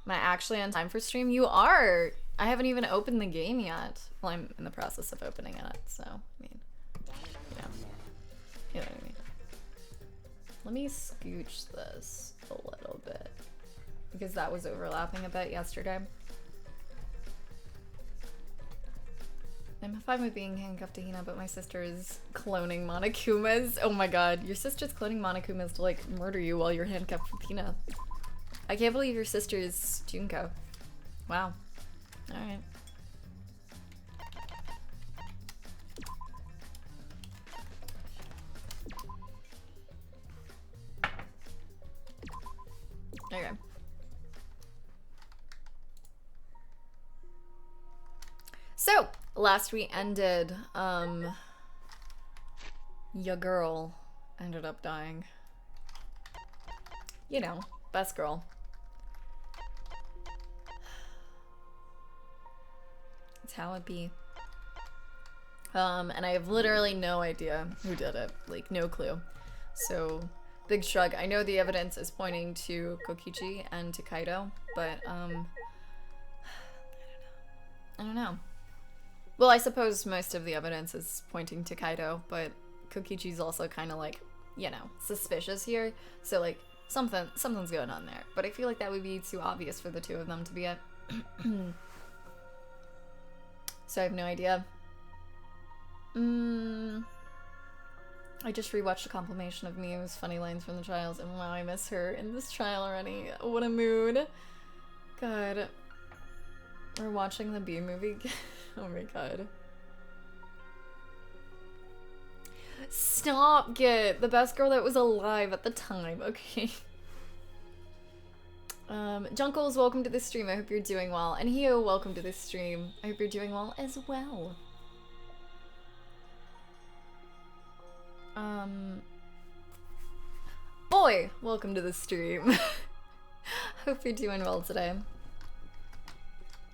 Am I actually on time for stream? You are! I haven't even opened the game yet. Well, I'm in the process of opening it, so, I mean, you know. You know what I mean. Let me scooch this a little bit, because that was overlapping a bit yesterday. I'm fine with being handcuffed to Hina, but my sister is cloning Monokumas. Oh my god, your sister's cloning Monokumas to, like, murder you while you're handcuffed with Hina. I can't believe your sister is Junko. Wow. Alright. Okay. So, last we ended, your girl ended up dying. You know, best girl. That's how it be. And I have literally no idea who did it. Like, no clue. So, big shrug. I know the evidence is pointing to Kokichi and to Kaido, but, I don't know. Well, I suppose most of the evidence is pointing to Kaido, but Kokichi's also kind of like, you know, suspicious here. So, like, something's going on there. But I feel like that would be too obvious for the two of them to be at. So I have no idea. I just rewatched a compilation of Mio's funny lines from the trials, and wow, I miss her in this trial already. What a mood. God. We're watching the B movie. Oh my god. Stop, Git! The best girl that was alive at the time, okay. Junkles, welcome to the stream. I hope you're doing well. And Hio, welcome to this stream. I hope you're doing well as well. Boy, welcome to the stream. Hope you're doing well today.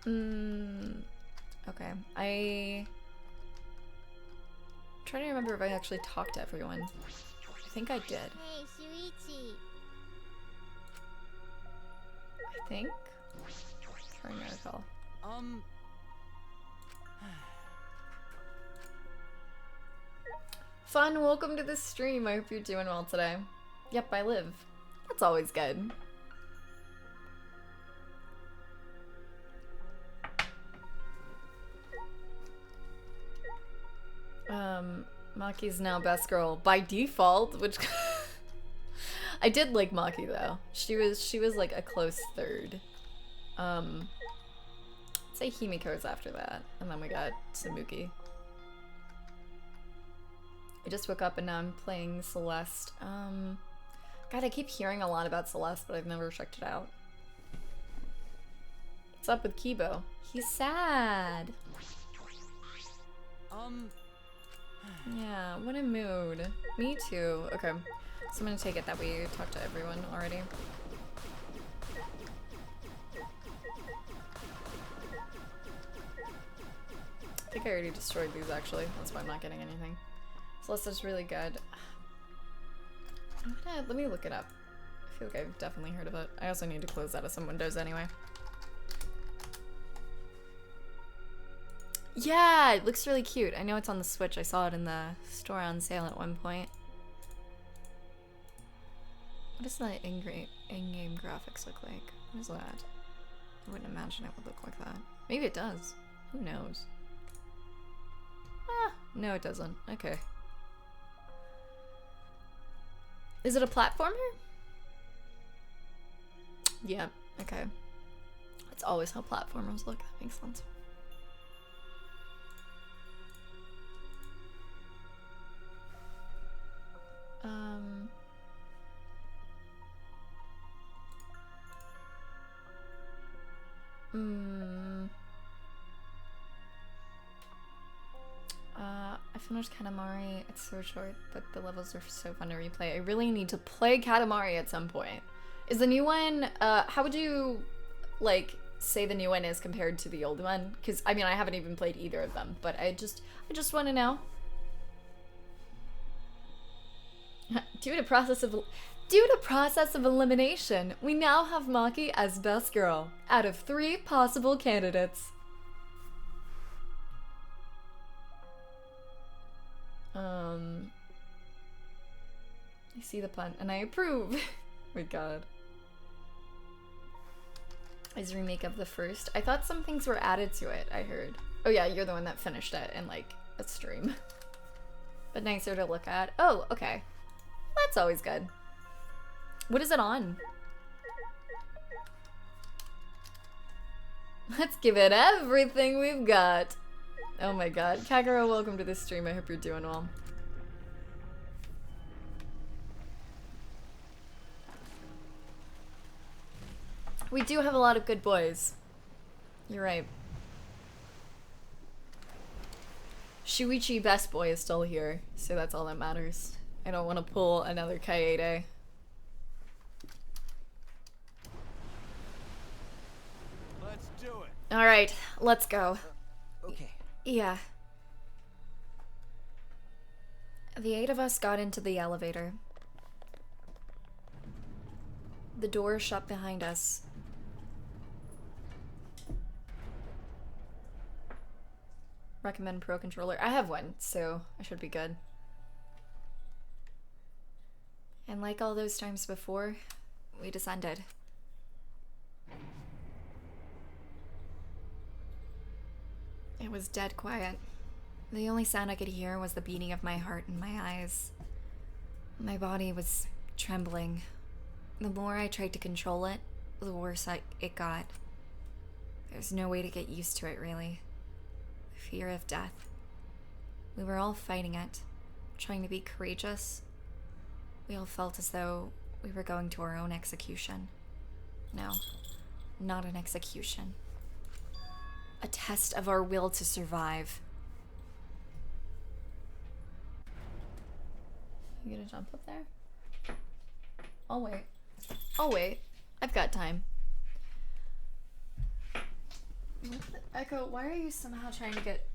Okay, I'm trying to remember if I actually talked to everyone. I think I did. Hey, Shuichi. I think. Trying to recall. Fun, welcome to the stream. I hope you're doing well today. Yep, I live. That's always good. Maki's now best girl by default, which I did like Maki though. She was like a close third. I'd say Himiko's after that, and then we got Samuki. I just woke up and now I'm playing Celeste. God, I keep hearing a lot about Celeste, but I've never checked it out. What's up with Kibo? He's sad. Yeah, what a mood. Me too. Okay, so I'm gonna take it that we talked to everyone already. I think I already destroyed these actually. That's why I'm not getting anything. Celeste's really good. Let me look it up. I feel like I've definitely heard of it. I also need to close out of some windows anyway. Yeah, it looks really cute. I know it's on the Switch. I saw it in the store on sale at one point. What does the in-game graphics look like? What is that? I wouldn't imagine it would look like that. Maybe it does. Who knows? Ah, no it doesn't. Okay. Is it a platformer? Yeah, okay. That's always how platformers look. That makes sense. I finished Katamari. It's so short, but the levels are so fun to replay. I really need to play Katamari at some point. Is the new one, how would you, like, say the new one is compared to the old one? Because, I mean, I haven't even played either of them, but I just want to know. Due to process of... Due to process of elimination, we now have Maki as best girl out of 3 possible candidates. I see the pun and I approve. My god. Is remake of the first. I thought some things were added to it, I heard. Oh yeah, you're the one that finished it in like a stream. But nicer to look at. Oh, okay. That's always good. What is it on? Let's give it everything we've got. Oh my god. Kagura, welcome to the stream. I hope you're doing well. We do have a lot of good boys. You're right. Shuichi best boy is still here, so that's all that matters. I don't want to pull another Kaede. Let's do it. All right, let's go. Okay. Yeah. The 8 of us got into the elevator. The door shut behind us. Recommend Pro Controller. I have one, so I should be good. And like all those times before, we descended. It was dead quiet. The only sound I could hear was the beating of my heart in my eyes. My body was trembling. The more I tried to control it, the worse it got. There's no way to get used to it, really. The fear of death. We were all fighting it, trying to be courageous. We all felt as though we were going to our own execution. No, not an execution. A test of our will to survive. You gonna jump up there? I'll wait. I'll wait. I've got time. Echo, why are you somehow trying to get...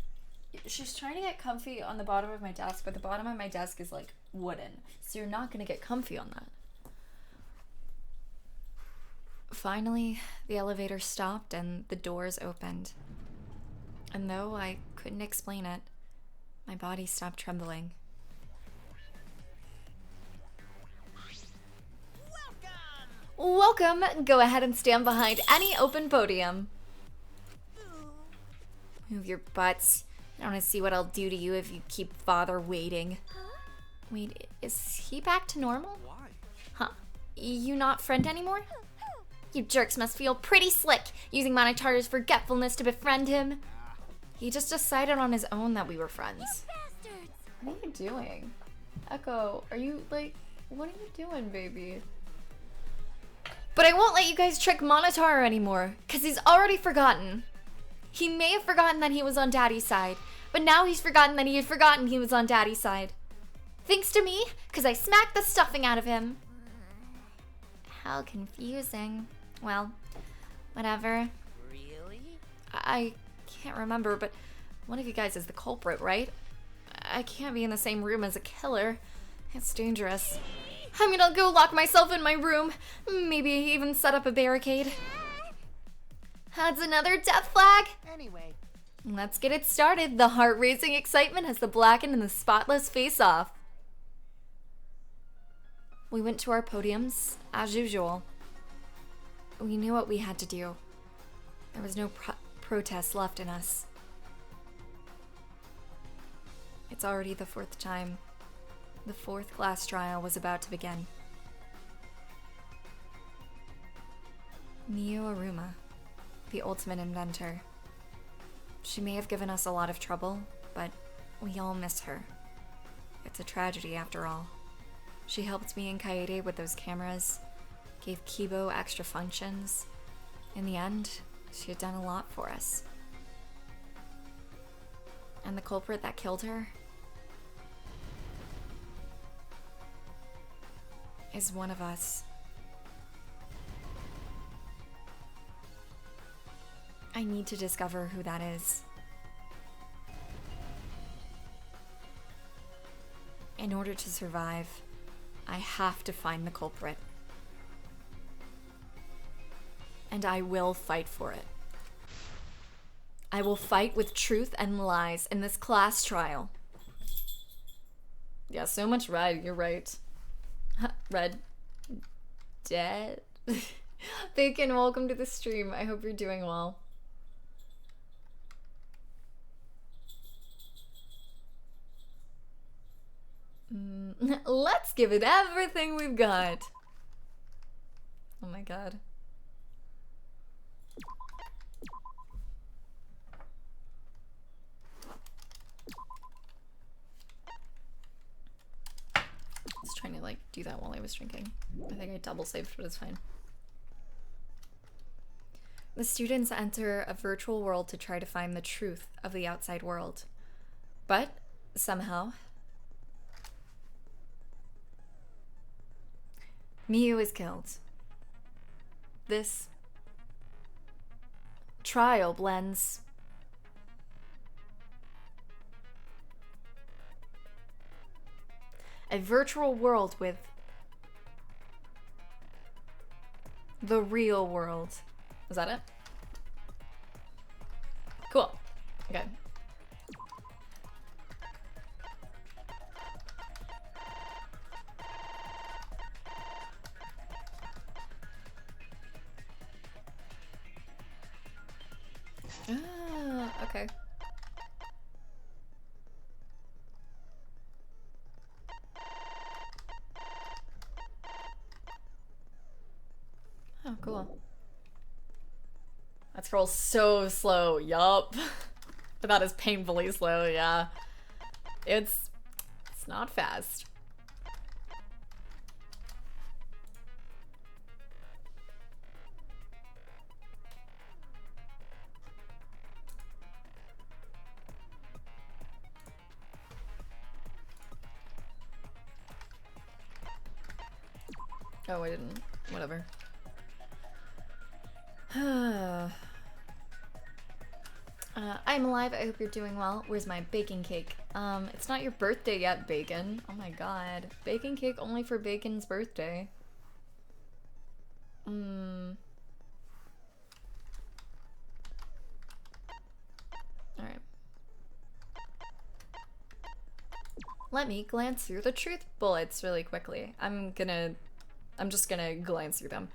She's trying to get comfy on the bottom of my desk, but the bottom of my desk is like wooden. So you're not gonna get comfy on that. Finally, the elevator stopped and the doors opened. And though I couldn't explain it, my body stopped trembling. Welcome! Go ahead and stand behind any open podium. Move your butts. I want to see what I'll do to you if you keep father waiting. Wait, is he back to normal? Why? Huh? You not friend anymore? You jerks must feel pretty slick using Monotar's forgetfulness to befriend him. He just decided on his own that we were friends. What are you doing? Echo, are you like, what are you doing, baby? But I won't let you guys trick Monotar anymore, because he's already forgotten. He may have forgotten that he was on Daddy's side, but now he's forgotten that he had forgotten he was on Daddy's side. Thanks to me, because I smacked the stuffing out of him. How confusing. Well, whatever. Really? I can't remember, but one of you guys is the culprit, right? I can't be in the same room as a killer. It's dangerous. I'm gonna go lock myself in my room. Maybe even set up a barricade. That's another death flag. Anyway. Let's get it started. The heart-racing excitement as the blackened and the spotless face off. We went to our podiums, as usual. We knew what we had to do. There was no protest left in us. It's already the 4th time. The 4th class trial was about to begin. Mio Aruma, the ultimate inventor. She may have given us a lot of trouble, but we all miss her. It's a tragedy after all. She helped me and Kaede with those cameras, gave Kibo extra functions. In the end, she had done a lot for us. And the culprit that killed her is one of us. I need to discover who that is. In order to survive, I have to find the culprit. And I will fight for it. I will fight with truth and lies in this class trial. Yeah, so much red, you're right. Red. Dead? Bacon, welcome to the stream. I hope you're doing well. Let's give it everything we've got. Oh my god. I was trying to like do that while I was drinking. I think I double saved, but it's fine. The students enter a virtual world to try to find the truth of the outside world. But somehow, Miyu is killed. This trial blends a virtual world with the real world. Is that it? Cool. Okay. Ah, okay. Oh, cool. That scroll's so slow. Yup. That is painfully slow, yeah. It's not fast. Oh, I didn't. Whatever. I'm alive. I hope you're doing well. Where's my baking cake? It's not your birthday yet, Bacon. Oh my god. Baking cake only for Bacon's birthday. Alright. Let me glance through the truth bullets really quickly. I'm just gonna glance through them.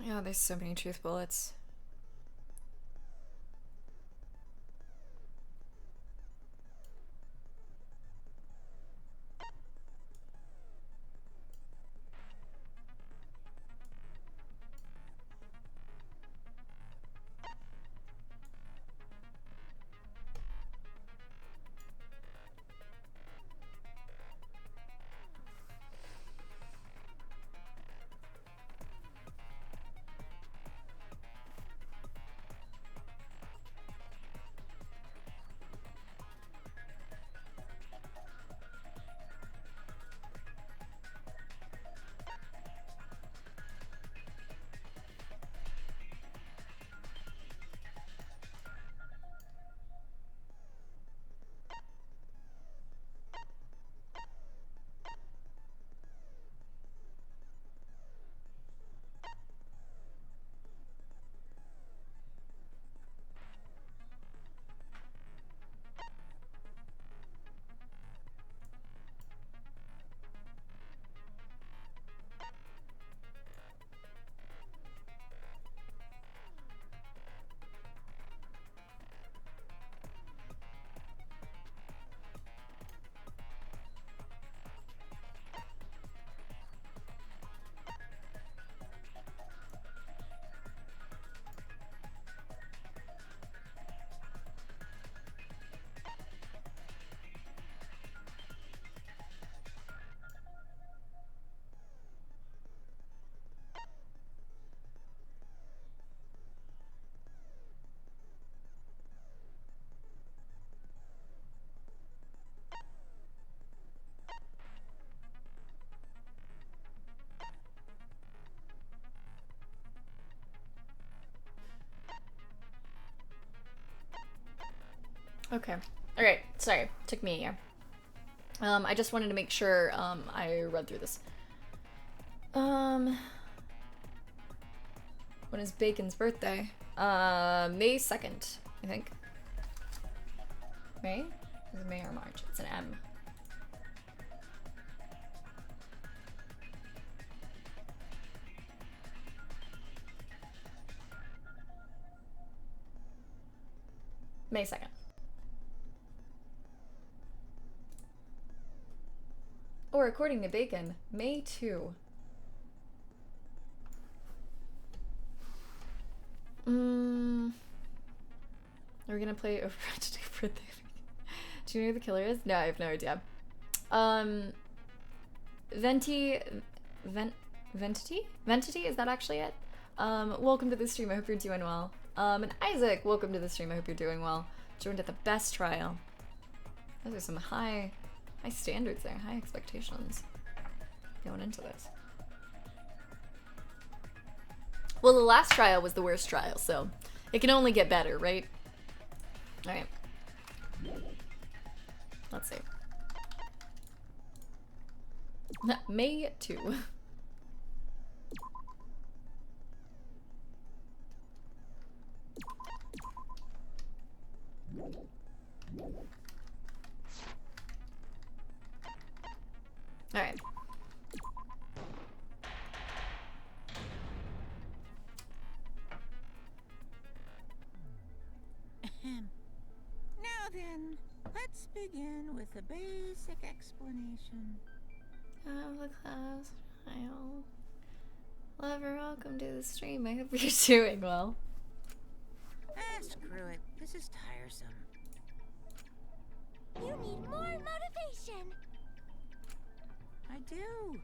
Yeah, there's so many truth bullets. Okay. Alright, sorry. Took me a year. I just wanted to make sure I read through this. When is Bacon's birthday? May 2nd, I think. May? Is it May or March? It's an M. May 2nd. Or according to Bacon, May 2. Are we gonna play Overwatch to do birthday? Do you know who the killer is? No, I have no idea. Ventity? Is that actually it? Welcome to the stream. I hope you're doing well. And Isaac, welcome to the stream. I hope you're doing well. Joined at the best trial. Those are some high standards there, high expectations going into this. Well, the last trial was the worst trial, so it can only get better, right? Alright. Let's see. May 2. Alright. Now then, let's begin with a basic explanation. Of the class trial. Lover, welcome to the stream. I hope you're doing well. Ah, screw it. This is tiresome. You need more motivation. I do.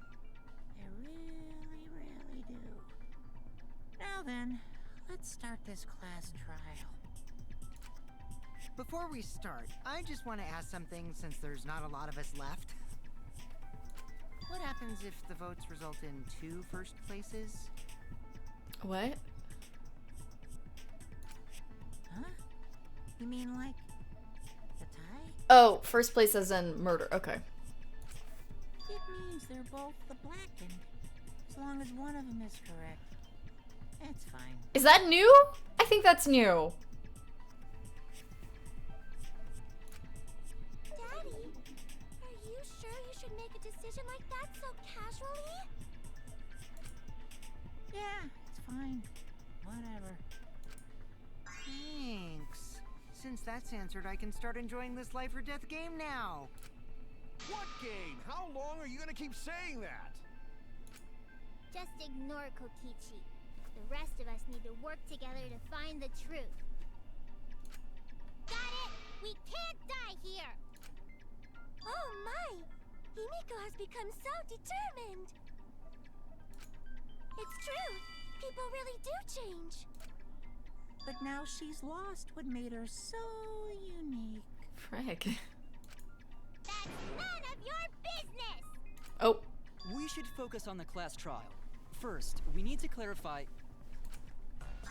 I really, really do. Now then, let's start this class trial. Before we start, I just want to ask something since there's not a lot of us left. What happens if the votes result in 2 first places? What? Huh? You mean like the tie? Oh, first place as in murder. Okay. It means they're both the blackened. As long as one of them is correct. That's fine. Is that new? I think that's new. Daddy, are you sure you should make a decision like that so casually? Yeah, it's fine. Whatever. Thanks. Since that's answered, I can start enjoying this life or death game now. What game? How long are you gonna keep saying that? Just ignore Kokichi. The rest of us need to work together to find the truth. Got it! We can't die here! Oh my! Himiko has become so determined! It's true! People really do change! But now she's lost what made her so unique. Frick. That's none of your business! Oh. We should focus on the class trial. First, we need to clarify...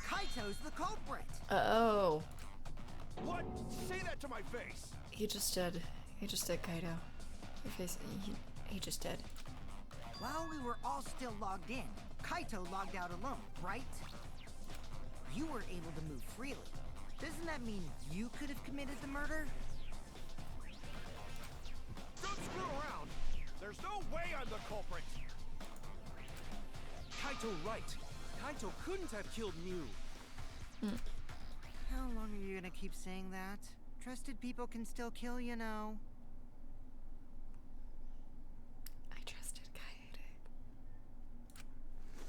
Kaito's the culprit! Oh. What? Say that to my face! He just did. He just did, Kaido. Your face. He just did. While we were all still logged in, Kaito logged out alone, right? You were able to move freely. Doesn't that mean you could have committed the murder? Don't screw around! There's no way I'm the culprit! Kaito right. Kaito couldn't have killed Mew. How long are you gonna keep saying that? Trusted people can still kill, you know. I trusted Kaede.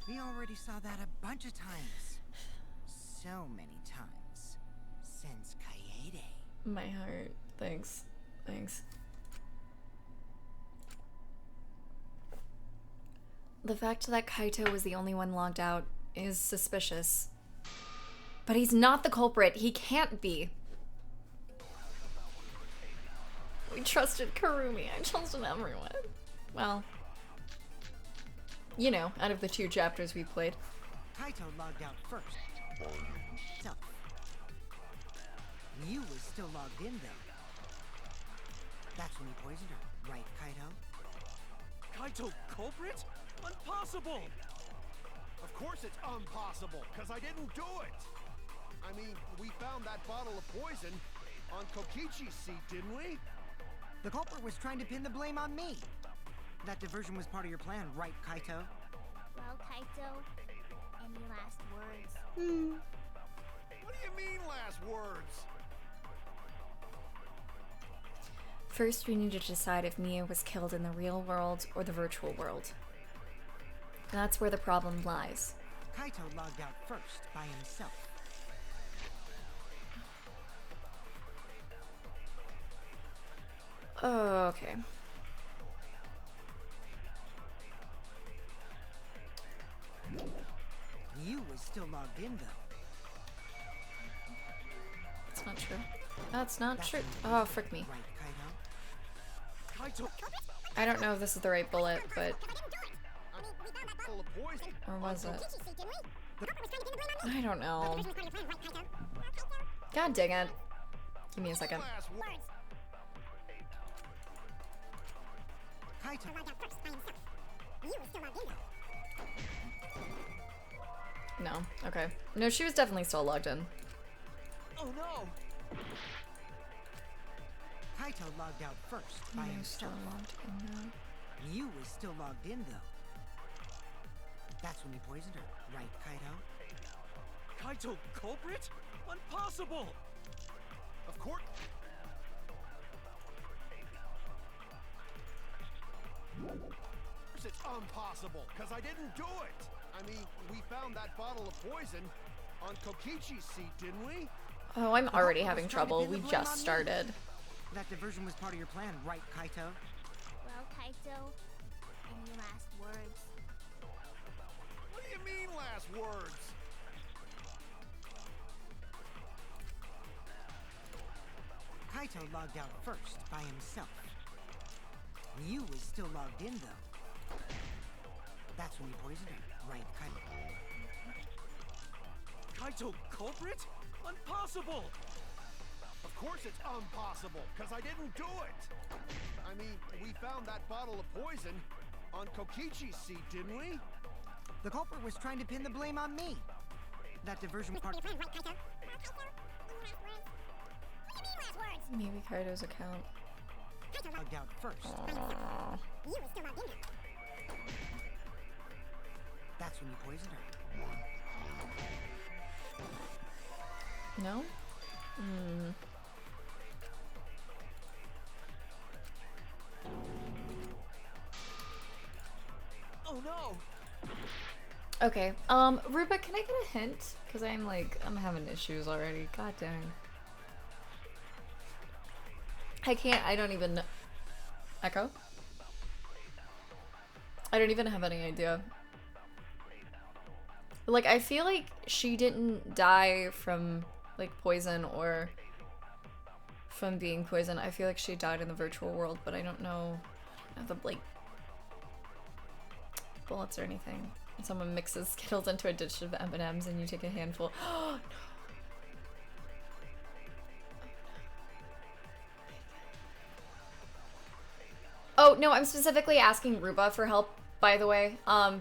We already saw that a bunch of times. So many times. Since Kaede. My heart. Thanks. Thanks. The fact that Kaito was the only one logged out is suspicious. But he's not the culprit. He can't be. We trusted Karumi. I trusted everyone. Well, you know, out of the 2 chapters we played. Kaito logged out first. So, Mew was still logged in, though. That's when he poisoned her, right, Kaito? Kaito culprit? Impossible! Of course it's impossible, because I didn't do it! I mean, we found that bottle of poison on Kokichi's seat, didn't we? The culprit was trying to pin the blame on me. That diversion was part of your plan, right, Kaito? Well, Kaito, any last words? What do you mean, last words? First, we need to decide if Mia was killed in the real world or the virtual world. That's where the problem lies. Kaito logged out first by himself. Oh, okay. Mew was still logged in, though. That's not true. That's not true. Oh, frick me. Right, Kaito? Kaito, I don't know if this is the right bullet, but... Full of poison. Or was it? I don't know. God dang it. Give me a second. Last words. Kaito. No. Okay. No, she was definitely still logged in. oh no! Kaito logged out first by himself. Mew was still logged in, though. That's when he poisoned her, right, Kaito? Kaito culprit? Impossible! Of course. It's impossible, because I didn't do it. I mean, we found that bottle of poison on Kokichi's seat, didn't we? Oh, I'm already having trouble. We just started. That diversion was part of your plan, right, Kaito? Well, Kaito, any last words? What do you mean, last words? Kaito logged out first by himself. Mew was still logged in, though. That's when he poisoned her, right, Kaito? Kaito culprit? Impossible! Of course it's impossible, because I didn't do it. I mean, we found that bottle of poison on Kokichi's seat, didn't we? The culprit was trying to pin the blame on me. That diversion was part of your plan, right, Kaito? Maybe Kaido's account. Logged out first. Aww. That's when you poisoned her. No? Hmm. Oh no! Okay. Ruba, can I get a hint? Because I'm having issues already. God dang. I don't even know. Echo? I don't even have any idea. Like, I feel like she didn't die from, like, poison or from being poisoned. I feel like she died in the virtual world, but I don't know the, like, bullets or anything. Someone mixes Skittles into a dish of M&Ms and you take a handful. Oh, no. Oh, no, I'm specifically asking Ruba for help, by the way,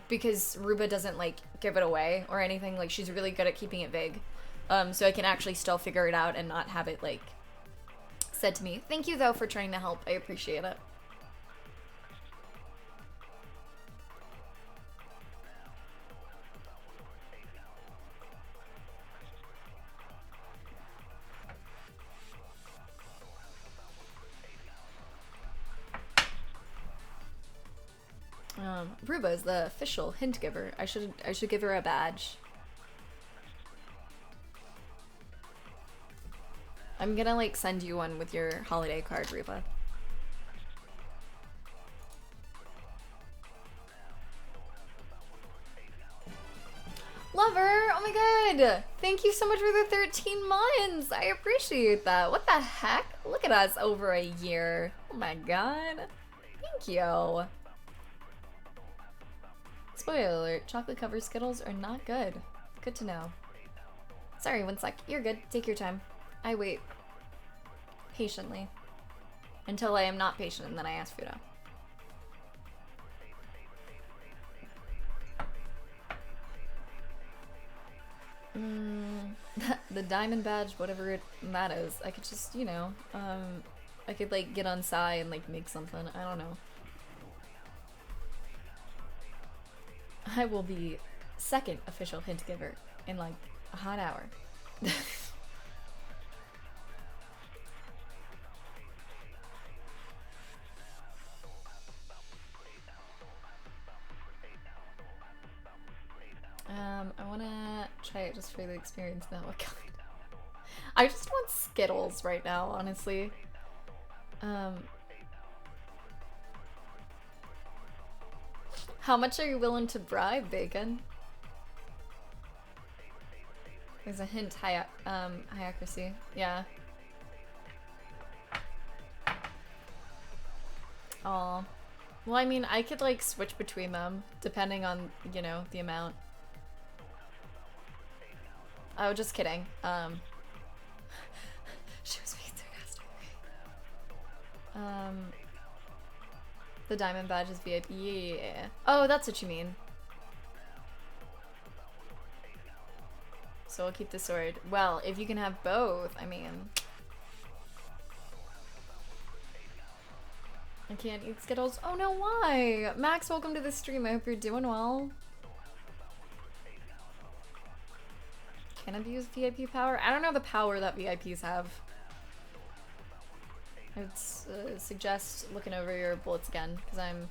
because Ruba doesn't, like, give it away or anything. Like, she's really good at keeping it vague, so I can actually still figure it out and not have it, like, said to me. Thank you, though, for trying to help. I appreciate it. Ruba is the official hint giver. I should give her a badge. I'm gonna like send you one with your holiday card, Ruba. Lover! Oh my god! Thank you so much for the 13 months! I appreciate that. What the heck? Look at us over a year. Oh my god. Thank you. Spoiler alert, chocolate covered Skittles are not good. Good to know. Sorry, one sec. You're good. Take your time. I wait patiently. Until I am not patient, and then I ask Fudo. The diamond badge, whatever that is, I could just, you know, I could like get on Psy and like make something. I don't know. I will be second official hint giver in like a hot hour. I wanna try it just for the experience now. I just want Skittles right now, honestly. How much are you willing to bribe, Bacon? There's a hint, hyacracy. Yeah. Aw. Well, I mean, I could like switch between them depending on, you know, the amount. Oh, just kidding. She was being sarcastic. The diamond badge is VIP. Yeah. Oh, that's what you mean. So I'll keep the sword. Well, if you can have both, I mean. I can't eat Skittles. Oh no, why? Max, welcome to the stream. I hope you're doing well. Can abuse VIP power? I don't know the power that VIPs have. I would suggest looking over your bullets again, because I'm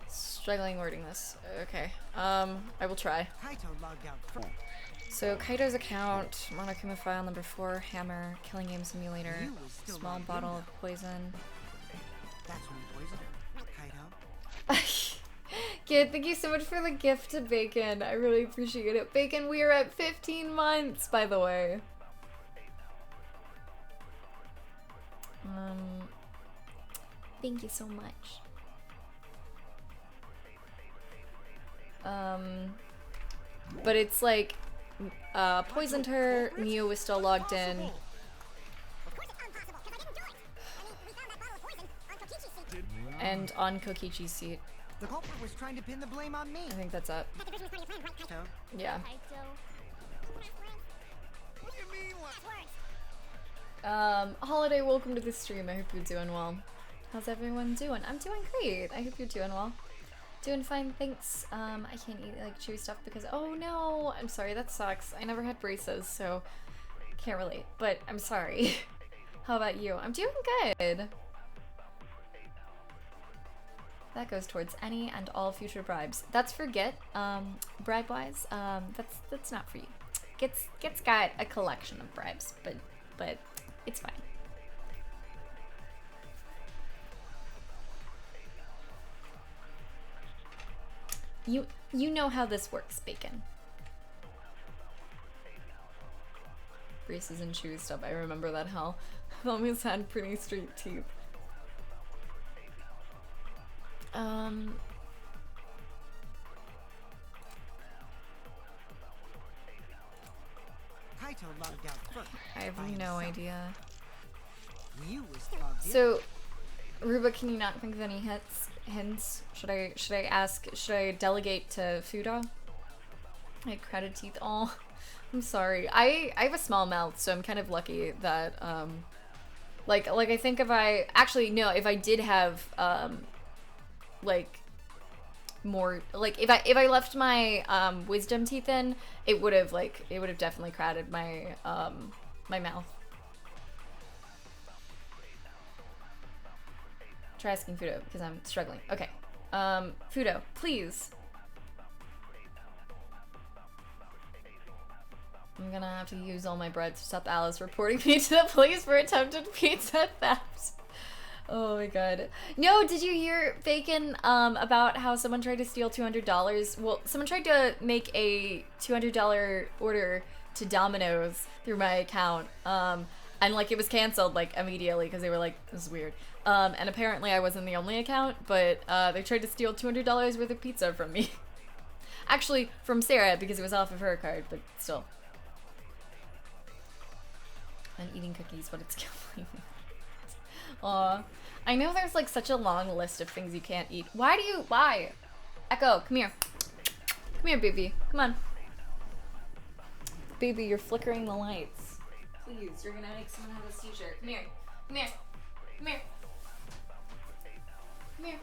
struggling wording this. Okay, I will try. Kaito logged out first. So Kaito's account, Monokuma file number 4, hammer, killing game simulator, You was still small logged bottle in, of poison. That's when you poisoned her. Kaito. Kid, thank you so much for the gift to Bacon. I really appreciate it. Bacon, we are at 15 months, by the way. Thank you so much. But it's like, poisoned her, Mio was still logged in. Of course it's impossible, because I didn't do it. I mean, we found that bottle of poison on Kokichi's seat. And on Kokichi's seat. The culprit was trying to pin the blame on me. I think that's it. That division was part of your plan, right, Kaito? Kaito. Yeah. Kaito. What do you mean, Words. Holiday, welcome to the stream. I hope you're doing well. How's everyone doing? I'm doing great. I hope you're doing well. Doing fine, thanks. I can't eat like chewy stuff because, oh no, I'm sorry, that sucks. I never had braces, so can't relate, but I'm sorry. How about you? I'm doing good. That goes towards any and all future bribes. That's for Git, bribe-wise. That's not for you. Git's got a collection of bribes, but it's fine. You know how this works, Bacon. Braces and chewy stuff. I remember that hell. I've always had pretty straight teeth. Kaito logged out first. I have by no himself. idea. You was logged in. So, Ruba, can you not think of any hints? Should I delegate to Fudo? Like crowded teeth. Oh, I'm sorry. I have a small mouth, so I'm kind of lucky that like I think if I did have like more, like if I left my wisdom teeth in, it would have definitely crowded my my mouth. Try asking Fudo because I'm struggling. Okay. Fudo, please. I'm gonna have to use all my bread to stop Alice reporting me to the police for attempted pizza theft. Oh my god. No, did you hear, Bacon, about how someone tried to steal $200? Well, someone tried to make a $200 order to Domino's through my account. And like it was canceled like immediately because they were like, this is weird. And apparently I wasn't the only account, but they tried to steal $200 worth of pizza from me. Actually, from Sarah because it was off of her card, but still. And eating cookies, but it's killing me. I know there's like such a long list of things you can't eat. Why? Echo, come here. Come here, baby. Come on. Baby, you're flickering the lights. Please, you're gonna make someone have a seizure. Come here. Come here. Come here. Come here.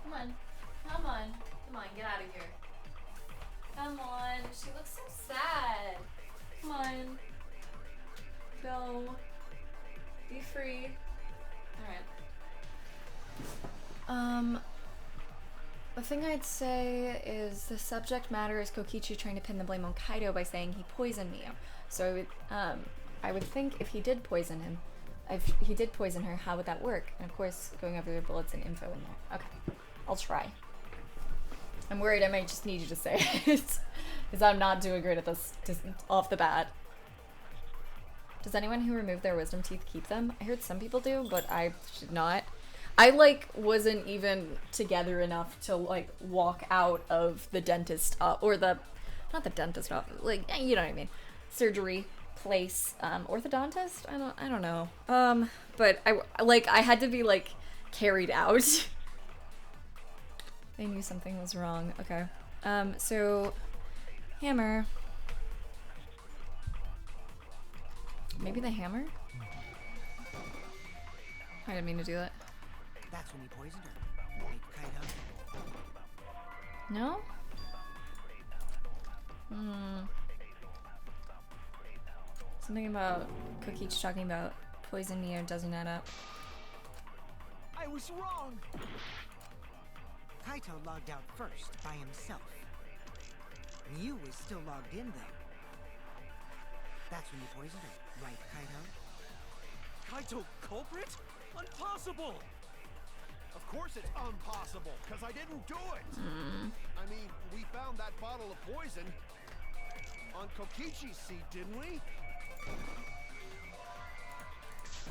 Come on. Come on. Come on, get out of here. Come on. She looks so sad. Come on. Go. Be free. Alright. The thing I'd say is the subject matter is Kokichi trying to pin the blame on Kaido by saying he poisoned Miu. So I would think if he did poison him, if he did poison her, how would that work? And of course, going over the bullets and info in there. Okay, I'll try. I'm worried I might just need you to say it, because I'm not doing great at this just off the bat. Does anyone who removed their wisdom teeth keep them? I heard some people do, but I should not. I like wasn't even together enough to like walk out of the dentist or the not the dentist office, like you know what I mean, surgery place, orthodontist. I don't know. But I had to be like carried out. I knew something was wrong. Okay. So hammer. Maybe the hammer? I didn't mean to do that. That's when he poisoned her. Right, Kaido? No? Something about Kokichi talking about poison Neo doesn't add up. I was wrong. Kaito logged out first by himself. Miu was still logged in though. That's when you poisoned her, right, Kaido? Kaito culprit? Impossible! Of course it's impossible, because I didn't do it! I mean, we found that bottle of poison on Kokichi's seat, didn't we?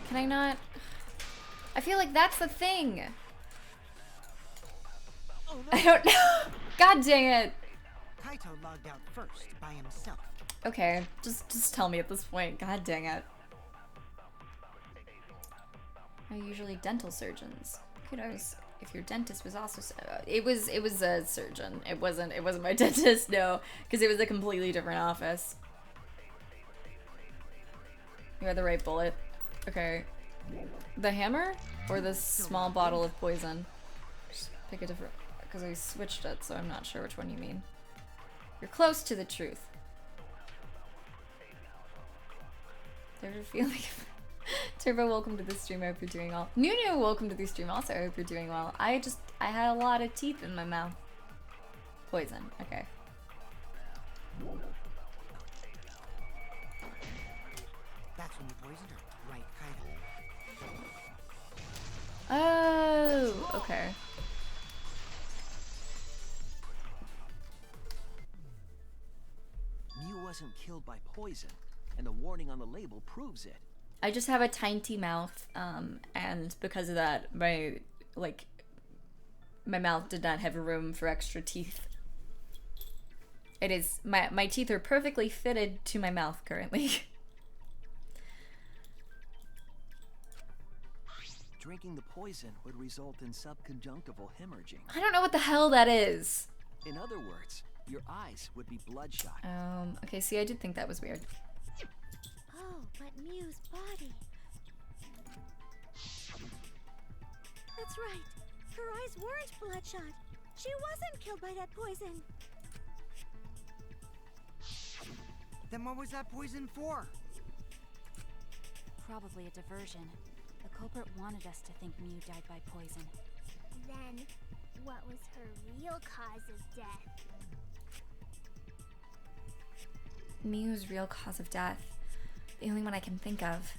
Can I not? I feel like that's the thing. Oh no! I don't know. God dang it. Kaito logged out first by himself. Okay, just tell me at this point. God dang it. Are usually dental surgeons. Kudos. If your dentist was also it was a surgeon. It wasn't my dentist, no, because it was a completely different office. You had the right bullet. Okay. The hammer or the small bottle of poison? Just pick a different, because I switched it, so I'm not sure which one you mean. You're close to the truth. Do you ever feel like Turbo, welcome to the stream. I hope you're doing well. Nunu, welcome to the stream. Also, I hope you're doing well. I had a lot of teeth in my mouth. Poison. Okay. That's when you poisoned her, right, Kaido? Oh, okay. Miu wasn't killed by poison, and the warning on the label proves it. I just have a tiny mouth, and because of that, my mouth did not have room for extra teeth. It is, my teeth are perfectly fitted to my mouth currently. Drinking the poison would result in subconjunctival hemorrhaging. I don't know what the hell that is. In other words, your eyes would be bloodshot. Okay, see, I did think that was weird. Oh, but Miu's body. That's right. Her eyes weren't bloodshot. She wasn't killed by that poison. Then what was that poison for? Probably a diversion. The culprit wanted us to think Miu died by poison. Then, what was her real cause of death? Miu's real cause of death. The only one I can think of.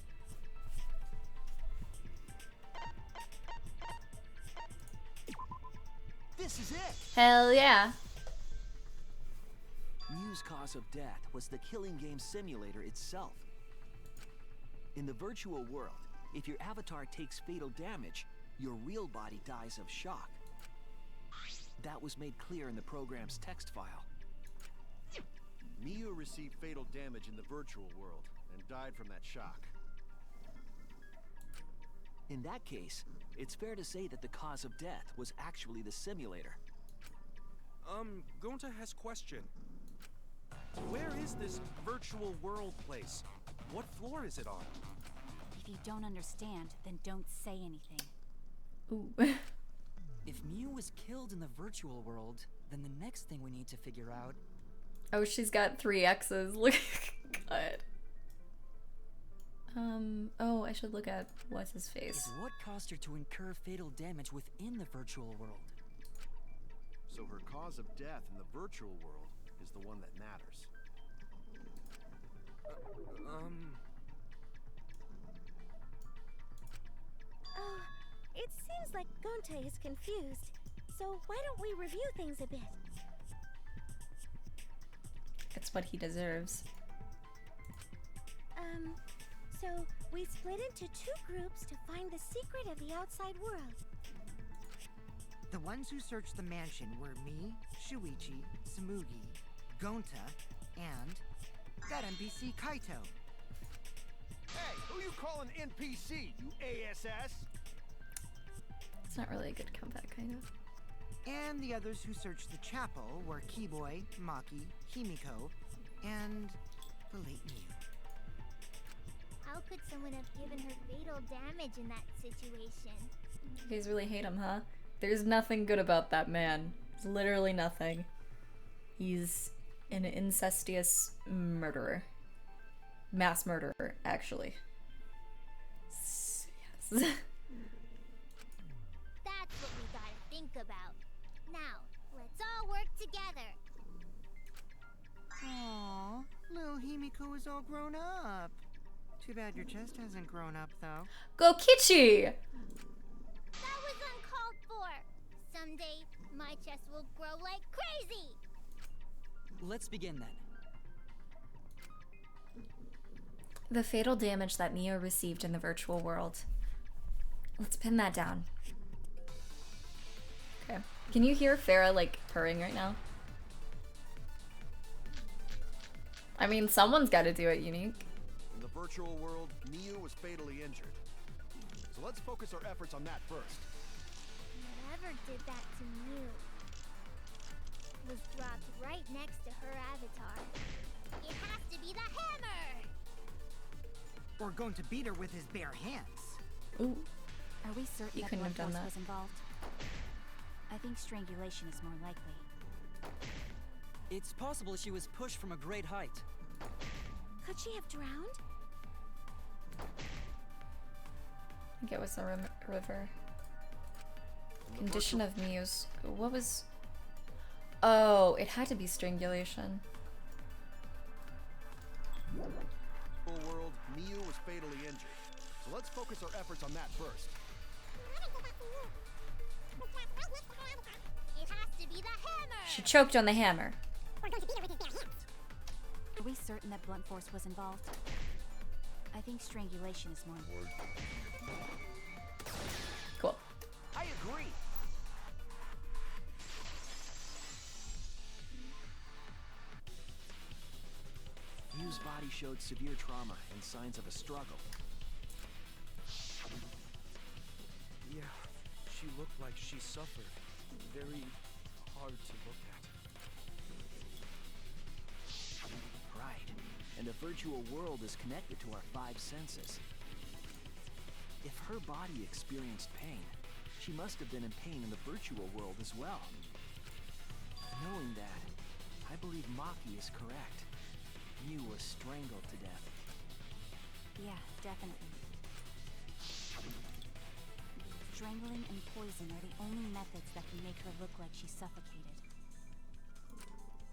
This is it! Hell yeah. Miu's cause of death was the killing game simulator itself. In the virtual world, if your avatar takes fatal damage, your real body dies of shock. That was made clear in the program's text file. Miu received fatal damage in the virtual world and died from that shock. In that case, it's fair to say that the cause of death was actually the simulator. Gonta has question. Where is this virtual world place? What floor is it on? If you don't understand, then don't say anything. Ooh. If Mew was killed in the virtual world, then the next thing we need to figure out... Oh, she's got 3 X's. Look. God. Oh, I should look at what's his is face. what caused her to incur fatal damage within the virtual world. So her cause of death in the virtual world is the one that matters. Oh, it seems like Gonte is confused. So why don't we review things a bit? It's what he deserves. So we split into 2 groups to find the secret of the outside world. The ones who searched the mansion were me, Shuichi, Tsumugi, Gonta, and that NPC Kaito. Hey, who you calling NPC, you ASS? It's not really a good comeback, kind of. And the others who searched the chapel were Keyboy, Maki, Himiko, and the late Mew. How could someone have given her fatal damage in that situation? You guys really hate him, huh? There's nothing good about that man. There's literally nothing. He's an incestuous murderer. Mass murderer, actually. Yes. That's what we gotta think about. Now, let's all work together. Aww, little Himiko is all grown up. Too bad your chest hasn't grown up, though. Go Kichi! That was uncalled for. Someday, my chest will grow like crazy. Let's begin then. The fatal damage that Mio received in the virtual world. Let's pin that down. Okay. Can you hear Farah, like, purring right now? I mean, someone's gotta do it, Unique. In the virtual world, Miu was fatally injured. So let's focus our efforts on that first. Whatever did that to Mew was dropped right next to her avatar. It has to be the hammer! Or going to beat her with his bare hands. Ooh. Are we certain You that couldn't have blunt done force that. was involved? I think strangulation is more likely. It's possible she was pushed from a great height. Could she have drowned? I think it was the river. In the Condition of Muse. What was... Oh, it had to be strangulation. virtual world, Miu was fatally injured. So let's focus our efforts on that first. It has to be the hammer! She choked on the hammer. Are we certain that blunt force was involved? I think strangulation is more important. Cool. I agree. Miu's body showed severe trauma and signs of a struggle. Yeah, she looked like she suffered. Very hard to look at. Right. And the virtual world is connected to our 5 senses. If her body experienced pain, she must have been in pain in the virtual world as well. Knowing that, I believe Maki is correct. Miu was strangled to death. Yeah, definitely. Strangling and poison are the only methods that can make her look like she suffocated.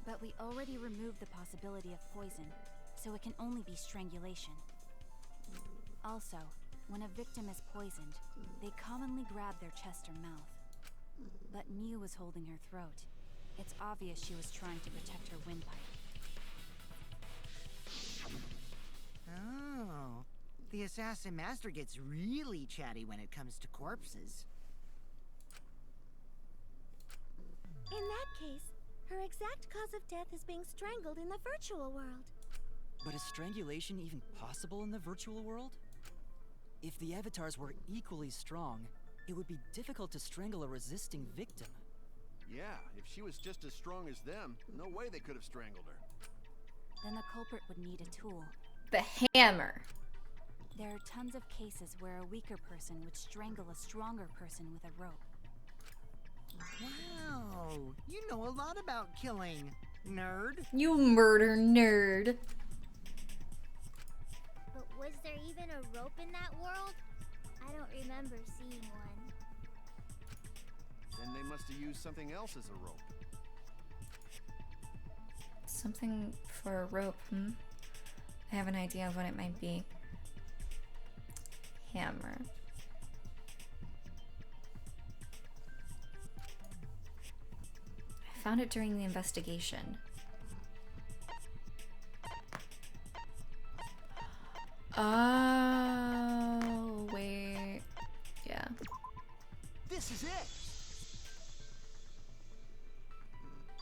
But we already removed the possibility of poison, so it can only be strangulation. Also, when a victim is poisoned, they commonly grab their chest or mouth. But Miu was holding her throat. It's obvious she was trying to protect her windpipe. Oh, the assassin master gets really chatty when it comes to corpses. In that case, her exact cause of death is being strangled in the virtual world. But is strangulation even possible in the virtual world? If the avatars were equally strong, it would be difficult to strangle a resisting victim. Yeah, if she was just as strong as them, no way they could have strangled her. Then the culprit would need a tool. The hammer. There are tons of cases where a weaker person would strangle a stronger person with a rope. Wow, you know a lot about killing, nerd. You murder nerd. But was there even a rope in that world? I don't remember seeing one. Then they must have used something else as a rope. Something for a rope, I have an idea of what it might be. Hammer. I found it during the investigation. Oh, wait. Yeah. This is it!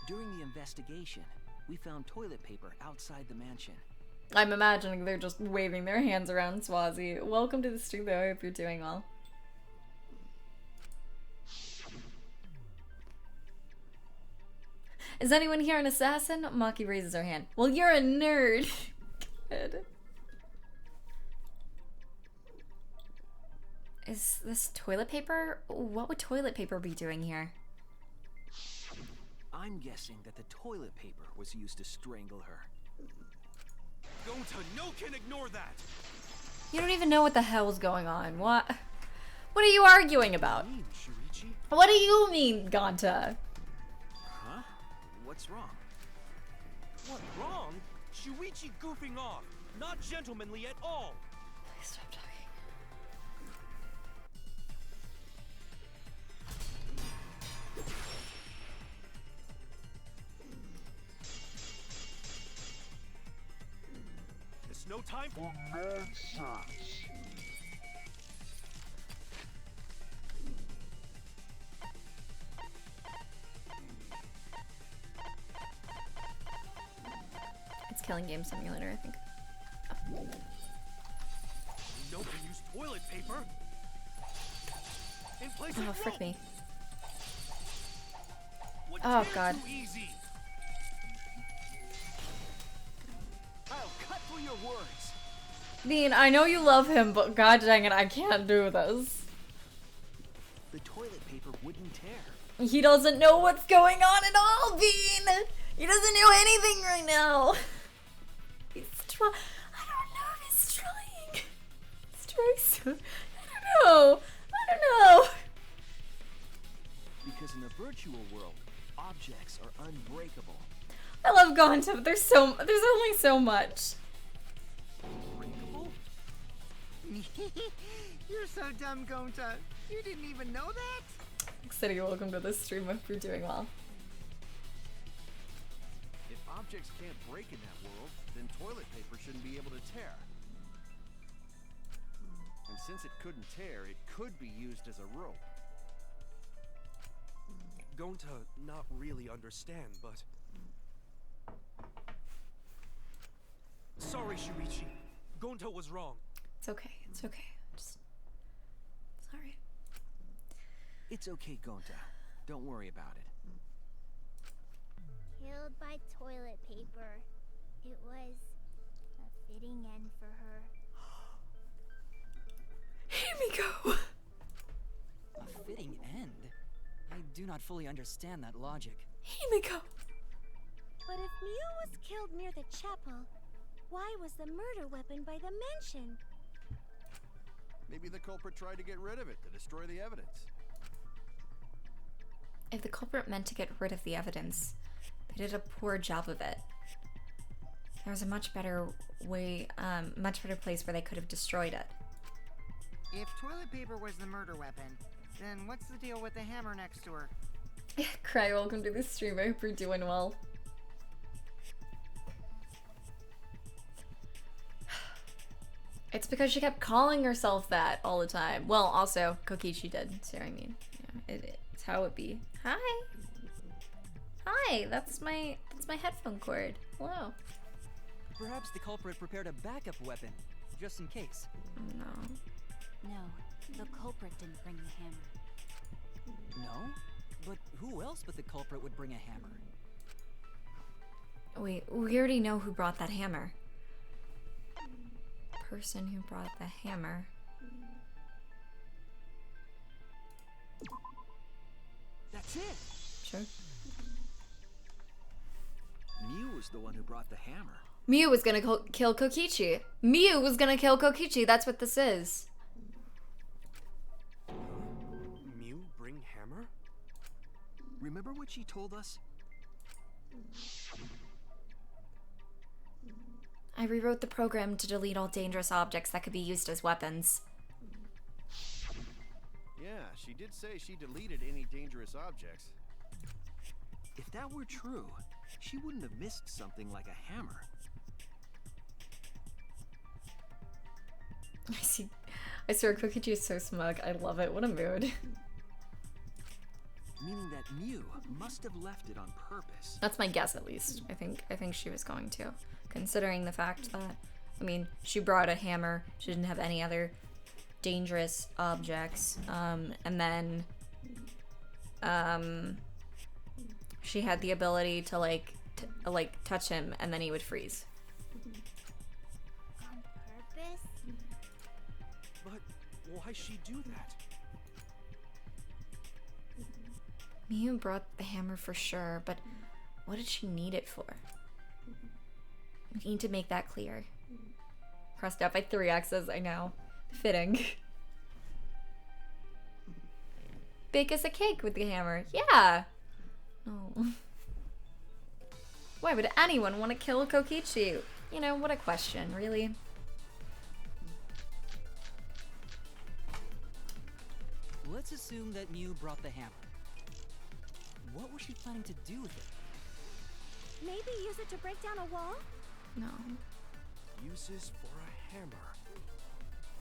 During the investigation, we found toilet paper outside the mansion. I'm imagining they're just waving their hands around Swazi. Welcome to the stream though, I hope you're doing well. Is anyone here an assassin? Maki raises her hand. Well, you're a nerd. Good. Is this toilet paper? What would toilet paper be doing here? I'm guessing that the toilet paper was used to strangle her. Gonta, no can ignore that! You don't even know what the hell's going on. What are you arguing about? Shuichi? What do you mean, Gonta? Huh? What's wrong? What, wrong? Shuichi goofing off. Not gentlemanly at all. Please stop talking. It's no time for nonsense. It's Killing Game Simulator, I think. No can use toilet paper. In place Oh, of frick rope. me. What Oh, dare God. too easy. I'll cut through your words. Dean, I know you love him, but god dang it, I can't do this. The toilet paper wouldn't tear. He doesn't know what's going on at all, Dean! He doesn't know anything right now. He's trying. I don't know if he's trying. He's trying so. I don't know. I don't know. Because in the virtual world, objects are unbreakable. I love Gonta, but there's only so much. Unbreakable? You're so dumb, Gonta. You didn't even know that? City, welcome to the stream. Hope you're doing well. If objects can't break in that world, then toilet paper shouldn't be able to tear. And since it couldn't tear, it could be used as a rope. Gonta not really understand, but... Sorry, Shuichi. Gonta was wrong. It's okay. It's okay. Just. Sorry. It's okay, Gonta. Don't worry about it. Killed by toilet paper. It was a fitting end for her. Himiko! A fitting end? I do not fully understand that logic. Himiko! But if Mew was killed near the chapel, why was the murder weapon by the mansion? Maybe the culprit tried to get rid of it to destroy the evidence. If the culprit meant to get rid of the evidence, they did a poor job of it. There was a much better way, much better place where they could have destroyed it. If toilet paper was the murder weapon, then what's the deal with the hammer next to her? Cry, welcome to the stream. I hope you're doing well. It's because she kept calling herself that all the time. Well, also, Kokichi did, so I mean, yeah, it's how it be. Hi! Hi, that's my headphone cord. Hello. Perhaps the culprit prepared a backup weapon, just in case. No. No, the culprit didn't bring the hammer. No? But who else but the culprit would bring a hammer? Wait, we already know who brought that hammer. Person who brought the hammer. That's it. Sure. Mew was the one who brought the hammer. Mew was gonna kill Kokichi. Mew was gonna kill Kokichi. That's what this is. Mew bring hammer? Remember what she told us? I rewrote the program to delete all dangerous objects that could be used as weapons. Yeah, she did say she deleted any dangerous objects. If that were true, she wouldn't have missed something like a hammer. I see. I swear, Kokichi is so smug. I love it. What a mood. Meaning that Mew must have left it on purpose. That's my guess, at least. I think she was going to, considering the fact that, I mean, she brought a hammer. She didn't have any other dangerous objects. And then, she had the ability to like touch him, and then he would freeze. On purpose? But why she do that? Mew brought the hammer for sure, but what did she need it for? We need to make that clear. Crossed out by 3 X's, I know. Fitting. Bake us a cake with the hammer. Yeah! Oh. Why would anyone want to kill Kokichi? You know, what a question, really? Let's assume that Mew brought the hammer. What was she planning to do with it? Maybe use it to break down a wall? No. Uses for a hammer.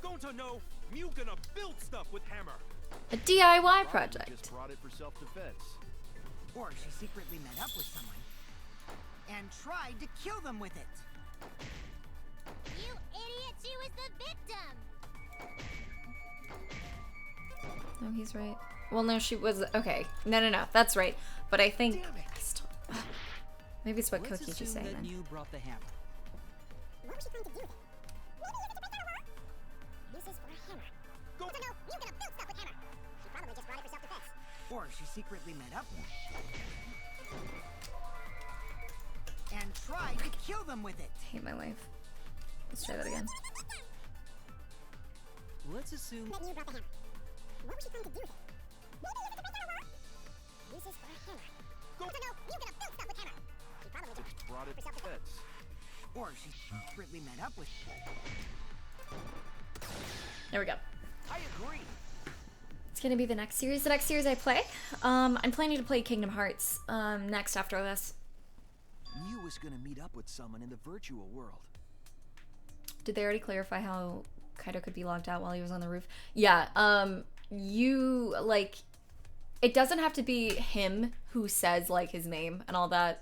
Going to know, Mew gonna build stuff with hammer. A DIY Probably project. just brought it for self-defense. Or she secretly met up with someone and tried to kill them with it. You idiot, she was the victim! No, he's right. Well, no, she was. Okay. No. That's right. But I think. I still, maybe it's what Let's Kokichi's assume saying that then. Mew brought the hammer. What was she trying to do with it? Maybe use it to break down a wall? Uses for a hammer. Go. So no, you're gonna build stuff with hammer. She probably just brought it for self-defense. Or she secretly met up with and tried to kill them with it. I hate my life. Let's try that again. Let's assume That Mew brought the hammer. What was she trying to do with it? Maybe use it to break down a wall? Uses for a hammer. Go. So no, you're gonna build stuff with hammer. She probably just Brought it for for self-defense. self-defense. Or she secretly met up with There we go. I agree. It's gonna be the next series. The next series I play. I'm planning to play Kingdom Hearts next after this. Mew was gonna meet up with someone in the virtual world. Did they already clarify how Kaito could be locked out while he was on the roof? Yeah. You like. It doesn't have to be him who says like his name and all that.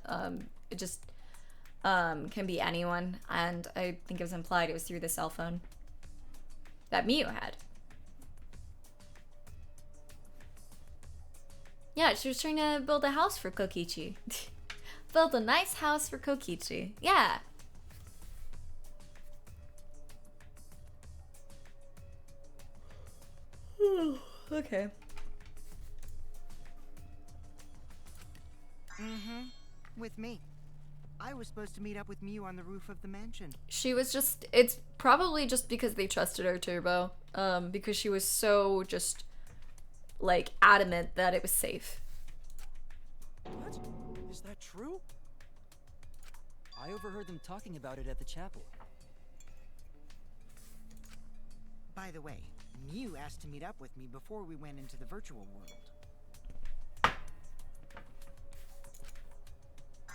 It just can be anyone, and I think it was implied it was through the cell phone that Miyu had. Yeah, she was trying to build a house for Kokichi. Build a nice house for Kokichi. Yeah. Okay. With me. I was supposed to meet up with Mew on the roof of the mansion. She was just, it's probably just because they trusted her, Turbo. Because she was so just, like, adamant that it was safe. What? Is that true? I overheard them talking about it at the chapel. By the way, Mew asked to meet up with me before we went into the virtual world.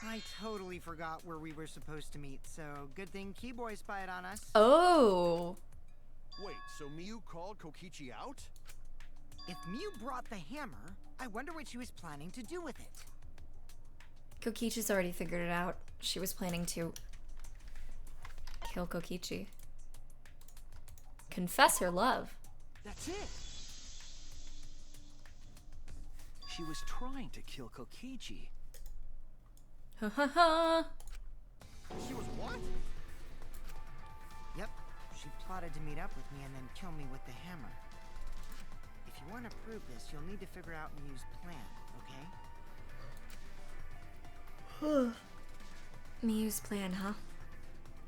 I totally forgot where we were supposed to meet, so good thing Keyboy spied on us. Oh. Wait, so Miyu called Kokichi out? If Mew brought the hammer, I wonder what she was planning to do with it. Kokichi's already figured it out. She was planning to kill Kokichi. Confess her love. That's it! She was trying to kill Kokichi. Ha ha ha! She was what? Yep, she plotted to meet up with me and then kill me with the hammer. If you want to prove this, you'll need to figure out Mew's plan, okay? Mew's plan, huh?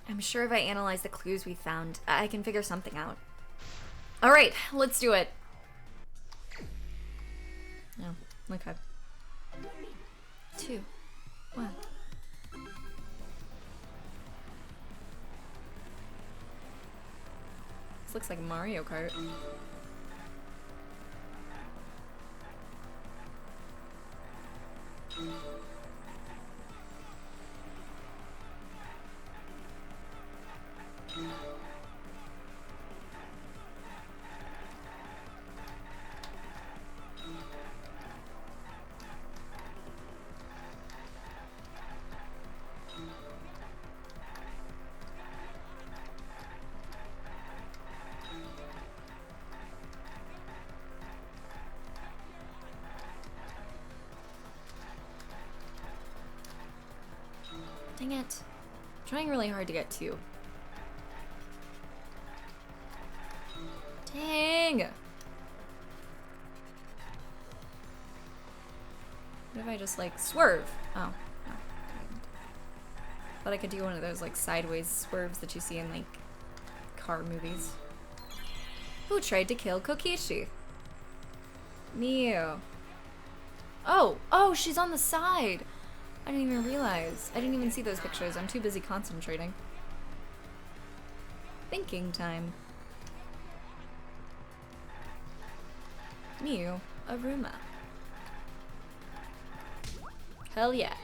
I'm sure if I analyze the clues we found, I can figure something out. Alright, let's do it. No, okay. 2, 1. This looks like Mario Kart. Dang it. I'm trying really hard to get 2. Dang! What if I just like swerve? Oh, no. Thought I could do one of those like sideways swerves that you see in like car movies. Who tried to kill Kokichi? Mew. Oh, she's on the side! I didn't even realize. I didn't even see those pictures. I'm too busy concentrating. Thinking time. Mew, Aruma. Hell yeah.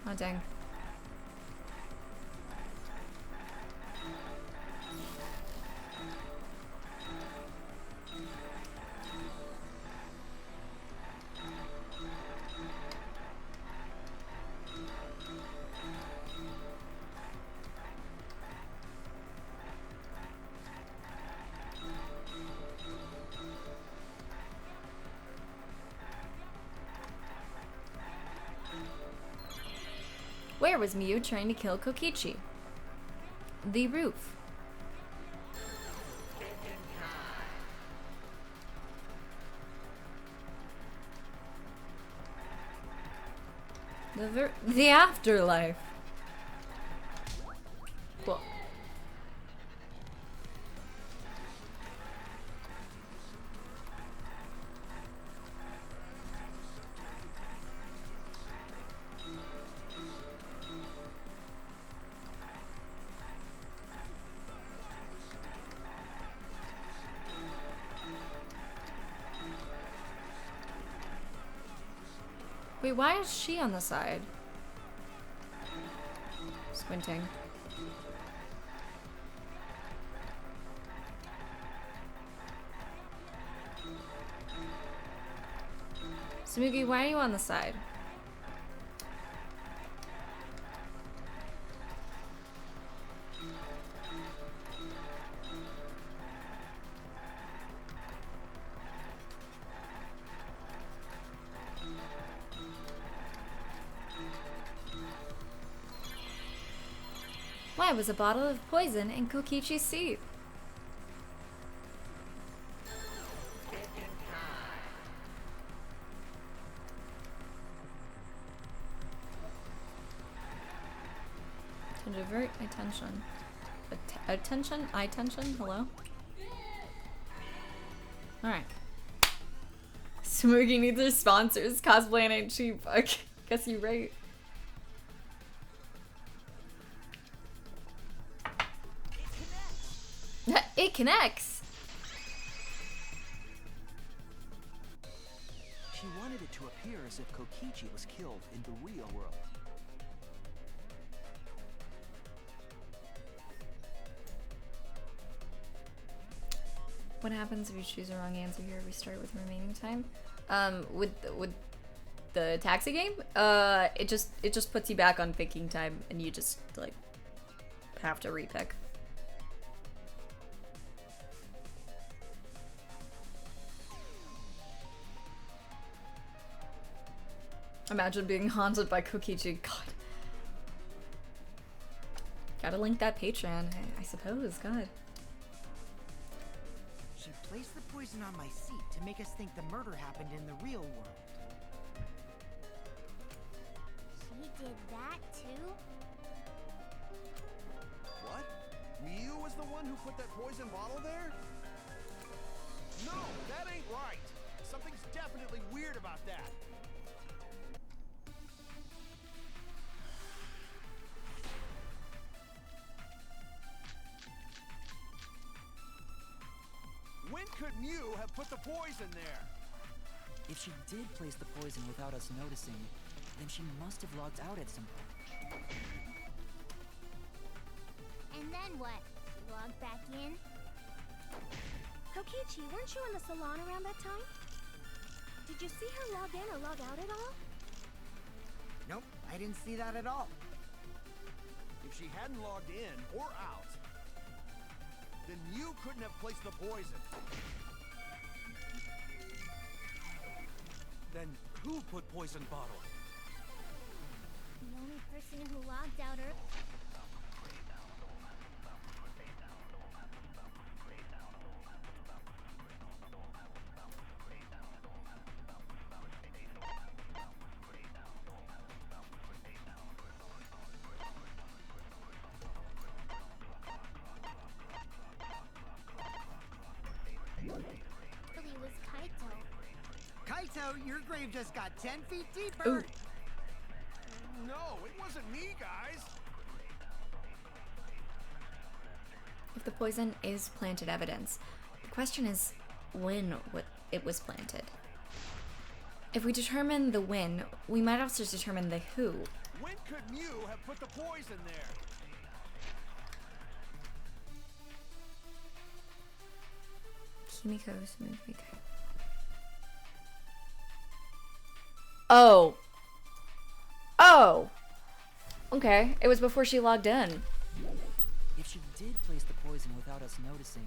Oh dang. Where was Mew trying to kill Kokichi? The roof. The afterlife. Cool. Wait, why is she on the side? Squinting. Smoogie, why are you on the side? Why was a bottle of poison in Kokichi's seat? To divert attention. Attention? Hello? Alright. Smoogie needs her sponsors. Cosplaying ain't cheap. I guess you're right. It connects! She wanted it to appear as if Kokichi was killed in the real world. What happens if you choose the wrong answer here? Restart with remaining time. With the taxi game, it just puts you back on picking time, and you just like have to repick. Imagine being haunted by Kokichi. God. Gotta link that Patreon, I suppose. God. She placed the poison on my seat to make us think the murder happened in the real world. She did that too? What? Miu was the one who put that poison bottle there? No, that ain't right. Something's definitely weird about that. When could Miu have put the poison there? If she did place the poison without us noticing, then she must have logged out at some point. And then what? She logged back in? Kokichi, weren't you in the salon around that time? Did you see her log in or log out at all? Nope, I didn't see that at all. If she hadn't logged in or out, then you couldn't have placed the poison. Then who put poison bottle? The only person who logged out early. Was Kaito. Kaito, your grave just got 10 feet deeper. Ooh. No, it wasn't me, guys. If the poison is planted evidence, the question is when it was planted. If we determine the when, we might also determine the who. When could Miu have put the poison there? Kimiko's movie. Oh. Oh. Okay. It was before she logged in. If she did place the poison without us noticing,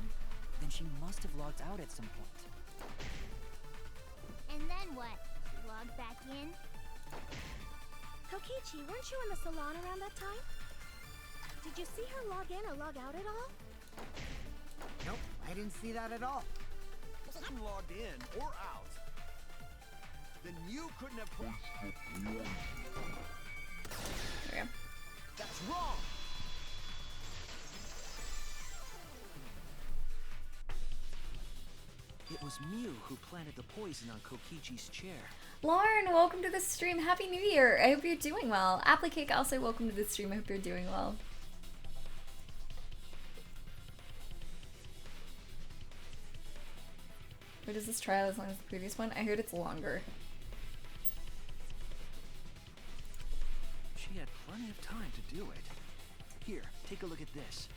then she must have logged out at some point. And then what? She logged back in? Kokichi, weren't you in the salon around that time? Did you see her log in or log out at all? Nope, I didn't see that at all. If she logged in or out, then you couldn't have put... There we go. That's wrong! It was Miu who planted the poison on Kokichi's chair. Lauren, welcome to the stream. Happy New Year. I hope you're doing well. Applecake, also welcome to the stream. I hope you're doing well. Wait, is this trial as long as the previous one? I heard it's longer. She had plenty of time to do it. Here, take a look at this.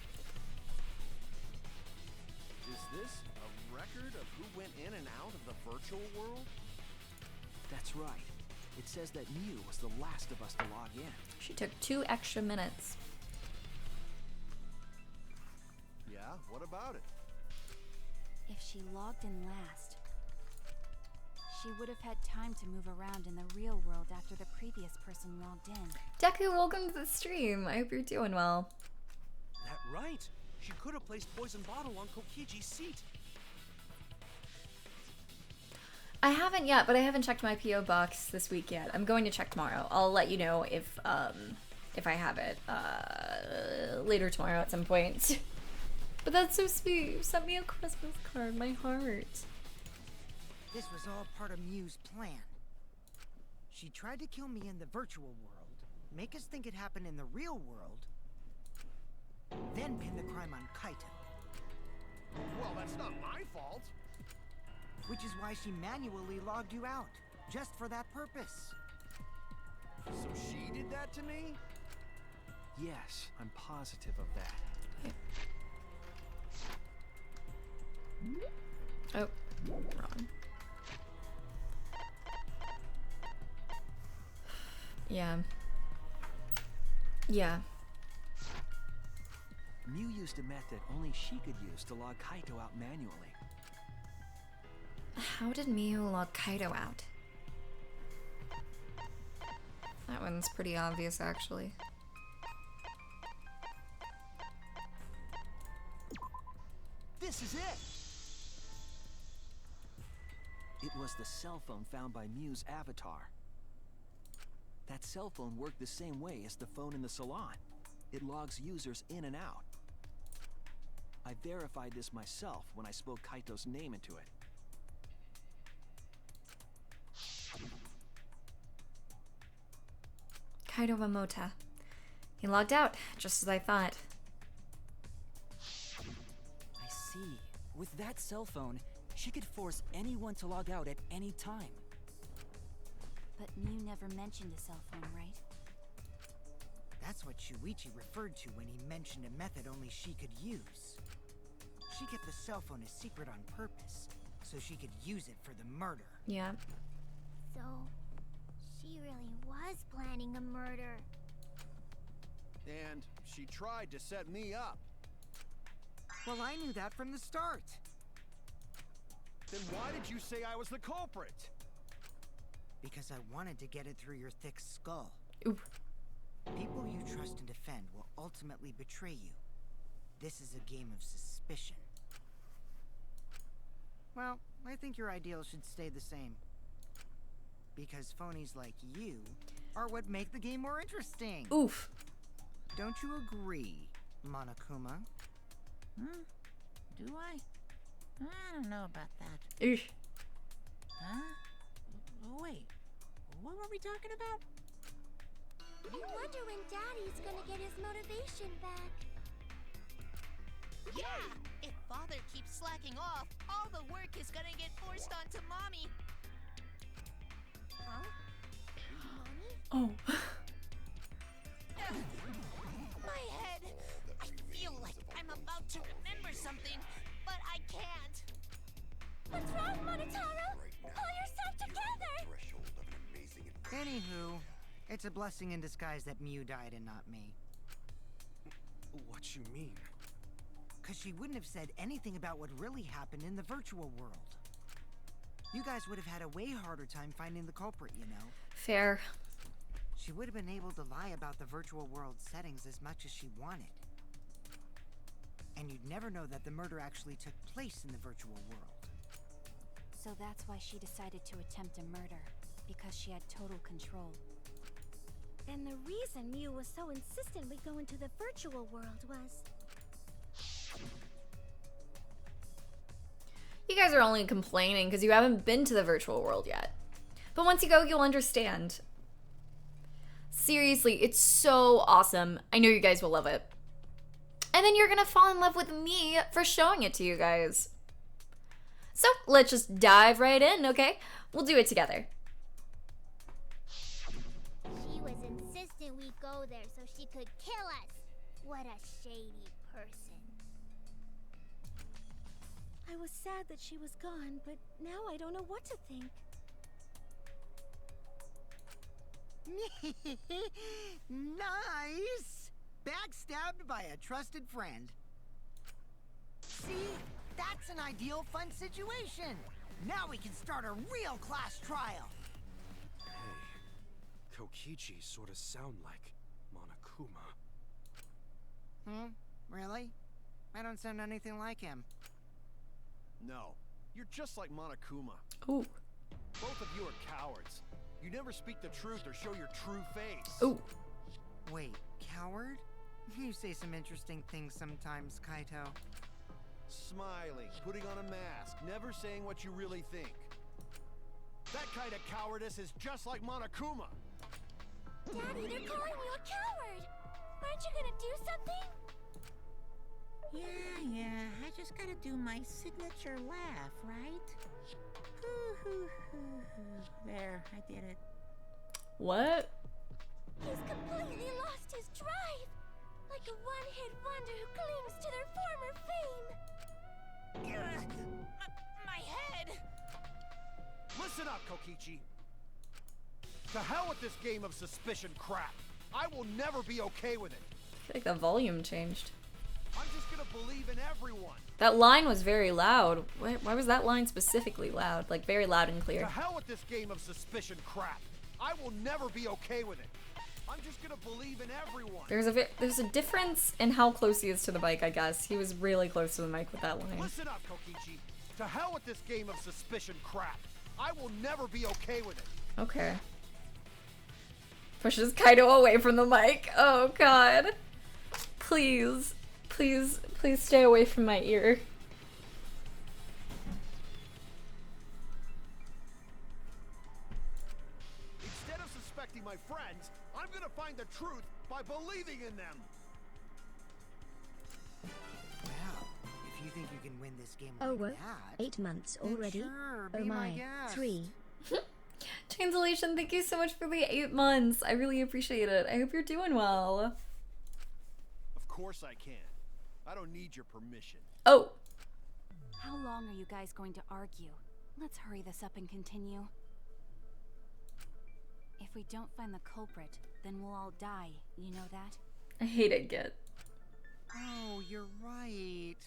Is this a record of who went in and out of the virtual world? That's right. It says that Miu was the last of us to log in. She took 2 extra minutes. Yeah, what about it? If she logged in last, she would have had time to move around in the real world after the previous person logged in. Deku, welcome to the stream. I hope you're doing well. That right. She could have placed poison bottle on Kokichi's seat. I haven't yet, but I haven't checked my PO box this week yet. I'm going to check tomorrow. I'll let you know if I have it later tomorrow at some point. But that's so sweet. You sent me a Christmas card. My heart. This was all part of Miu's plan. She tried to kill me in the virtual world, make us think it happened in the real world, then pin the crime on Kaito. Well, that's not my fault. Which is why she manually logged you out, just for that purpose. So she did that to me? Yes, I'm positive of that. Oh, wrong. Yeah. Yeah. Mew used a method only she could use to log Kaito out manually. How did Miu log Kaito out? That one's pretty obvious, actually. This is it! It was the cell phone found by Mew's avatar. That cell phone worked the same way as the phone in the salon. It logs users in and out. I verified this myself when I spoke Kaito's name into it. Kaito Momota. He logged out, just as I thought. I see. With that cell phone, she could force anyone to log out at any time. But Mew never mentioned a cell phone, right? That's what Shuichi referred to when he mentioned a method only she could use. She kept the cell phone a secret on purpose, so she could use it for the murder. Yeah. So, she really was planning a murder. And she tried to set me up. Well, I knew that from the start. Then why did you say I was the culprit? Because I wanted to get it through your thick skull. Ooh. People you trust and defend will ultimately betray you. This is a game of suspicion. Well, I think your ideals should stay the same. Because phonies like you are what make the game more interesting. Oof. Don't you agree, Monokuma? Do I? I don't know about that. Eesh. Huh? Wait, what were we talking about? I wonder when Daddy's gonna get his motivation back. Yeah! If Father keeps slacking off, all the work is gonna get forced onto Mommy. Huh? Mommy? Oh. My head! I feel like I'm about to remember something, but I can't. What's wrong, Monotaro? Pull yourself together! Anywho, it's a blessing in disguise that Mew died and not me. What you mean? Cause she wouldn't have said anything about what really happened in the virtual world. You guys would have had a way harder time finding the culprit, you know? Fair. She would have been able to lie about the virtual world settings as much as she wanted. And you'd never know that the murder actually took place in the virtual world. So that's why she decided to attempt a murder, because she had total control. And the reason Mew was so insistent we go into the virtual world was... You guys are only complaining because you haven't been to the virtual world yet. But once you go, you'll understand. Seriously, it's so awesome. I know you guys will love it. And then you're gonna fall in love with me for showing it to you guys. So let's just dive right in, okay? We'll do it together. She was insistent we go there so she could kill us. What a shady person. I was sad that she was gone, but now I don't know what to think. Nice! Backstabbed by a trusted friend. See? That's an ideal fun situation! Now we can start a real class trial! Hey, Kokichi sorta sound like Monokuma. Really? I don't sound anything like him. No, you're just like Monokuma. Ooh. Both of you are cowards. You never speak the truth or show your true face. Ooh. Wait, coward? You say some interesting things sometimes, Kaito. Smiling, putting on a mask, never saying what you really think. That kind of cowardice is just like Monokuma. Daddy, they're calling you a coward! Aren't you gonna do something? Yeah, I just gotta do my signature laugh, right? There, I did it. What? He's completely lost his drive! Like a one-hit wonder who clings to their former fame! My head! Listen up, Kokichi. To hell with this game of suspicion crap. I will never be okay with it. I feel like the volume changed. I'm just gonna believe in everyone. That line was very loud. Why was that line specifically loud? Like very loud and clear. To hell with this game of suspicion crap. I will never be okay with it. I'm just gonna believe in everyone. There's a difference in how close he is to the mic, I guess. He was really close to the mic with that line. Listen up, Kokichi. To hell with this game of suspicion crap. I will never be okay with it. Okay. Pushes Kaido away from the mic. Oh god. Please. Please stay away from my ear. Instead of suspecting my friends, I'm gonna find the truth by believing in them. Well, if you think you can win this game Oh, like what? that, 8 months then already? sure, Oh be my. guest. 3. Translation, thank you so much for the 8 months. I really appreciate it. I hope you're doing well. Of course I can. I don't need your permission. Oh. How long are you guys going to argue? Let's hurry this up and continue. If we don't find the culprit, then we'll all die. You know that? I hate it, Git. Oh, you're right.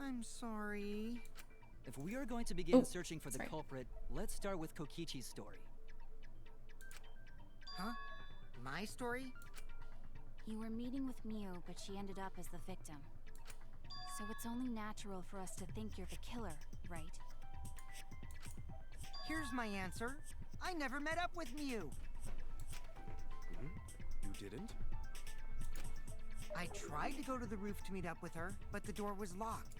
I'm sorry. If we are going to begin Oh, searching for the sorry. culprit, let's start with Kokichi's story. Huh? My story? You were meeting with Miu, but she ended up as the victim. So it's only natural for us to think you're the killer, right? Here's my answer. I never met up with Miu. You didn't? I tried to go to the roof to meet up with her, but the door was locked.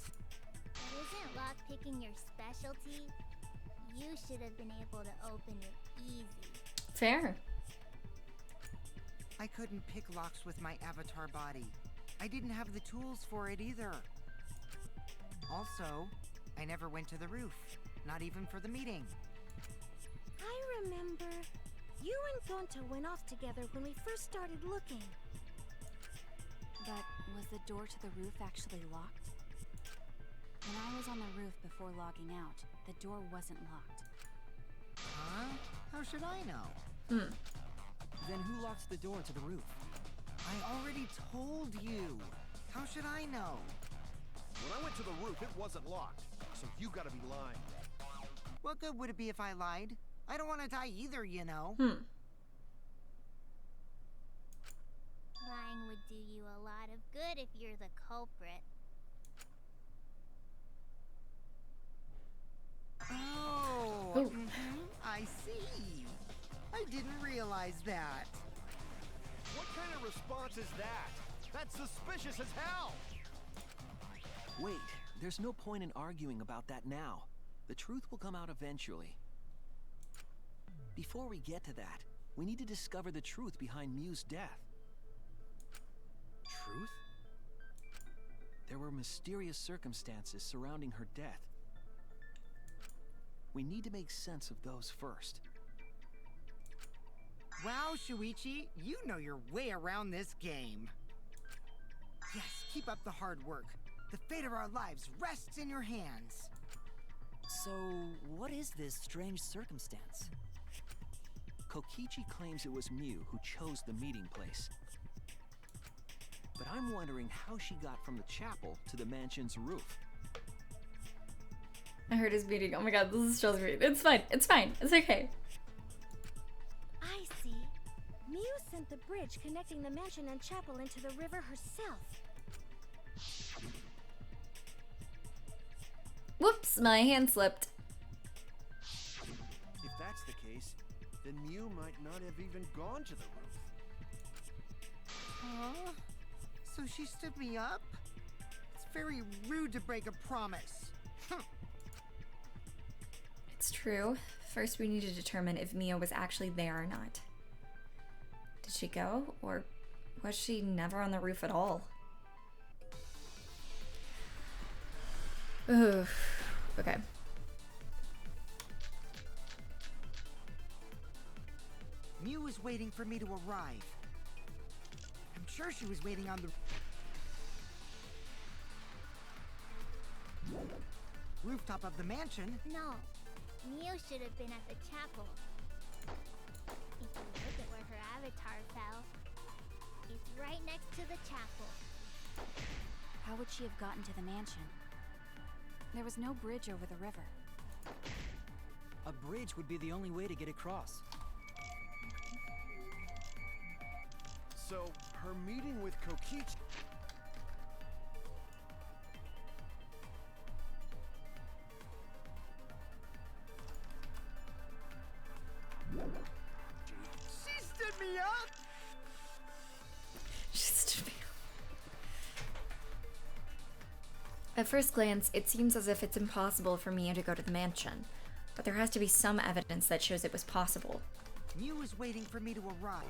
But isn't lockpicking your specialty? You should have been able to open it easy. Fair. I couldn't pick locks with my avatar body. I didn't have the tools for it either. Also, I never went to the roof, not even for the meeting. I remember. You and Gonta went off together when we first started looking. But was the door to the roof actually locked? When I was on the roof before logging out, the door wasn't locked. Huh? How should I know? Then who locks the door to the roof? I already told you. How should I know? When I went to the roof, it wasn't locked. So you gotta be lying. What good would it be if I lied? I don't want to die either, you know. Lying would do you a lot of good if you're the culprit. Oh, I see. I didn't realize that. What kind of response is that? That's suspicious as hell! Wait, there's no point in arguing about that now. The truth will come out eventually. Before we get to that, we need to discover the truth behind Miu's death. Truth? There were mysterious circumstances surrounding her death. We need to make sense of those first. Wow, Shuichi, you know your way around this game. Yes, keep up the hard work. The fate of our lives rests in your hands. So, what is this strange circumstance? Kokichi claims it was Miu who chose the meeting place. But I'm wondering how she got from the chapel to the mansion's roof. I heard his meeting. Oh my god, this is stress me. It's fine. It's fine. It's okay. I see. Miu sent the bridge connecting the mansion and chapel into the river herself. Whoops, my hand slipped. If that's the case, then Miu might not have even gone to the roof. Huh? So she stood me up? It's very rude to break a promise. It's true. First, we need to determine if Miu was actually there or not. Did she go, or was she never on the roof at all? Oof. Okay. Miu was waiting for me to arrive. I'm sure she was waiting on the rooftop of the mansion. No, Miu should have been at the chapel. If you chapel. How would she have gotten to the mansion? There was no bridge over the river. A bridge would be the only way to get across. So, her meeting with Kokichi... She stood me up! She stood me up. At first glance, it seems as if it's impossible for Mia to go to the mansion. But there has to be some evidence that shows it was possible. Mew was waiting for me to arrive.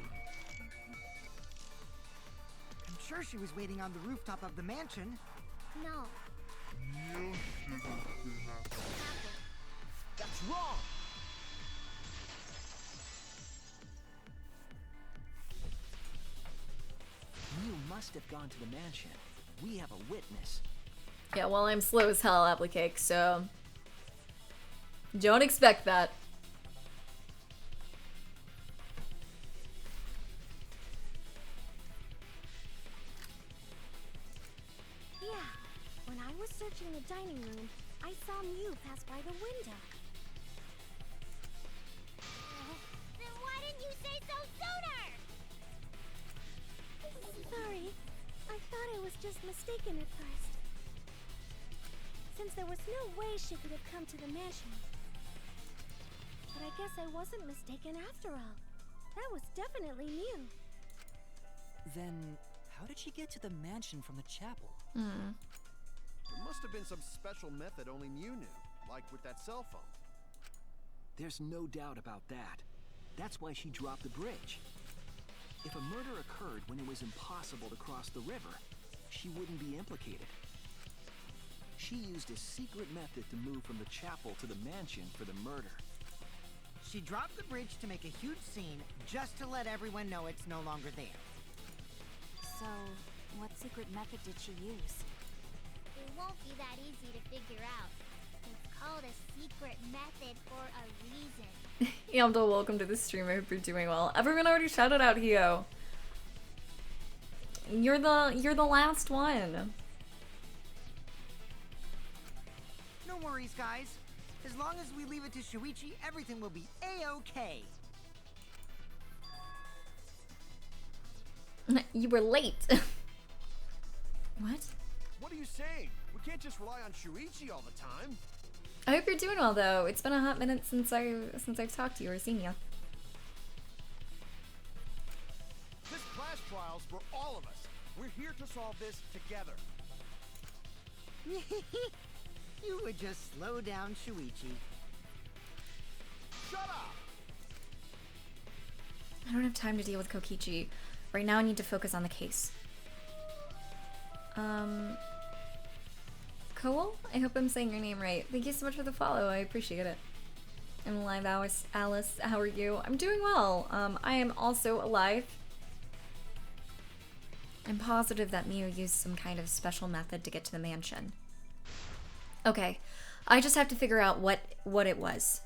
I'm sure she was waiting on the rooftop of the mansion. No. That's wrong! Mew must have gone to the mansion. We have a witness. Yeah, well, I'm slow as hell, Applecake, so... don't expect that. Yeah, when I was searching the dining room, I saw Mew pass by the window. Then why didn't you say so sooner? Sorry, I thought I was just mistaken at first. Since there was no way she could have come to the mansion. But I guess I wasn't mistaken after all. That was definitely Mew. Then, how did she get to the mansion from the chapel? There must have been some special method only Mew knew, like with that cell phone. There's no doubt about that. That's why she dropped the bridge. If a murder occurred when it was impossible to cross the river, she wouldn't be implicated. She used a secret method to move from the chapel to the mansion for the murder. She dropped the bridge to make a huge scene, just to let everyone know it's no longer there. So, what secret method did she use? It won't be that easy to figure out. It's called a secret method for a reason. Yamdo, welcome to the stream. I hope you're doing well. Everyone already shouted out Hio. You're the last one. No worries, guys. As long as we leave it to Shuichi, everything will be A-okay. You were late. What? What are you saying? We can't just rely on Shuichi all the time. I hope you're doing well, though. It's been a hot minute since I've talked to you or seen you. This class trial's for all of us. We're here to solve this together. You would just slow down Shuichi. Shut up! I don't have time to deal with Kokichi. Right now I need to focus on the case. Cole? I hope I'm saying your name right. Thank you so much for the follow. I appreciate it. I'm alive, Alice. How are you? I'm doing well. I am also alive. I'm positive that Mew used some kind of special method to get to the mansion. Okay, I just have to figure out what it was.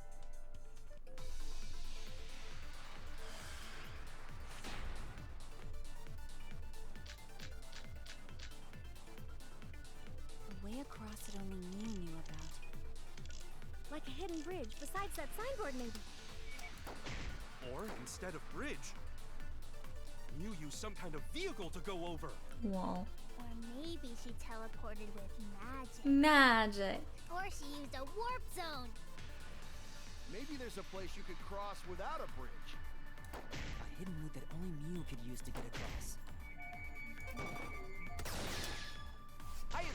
The way across that only Mew knew about. Like a hidden bridge besides that signboard, maybe. Or instead of bridge, Mew used some kind of vehicle to go over. Whoa. Or maybe she teleported with magic. Magic. Or she used a warp zone. Maybe there's a place you could cross without a bridge. A hidden route that only Mew could use to get across.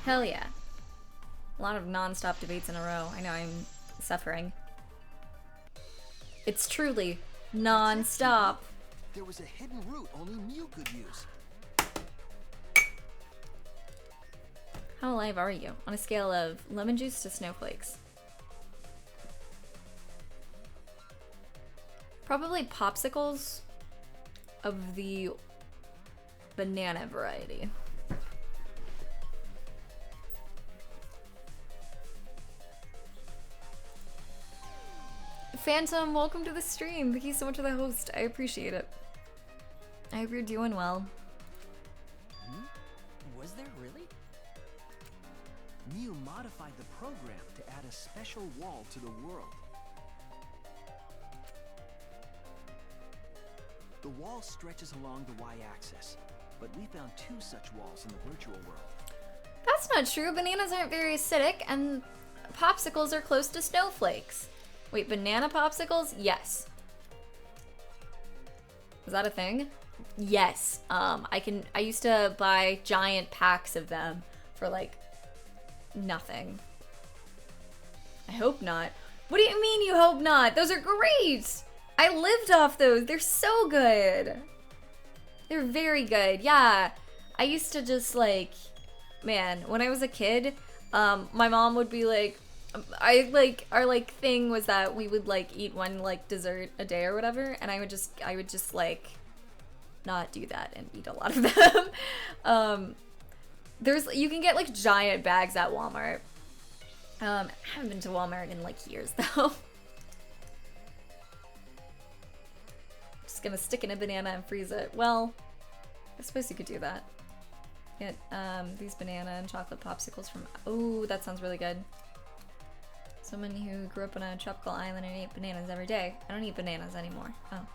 Hell yeah. A lot of non-stop debates in a row. I know I'm suffering. It's truly non-stop. There was a hidden route only Mew could use. How alive are you? On a scale of lemon juice to snowflakes. Probably popsicles of the banana variety. Phantom, welcome to the stream. Thank you so much for the host. I appreciate it. I hope you're doing well. Was there really? Mew modified the program to add a special wall to the world. The wall stretches along the y-axis, but we found 2 such walls in the virtual world. That's not true. Bananas aren't very acidic, and popsicles are close to snowflakes. Wait, banana popsicles? Yes. Is that a thing? Yes. I used to buy giant packs of them for like nothing. I hope not. What do you mean you hope not? Those are great! I lived off those. They're so good. They're very good. Yeah. I used to just like, man, when I was a kid, my mom would be like, our like thing was that we would like eat one like dessert a day or whatever, and I would just like not do that and eat a lot of them. You can get like giant bags at Walmart. I haven't been to Walmart in like years though. Just gonna stick in a banana and freeze it. Well, I suppose you could do that. Get these banana and chocolate popsicles from, oh, that sounds really good. Someone who grew up on a tropical island and ate bananas every day. I don't eat bananas anymore. Oh,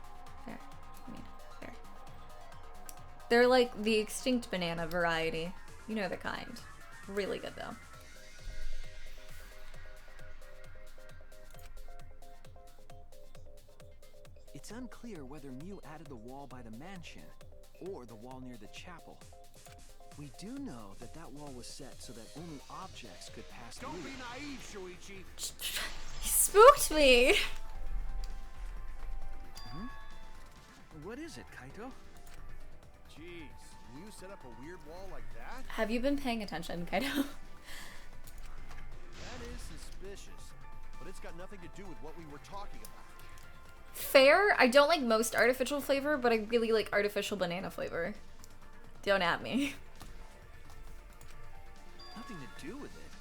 fair. I mean, fair. They're like the extinct banana variety. You know the kind. Really good though. It's unclear whether Mew added the wall by the mansion or the wall near the chapel. We do know that that wall was set so that only objects could pass through. Don't be naive, Shuichi. He spooked me. What is it, Kaito? Jeez, Mew set up a weird wall like that? Have you been paying attention, Kaito? That is suspicious, but it's got nothing to do with what we were talking about. Fair. I don't like most artificial flavor, but I really like artificial banana flavor. Don't at me. Nothing to do with it.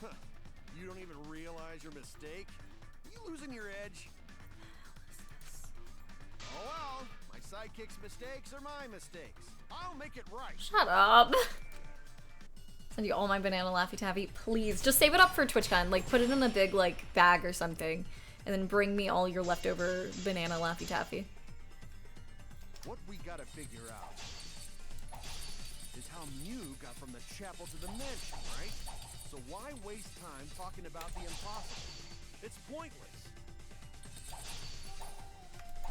Huh. You don't even realize your mistake? You losing your edge? Oh well, my sidekick's mistakes are my mistakes. I'll make it right. Shut up. Send you all my banana Laffy Taffy. Please, just save it up for TwitchCon. Like, put it in a big, like, bag or something. And then bring me all your leftover banana Laffy Taffy. What we gotta figure out is how Mew got from the chapel to the mansion, right? So why waste time talking about the impossible? It's pointless.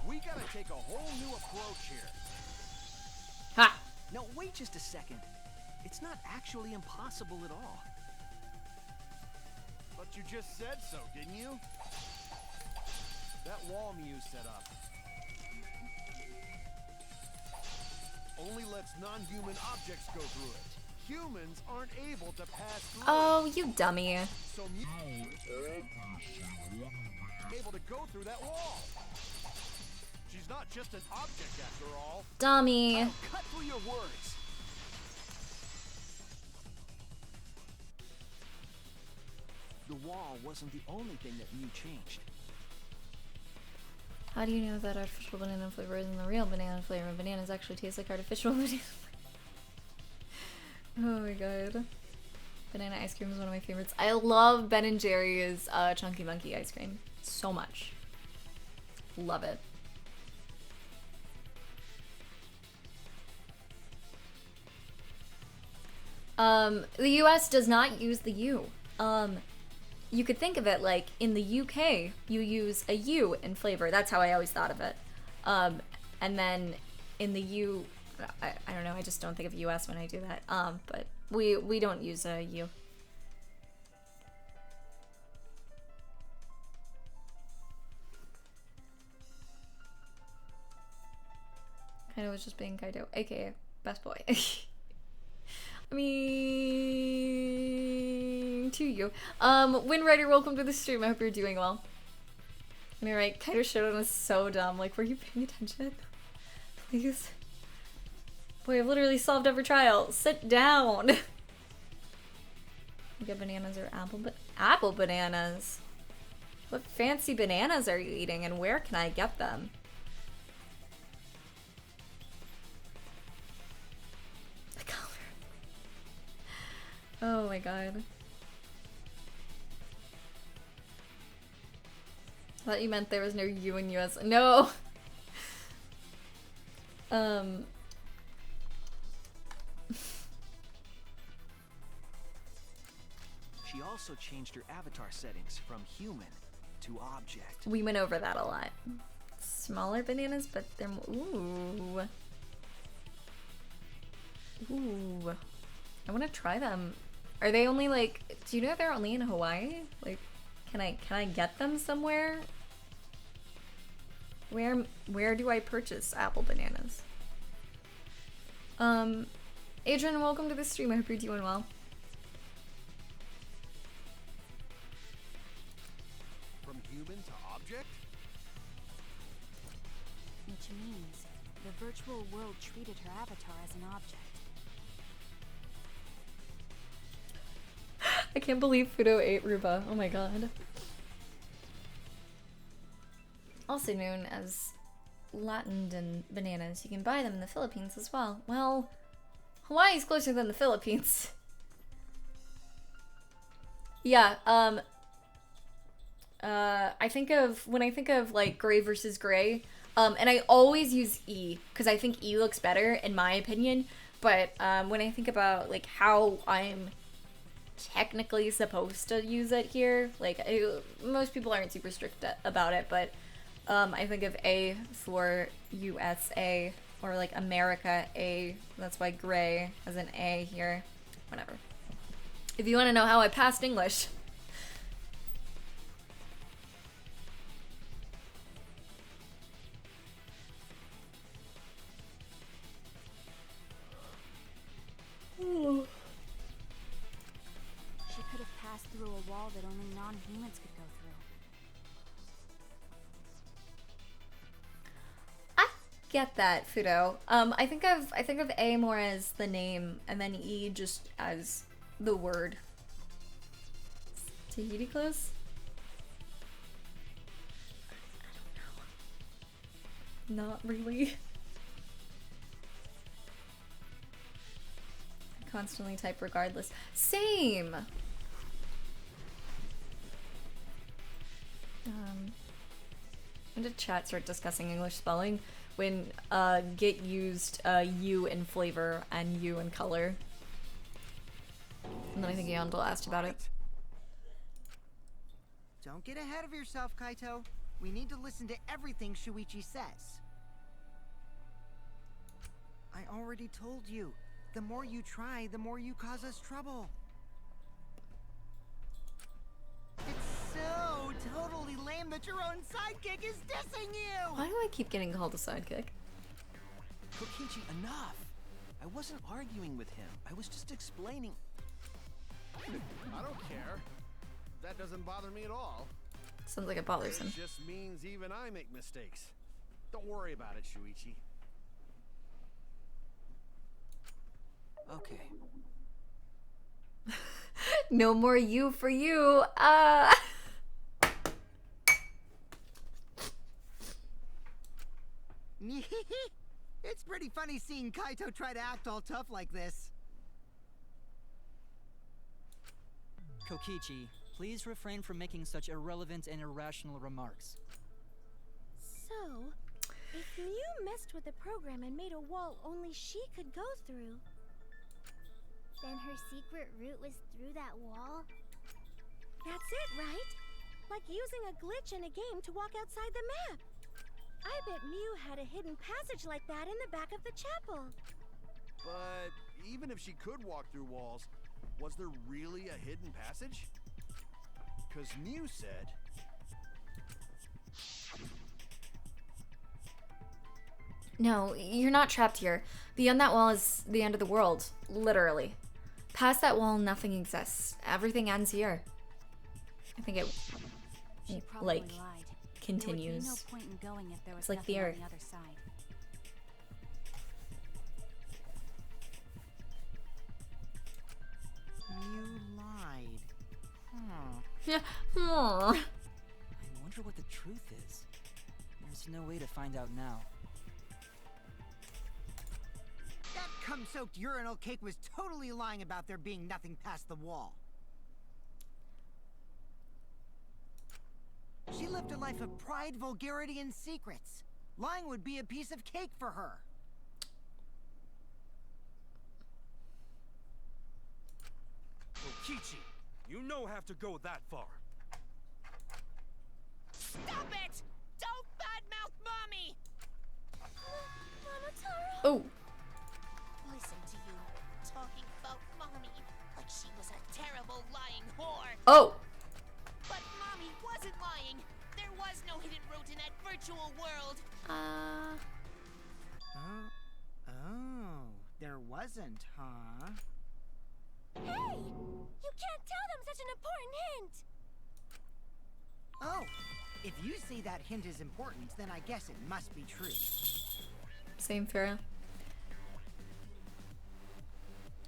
We gotta take a whole new approach here. Ha! No, wait just a second. It's not actually impossible at all. But you just said so, didn't you? That wall Mew set up only lets non-human objects go through it. Humans aren't able to pass through. Oh, you dummy. So Mew able to go through that wall. She's not just an object after all. Dummy. I'll cut through your words. The wall wasn't the only thing that Mew changed. How do you know that artificial banana flavor isn't the real banana flavor? Bananas actually taste like artificial banana flavor. Oh my god. Banana ice cream is one of my favorites. I love Ben & Jerry's Chunky Monkey ice cream so much. Love it. The US does not use the U. You could think of it like in the UK, you use a U in flavor. That's how I always thought of it. And then in the I don't know, I just don't think of US when I do that. But we don't use a U. Kaido was just being Kaido, aka best boy. I mean, to you. Windrider, welcome to the stream. I hope you're doing well. I mean, right, Kaido Showdown is so dumb. Like, were you paying attention? Please. Boy, I've literally solved every trial. Sit down. You get bananas or apple bananas? What fancy bananas are you eating and where can I get them? Oh my god. I thought you meant there was no U in US. No! She also changed her avatar settings from human to object. We went over that a lot. Smaller bananas, but they're more. Ooh. Ooh. I want to try them. Are they only like? Do you know they're only in Hawaii? Like, can I get them somewhere? Where do I purchase apple bananas? Adrian, welcome to the stream. I hope you're doing well. From human to object? Which means the virtual world treated her avatar as an object. I can't believe Fudo ate Ruba. Oh my god. Also known as Latin bananas. You can buy them in the Philippines as well. Well, Hawaii's closer than the Philippines. Yeah, I think of, when I think of like gray versus gray, and I always use E, because I think E looks better in my opinion, but when I think about like how I'm technically supposed to use it here, like most people aren't super strict about it, but I think of A for USA, or like America A, that's why gray has an A here, whatever. If you want to know how I passed English. She could have passed through a wall that only non-humans could go through. I get that, Fudo. I think of A more as the name, and then E just as the word. Is Tahiti close? I don't know. Not really. I constantly type regardless. Same! When did chat start discussing English spelling? When Git used U in flavor and U in color. And then I think Yandel asked about it. Don't get ahead of yourself, Kaito. We need to listen to everything Shuichi says. I already told you. The more you try, the more you cause us trouble. It's so totally lame that your own sidekick is dissing you! Why do I keep getting called a sidekick? Kokichi, enough! I wasn't arguing with him. I was just explaining. I don't care. That doesn't bother me at all. Sounds like it bothers him. It just means even I make mistakes. Don't worry about it, Shuichi. Okay. No more U for you. It's pretty funny seeing Kaito try to act all tough like this. Kokichi, please refrain from making such irrelevant and irrational remarks. So, if Mew messed with the program and made a wall only she could go through, Then her secret route was through that wall? that's it, right? Like using a glitch in a game to walk outside the map. I bet Mew had a hidden passage like that in the back of the chapel. But even if she could walk through walls, was there really a hidden passage? Because Mew said... No, you're not trapped here. Beyond that wall is the end of the world. Literally. Past that wall, nothing exists. Everything ends here. I think it, She probably like, lied. continues. There would be no point in going if there was It's like nothing the on Earth. the other side. You lied. Yeah. I wonder what the truth is. There's no way to find out now. That cum-soaked urinal cake was totally lying about there being nothing past the wall. She lived a life of pride, vulgarity, and secrets. Lying would be a piece of cake for her. Kokichi, you no have to go that far. Stop it! Don't badmouth Mommy! Oh. Listen to you, talking about Mommy like she was a terrible lying whore. Oh. But Mommy wasn't lying. There was no hidden route in that virtual world. Oh, there wasn't, huh? Hey! You can't tell them such an important hint! Oh, if you say that hint is important, then I guess it must be true. Same, Farah.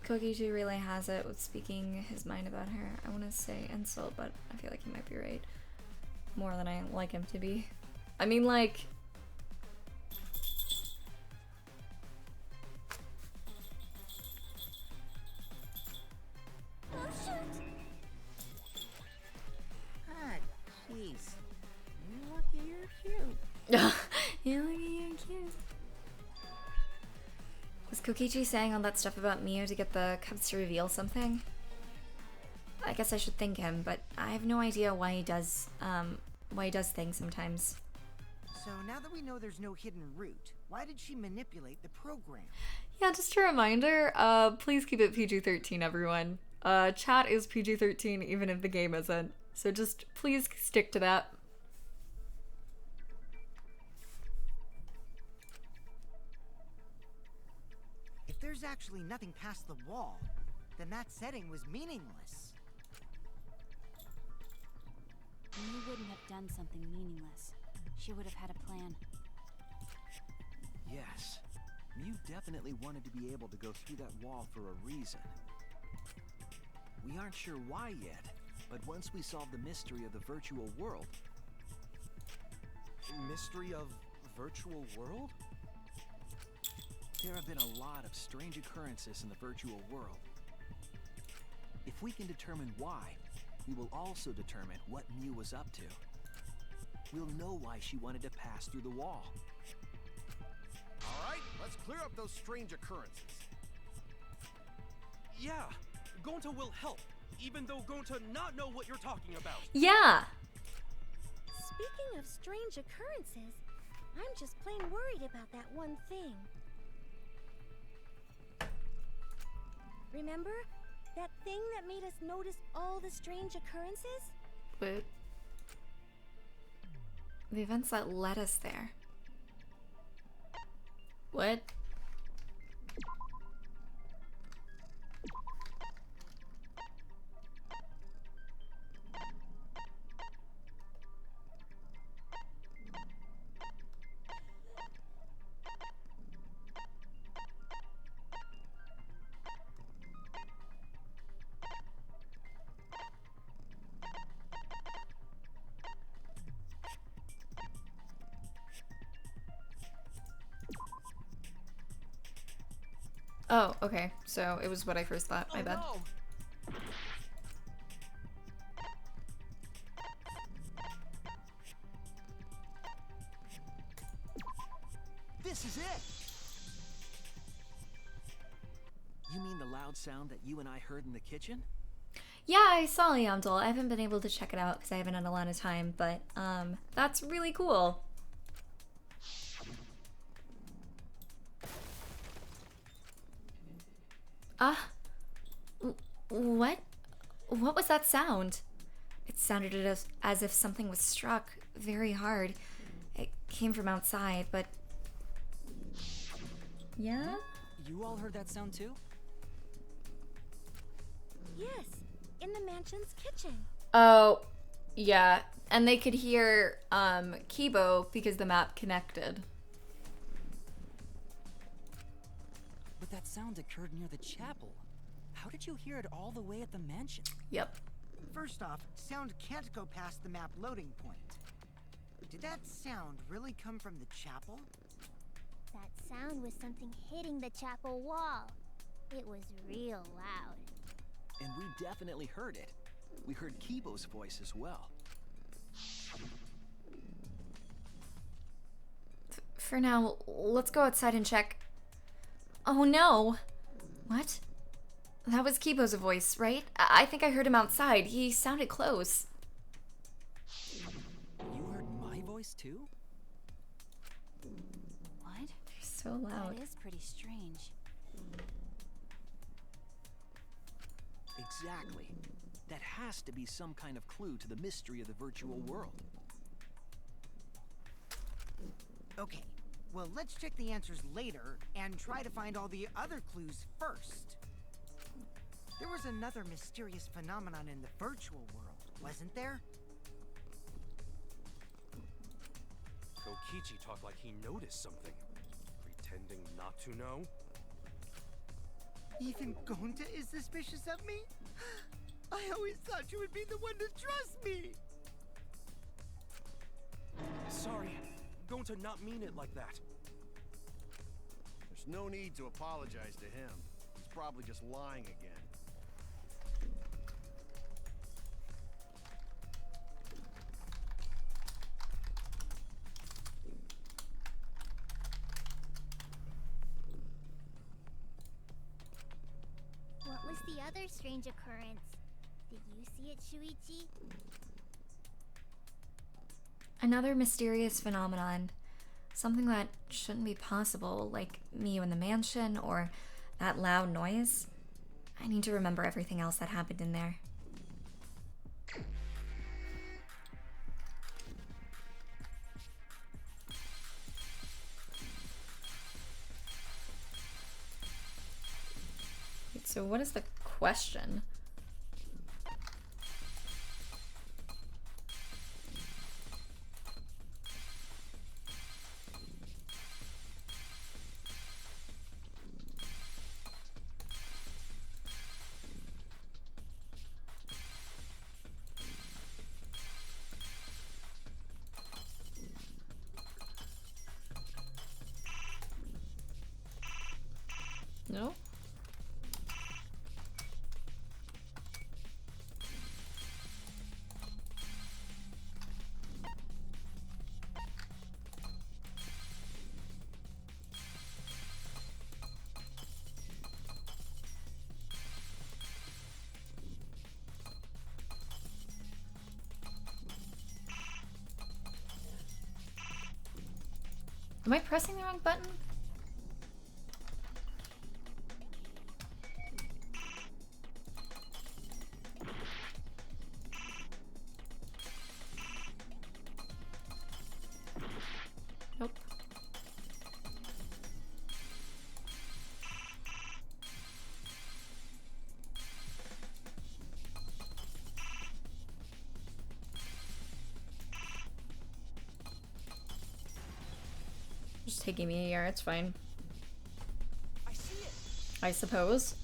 Kokichi really has it with speaking his mind about her. I want to say insult, but I feel like he might be right. More than I like him to be. I mean, like... Oh, shoot! Ah, jeez. You're lucky you're cute. You're lucky you're cute. Was Kokichi saying all that stuff about Miu to get the cubs to reveal something? I guess I should thank him, but I have no idea why he does things sometimes. So now that we know there's no hidden route, why did she manipulate the program? Yeah, just a reminder, please keep it PG-13, everyone. Chat is PG-13 even if the game isn't. So just please stick to that. If there's actually nothing past the wall, then that setting was meaningless. Miu wouldn't have done something meaningless. She would have had a plan. Yes. Mew definitely wanted to be able to go through that wall for a reason. We aren't sure why yet, but once we solve the mystery of the virtual world... Mystery of virtual world? There have been a lot of strange occurrences in the virtual world. If we can determine why, we will also determine what Mew was up to. We'll know why she wanted to pass through the wall. All right, let's clear up those strange occurrences. Yeah, Gonta will help, even though Gonta not know what you're talking about. Yeah! Speaking of strange occurrences, I'm just plain worried about that one thing. Remember? That thing that made us notice all the strange occurrences? But... the events that led us there. What? Oh, okay. So it was what I first thought. My bad. No. This is it! You mean the loud sound that you and I heard in the kitchen? Yeah, I saw Yamdol. I haven't been able to check it out because I haven't had a lot of time, but that's really cool. What? What was that sound? It sounded as if something was struck very hard. It came from outside, but... Yeah? You all heard that sound too? Yes, in the mansion's kitchen. Oh, yeah. And they could hear Kibo because the map connected. But that sound occurred near the chapel. How did you hear it all the way at the mansion? Yep. First off, sound can't go past the map loading point. Did that sound really come from the chapel? That sound was something hitting the chapel wall. It was real loud. And we definitely heard it. We heard Kibo's voice as well. For now, let's go outside and check. Oh no! What? That was Kibo's voice, right? I think I heard him outside. He sounded close. You heard my voice too? What? You're so loud. That is pretty strange. Exactly. That has to be some kind of clue to the mystery of the virtual world. Okay, well, let's check the answers later and try to find all the other clues first. There was another mysterious phenomenon in the virtual world, wasn't there? Kokichi talked like he noticed something. Pretending not to know? Even Gonta is suspicious of me? I always thought you would be the one to trust me! Sorry, going to not mean it like that. There's no need to apologize to him. He's probably just lying again. What was the other strange occurrence? Did you see it, Shuichi? Another mysterious phenomenon. Something that shouldn't be possible, like Miyu in the mansion or that loud noise. I need to remember everything else that happened in there. Wait, so what is the question? No? Am I pressing the wrong button? Nope. Just taking me a year, it's fine. I see it. I suppose.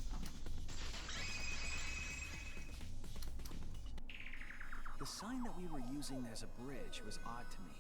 The sign that we were using as a bridge was odd to me.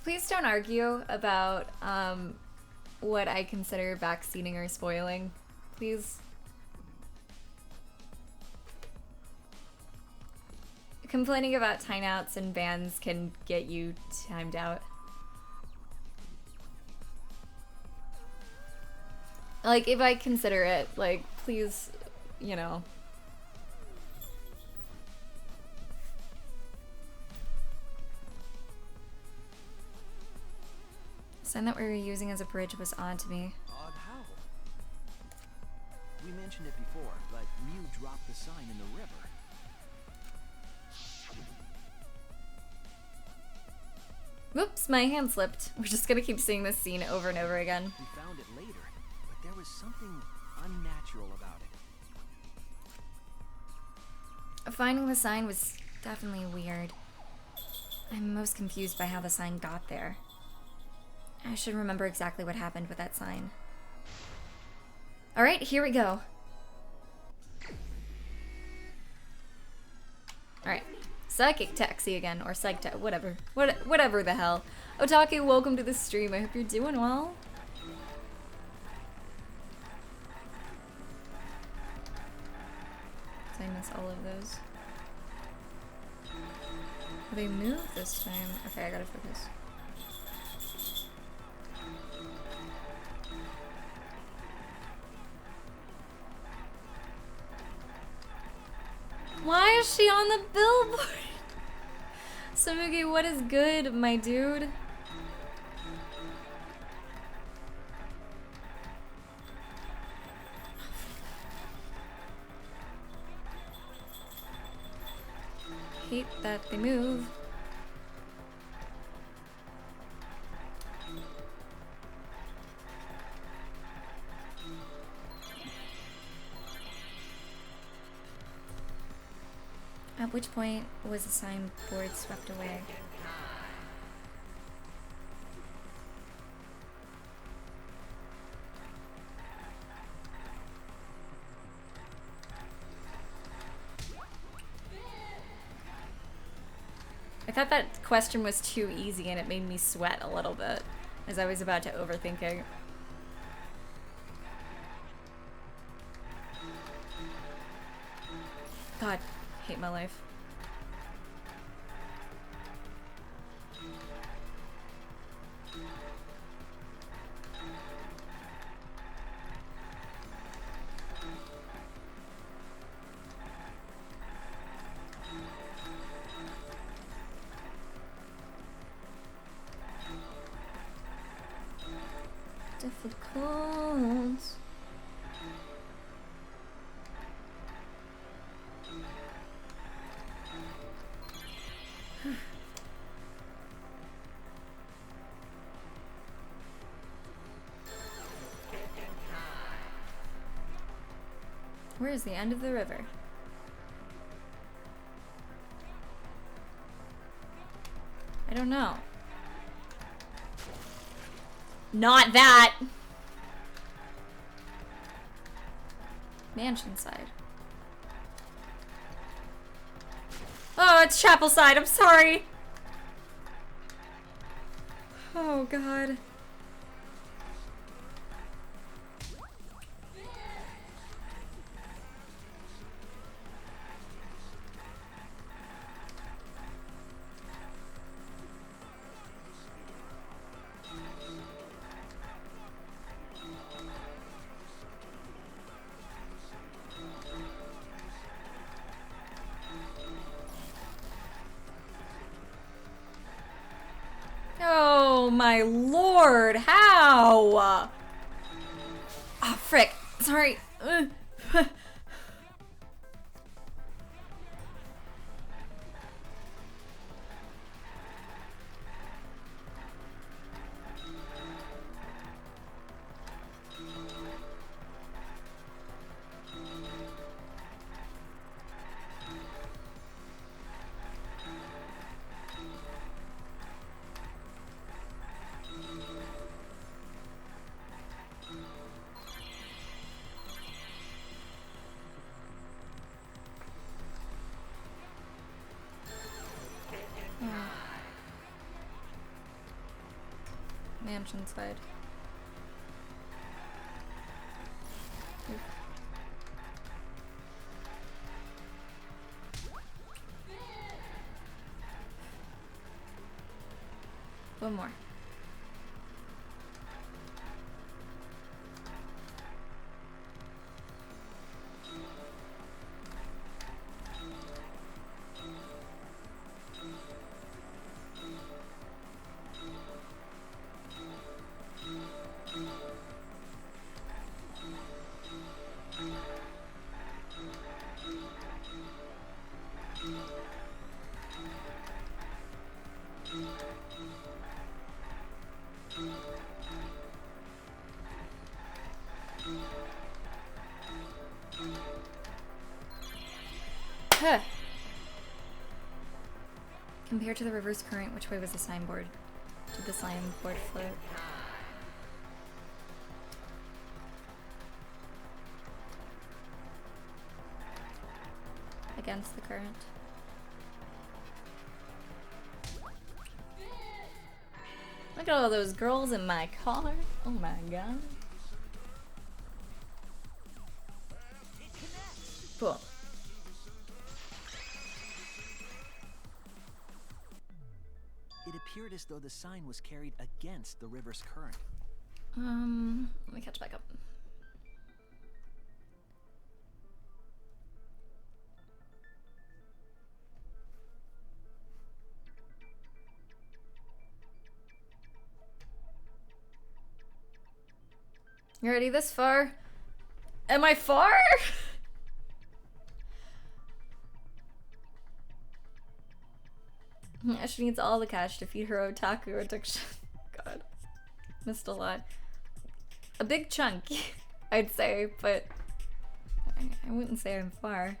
Please don't argue about what I consider backseating or spoiling. Please. Complaining about timeouts and bans can get you timed out. Like, if I consider it, like, please, you know. The sign that we were using as a bridge was odd to me. Odd how? We mentioned it before, but Mew dropped the sign in the river. Whoops, my hand slipped. We're just gonna keep seeing this scene over and over again. We found it later, but there was something unnatural about it. Finding the sign was definitely weird. I'm most confused by how the sign got there. I should remember exactly what happened with that sign. Alright, here we go. Alright. Psychic taxi again, or psych whatever. Whatever the hell. Otaku, welcome to the stream. I hope you're doing well. Did I miss all of those? They move this time. Okay, I gotta focus. Why is she on the billboard? Samugi, what is good, my dude? Hate that they move. At which point was the signboard swept away? I thought that question was too easy and it made me sweat a little bit as I was about to overthink it. God, hate my life. Difficult. Where is the end of the river? I don't know. Not that! Mansion side. Oh, it's chapel side. I'm sorry. Oh, God. Oh my lord, how? Oh, frick. Sorry. mansion side. Oof. One more. Huh. Compared to the reverse current, which way was the signboard? Did the signboard float? Against the current. Look at all those girls in my car. Oh my god. Cool. It appeared as though the sign was carried against the river's current. Let me catch back up. You already this far? Am I far? She needs all the cash to feed her otaku addiction. God. Missed a lot. A big chunk, I'd say, but I wouldn't say I'm far.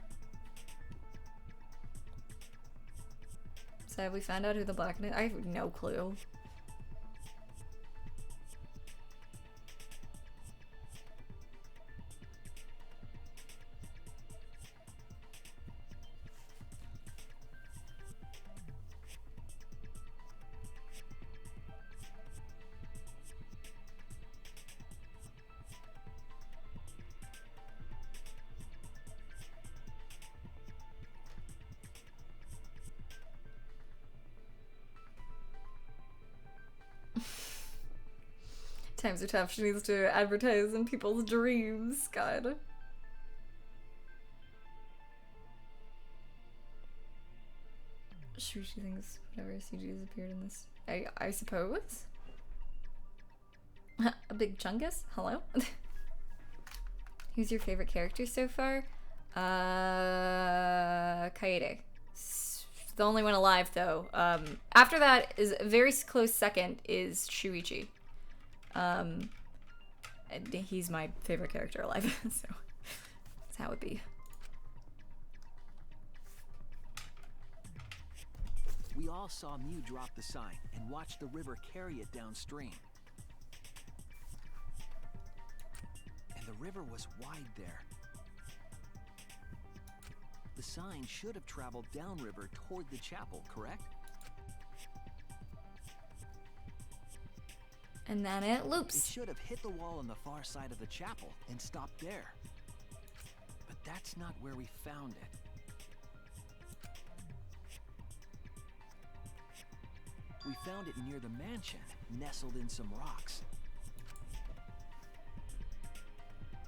So have we found out who the black is? I have no clue. Times are tough. She needs to advertise in people's dreams. God. She thinks whatever CG has appeared in this. I suppose. A big chungus? Hello? Who's your favorite character so far? Kaede. The only one alive though. After that is a very close second is Shuichi. And he's my favorite character alive, so that's how it be. We all saw Mew drop the sign and watch the river carry it downstream. And the river was wide there. The sign should have traveled downriver toward the chapel, correct? And then it It loops. should have hit the wall on the far side of the chapel and stopped there. But that's not where we found it. We found it near the mansion, nestled in some rocks.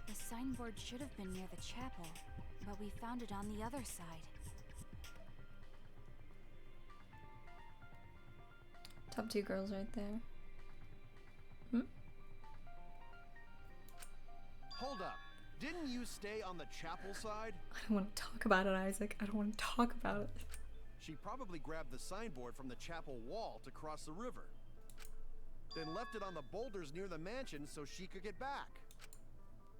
The signboard should have been near the chapel, but we found it on the other side. Top two girls right there. Hold up. Didn't you stay on the chapel side? I don't want to talk about it, Isaac. I don't want to talk about it. She probably grabbed the signboard from the chapel wall to cross the river. Then left it on the boulders near the mansion so she could get back.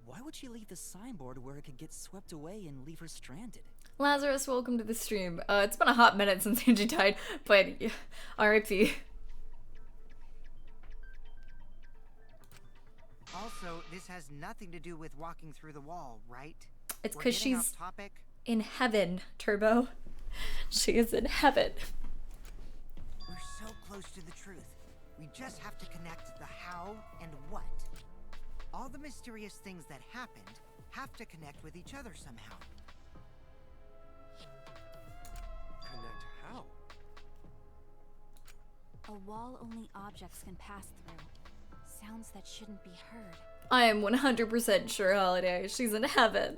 Why would she leave the signboard where it could get swept away and leave her stranded? Lazarus, welcome to the stream. It's been a hot minute since Angie died, but yeah, R.I.P. Also, this has nothing to do with walking through the wall, right? It's We're because getting she's off topic. in heaven, Turbo. She is in heaven. We're so close to the truth. We just have to connect the how and what. All the mysterious things that happened have to connect with each other somehow. Connect how? A wall only objects can pass through. Sounds that shouldn't be heard. I am 100% sure Holiday. She's in heaven.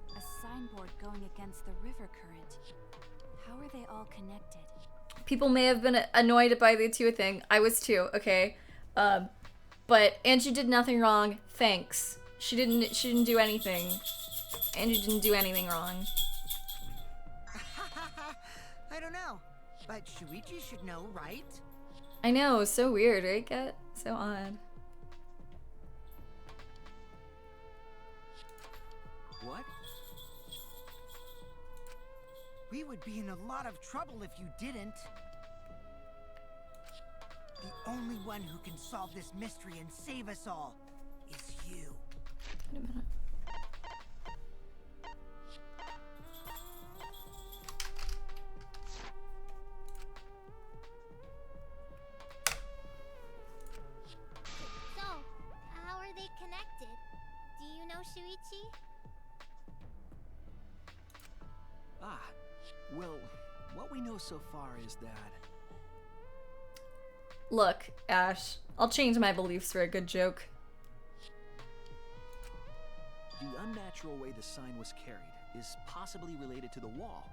A signboard going against the river current. How are they all connected? People may have been annoyed by the two thing. I was too, okay? But Angie did nothing wrong. Thanks. She didn't do anything. Angie didn't do anything wrong. I don't know, but Shuichi should know, right? I know, so weird, right? Get so odd. What? We would be in a lot of trouble if you didn't. The only one who can solve this mystery and save us all is you. Wait a minute. So, how are they connected? Do you know Shuichi? Ah, well, what we know so far is that... Look, Ash, I'll change my beliefs for a good joke. The unnatural way the sign was carried is possibly related to the wall.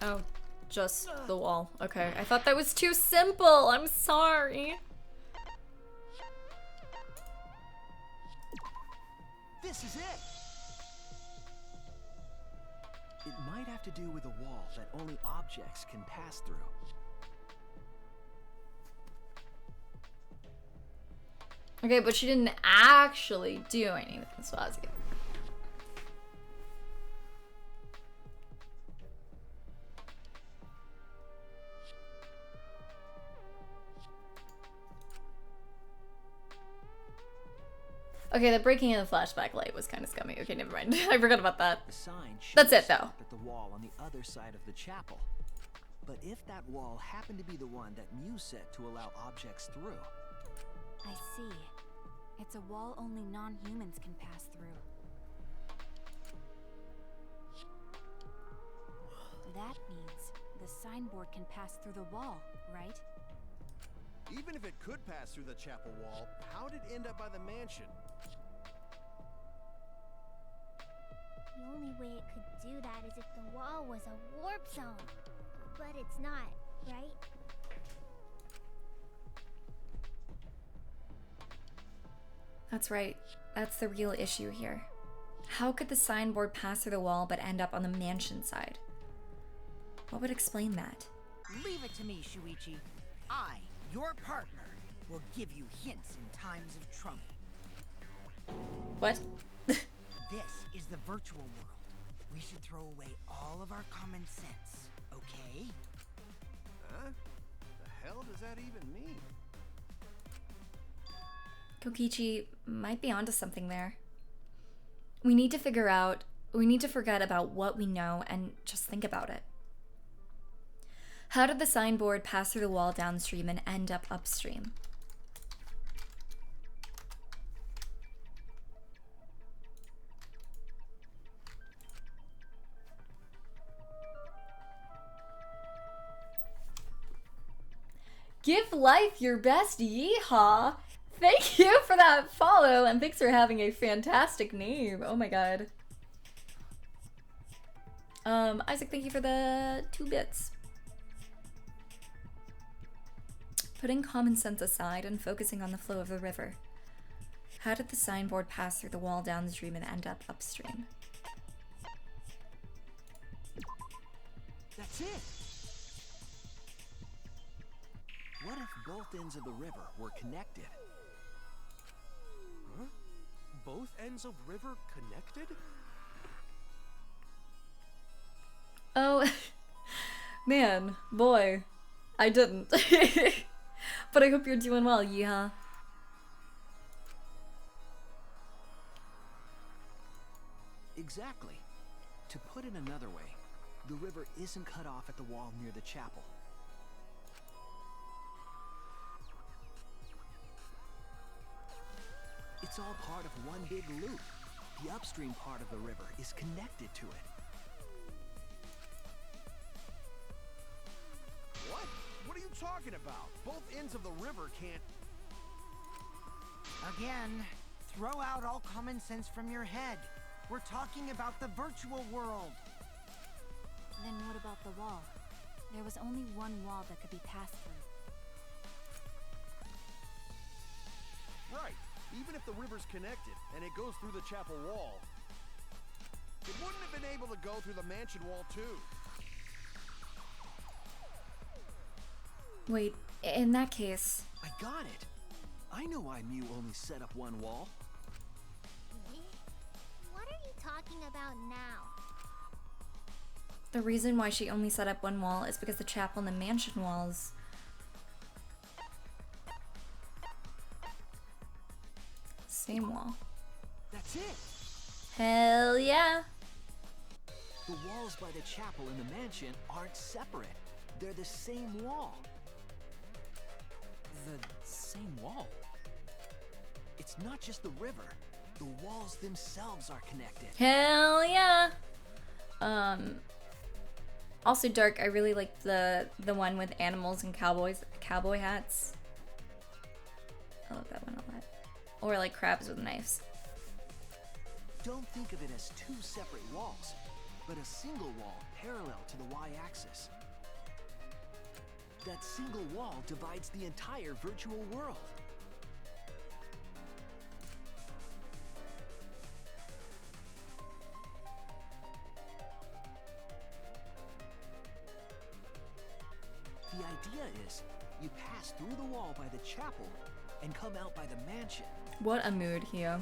Oh, just the wall. Okay, I thought that was too simple. I'm sorry. This is it! It might have to do with a wall that only objects can pass through. Okay, but she didn't actually do anything, Swazi. Okay, the breaking in the flashback light was kind of scummy. Okay, never mind. I forgot about that. The sign That's it, shows though. up at the wall on the other side of the chapel. But if that wall happened to be the one that Mew set to allow objects through, I see. It's a wall only non-humans can pass through. That means the signboard can pass through the wall, right? Even if it could pass through the chapel wall, how'd it end up by the mansion? The only way it could do that is if the wall was a warp zone. But it's not, right? That's right. That's the real issue here. How could the signboard pass through the wall but end up on the mansion side? What would explain that? Leave it to me, Shuichi. I, your partner, will give you hints in times of trouble. What? This is the virtual world. We should throw away all of our common sense, okay? Huh? The hell does that even mean? Kokichi might be onto something there. We need to forget about what we know and just think about it. How did the signboard pass through the wall downstream and end up upstream? Give life your best, yeehaw! Thank you for that follow, and thanks for having a fantastic name. Oh my god. Isaac, thank you for the 2 bits. Putting common sense aside and focusing on the flow of the river. How did the signboard pass through the wall downstream and end up upstream? That's it! What if both ends of the river were connected? Huh? Both ends of river connected? Oh, man, boy, I didn't. But I hope you're doing well, Yeehaw. Exactly. To put it another way, the river isn't cut off at the wall near the chapel. It's all part of one big loop. The upstream part of the river is connected to it. What? What are you talking about? Both ends of the river can't... Again, throw out all common sense from your head. We're talking about the virtual world. Then what about the wall? There was only one wall that could be passed through. Right. Even if the river's connected and it goes through the chapel wall, it wouldn't have been able to go through the mansion wall too. Wait, in that case... I got it! I know why Mew only set up one wall. What are you talking about now? The reason why she only set up one wall is because the chapel and the mansion walls... Same wall. That's it! Hell yeah! The walls by the chapel and the mansion aren't separate. They're the same wall. The same wall? It's not just the river. The walls themselves are connected. Hell yeah! Also, Dark, I really like the one with animals and cowboy hats. I love that one a lot. Or like crabs with knives. Don't think of it as two separate walls, but a single wall parallel to the y-axis. That single wall divides the entire virtual world. The idea is, you pass through the wall by the chapel and come out by the mansion. What a mood, Hio.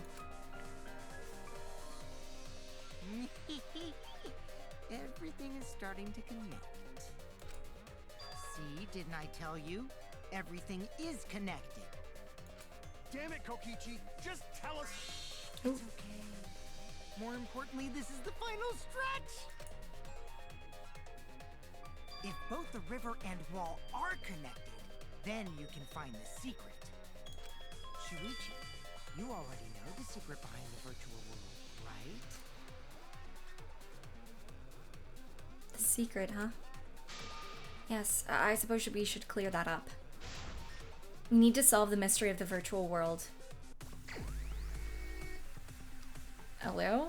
Everything is starting to connect. See, didn't I tell you? Everything is connected. Damn it, Kokichi! Just tell us... It's okay. More importantly, this is the final stretch! If both the river and wall are connected, then you can find the secret. Shuichi, you already know the secret behind the virtual world, right? The secret, huh? Yes, I suppose we should clear that up. We need to solve the mystery of the virtual world. Hello?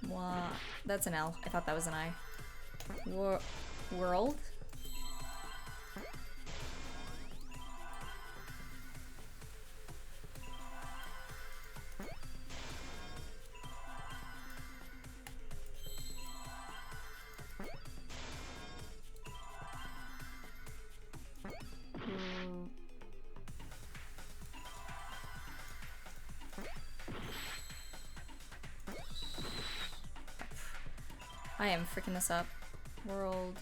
What? That's an L. I thought that was an I. World? I am freaking this up. World.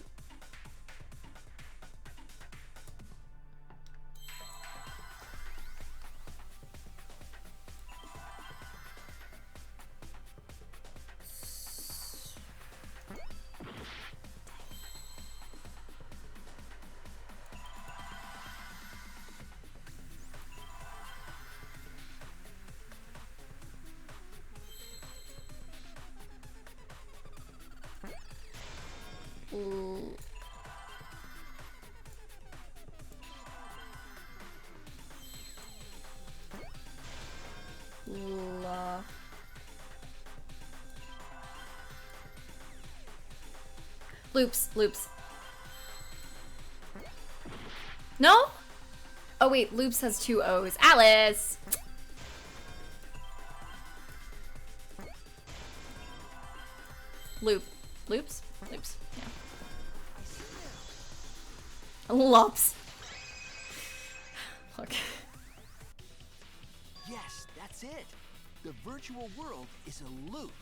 Ooh. Loops, loops. No? Oh wait, loops has 2 O's. Alice! Loop. Loops? Loops. Yeah. Lops. Look. Yes, that's it. The virtual world is a loop.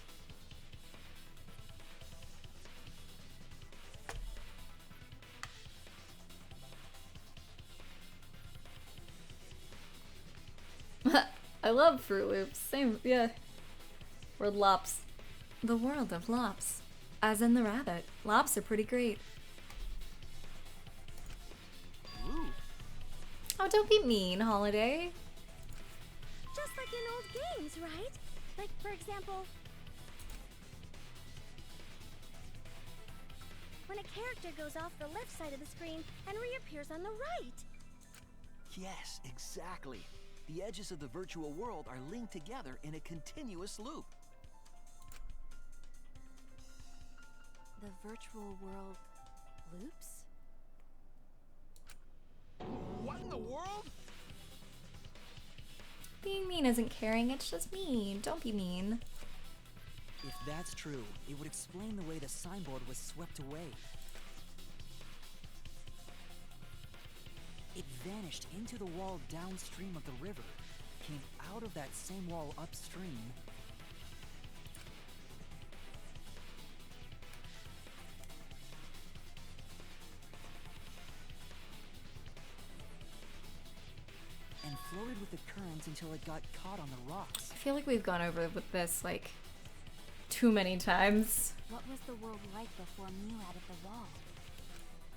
I love Fruit Loops. Same, yeah. Or lops. The world of lops. As in the rabbit. Lops are pretty great. Loop? Oh, don't be mean, Holiday. Just like in old games, right? Like, for example, when a character goes off the left side of the screen and reappears on the right. Yes, exactly. The edges of the virtual world are linked together in a continuous loop. The virtual world loops? What in the world? Being mean isn't caring, it's just mean. Don't be mean. If that's true, it would explain the way the signboard was swept away. It vanished into the wall downstream of the river, came out of that same wall upstream, and floated with the current until it got caught on the rocks. I feel like we've gone over with this, like, too many times. What was the world like before Mew added the wall?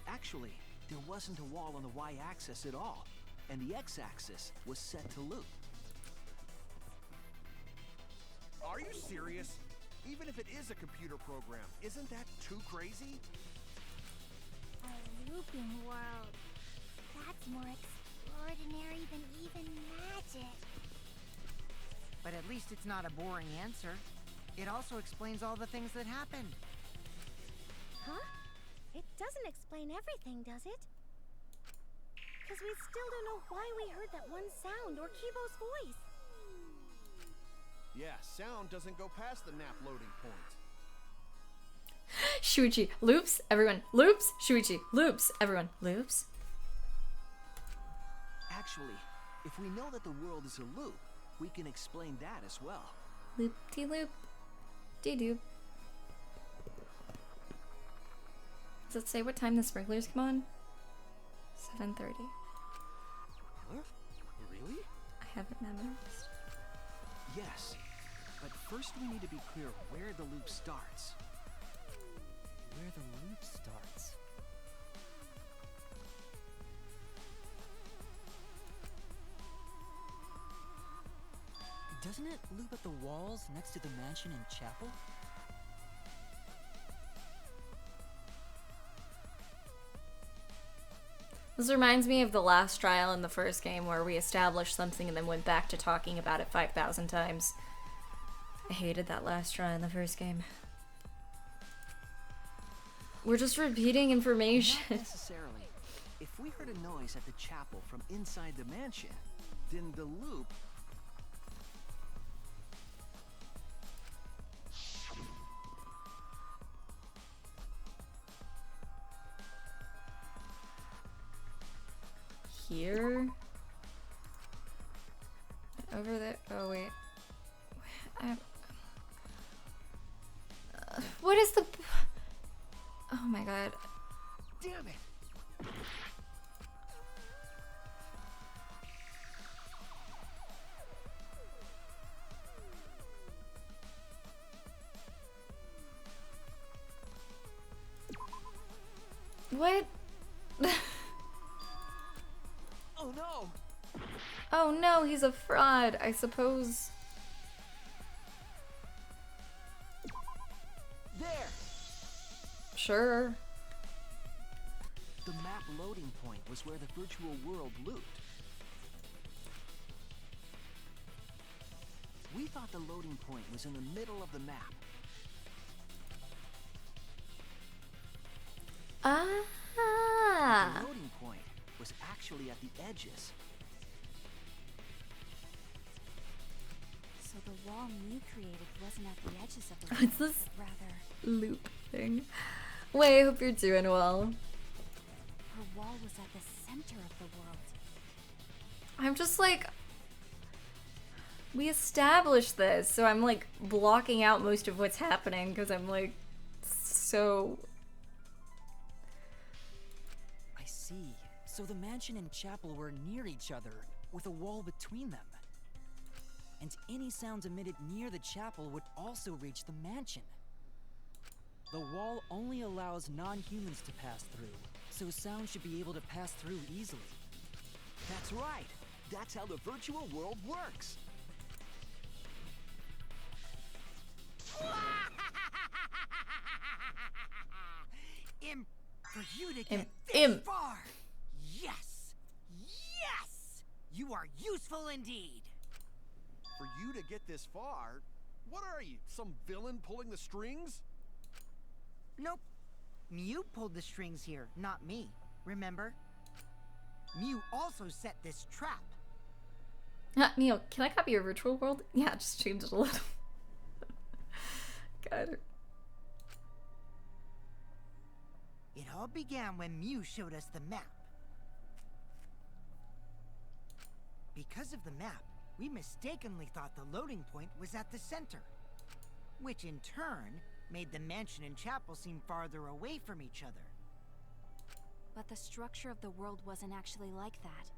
Actually, there wasn't a wall on the y-axis at all, and the x-axis was set to loop. Are you serious? Even if it is a computer program, isn't that too crazy? A looping world. That's more extraordinary than even magic. But at least it's not a boring answer. It also explains all the things that happened. Huh? It doesn't explain everything, does it? Because we still don't know why we heard that one sound or Kibo's voice. Yeah, sound doesn't go past the nap loading point. Shuichi, loops, everyone, loops, Shuichi, loops, everyone, loops. Actually, if we know that the world is a loop, we can explain that as well. Loop-de-loop, dee-doo. Does it say what time the sprinklers come on? 7:30. Huh? Really? I haven't memorized. Yes, but first we need to be clear where the loop starts. Where the loop starts. Doesn't it loop at the walls next to the mansion and chapel? This reminds me of the last trial in the first game where we established something and then went back to talking about it 5,000 times. I hated that last try in the first game. We're just repeating information. Not necessarily. If we heard a noise at the chapel from inside the mansion, then the loop... Here? Over there? Oh wait. What is the... Oh my god. Damn it! What? Oh no! Oh no, he's a fraud, I suppose. There! Sure. The map loading point was where the virtual world looped. We thought the loading point was in the middle of the map. Ah. The loading point was actually at the edges. So the wall Mew created wasn't at the edges of the What's world, this but rather loop thing? Wait, I hope you're doing well. her wall was at the center of the world. I'm just like, we established this, so I'm like blocking out most of what's happening because I'm like so. I see. So the mansion and chapel were near each other, with a wall between them. And any sounds emitted near the chapel would also reach the mansion. The wall only allows non-humans to pass through, so sound should be able to pass through easily. That's right. That's how the virtual world works. For you to get Imp. far. Yes. Yes. You are useful indeed. For you to get this far, what are you, some villain pulling the strings? Nope. Mew pulled the strings here, not me. Remember? Mew also set this trap. Neil, can I copy your virtual world? Yeah, just change it a little. God. It all began when Mew showed us the map. Because of the map, we mistakenly thought the loading point was at the center, which in turn made the mansion and chapel seem farther away from each other. But the structure of the world wasn't actually like that.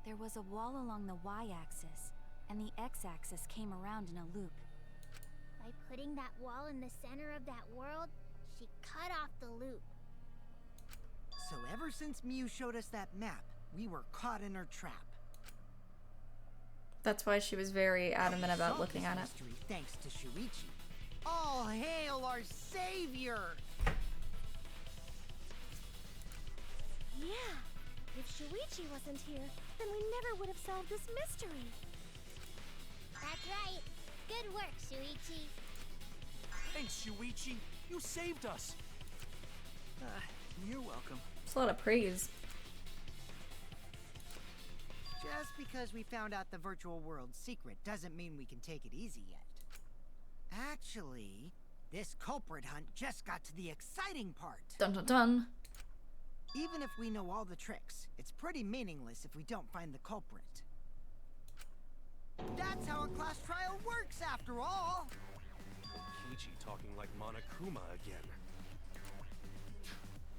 There was a wall along the y-axis, and the x-axis came around in a loop. By putting that wall in the center of that world, she cut off the loop. So ever since Mew showed us that map, we were caught in her trap. That's why she was very adamant about Solved looking this at it. mystery thanks to Shuichi. All hail our savior! Yeah, if Shuichi wasn't here, then we never would have solved this mystery. That's right. Good work, Shuichi. Thanks, Shuichi. You saved us. You're welcome. It's a lot of praise. Just because we found out the virtual world's secret doesn't mean we can take it easy yet. Actually, this culprit hunt just got to the exciting part. Dun dun dun. Even if we know all the tricks, it's pretty meaningless if we don't find the culprit. That's how a class trial works, after all! Kichi talking like Monokuma again.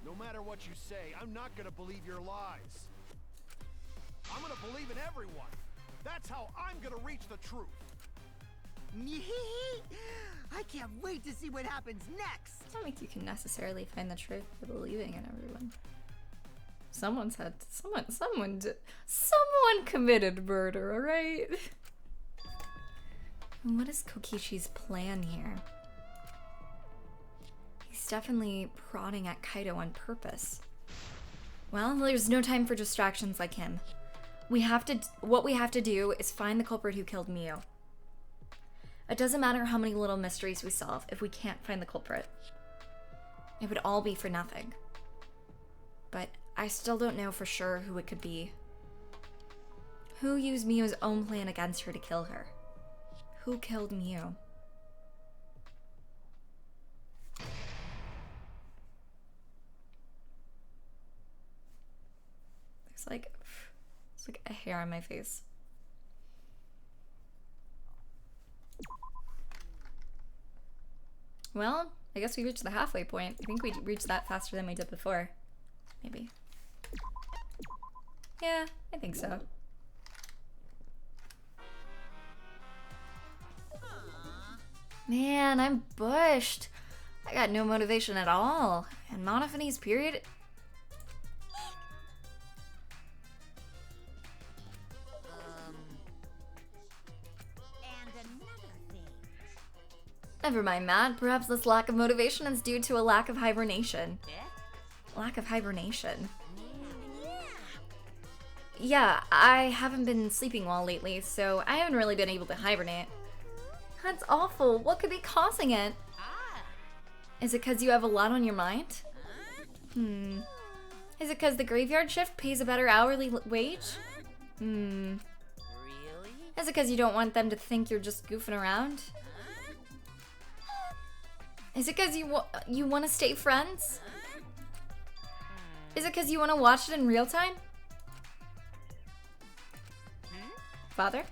No matter what you say, I'm not gonna believe your lies. I'm gonna believe in everyone. That's how I'm gonna reach the truth. I can't wait to see what happens next! I don't think you can necessarily find the truth by believing in everyone. Someone committed murder, alright? And what is Kokichi's plan here? He's definitely prodding at Kaido on purpose. Well, there's no time for distractions like him. What we have to do is find the culprit who killed Miu. It doesn't matter how many little mysteries we solve if we can't find the culprit. It would all be for nothing. But I still don't know for sure who it could be. Who used Miu's own plan against her to kill her? Who killed Miu? It's like a hair on my face. Well, I guess we reached the halfway point. I think we reached that faster than we did before. Maybe. Yeah, I think so. Man, I'm bushed. I got no motivation at all. And Monophanie's period. And another thing. Never mind that. Perhaps this lack of motivation is due to a lack of hibernation. Lack of hibernation. Yeah, I haven't been sleeping well lately, so I haven't really been able to hibernate. That's awful. What could be causing it? Is it because you have a lot on your mind? Is it because the graveyard shift pays a better hourly wage? Really? Is it because you don't want them to think you're just goofing around? Is it because you want to stay friends? Is it because you want to watch it in real time? Father?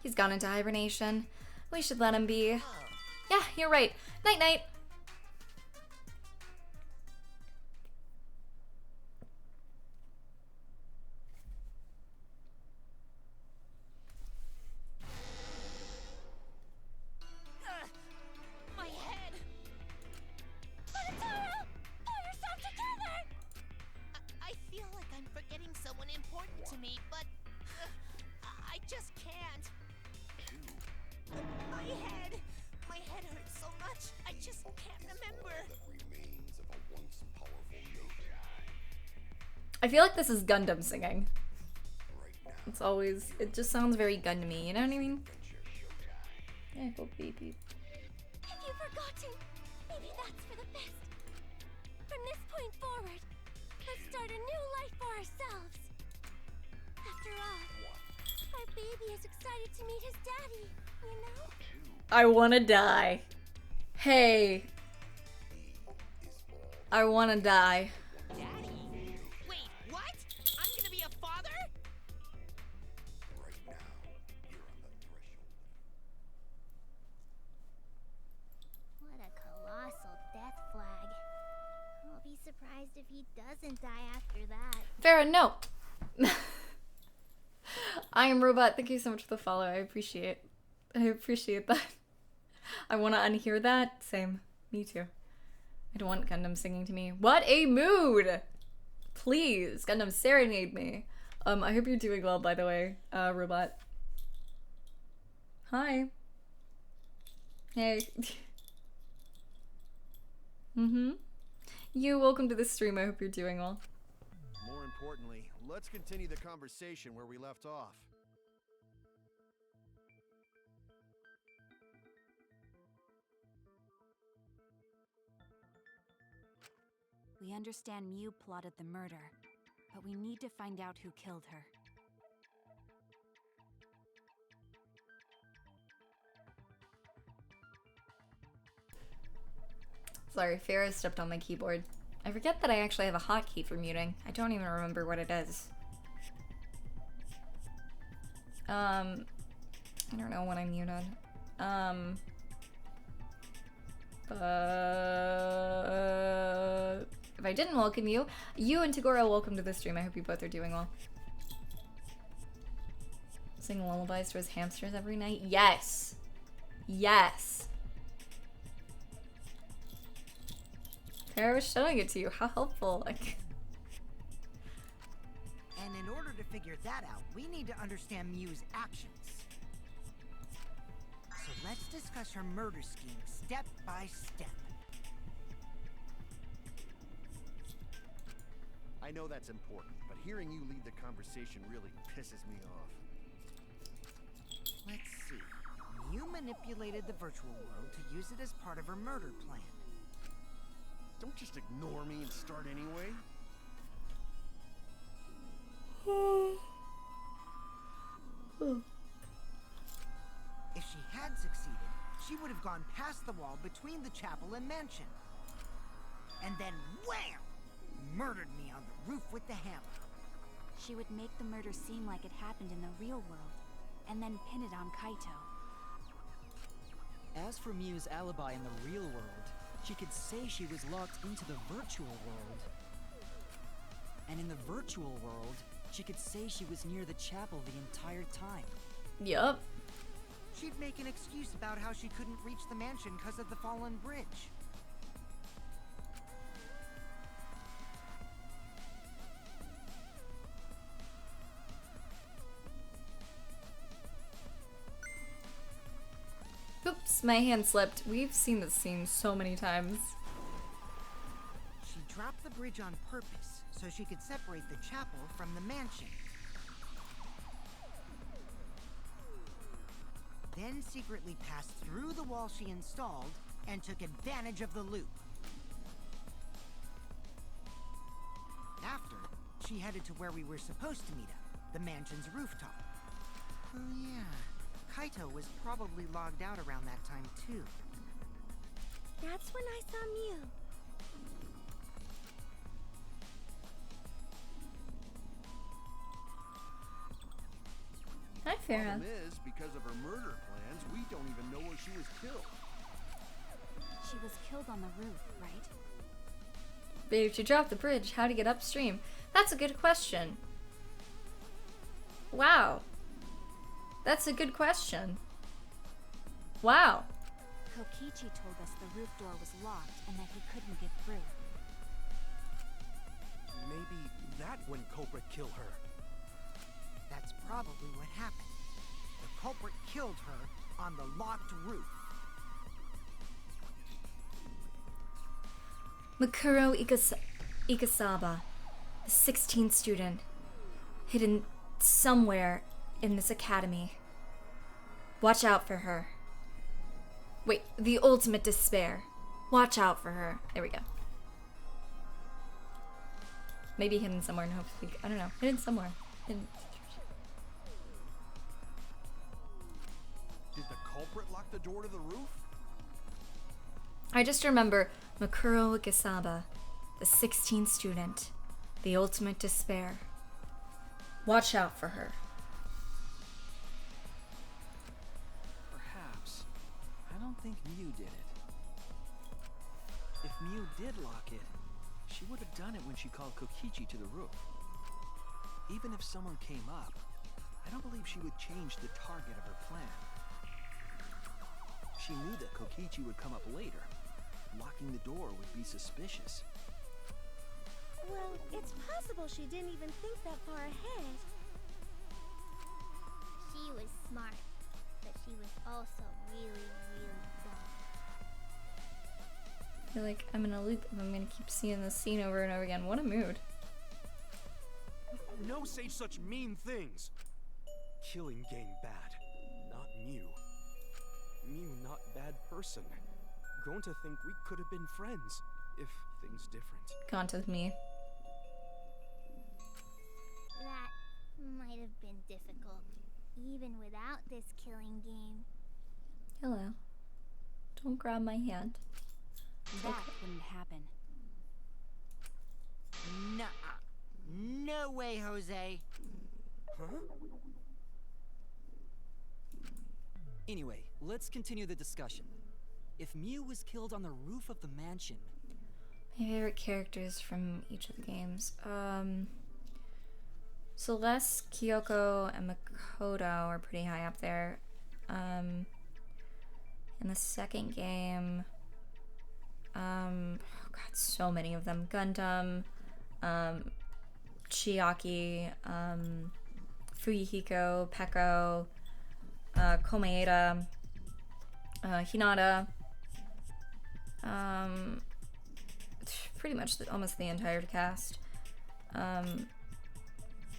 He's gone into hibernation. We should let him be. Yeah, you're right. Night-night. My head. Bonataro! Pull yourself together! I feel like I'm forgetting someone important to me, but I just can't. My head. My head hurts so much. I just can't remember. I feel like this is Gundam singing. It's always, it just sounds very Gundam-y, you know what I mean? I hope baby. Have you forgotten? Maybe that's for the best. From this point forward, let's start a new life for ourselves. After all, our baby is excited to meet his daddy, you know? I wanna die. Hey. I wanna die. Daddy? Wait, what? I'm gonna be a father? What a colossal death flag. I'll be surprised if he doesn't die after that. Farah, no. I am Robot. Thank you so much for the follow. I appreciate that. I want to unhear that. Same. Me too. I don't want Gundam singing to me. What a mood! Please, Gundam serenade me. I hope you're doing well, by the way, Robot. Hi. Hey. You, welcome to the stream. I hope you're doing well. More importantly, let's continue the conversation where we left off. We understand Mew plotted the murder, but we need to find out who killed her. Sorry, Farah stepped on my keyboard. I forget that I actually have a hotkey for muting. I don't even remember what it is. I don't know when I'm muted. If I didn't welcome you, you and Tagora, welcome to the stream. I hope you both are doing well. Sing lullabies to his hamsters every night? Yes! Yes! Farah was showing it to you. How helpful. Like. And in order to figure that out, we need to understand Mew's actions. So let's discuss her murder scheme step by step. I know that's important, but hearing you lead the conversation really pisses me off. Let's see. Mew manipulated the virtual world to use it as part of her murder plan. Don't just ignore me and start anyway. If she had succeeded, she would have gone past the wall between the chapel and mansion. And then wham! Murdered me on the roof with the hammer. She would make the murder seem like it happened in the real world, and then pin it on Kaito. As for Mew's alibi in the real world, she could say she was locked into the virtual world. And in the virtual world, she could say she was near the chapel the entire time. Yup. She'd make an excuse about how she couldn't reach the mansion because of the fallen bridge. Oops, my hand slipped. We've seen this scene so many times. She dropped the bridge on purpose so she could separate the chapel from the mansion. then secretly passed through the wall she installed and took advantage of the loop. After, she headed to where we were supposed to meet up, the mansion's rooftop. Oh yeah, Kaito was probably logged out around that time too. That's when I saw Mew. Hi, Farah. Problem is, because of her murder plans, we don't even know where she was killed. She was killed on the roof, right? But if you drop the bridge, how to get upstream? That's a good question. Wow. That's a good question. Wow. Kokichi told us the roof door was locked and that he couldn't get through. Maybe that when culprit killed her. That's probably what happened. The culprit killed her on the locked roof. Makuro Ikasaba, the 16th student, hidden somewhere in this academy. Watch out for her. Wait, the ultimate despair. Watch out for her. There we go. Maybe hidden somewhere and hopefully, I don't know, hidden somewhere. Hidden. Did the culprit lock the door to the roof? I just remember Makuro Ikasaba, the 16th student, the ultimate despair. Watch out for her. Perhaps. I don't think Mew did it. If Mew did lock it, she would have done it when she called Kokichi to the roof. Even if someone came up, I don't believe she would change the target of her plan. She knew that Kokichi would come up later. Locking the door would be suspicious. Well, it's possible she didn't even think that far ahead. She was smart, but she was also really, really dumb. I feel like I'm in a loop if I'm gonna keep seeing this scene over and over again. What a mood. No say such mean things. Killing game bad, not Mew. Mew not bad person. Going to think we could have been friends if things different. Gaunt with me. That might have been difficult, even without this killing game. Hello. Don't grab my hand. That wouldn't happen. Nuh-uh. No way, Jose. Huh? Anyway, let's continue the discussion. If Mew was killed on the roof of the mansion... My favorite characters from each of the games. Celeste, Kyoko, and Makoto are pretty high up there. In the second game... oh god, so many of them. Gundam, Chiaki, Fuyuhiko, Peko, Komaeda, Hinata, pretty much almost the entire cast.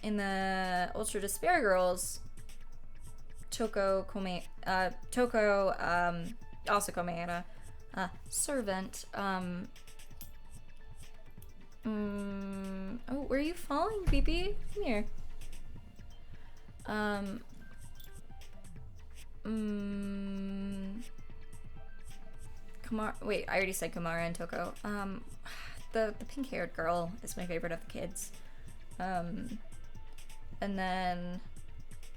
In the Ultra Despair Girls, Toko, also Komaeda, Servant, oh, where are you falling, BB? Come here. Wait, I already said Kamara and Toko. The pink-haired girl is my favorite of the kids. And then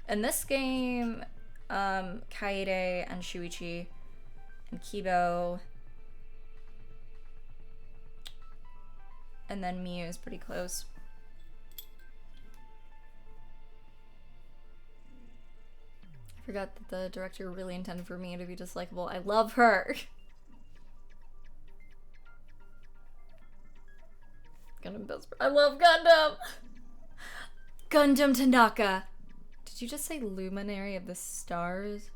in this game, Kaede and Shuichi and Kibo. And then Miyu is pretty close. I forgot that the director really intended for Miyu to be just likable. I love her! Gundam best friend. I love Gundam! Gundam Tanaka! Did you just say Luminary of the Stars?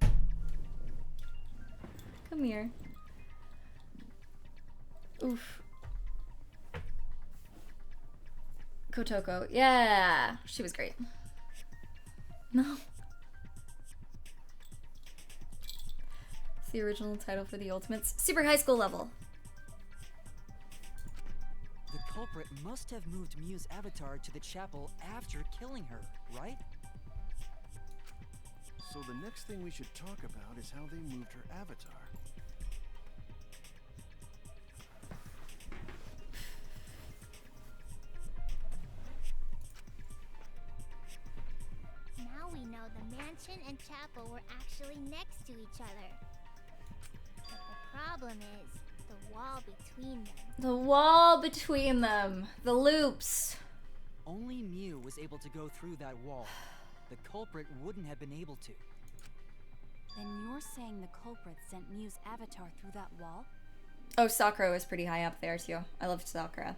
No. Come here. Oof. Kotoko. Yeah! She was great. No. It's the original title for the Ultimates. Super high school level. The culprit must have moved Miu's avatar to the chapel after killing her, right? So the next thing we should talk about is how they moved her avatar. Now we know the mansion and chapel were actually next to each other. But the problem is the wall between them. The wall between them. The loops. Only Miu was able to go through that wall. The culprit wouldn't have been able to. Then you're saying the culprit sent Miu's avatar through that wall? Oh, Sakura was pretty high up there too. I loved Sakura.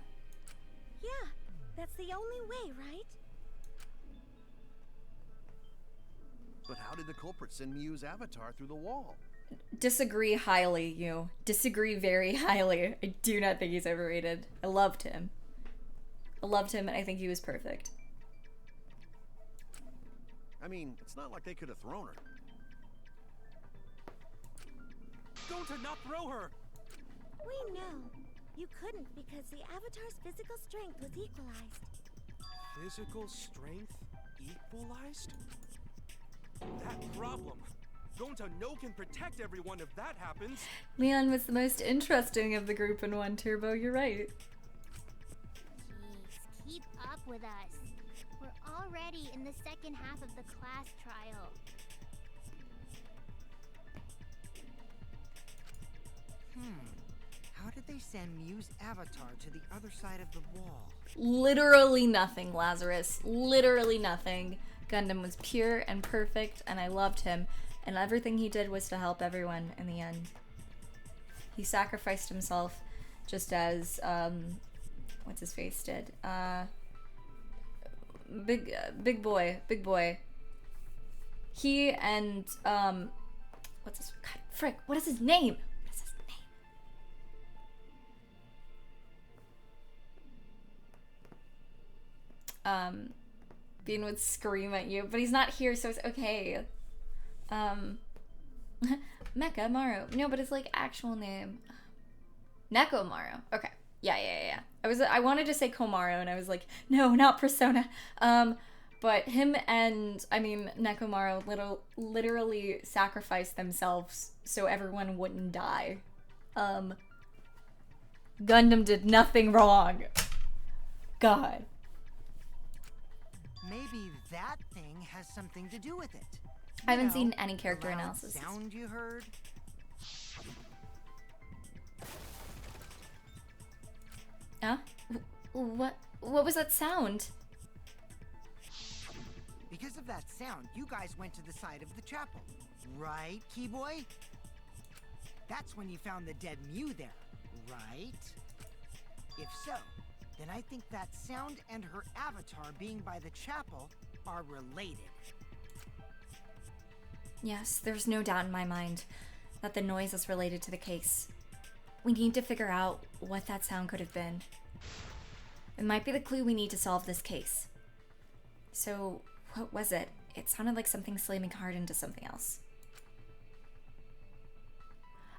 Yeah, that's the only way, right? But how did the culprit send Miu's avatar through the wall? Disagree highly, you. Disagree very highly. I do not think he's overrated. I loved him. I loved him and I think he was perfect. I mean, it's not like they could have thrown her. Gonta, not throw her! We know. You couldn't because the avatar's physical strength was equalized. Physical strength equalized? That problem. Gonta no can protect everyone if that happens. Leon was the most interesting of the group in One Turbo, you're right. Jeez, keep up with us. We're already in the second half of the class trial. How did they send Miu's avatar to the other side of the wall? Literally nothing, Lazarus. Literally nothing. Gundam was pure and perfect, and I loved him. And everything he did was to help everyone in the end. He sacrificed himself just as, what's his face did? Big boy. He and, what's his, God, frick, what is his name? What is his name? Bean would scream at you, but he's not here, so it's okay. Mecha Maru. No, but it's like actual name. Neko Maru. Okay. Yeah. I wanted to say Komaru and I was like, no, not Persona. But him and, I mean, Nekomaru literally sacrificed themselves so everyone wouldn't die. Gundam did nothing wrong. God. Maybe that thing has something to do with it. I haven't seen any character the loud analysis. Sound you heard? Huh? What was that sound? Because of that sound, you guys went to the side of the chapel. Right, Keyboy? That's when you found the dead Miu there, right? If so, then I think that sound and her avatar being by the chapel are related. Yes, there's no doubt in my mind that the noise is related to the case. We need to figure out what that sound could have been. It might be the clue we need to solve this case. So, what was it? It sounded like something slamming hard into something else.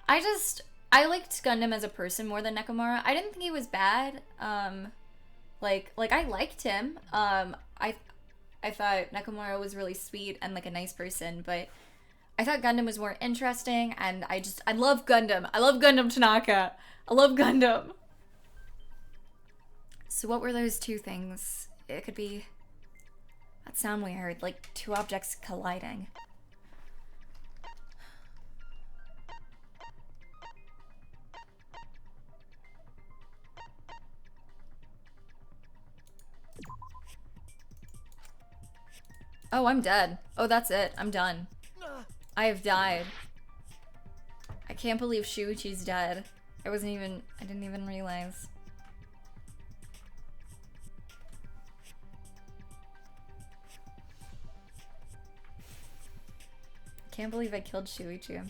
I liked Gundam as a person more than Nekomaru. I didn't think he was bad. Like I liked him. I thought Nekomaru was really sweet and like a nice person, but I thought Gundam was more interesting, and I love Gundam. I love Gundam Tanaka. I love Gundam. So what were those two things? It could be that sound we heard, like two objects colliding. Oh, I'm dead. Oh, that's it. I'm done. I have died. I can't believe Shuichi's dead. I didn't even realize. Can't believe I killed Shuichi.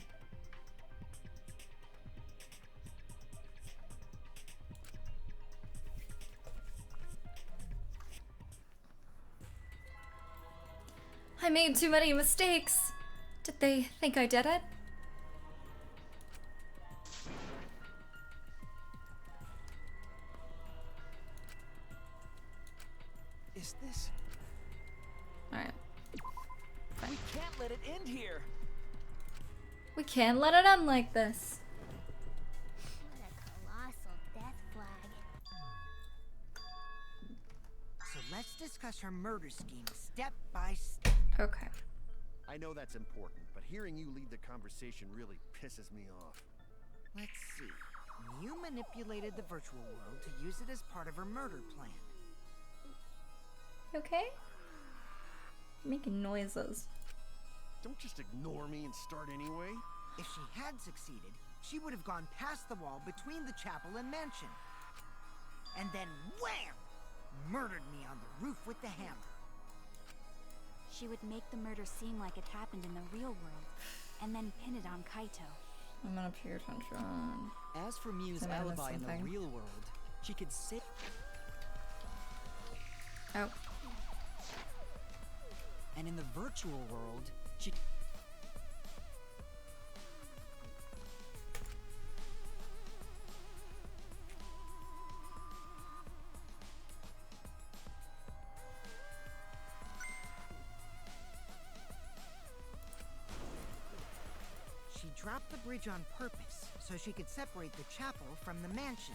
I made too many mistakes. Did they think I did it? Is this... Alright. We can't let it end here! We can't let it end like this. What a colossal death flag. So let's discuss her murder scheme step by step. Okay. I know that's important, but hearing you lead the conversation really pisses me off. Let's see. You manipulated the virtual world to use it as part of her murder plan. Okay? Making noises. Don't just ignore me and start anyway. If she had succeeded, she would have gone past the wall between the chapel and mansion. And then wham! Murdered me on the roof with the hammer. She would make the murder seem like it happened in the real world, and then pin it on Kaito. I'm gonna pay attention. As for Miu's Did I miss alibi in the something? real world, she could say... Oh. And in the virtual world, she... She dropped the bridge on purpose so she could separate the chapel from the mansion.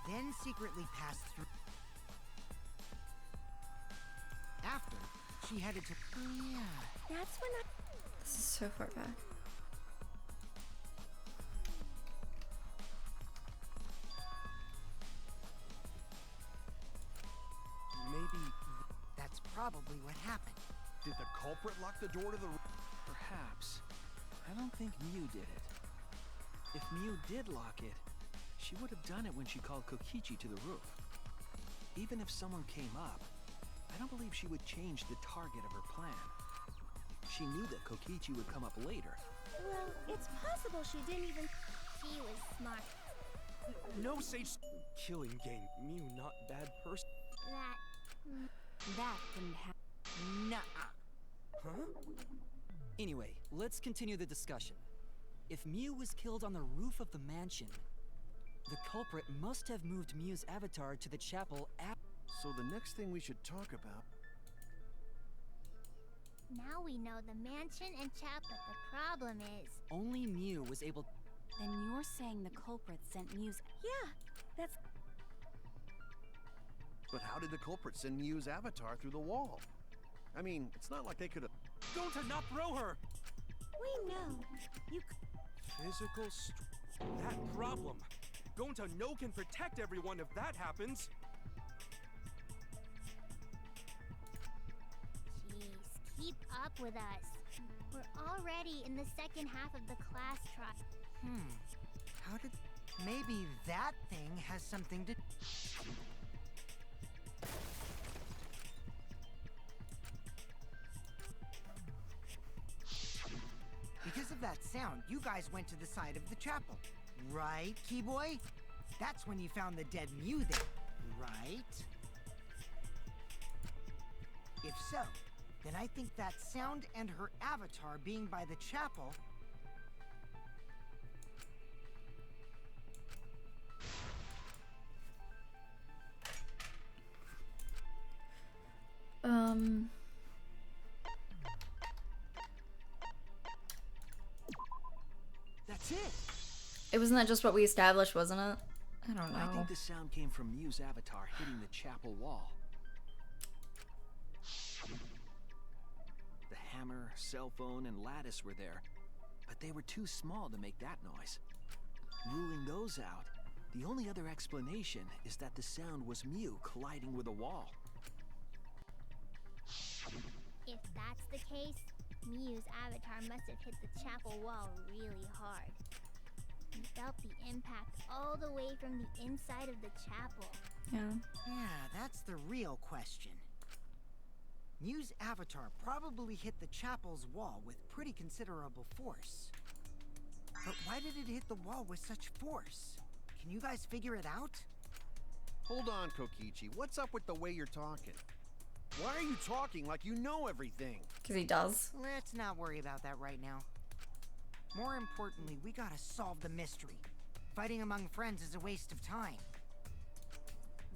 Then secretly passed through. After, she headed to... Oh yeah. That's when I... This is so far back. Maybe... That's probably what happened. Did the culprit lock the door to the room? Perhaps. I don't think Miu did it. If Miu did lock it, she would have done it when she called Kokichi to the roof. Even if someone came up, I don't believe she would change the target of her plan. She knew that Kokichi would come up later. Well, it's possible she didn't even... She was smart. No sage... Killing game. Miu not bad person. That didn't happen. Nuh-uh. Huh? Anyway, let's continue the discussion. If Miu was killed on the roof of the mansion, the culprit must have moved Miu's avatar to the chapel after... So the next thing we should talk about... Now we know the mansion and chapel. The problem is... Only Miu was able... Then you're saying the culprit sent Miu's... Yeah, that's... But how did the culprit send Miu's avatar through the wall? I mean, it's not like they could have... Don't not throw her! We know. You... Physical that problem. Gonta no can protect everyone if that happens. Jeez, keep up with us. We're already in the second half of the class trial. How did... Maybe that thing has something to... Because of that sound, you guys went to the side of the chapel. Right, Keyboy? That's when you found the dead Miu there, right? If so, then I think that sound and her avatar being by the chapel... That's it! It wasn't that just what we established, wasn't it? I don't know. I think the sound came from Miu's avatar hitting the chapel wall. The hammer, cell phone, and lattice were there, but they were too small to make that noise. Ruling those out, the only other explanation is that the sound was Miu colliding with a wall. If that's the case, Miu's avatar must have hit the chapel wall really hard. You felt the impact all the way from the inside of the chapel. Yeah. Yeah, that's the real question. Miu's avatar probably hit the chapel's wall with pretty considerable force. But why did it hit the wall with such force? Can you guys figure it out? Hold on, Kokichi. What's up with the way you're talking? Why are you talking like you know everything? Because he does. Let's not worry about that right now. More importantly, we gotta solve the mystery. Fighting among friends is a waste of time.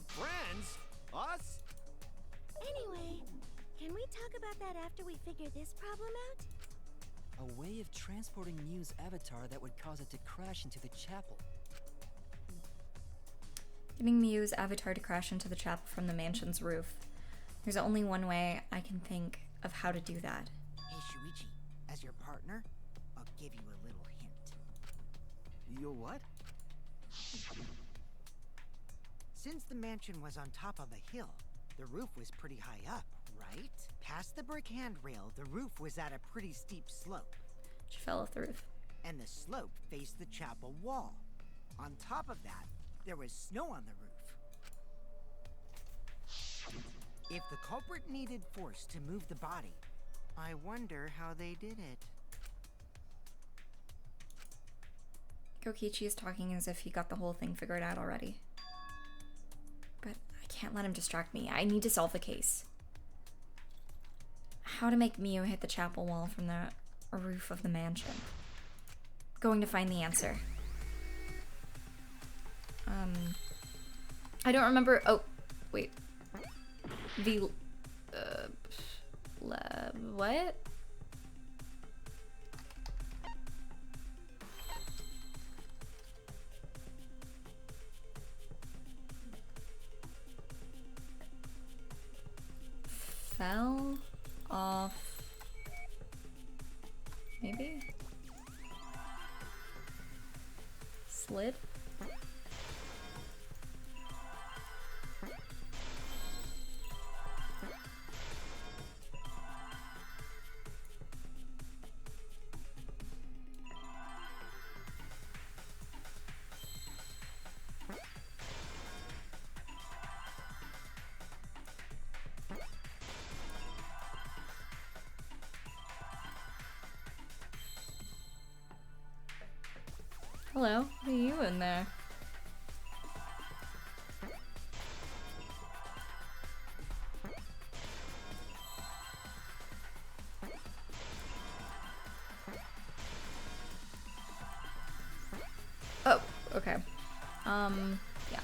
Friends? Us? Anyway, can we talk about that after we figure this problem out? A way of transporting Mew's avatar that would cause it to crash into the chapel. Getting Mew's avatar to crash into the chapel from the mansion's roof. There's only one way I can think of how to do that. Hey Shuichi, as your partner, I'll give you a little hint. You'll what? Since the mansion was on top of a hill, the roof was pretty high up, right? Past the brick handrail, the roof was at a pretty steep slope. She fell off the roof. And the slope faced the chapel wall. On top of that, there was snow on the roof. If the culprit needed force to move the body, I wonder how they did it. Kokichi is talking as if he got the whole thing figured out already. But I can't let him distract me. I need to solve the case. How to make Mew hit the chapel wall from the roof of the mansion. Going to find the answer. I don't remember. Oh, wait. The what? Fell off. Maybe? Slid? Hello, what are you in there? Oh, okay. Yeah.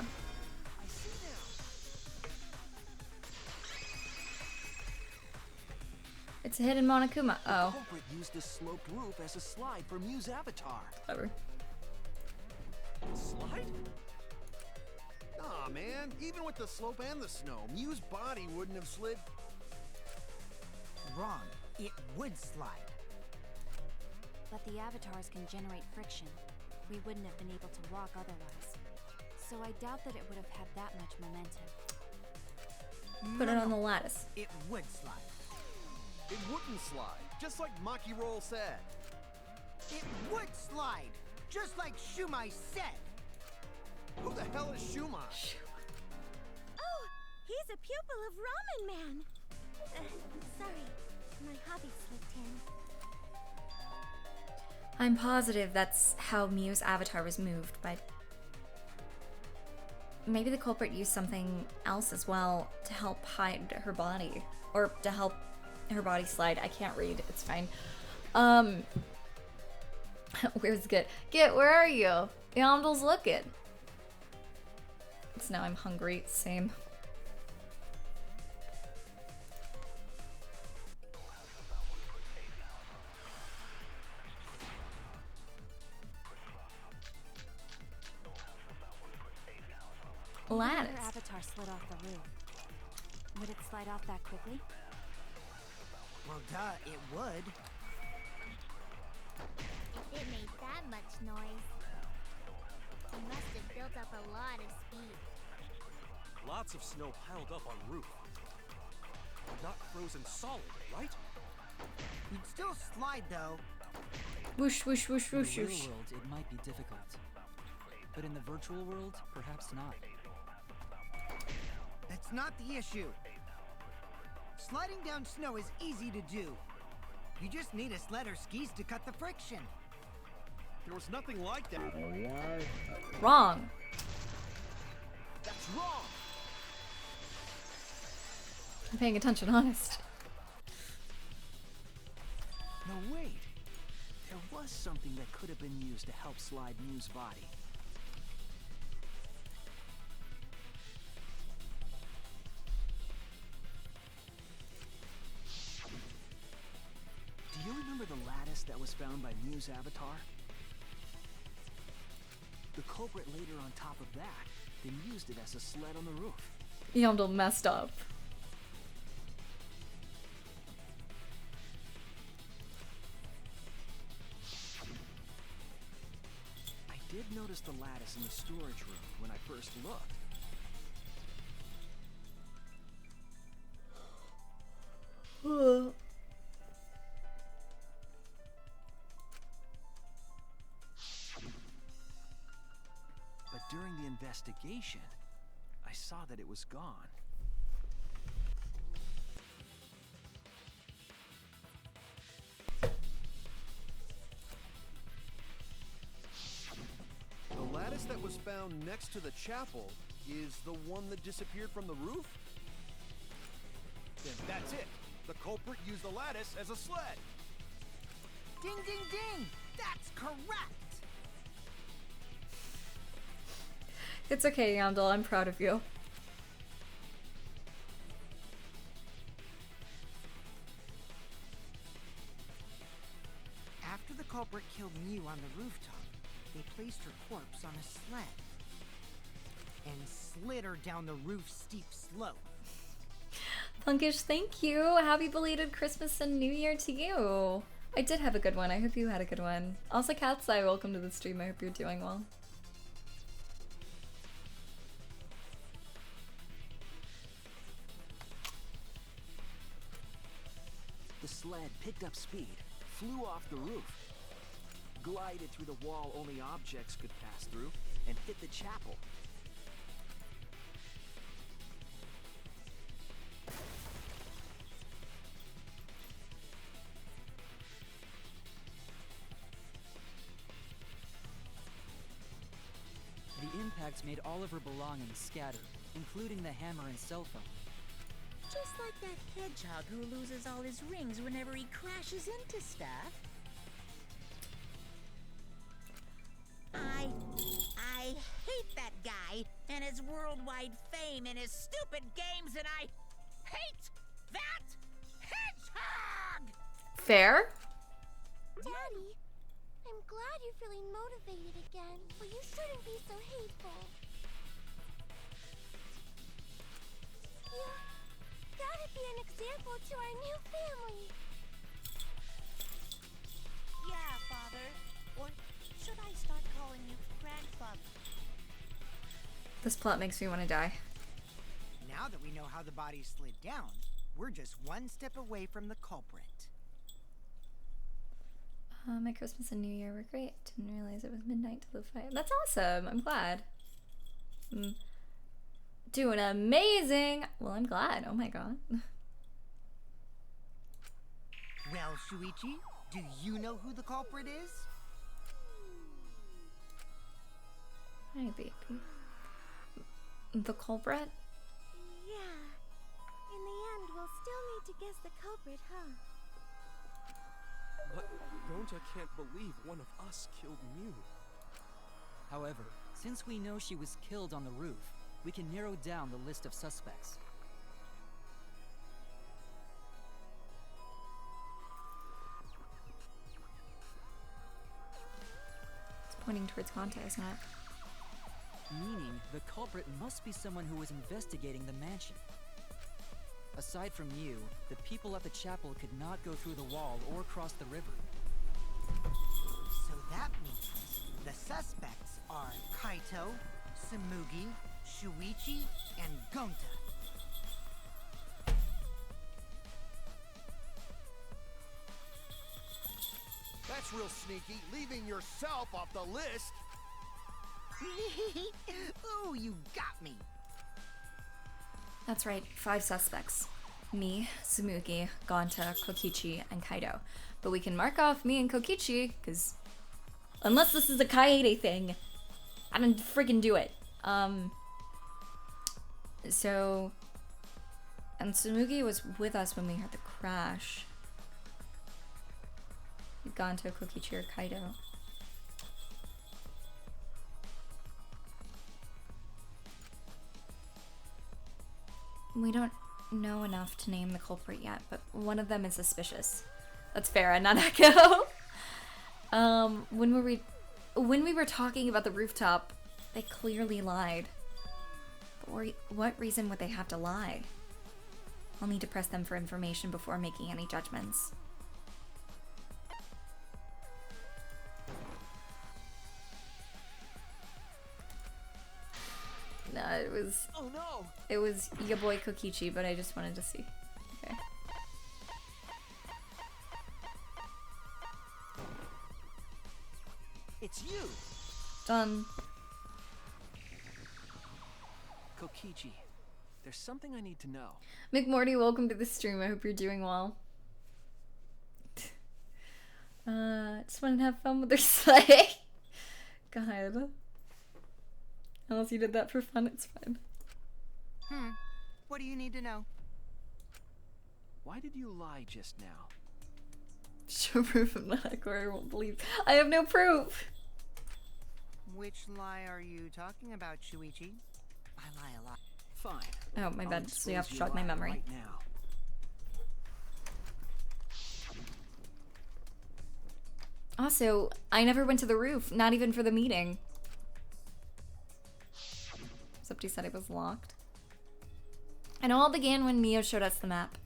It's a hidden Monokuma. Oh. The culprit used the sloped roof as a slide for Mew's avatar. Clever. Slide? Aw, man. Even with the slope and the snow, Mew's body wouldn't have slid. Wrong. It would slide. But the avatars can generate friction. We wouldn't have been able to walk otherwise. So I doubt that it would have had that much momentum. Put it on the lattice. It would slide. It wouldn't slide, just like Maki Roll said. It would slide, just like Shumai said. Who the hell is Shumai? Oh, he's a pupil of Ramen Man. Sorry, my hobby slipped in. I'm positive that's how Mew's avatar was moved, but maybe the culprit used something else as well to help hide her body, or to help her body slide. I can't read, it's fine. Where's Git? Git, where are you? Yamdal's looking. So now I'm hungry, same. Lattice. Her avatar slid off the roof. Would it slide off that quickly? Well, duh, it would. If it made that much noise, it must have built up a lot of speed. Lots of snow piled up on roof. Not frozen solid, right? You'd still slide, though. Whoosh, whoosh, whoosh, In whoosh, the real whoosh. world, it might be difficult. But in the virtual world, perhaps not. That's not the issue. Sliding down snow is easy to do. You just need a sled or skis to cut the friction. There was nothing like that. Wrong. That's wrong. I'm paying attention, honest. No, wait. There was something that could have been used to help slide Mew's body. Do you remember the lattice that was found by Mew's avatar? The culprit laid her on top of that, then used it as a sled on the roof. Yandel messed up. I did notice the lattice in the storage room when I first looked. But during the investigation, I saw that it was gone. The lattice that was found next to the chapel is the one that disappeared from the roof? Then that's it. The culprit used the lattice as a sled. Ding, ding, ding! That's correct! It's okay, Yandel. I'm proud of you. After the culprit killed Mew on the rooftop, they placed her corpse on a sled and slid her down the roof's steep slope. Punkish, thank you. Happy belated Christmas and New Year to you. I did have a good one. I hope you had a good one. Also, Cat's Eye, welcome to the stream. I hope you're doing well. The sled picked up speed, flew off the roof, glided through the wall only objects could pass through, and hit the chapel. The impacts made all of her belongings scattered, including the hammer and cell phone. Just like that hedgehog who loses all his rings whenever he crashes into stuff. I hate that guy and his worldwide fame and his stupid games, and I hate that hedgehog! Fair? Daddy, I'm glad you're feeling motivated again, but you shouldn't be so hateful. You gotta be an example to our new family. Yeah, Father. Or should I start calling you Grandfather? This plot makes me want to die. Now that we know how the body slid down, we're just one step away from the culprit. My Christmas and New Year were great. Didn't realize it was midnight till the fight. That's awesome. I'm glad. I'm doing amazing. Well, I'm glad. Oh my god. Well, Shuichi, do you know who the culprit is? Hi, baby. The culprit? Yeah. In the end, we'll still need to guess the culprit, huh? But Ronta can't believe one of us killed Mew. However, since we know she was killed on the roof, we can narrow down the list of suspects. It's pointing towards Kanta, isn't it? Meaning, the culprit must be someone who was investigating the mansion. Aside from you, the people at the chapel could not go through the wall or cross the river. So that means the suspects are Kaito, Samugi, Shuichi, and Gonta. That's real sneaky, leaving yourself off the list. Ooh, you got me. That's right, 5 suspects. Me, Samugi, Gonta, Kokichi, and Kaido. But we can mark off me and Kokichi, because unless this is a Kaede thing, I didn't freaking do it. So And Tsumugi was with us when we heard the crash. He'd gone to Kokichi or Kaido. We don't know enough to name the culprit yet, but one of them is suspicious. That's fair, and not Echo. When we were talking about the rooftop, they clearly lied. But what reason would they have to lie? I'll need to press them for information before making any judgments. No, it was... Oh no! It was your boy Kokichi, but I just wanted to see. Okay. It's you! Done. Kokichi, there's something I need to know. McMorty, welcome to the stream. I hope you're doing well. Just want to have fun with their sleigh. God. Unless you did that for fun, it's fine. What do you need to know? Why did you lie just now? Show proof of not or I won't believe. I have no proof. Which lie are you talking about, Shuichi? I lie a lot. Fine. Oh, my I'll bad. So you have to expose jog my lie memory. Right now. Also, I never went to the roof, not even for the meeting. Except he said it was locked. And all began when Mio showed us the map.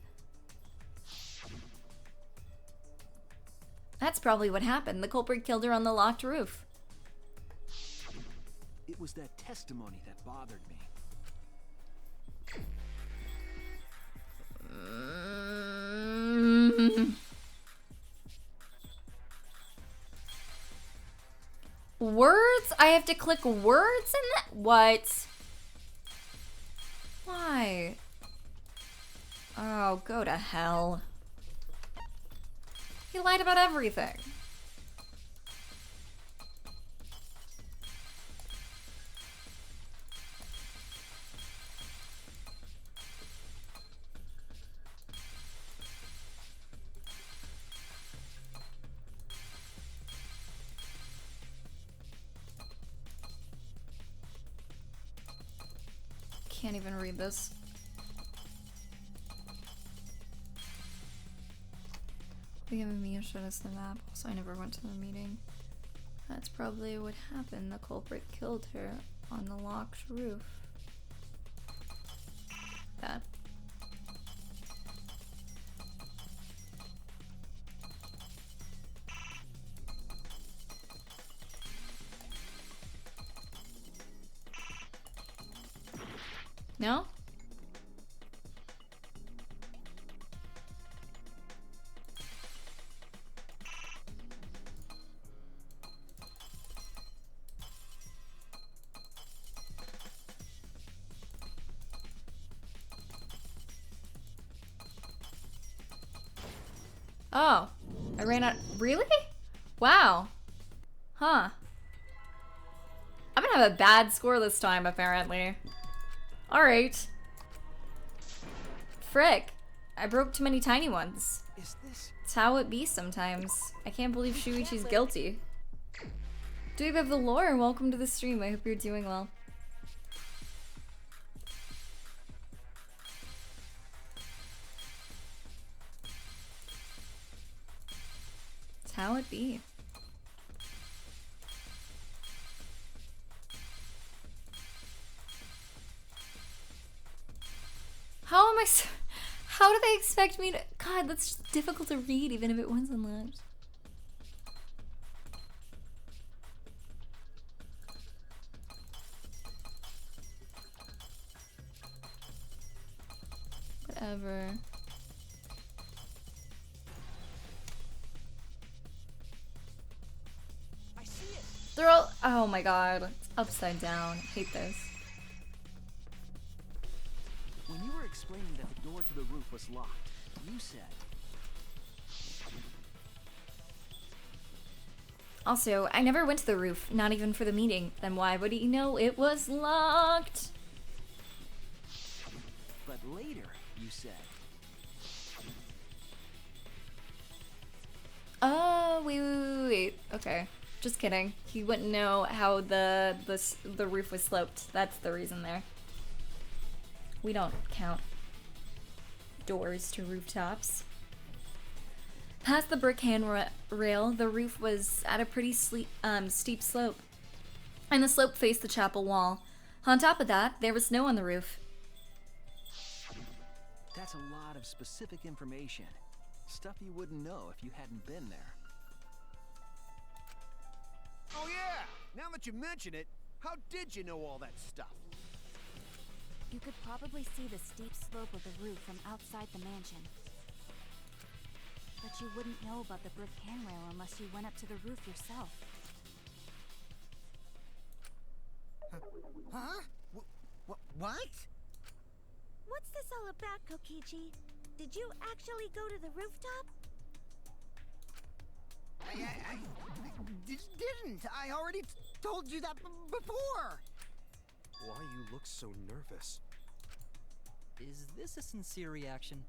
That's probably what happened. The culprit killed her on the locked roof. It was that testimony that bothered me. Words? I have to click words in that? What? Why? Oh, go to hell. He lied about everything. Can't even read this. Mia showed us the map, so I never went to the meeting. That's probably what happened. The culprit killed her on the locked roof. That. No? Oh, I ran out. Really? Wow. Huh. I'm gonna have a bad score this time, apparently. Alright. Frick. I broke too many tiny ones. Is this? It's how it be sometimes. I can't believe Shuichi's guilty. Dweeb of the Lore, welcome to the stream. I hope you're doing well. It's how it be. How am I so... How do they expect me to... God, that's just difficult to read even if it wasn't unlocked. Whatever. I see it. They're all... Oh my god. It's upside down. I hate this. When you were explaining that the door to the roof was locked, you said... Also, I never went to the roof, not even for the meeting. Then why would he know it was locked? But later, you said. Oh, wait. Okay. Just kidding. He wouldn't know how the roof was sloped. That's the reason there. We don't count doors to rooftops. Past the brick handrail, the roof was at a pretty steep slope, and the slope faced the chapel wall. On top of that, there was snow on the roof. That's a lot of specific information. Stuff you wouldn't know if you hadn't been there. Oh yeah! Now that you mention it, how did you know all that stuff? You could probably see the steep slope of the roof from outside the mansion. But you wouldn't know about the brick handrail unless you went up to the roof yourself. Huh? What? What's this all about, Kokichi? Did you actually go to the rooftop? I didn't. I already told you that before. Why you look so nervous? Is this a sincere reaction?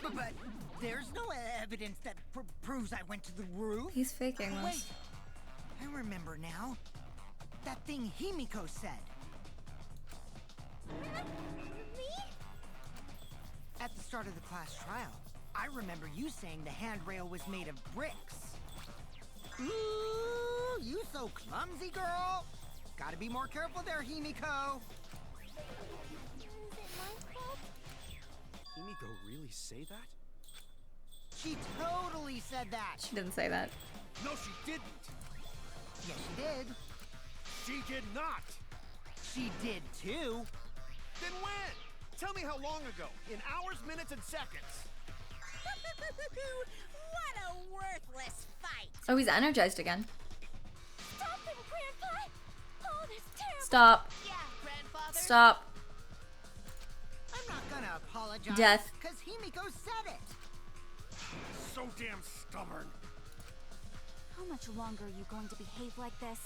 But there's no evidence that proves I went to the roof. He's faking Wait, this. I remember now. That thing Himiko said. Me? At the start of the class trial, I remember you saying the handrail was made of bricks. Ooh, you so clumsy, girl. Gotta be more careful there, Himiko. Is it my fault? Himiko really say that? She totally said that. She didn't say that. No, she didn't! Yes, she did. She did not! She did too. Then when? Tell me how long ago. In hours, minutes, and seconds. What a worthless fight! Oh, he's energized again. Stop him, Grandpa! Oh, this terrible. Stop. Yeah, grandfather. Stop. I'm not gonna apologize. Death. Because Himiko said it. So damn stubborn. How much longer are you going to behave like this?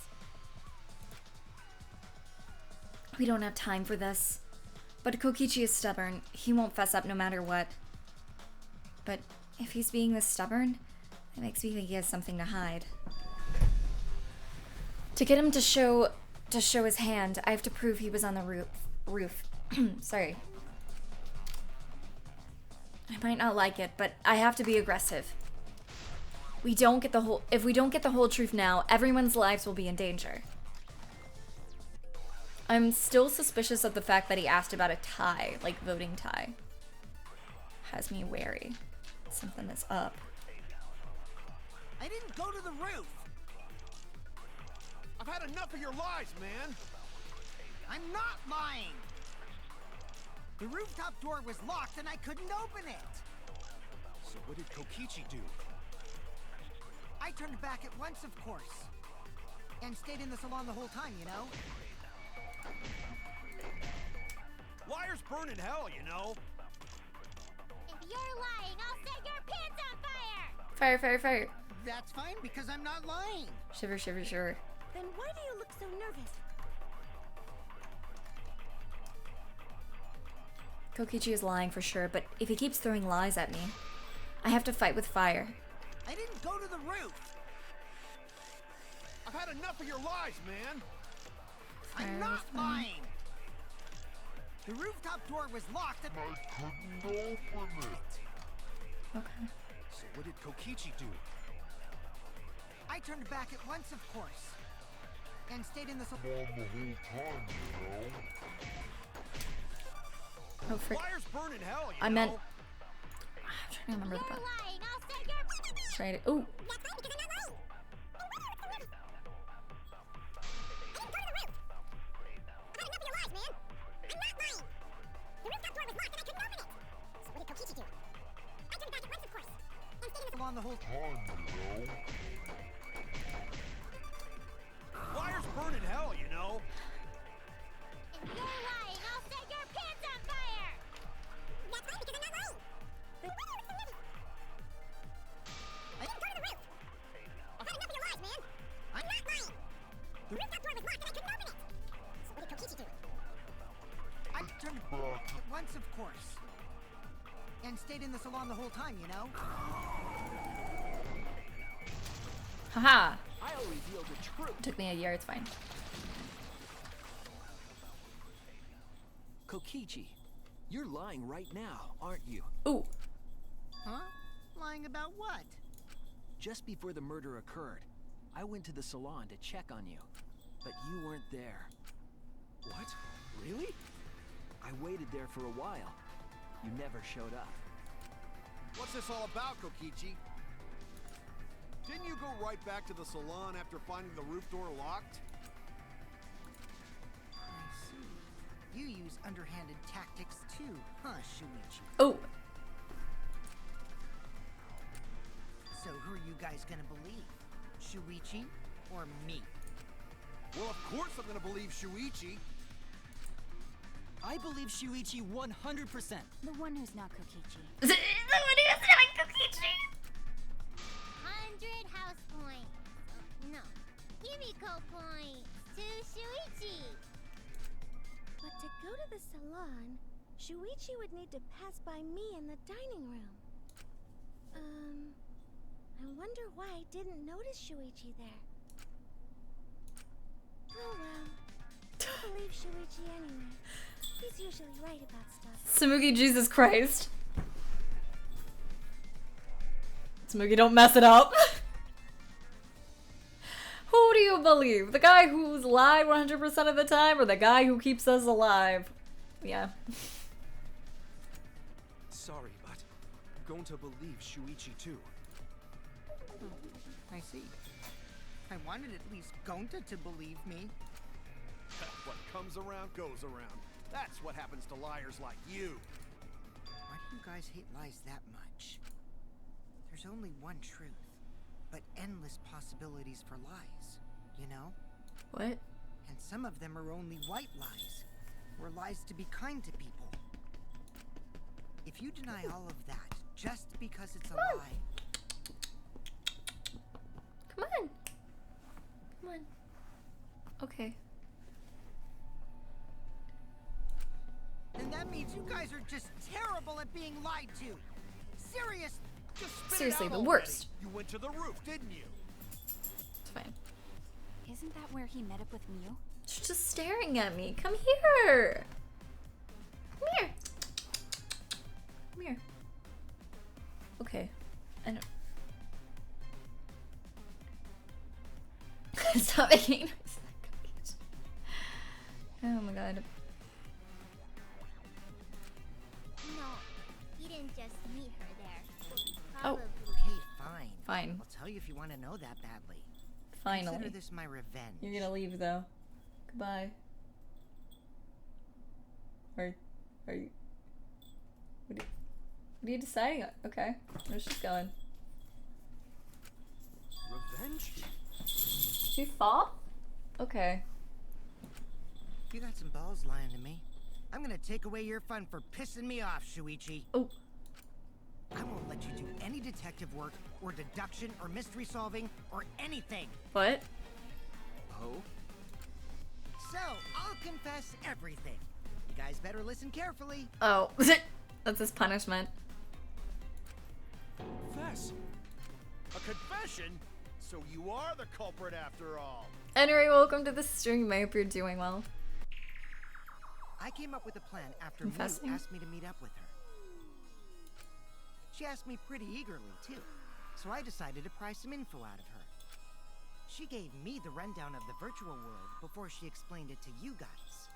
We don't have time for this. But Kokichi is stubborn. He won't fess up no matter what. But if he's being this stubborn, it makes me think he has something to hide. To get him to show his hand, I have to prove he was on the roof. Sorry. I might not like it, but I have to be aggressive. If we don't get the whole truth now, everyone's lives will be in danger. I'm still suspicious of the fact that he asked about a tie, like voting tie. Has me wary. Something is up. I didn't go to the roof. I've had enough of your lies, man. I'm not lying. The rooftop door was locked and I couldn't open it. So what did Kokichi do? I turned back at once, of course. And stayed in the salon the whole time, you know? Liars burn in hell, you know. If you're lying, I'll set your pants on fire! Fire, fire, fire. That's fine because I'm not lying. Shiver, shiver, shiver. Then why do you look so nervous? Kokichi is lying for sure, but if he keeps throwing lies at me, I have to fight with fire. I didn't go to the roof. I've had enough of your lies, man. I'm not lying. The rooftop door was locked and I couldn't open it. Okay. So what did Kokichi do? I turned back at once, of course. And stayed in the salon the whole time, you know? Oh, frick. Liars burn in hell, you I know. meant... I'm trying to remember the button. Lying, I'll set your... Try to... Ooh. That's fine because I'm not lying. On the whole time, you know? Liars burn in hell, you know. If you're lying, I'll set your pants on fire! That's fine because I'm not lying. I didn't go to the roof. I've had enough of your lies, man. I'm not lying. The rooftop door was locked and I couldn't open it. So what did Kokichi do? I turned back at once, of course. And stayed in the salon the whole time, you know? Haha. I'll reveal the truth. Took me a year, it's fine. Kokichi, you're lying right now, aren't you? Ooh. Huh? Lying about what? Just before the murder occurred, I went to the salon to check on you, but you weren't there. What? Really? I waited there for a while. You never showed up. What's this all about, Kokichi? Didn't you go right back to the salon after finding the roof door locked? I see. You use underhanded tactics too, huh, Shuichi? Oh. So who are you guys gonna believe? Shuichi or me? Well, of course I'm gonna believe Shuichi. I believe Shuichi 100%. The one who's not Kokichi. The one who's not Kokichi. 100 house points. No, Himiko points to Shuichi. But to go to the salon, Shuichi would need to pass by me in the dining room. I wonder why I didn't notice Shuichi there. Oh well. I believe Shuichi anyway. He's usually right about stuff. Tsumugi, Jesus Christ. Tsumugi, don't mess it up. Who do you believe? The guy who's lied 100% of the time or the guy who keeps us alive? Yeah. Sorry, but I'm going to believe Shuichi too. I see. I wanted at least Gonta to believe me. What comes around goes around. That's what happens to liars like you. Why do you guys hate lies that much? There's only one truth, but endless possibilities for lies, you know? What? And some of them are only white lies, or lies to be kind to people. If you deny all of that just because it's a lie... Come on. Come on. Okay. then that means you guys are just terrible at being lied to. Serious. Just spit it Seriously, out the already. worst. You went to the roof, didn't you? It's fine. Isn't that where he met up with Mew? She's just staring at me. Come here. Come here. Come here. Okay. I don't. Stop making noise. Oh my god. No, you didn't just meet her there. Oh. Probably. Okay, fine. Fine. I'll tell you if you want to know that badly. Finally. Consider this my revenge. You're gonna leave though. Goodbye. Are you? What are you deciding on? Okay. Where's she going? Revenge? She fall? Okay. You got some balls lying to me. I'm gonna take away your fun for pissing me off, Shuichi. Oh. I won't let you do any detective work, or deduction, or mystery solving, or anything. What? Oh? So, I'll confess everything. You guys better listen carefully. Oh. That's his punishment. Confess. A confession? So you are the culprit after all. Anyway, welcome to the stream. I hope you're doing well. I came up with a plan after Mew Confessing? asked me to meet up with her. She asked me pretty eagerly, too. So I decided to pry some info out of her. She gave me the rundown of the virtual world before she explained it to you guys.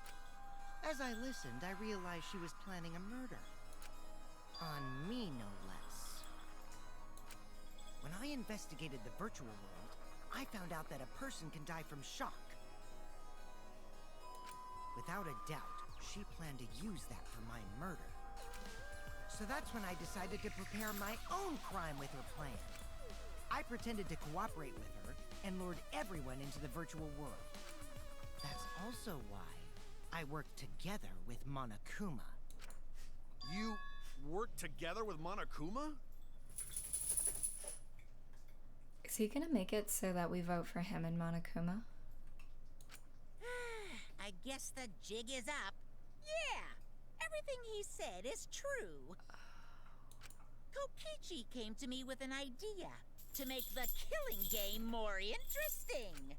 As I listened, I realized she was planning a murder. On me, no less. When I investigated the virtual world, I found out that a person can die from shock. Without a doubt, she planned to use that for my murder. So that's when I decided to prepare my own crime with her plan. I pretended to cooperate with her and lured everyone into the virtual world. That's also why I worked together with Monokuma. You worked together with Monokuma? Is he gonna make it so that we vote for him and Monokuma? I guess the jig is up. Yeah, everything he said is true. Kokichi came to me with an idea to make the killing game more interesting.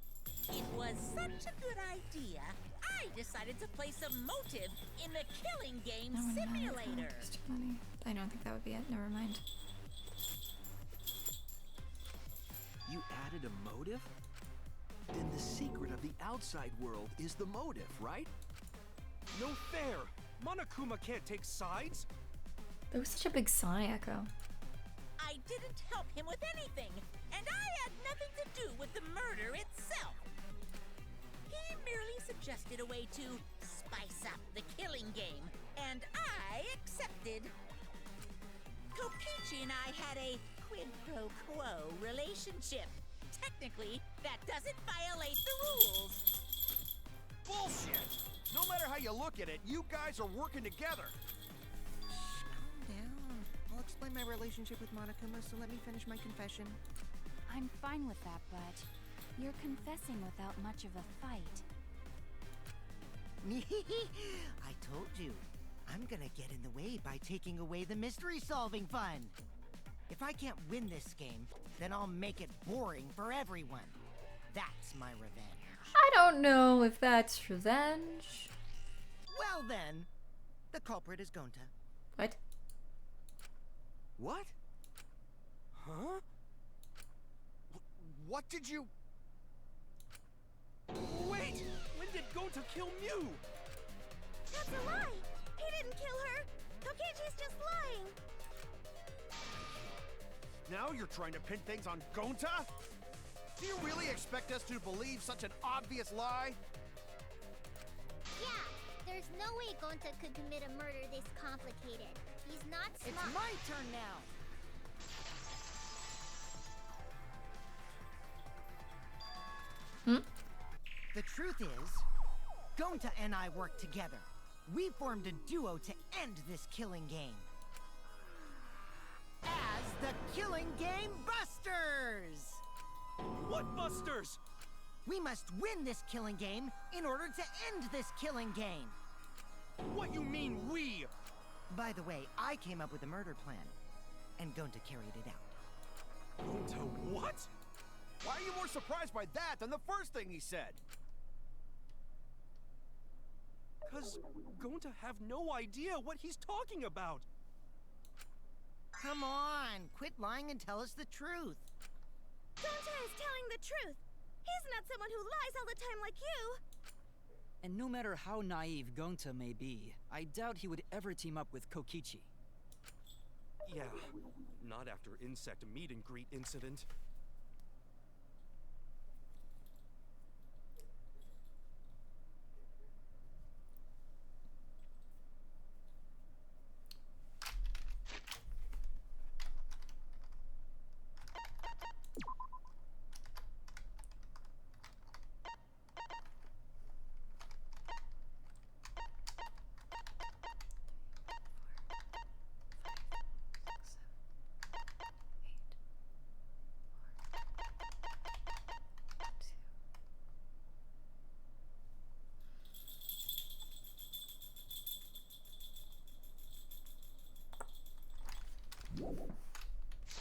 It was such a good idea, I decided to place a motive in the killing game simulator. I don't think that would be it. Never mind. You added a motive? Then the secret of the outside world is the motive, right? No fair! Monokuma can't take sides! That was such a big sigh echo. I didn't help him with anything, and I had nothing to do with the murder itself. He merely suggested a way to spice up the killing game, and I accepted. Kokichi and I had a quid pro quo relationship. Technically, that doesn't violate the rules. Bullshit! No matter how you look at it, you guys are working together. Calm down. I'll explain my relationship with Monokuma, so let me finish my confession. I'm fine with that, but you're confessing without much of a fight. I told you. I'm gonna get in the way by taking away the mystery-solving fun. If I can't win this game, then I'll make it boring for everyone. That's my revenge. I don't know if that's revenge. Well then, the culprit is Gonta. What? What? Huh? What did you... Wait! When did Gonta kill Mew? That's a lie! He didn't kill her! Kokichi's just lying! Now you're trying to pin things on Gonta? Do you really expect us to believe such an obvious lie? Yeah, there's no way Gonta could commit a murder this complicated. He's not smart. It's my turn now. The truth is, Gonta and I worked together. We formed a duo to end this killing game. As the Killing Game Busters! What busters? We must win this killing game in order to end this killing game. What you mean, we? By the way, I came up with a murder plan, and Gonta carried it out. Gonta what? Why are you more surprised by that than the first thing he said? Cause Gonta have no idea what he's talking about. Come on, quit lying and tell us the truth. Gonta is telling the truth! He's not someone who lies all the time like you! And no matter how naive Gonta may be, I doubt he would ever team up with Kokichi. Yeah, not after insect meet and greet incident.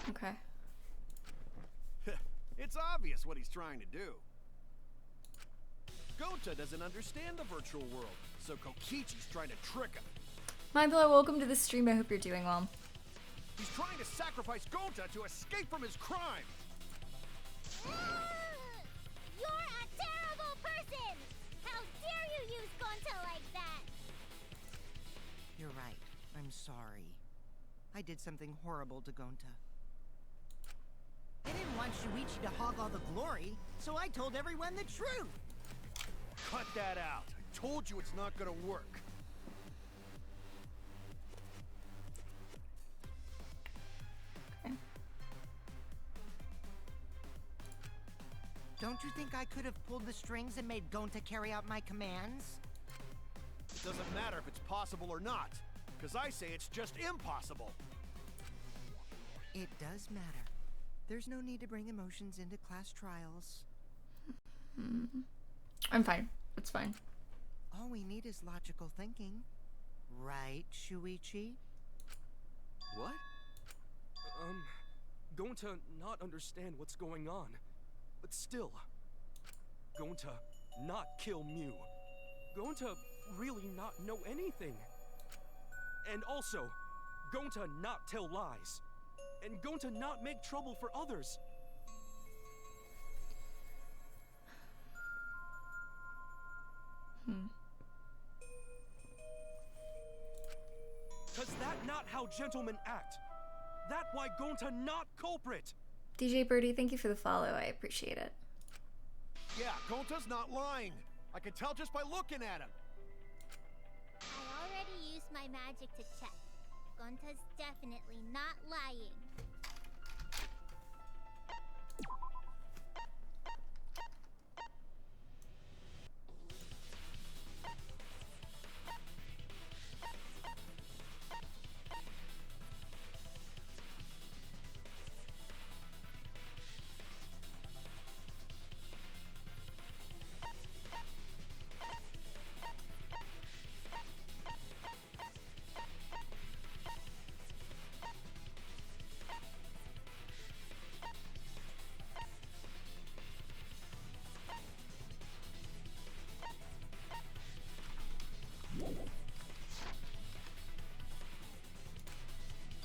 Okay. It's obvious what he's trying to do. Gonta doesn't understand the virtual world, so Kokichi's trying to trick him. Mindful, welcome to the stream. I hope you're doing well. He's trying to sacrifice Gonta to escape from his crime. You're a terrible person! How dare you use Gonta like that? You're right. I'm sorry. I did something horrible to Gonta. I didn't want Shuichi to hog all the glory, so I told everyone the truth! Cut that out. I told you it's not gonna work. Okay. Don't you think I could have pulled the strings and made Gonta carry out my commands? It doesn't matter if it's possible or not, because I say it's just impossible. It does matter. There's no need to bring emotions into class trials. I'm fine. It's fine. All we need is logical thinking. Right, Shuichi? What? Gonta not understand what's going on. But still, Gonta not kill Mew. Gonta really not know anything. And also, Gonta not tell lies. And Gonta not make trouble for others. Cause that not how gentlemen act. That why Gonta not culprit. DJ Birdie, thank you for the follow. I appreciate it. Yeah, Gonta's not lying. I can tell just by looking at him. I already used my magic to check. Gonta's definitely not lying.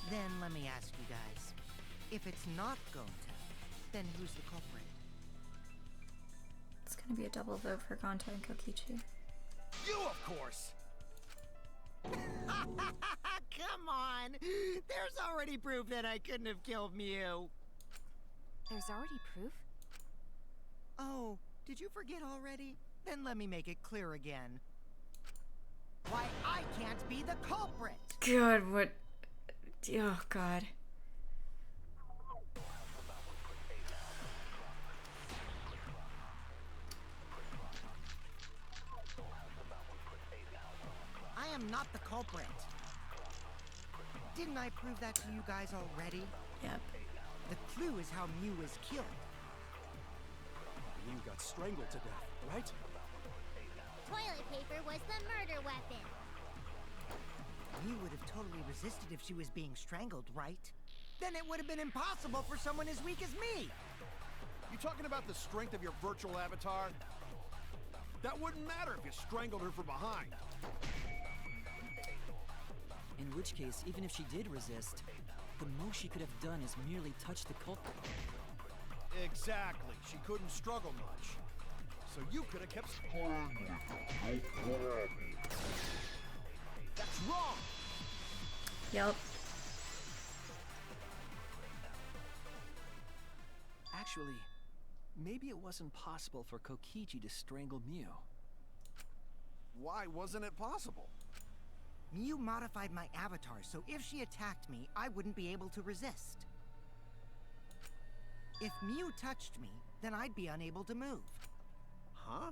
Then let me ask you guys, if it's not Gonta, then who's the culprit? It's gonna be a double vote for Gonta and Kokichi. You, of course! Come on! There's already proof that I couldn't have killed Mew! There's already proof? Oh, did you forget already? Then let me make it clear again. Why, I can't be the culprit! God, what? Oh, God. I am not the culprit. Didn't I prove that to you guys already? Yep. The clue is how Mew is killed. Mew got strangled to death, right? Toilet paper was the murder weapon. Mew would have totally resisted if she was being strangled, right? Then it would have been impossible for someone as weak as me! You talking about the strength of your virtual avatar? That wouldn't matter if you strangled her from behind. In which case, even if she did resist, the most she could have done is merely touch the culprit. Exactly. She couldn't struggle much. So you could have kept... That's wrong! Yep. Actually, maybe it wasn't possible for Kokichi to strangle Mew. Why wasn't it possible? Mew modified my avatar, so if she attacked me, I wouldn't be able to resist. If Mew touched me, then I'd be unable to move. Huh?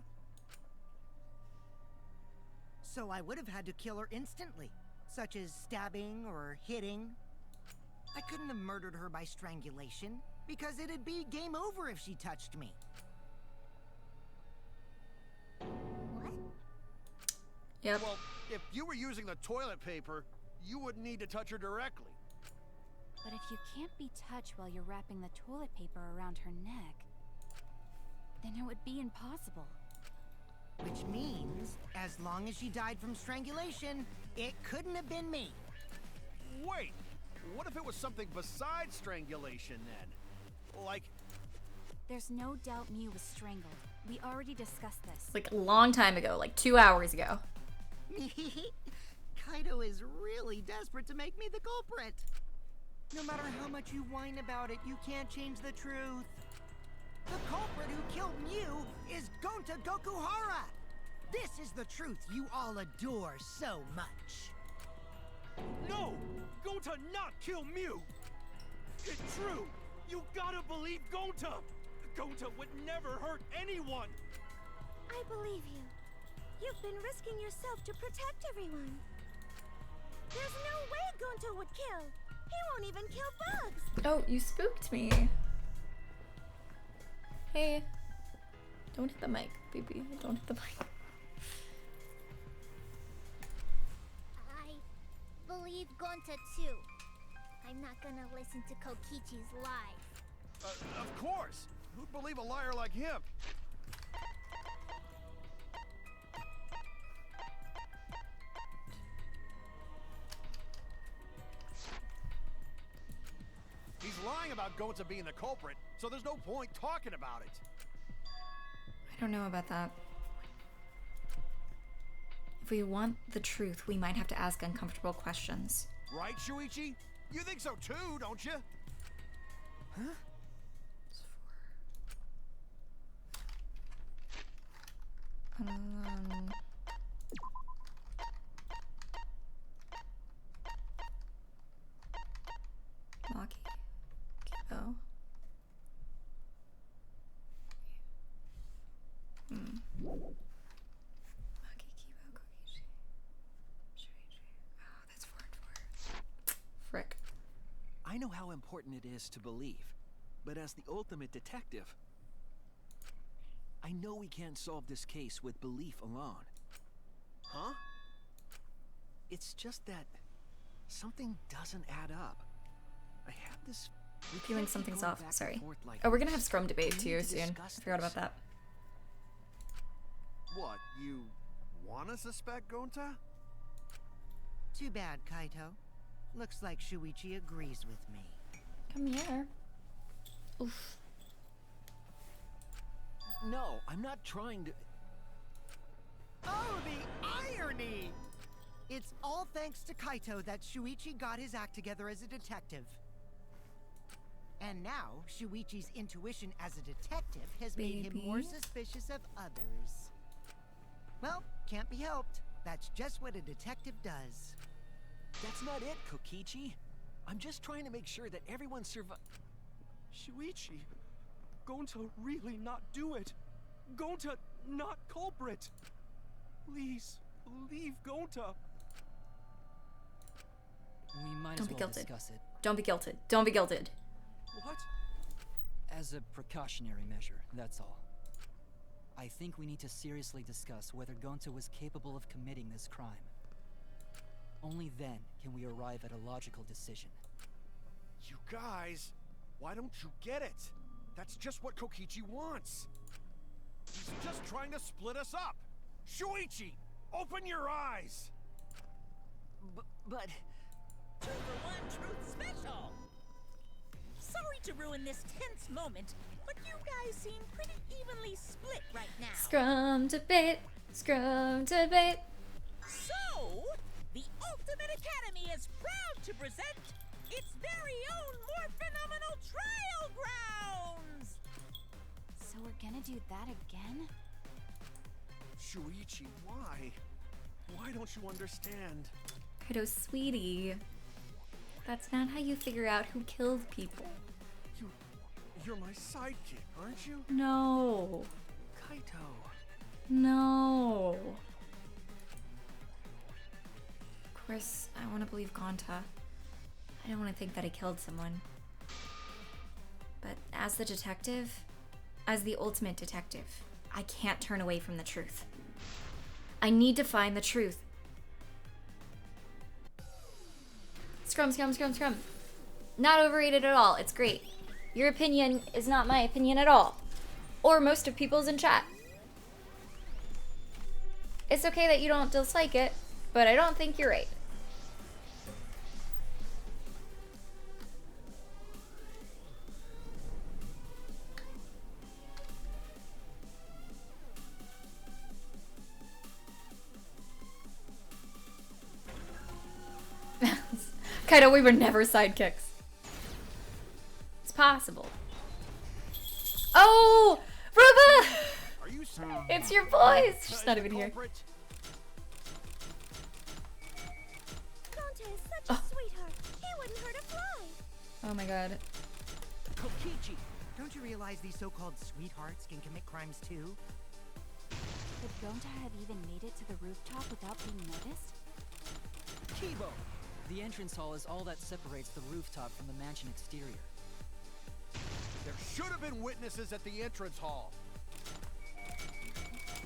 So I would have had to kill her instantly, such as stabbing or hitting. I couldn't have murdered her by strangulation, because it'd be game over if she touched me. What? Yep. Well, if you were using the toilet paper, you wouldn't need to touch her directly. But if you can't be touched while you're wrapping the toilet paper around her neck, then it would be impossible. Which means, as long as she died from strangulation, it couldn't have been me. Wait! What if it was something besides strangulation then? Like... There's no doubt Mew was strangled. We already discussed this. Like a long time ago, like 2 hours ago. Kaido is really desperate to make me the culprit. No matter how much you whine about it, you can't change the truth. The culprit who killed Mew is Gonta Gokuhara! This is the truth you all adore so much. No! Gonta not kill Mew! It's true! You gotta believe Gonta! Gonta would never hurt anyone! I believe you. You've been risking yourself to protect everyone. There's no way Gonta would kill. He won't even kill bugs. Oh, you spooked me. Hey. Don't hit the mic, baby. Don't hit the mic. I believe Gonta too. I'm not gonna listen to Kokichi's lies. Of course! Who'd believe a liar like him? He's lying about Gonta being the culprit, so there's no point talking about it. I don't know about that. If we want the truth, we might have to ask uncomfortable questions. Right, Shuichi? You think so too, don't you? Huh? Maki. Kibo. Maki, Kibo, Kokichi. Shuichi. Oh, that's 4 and 4. Frick. I know how important it is to believe, but as the ultimate detective, I know we can't solve this case with belief alone. Huh? It's just that something doesn't add up. I have this Feeling can't keep something's going off. back and Sorry. forth like Oh, we're gonna have this. Scrum debate We too need to soon. discuss Forgot about this. that. What, you wanna suspect Gonta? Too bad, Kaito. Looks like Shuichi agrees with me. Come here. Oof. No, I'm not trying to. Oh, the irony! It's all thanks to Kaito that Shuichi got his act together as a detective. And now, Shuichi's intuition as a detective has made him more suspicious of others. Well, can't be helped. That's just what a detective does. That's not it, Kokichi. I'm just trying to make sure that everyone Shuichi, Gonta really not do it. Gonta not culprit. Please, believe Gonta. We might Don't as be well guilted. discuss it Don't be guilted. Don't be guilted. What? as a precautionary measure, that's all. I think we need to seriously discuss whether Gonta was capable of committing this crime. Only then can we arrive at a logical decision. You guys, why don't you get it? That's just what Kokichi wants. He's just trying to split us up. Shuichi, open your eyes. But... Two for one truth special. Sorry to ruin this tense moment, but you guys seem pretty evenly split right now. Scrum debate. Scrum debate. So, the Ultimate Academy is proud to present its very own more phenomenal trial grounds! So we're gonna do that again? Shuichi, why? Why don't you understand? Kaido, sweetie. That's not how you figure out who killed people. You're my sidekick, aren't you? No. Kaito. No. Of course, I want to believe Gonta. I don't want to think that he killed someone. But as the detective, as the ultimate detective, I can't turn away from the truth. I need to find the truth. Scrum, scrum, scrum, scrum. Not overrated at all. It's great. Your opinion is not my opinion at all. Or most of people's in chat. It's okay that you don't dislike it, but I don't think you're right. Kaido, we were never sidekicks. It's possible. Oh! Ruba! Are you serious? It's your voice! She's not even here. Gonta is such a sweetheart. He wouldn't hurt a fly. Oh my god. Kokichi, don't you realize these so-called sweethearts can commit crimes too? Could Gonta have even made it to the rooftop without being noticed? Kibo! The entrance hall is all that separates the rooftop from the mansion exterior. There should have been witnesses at the entrance hall.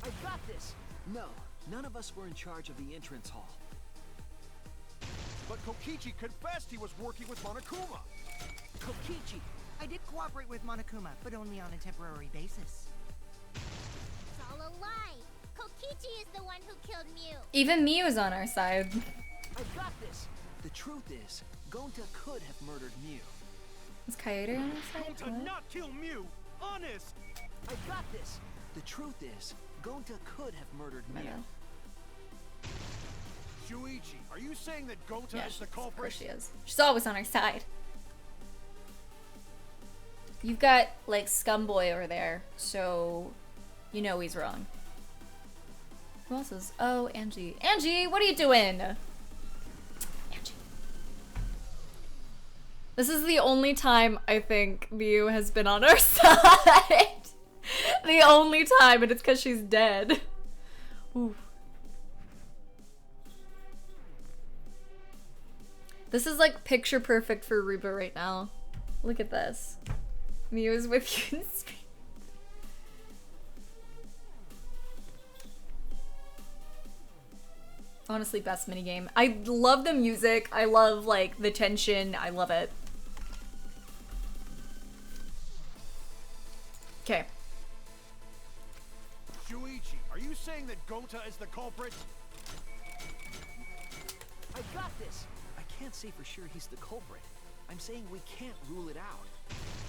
I got this! No, none of us were in charge of the entrance hall. But Kokichi confessed he was working with Monokuma. Kokichi! I did cooperate with Monokuma, but only on a temporary basis. It's all a lie. Kokichi is the one who killed Mew. Even Mew is on our side. I got this. The truth is, Gonta could have murdered Mew. Is Coyote on our side? Gonta What? not kill Mew! Honest! I got this. The truth is, Gonta could have murdered Mew. Shuichi, are you saying that Gonta Yeah, is the of course culprit? she is. She's always on our side. You've got, like, Scumboy over there, so you know he's wrong. Who else is? Oh, Angie. Angie, what are you doing? Angie. This is the only time I think Mew has been on our side. The only time, and it's because she's dead. Ooh. This is like picture perfect for Reba right now. Look at this. Mew is with you in stream. Honestly, best minigame. I love the music. I love, like, the tension. I love it. Okay. Shuichi, are you saying that Gonta is the culprit? I got this. I can't say for sure he's the culprit. I'm saying we can't rule it out.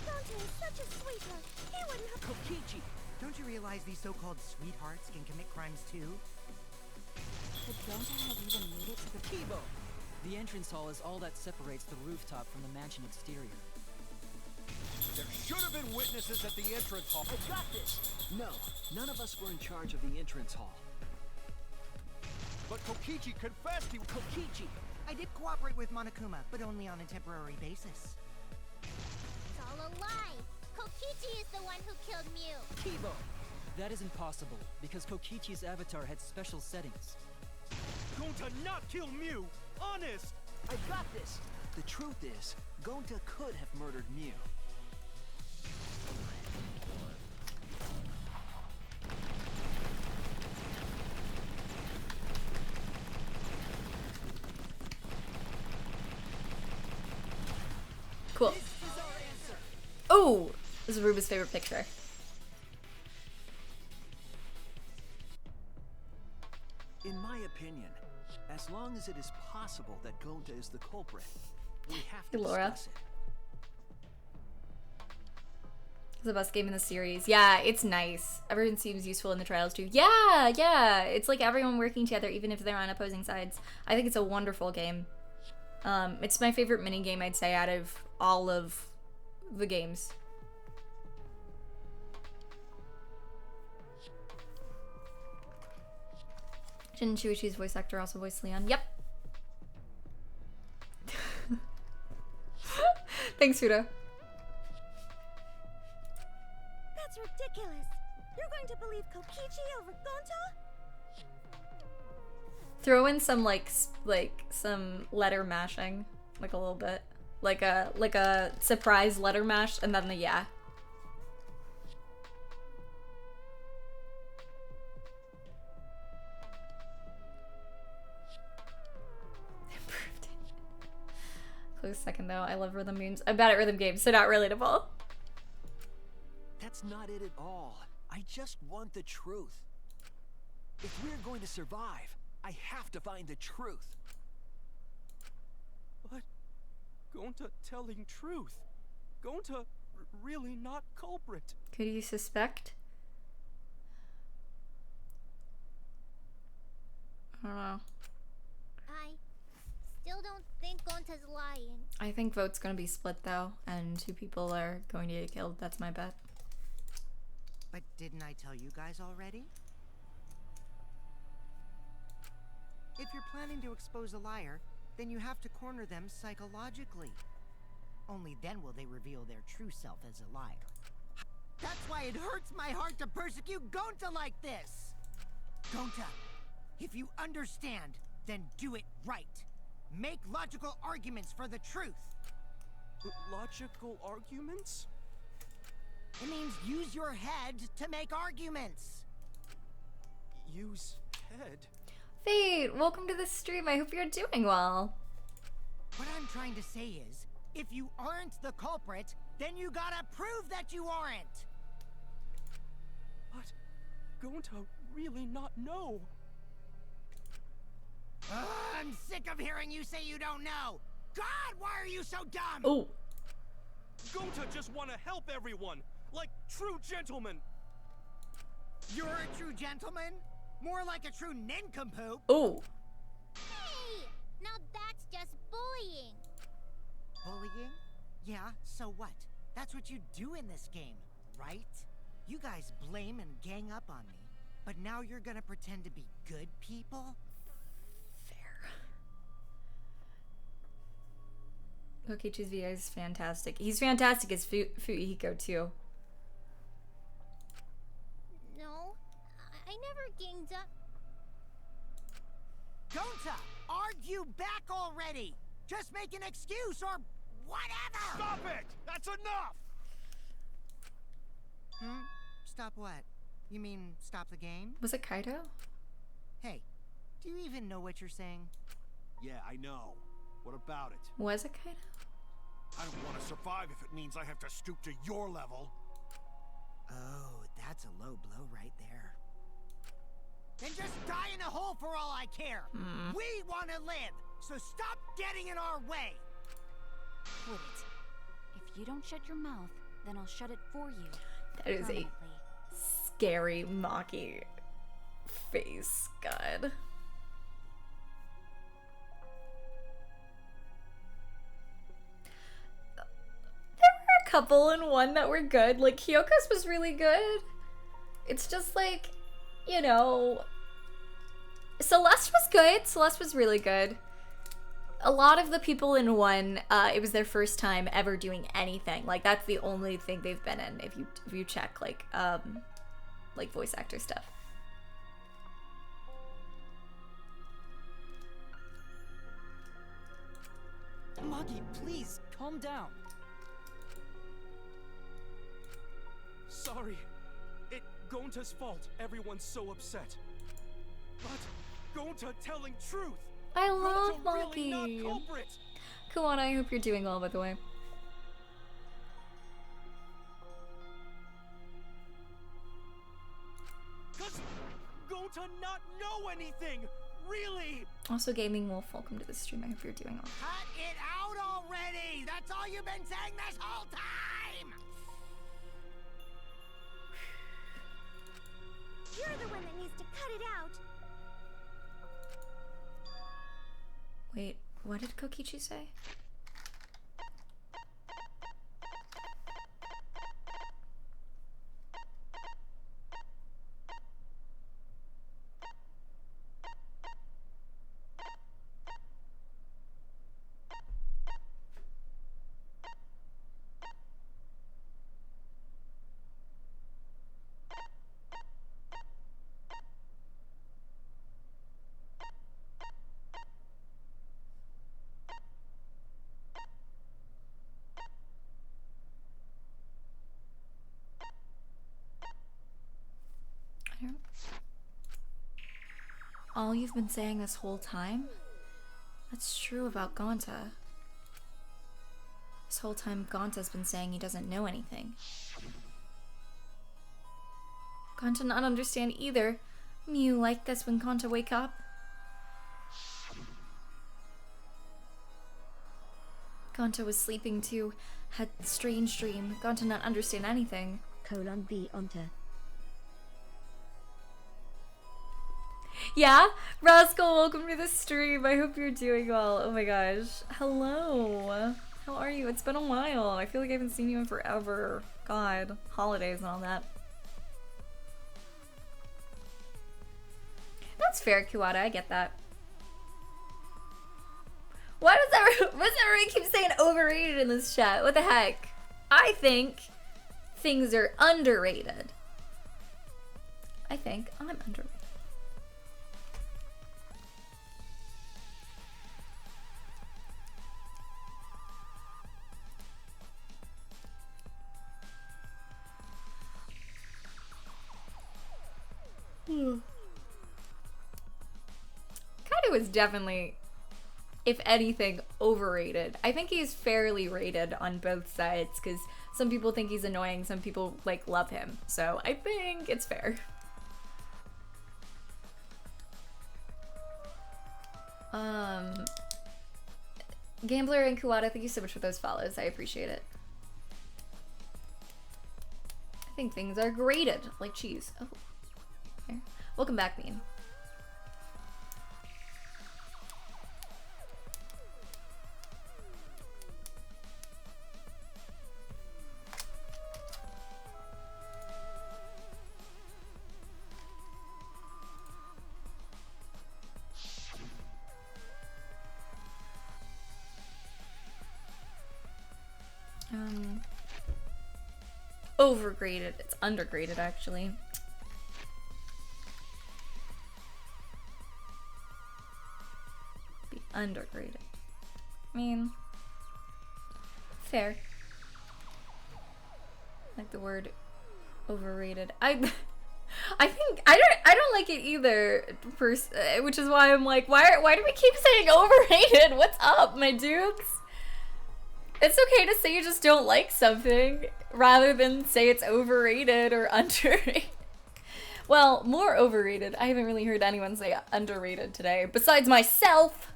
Gonta is such a sweetheart. He wouldn't have... Kokichi! Don't you realize these so-called sweethearts can commit crimes too? Could Gonta have even made it to the Kibo! The entrance hall is all that separates the rooftop from the mansion exterior. There should have been witnesses at the entrance hall. I got this. No, none of us were in charge of the entrance hall. But Kokichi confessed he... Kokichi! I did cooperate with Monokuma, but only on a temporary basis. It's all a lie. Kokichi is the one who killed Mew. Kibo! That is impossible, because Kokichi's avatar had special settings. Gonta not kill Mew! Honest! I got this. The truth is, Gonta could have murdered Mew. Cool. Oh, this is Ruba's favorite picture. In my opinion, as long as it is possible that Gonta is the culprit, we have to Hey, Laura. discuss it. It's the best game in the series. Yeah, it's nice. Everyone seems useful in the trials too. Yeah. It's like everyone working together, even if they're on opposing sides. I think it's a wonderful game. It's my favorite minigame, I'd say, out of all of the games. Didn't Shuichi's voice actor also voice Leon? Yep. Thanks, Fuda. That's ridiculous. You're going to believe Kokichi over Gonta? Throw in some some letter mashing, like a little bit, like a surprise letter mash, and then the yeah. Improved it. Close second though. I love rhythm games. I'm bad at rhythm games, so not relatable. That's not it at all. I just want the truth. If we're going to survive, I have to find the truth. But Gonta telling truth. Gonta really not culprit. Could you suspect? I don't know. I still don't think Gonta's lying. I think vote's gonna be split though, and 2 people are going to get killed. That's my bet. But didn't I tell you guys already? If you're planning to expose a liar, then you have to corner them psychologically. Only then will they reveal their true self as a liar. That's why it hurts my heart to persecute Gonta like this! Gonta, if you understand, then do it right. Make logical arguments for the truth. Logical arguments? It means use your head to make arguments. Use head? Fate, welcome to the stream. I hope you're doing well. What I'm trying to say is, if you aren't the culprit, then you gotta prove that you aren't! But going to really not know. I'm sick of hearing you say you don't know! God, why are you so dumb? Oh. Gonta just want to help everyone, like true gentlemen. You're a true gentleman? More like a true nincompoop. Oh. Hey! Now that's just bullying. Bullying? Yeah, so what? That's what you do in this game, right? You guys blame and gang up on me, but now you're gonna pretend to be good people? Kokichi's VA is fantastic. He's fantastic as Fuyuhiko too. No, I never ganged up. Gonta, argue back already! Just make an excuse or whatever! Stop it! That's enough! Hmm? Stop what? You mean stop the game? Was it Kaido? Hey, do you even know what you're saying? Yeah, I know. What about it? Was it Kaido? I don't want to survive if it means I have to stoop to your level. Oh, that's a low blow right there. Then just die in a hole for all I care! We want to live, so stop getting in our way! Quit it. If you don't shut your mouth, then I'll shut it for you. That is a scary Maki face. God. Couple in one that were good. Like, Kyoko's was really good. It's just like, you know, Celeste was good. Celeste was really good. A lot of the people in one, it was their first time ever doing anything. Like, that's the only thing they've been in if you check like voice actor stuff. Maki, please calm down. Sorry. It Gonta's fault everyone's so upset. But Gonta telling truth. I love Gonta really Maki. not culprit. Kawana, I hope you're doing well, by the way. Does Gonta not know anything? Really? Also, Gaming Wolf, welcome to the stream. I hope you're doing well. Cut it out already! That's all you've been saying this whole time! You're the one that needs to cut it out. Wait, what did Kokichi say? All you've been saying this whole time? That's true about Gonta. This whole time Gonta's been saying he doesn't know anything. Gonta not understand either. You like this when Gonta wake up? Gonta was sleeping too. Had strange dream. Gonta not understand anything. B onto. Yeah? Rascal, welcome to the stream. I hope you're doing well. Oh my gosh. Hello. How are you? It's been a while. I feel like I haven't seen you in forever. God. Holidays and all that. That's fair, Kiwata. I get that. Why does everyone keep saying overrated in this chat? What the heck? I think things are underrated. I think I'm underrated. Kaido was definitely if anything, overrated. I think he's fairly rated on both sides, because some people think he's annoying, some people, like, love him. So I think it's fair. Gambler and Kuwata, thank you so much for those follows. I appreciate it. I think things are grated like cheese. Oh, okay. Welcome back, Bean. Overgraded. It's undergraded, actually. Be undergraded. I mean, fair. Like the word overrated. I think I don't like it either. Which is why I'm like, why do we keep saying overrated? What's up, my dudes? It's okay to say you just don't like something, rather than say it's overrated or underrated. Well, more overrated. I haven't really heard anyone say underrated today, besides myself.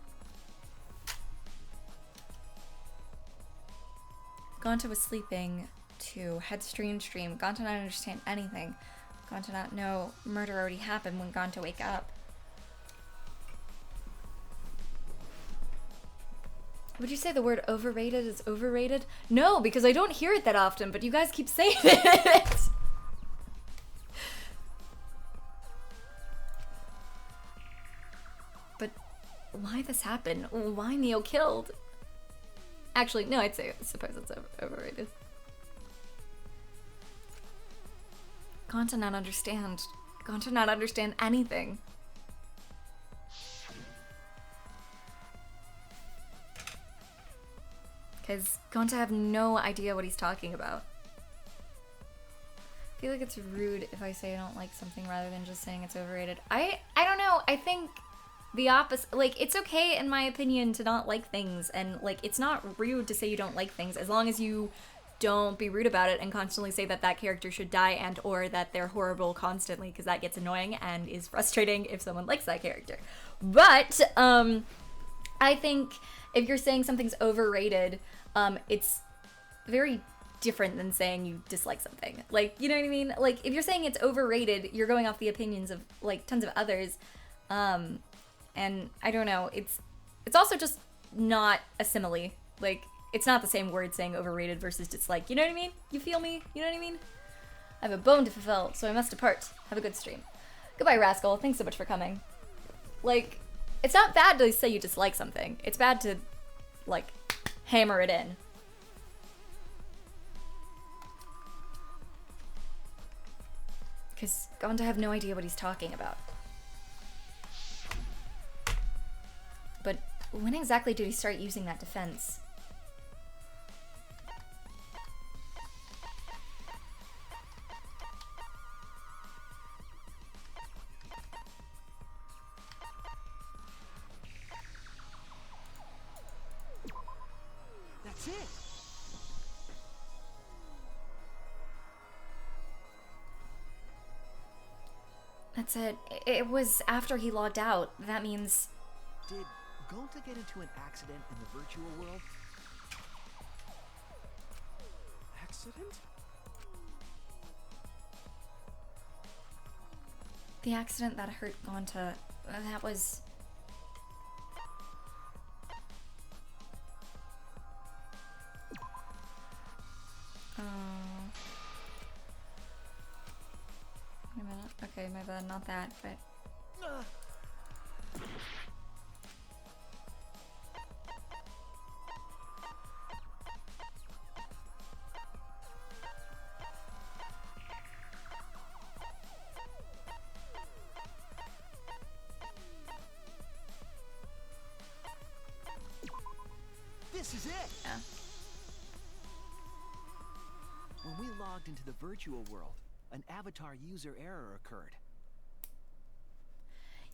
Gonta was sleeping too. Head stream. Gonta not understand anything. Gonta not know murder already happened when Gonta wake up. Would you say the word overrated is overrated? No, because I don't hear it that often, but you guys keep saying it. But why this happened? Why Neo killed? Actually, no, I suppose it's overrated. Gonta not understand. Gonta not understand anything. Because Gonta have no idea what he's talking about. I feel like it's rude if I say I don't like something rather than just saying it's overrated. I don't know. I think the opposite. Like, it's okay, in my opinion, to not like things. And, like, it's not rude to say you don't like things, as long as you don't be rude about it and constantly say that that character should die and or that they're horrible constantly, because that gets annoying and is frustrating if someone likes that character. But, I think if you're saying something's overrated, it's very different than saying you dislike something. Like, you know what I mean? Like, if you're saying it's overrated, you're going off the opinions of, like, tons of others. And I don't know, it's also just not a simile. Like, it's not the same word saying overrated versus dislike. You know what I mean? You feel me? You know what I mean? I have a bone to fulfill, so I must depart. Have a good stream. Goodbye, Rascal. Thanks so much for coming. Like, it's not bad to say you dislike something. It's bad to, like, hammer it in. Because Gonta have no idea what he's talking about. But when exactly did he start using that defense? That's it. That's it. It was after he logged out. That means... Did Gonta get into an accident in the virtual world? Accident? The accident that hurt Gonta, that was... Wait a minute. Okay, my bad. Not that, but... This is it! Yeah. When we logged into the virtual world, an avatar user error occurred.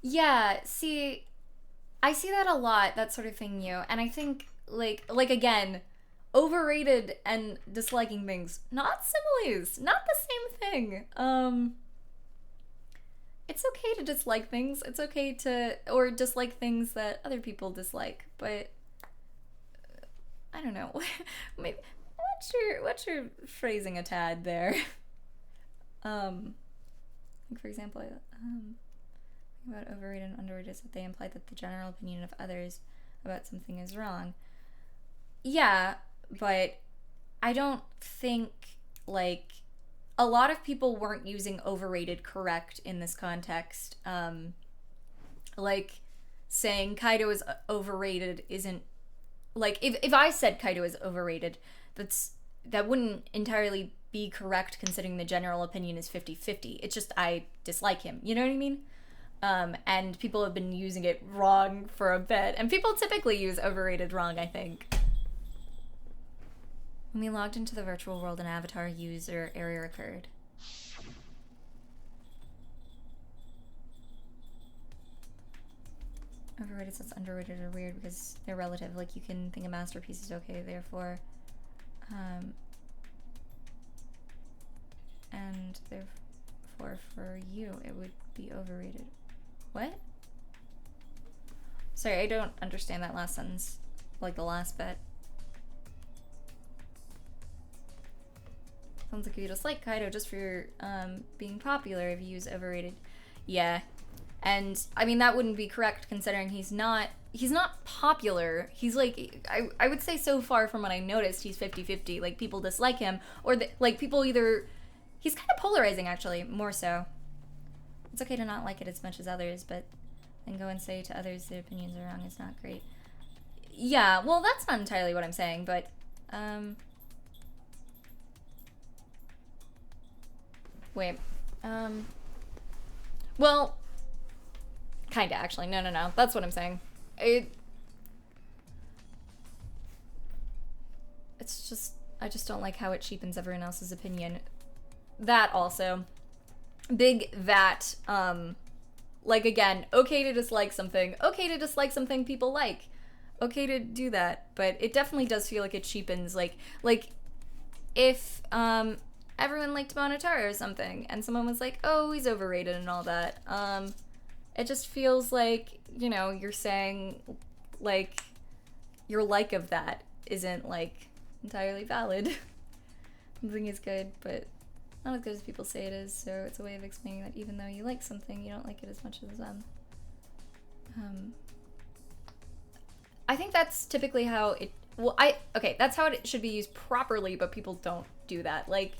Yeah, see, I see that a lot, that sort of thing, and I think, like again, overrated and disliking things, not similes, not the same thing. It's okay to dislike things, it's okay to, or dislike things that other people dislike, but, I don't know, maybe, what's your phrasing a tad there? For example, about overrated and underrated is that they imply that the general opinion of others about something is wrong. Yeah, but I don't think, like, a lot of people weren't using overrated correct in this context. Like, saying Kaido is overrated isn't, like, if I said Kaido is overrated, that wouldn't entirely be correct considering the general opinion is 50-50. It's just I dislike him, you know what I mean? And people have been using it wrong for a bit. And people typically use overrated wrong, I think. When we logged into the virtual world, an avatar user error occurred. Overrated says underrated or weird because they're relative. Like, you can think a masterpiece is okay, therefore... and therefore for you, it would be overrated. What? Sorry, I don't understand that last sentence. Like the last bit. Sounds like you dislike Kaido just for being popular if you use overrated. Yeah. And I mean that wouldn't be correct considering he's not popular. He's like, I would say so far from what I noticed, he's 50-50. Like, people dislike him, or like people either, he's kind of polarizing actually, more so. It's okay to not like it as much as others, but then go and say to others their opinions are wrong is not great. Yeah, well that's not entirely what I'm saying, but wait. Well, kinda actually. No. That's what I'm saying. It's just, I just don't like how it cheapens everyone else's opinion. That also. Big that, like again, okay to dislike something people like. Okay to do that, but it definitely does feel like it cheapens, like if, everyone liked Monotaro or something, and someone was like, oh, he's overrated and all that, it just feels like, you know, you're saying, like, your like of that isn't, like, entirely valid. Something is good, but not as good as people say it is, so it's a way of explaining that even though you like something, you don't like it as much as them. I think that's typically how it, well, okay, that's how it should be used properly, but people don't do that. Like,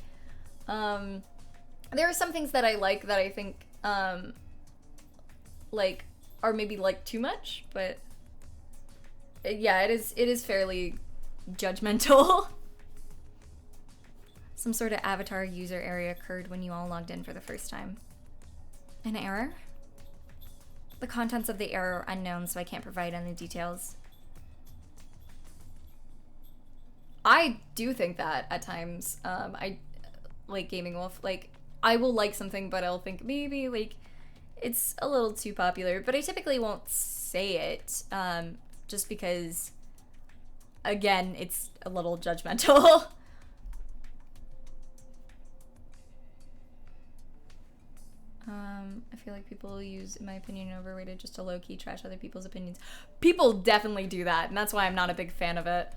there are some things that I like that I think, like, are maybe, like, too much, but, yeah, it is fairly judgmental. Some sort of avatar user error occurred when you all logged in for the first time. An error? The contents of the error are unknown, so I can't provide any details. I do think that at times. I like Gaming Wolf. Like, I will like something, but I'll think maybe, like, it's a little too popular. But I typically won't say it, just because, again, it's a little judgmental. I feel like people use, in my opinion, overrated just to low-key trash other people's opinions. People definitely do that, and that's why I'm not a big fan of it.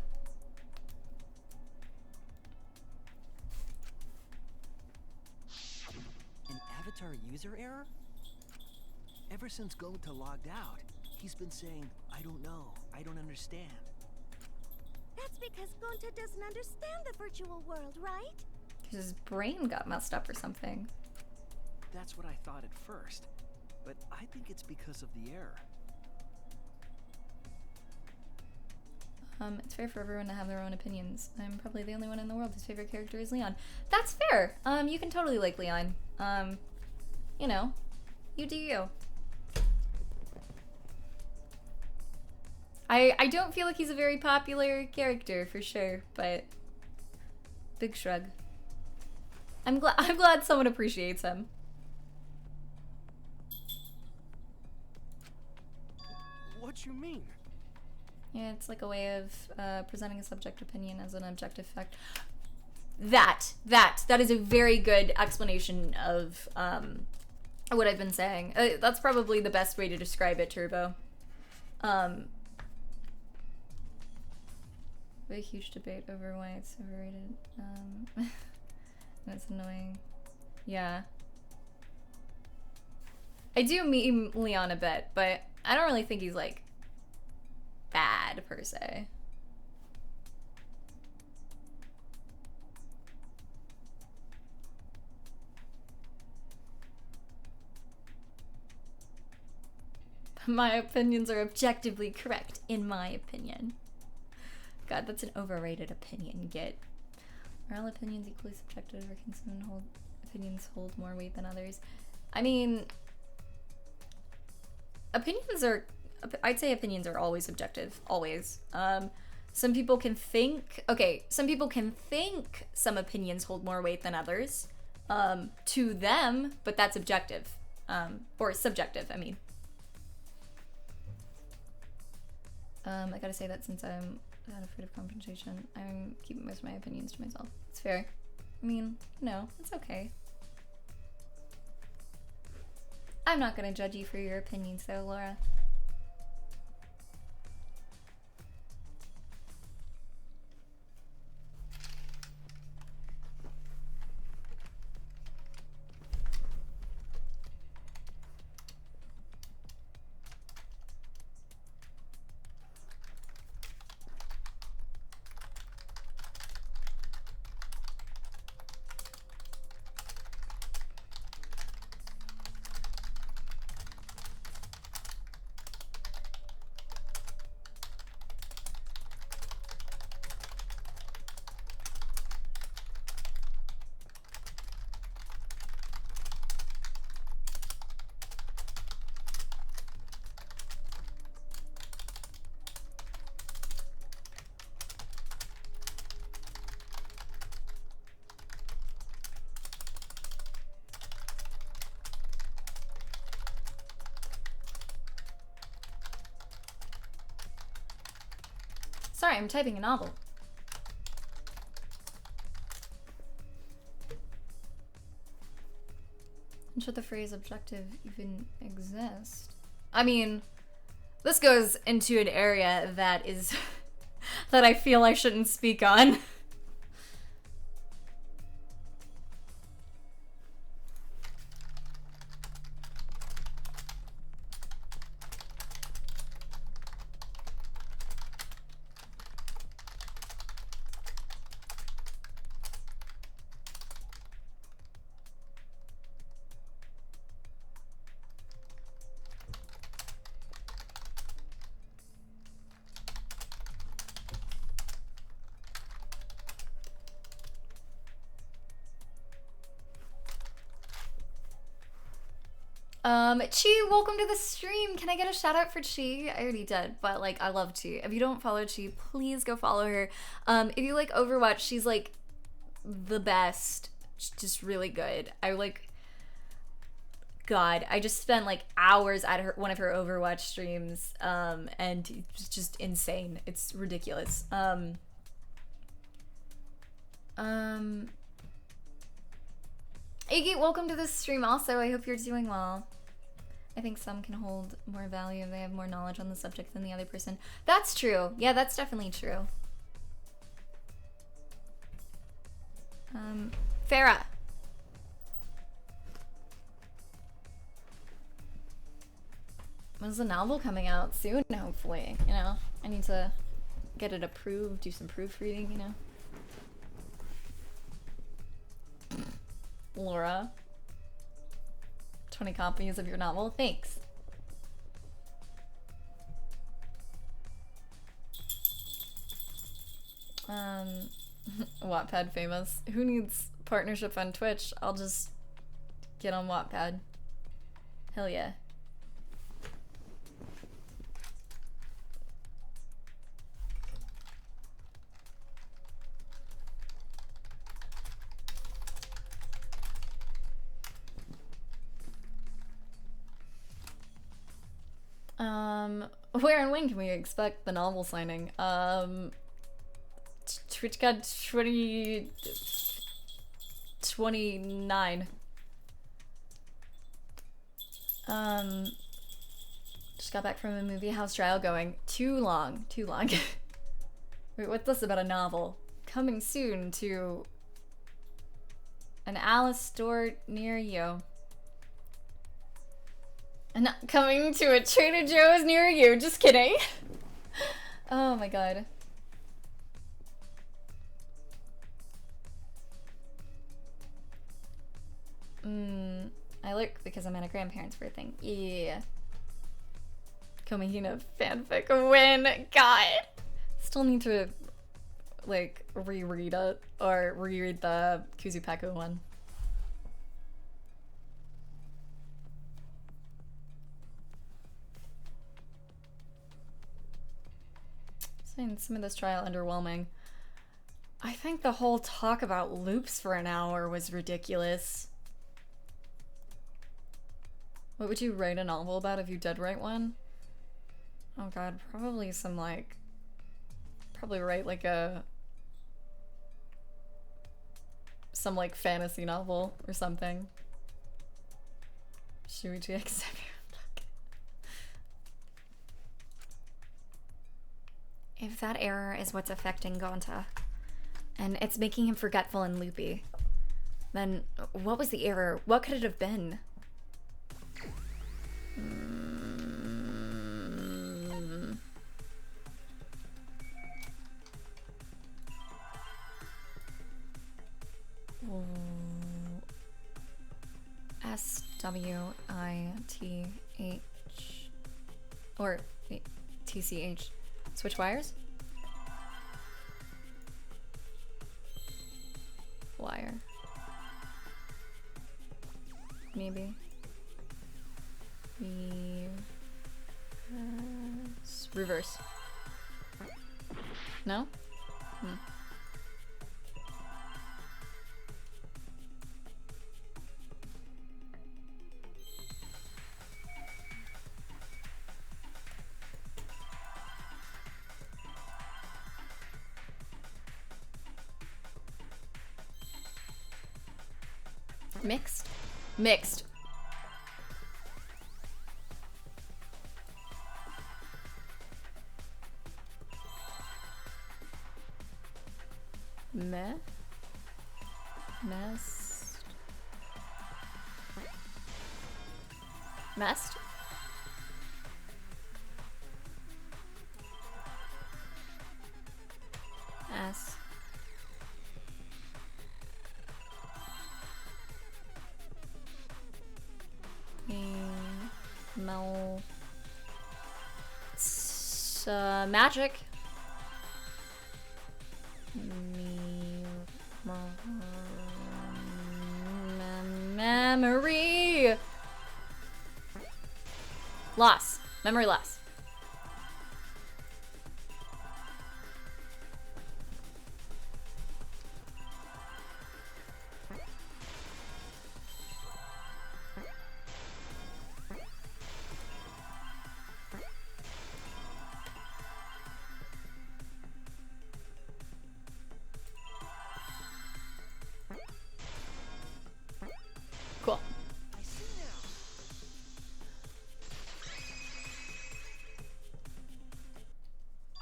An avatar user error? Ever since Gota logged out, he's been saying, I don't know, I don't understand. That's because Gonta doesn't understand the virtual world, right? Because his brain got messed up or something. That's what I thought at first, but I think it's because of the error. It's fair for everyone to have their own opinions. I'm probably the only one in the world whose favorite character is Leon. That's fair! You can totally like Leon. You know, you do you. I don't feel like he's a very popular character, for sure, but big shrug. I'm glad someone appreciates him. What what you mean. Yeah, it's like a way of presenting a subject opinion as an objective fact. That is a very good explanation of what I've been saying. That's probably the best way to describe it, Turbo. A huge debate over why it's overrated. That's annoying. Yeah. I do meme Leon a bit, but I don't really think he's like bad per se. My opinions are objectively correct, in my opinion. God, that's an overrated opinion. Are all opinions equally subjective, or can some opinions hold more weight than others? I mean, I'd say opinions are always subjective, always. Some people can think, some opinions hold more weight than others, to them, but that's objective, or subjective, I mean. I gotta say that since I'm not afraid of confrontation, I'm keeping most of my opinions to myself. It's fair. I mean, no, it's okay. I'm not gonna judge you for your opinions though, Laura. Sorry, I'm typing a novel. And should the phrase objective even exist? I mean, this goes into an area that is that I feel I shouldn't speak on. Chi, welcome to the stream. Can I get a shout out for Chi? I already did, but like, I love Chi. If you don't follow Chi, please go follow her. If you like Overwatch, she's like the best. She's just really good. God, I just spent like hours at one of her Overwatch streams, and it's just insane. It's ridiculous. Iggy, welcome to the stream also. I hope you're doing well. I think some can hold more value if they have more knowledge on the subject than the other person. That's true. Yeah, that's definitely true. Farah. When's the novel coming out? Soon, hopefully. You know, I need to get it approved, do some proofreading, you know. Laura. 20 copies of your novel. Thanks. Wattpad famous. Who needs partnership on Twitch? I'll just get on Wattpad. Hell yeah. Where and when can we expect the novel signing? TwitchCon 2029. Just got back from a movie. How's trial going? Too long. Too long. Wait, what's this about a novel? Coming soon to an Alice store near you. And coming to a Trader Joe's near you. Just kidding. Oh my god. I lurk because I'm at a grandparent's birthday. Yeah. Komahina fanfic win. God. Still need to like reread it or reread the Kuzupaku one. Saying some of this trial underwhelming. I think the whole talk about loops for an hour was ridiculous. What would you write a novel about if you did write one? Oh god, probably some like... Probably write like some like fantasy novel or something. Shuichi X. If that error is what's affecting Gonta, and it's making him forgetful and loopy, then what was the error? What could it have been? SWITH or TCH. Switch wires? Wire. Maybe. Reverse. No? Mixed? Mixed. Meh? Messed? Messed? S. Mel. It's magic. Memory. Loss. Memory loss. Cool.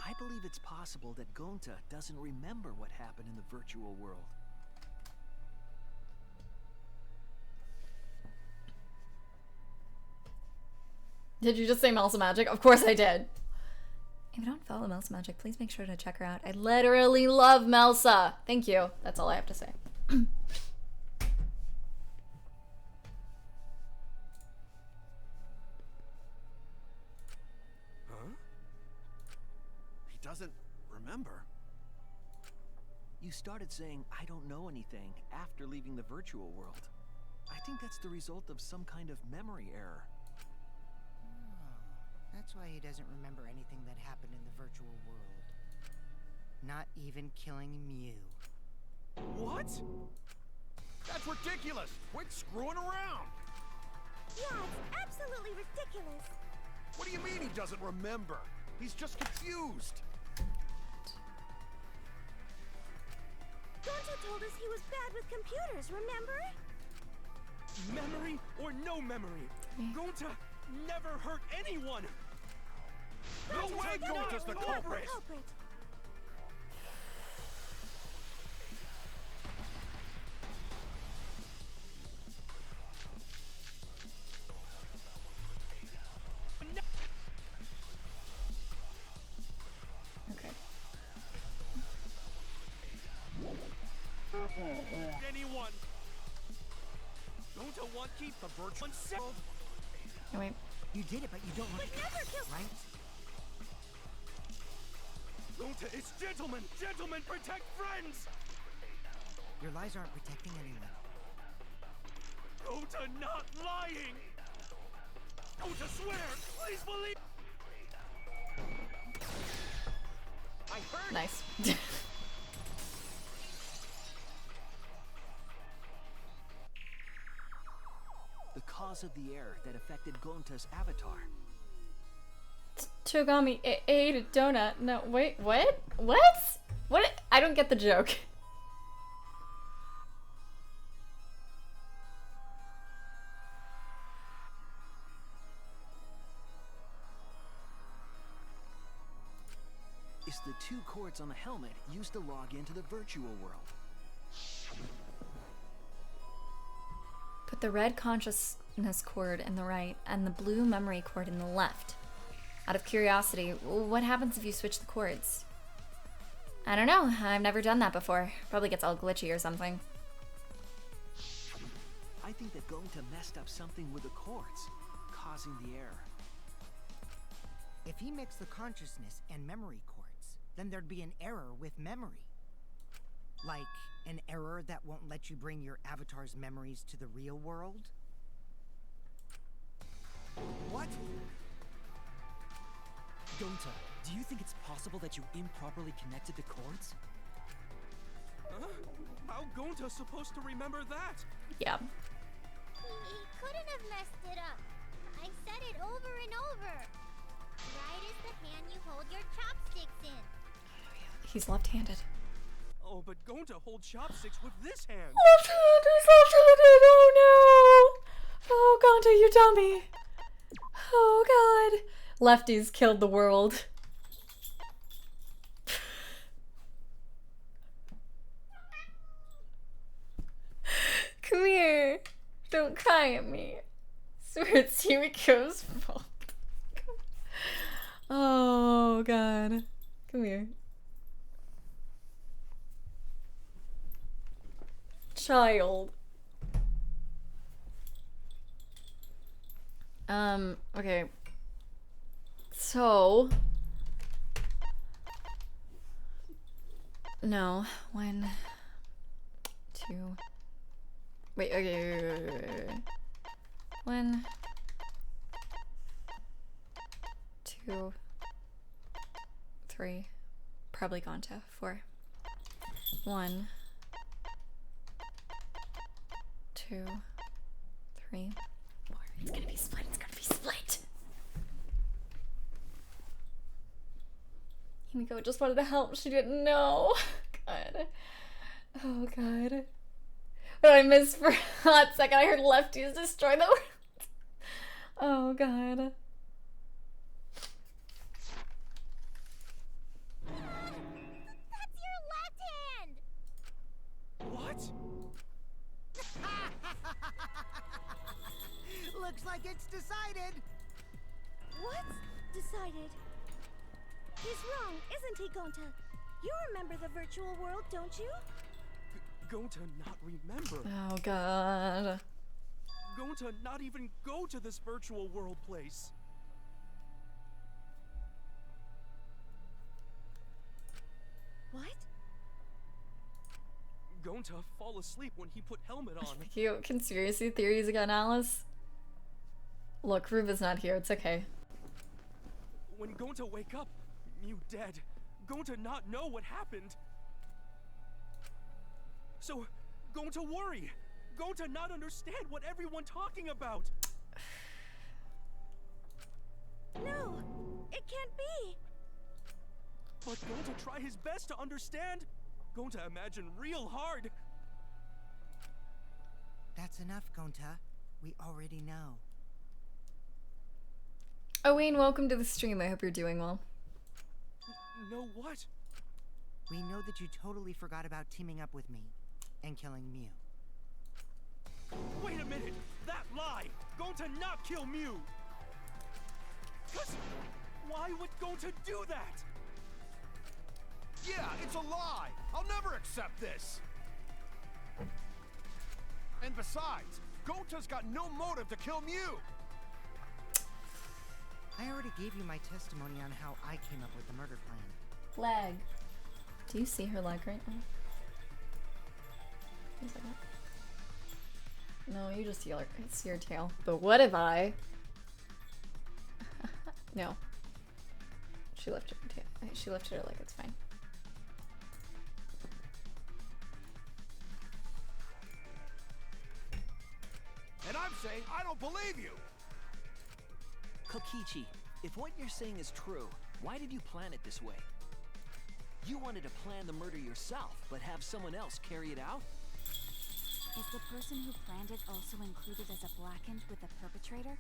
I believe it's possible that Gonta doesn't remember what happened in the virtual world. Did you just say Mouse Magic? Of course I did. If you don't follow Mouse Magic, please make sure to check her out. I literally love Melsa. Thank you. That's all I have to say. Doesn't remember. You started saying, I don't know anything, after leaving the virtual world. I think that's the result of some kind of memory error. Oh, that's why he doesn't remember anything that happened in the virtual world. Not even killing Mew. What? That's ridiculous! Quit screwing around! Yeah, it's absolutely ridiculous. What do you mean he doesn't remember? He's just confused. Gonta told us he was bad with computers, remember? Memory or no memory, Gonta never hurt anyone. No way Gonta's the culprit. Anyone. Gonta want keep the virtual self. Oh, wait. You did it, but you don't want to never kill, right? Gonta is gentlemen. Gentlemen protect friends. Your lies aren't protecting anyone. Gonta not lying. Gonta swear. Please believe. I heard. Nice. The cause of the error that affected Gonta's avatar. Chogami ate a donut. No, wait, what? What? What? I don't get the joke. Is the 2 cords on the helmet used to log into the virtual world. Put the red consciousness cord in the right and the blue memory cord in the left. Out of curiosity, what happens if you switch the cords? I don't know. I've never done that before. Probably gets all glitchy or something. I think that Gonta messed up something with the cords, causing the error. If he mixed the consciousness and memory cords, then there'd be an error with memory. Like an error that won't let you bring your avatar's memories to the real world? What? Gonta, do you think it's possible that you improperly connected the cords? Huh? How Gonta supposed to remember that? Yeah. He couldn't have messed it up. I said it over and over. Right is the hand you hold your chopsticks in. He's left-handed. Oh, but Gonta hold chopsticks with this hand. Left-handed, he's left-handed, oh no! Oh, Gonta, you dummy. Oh god. Lefties killed the world. Come here. Don't cry at me. I swear it's Yuriko's fault. Oh god. Come here. Child. Okay. So no, 1, 2 wait, okay. 1, 2, 3, probably Gonta. 4, 1, 2, 3, 4. It's gonna be split. It's gonna be split. Himiko just wanted to help. She didn't know. God. Oh god. But I missed for a hot second. I heard lefties destroy the world. Oh god. That's your left hand! What? Looks like it's decided. What's decided? He's wrong, isn't he, Gonta? You remember the virtual world, don't you? Gonta not remember. Oh god. Gonta not even go to this virtual world place. What? Gonta fall asleep when he put helmet on. You conspiracy theories again, Alice? Look, Ruba's not here. It's okay. When Gonta wake up, Mew dead. Gonta not know what happened. So, Gonta worry. Gonta not understand what everyone talking about. No, But Gonta try his best to understand. Gonta imagine real hard. That's enough, Gonta. We already know. Owain, welcome to the stream. I hope you're doing well. Know what? We know that you totally forgot about teaming up with me and killing Mew. Wait a minute! That lie! Gonta not kill Mew! Why would Gonta do that? Yeah, it's a lie! I'll never accept this! And besides, Gonta's got no motive to kill Mew! I already gave you my testimony on how I came up with the murder plan. Lag. Do you see her leg right now? One second. No, you just see your tail. But what if I... No. She lifted her tail. She lifted her leg, it's fine. And I'm saying I don't believe you! Kokichi, if what you're saying is true, why did you plan it this way? You wanted to plan the murder yourself, but have someone else carry it out? Is the person who planned it also included as a blackened with the perpetrator?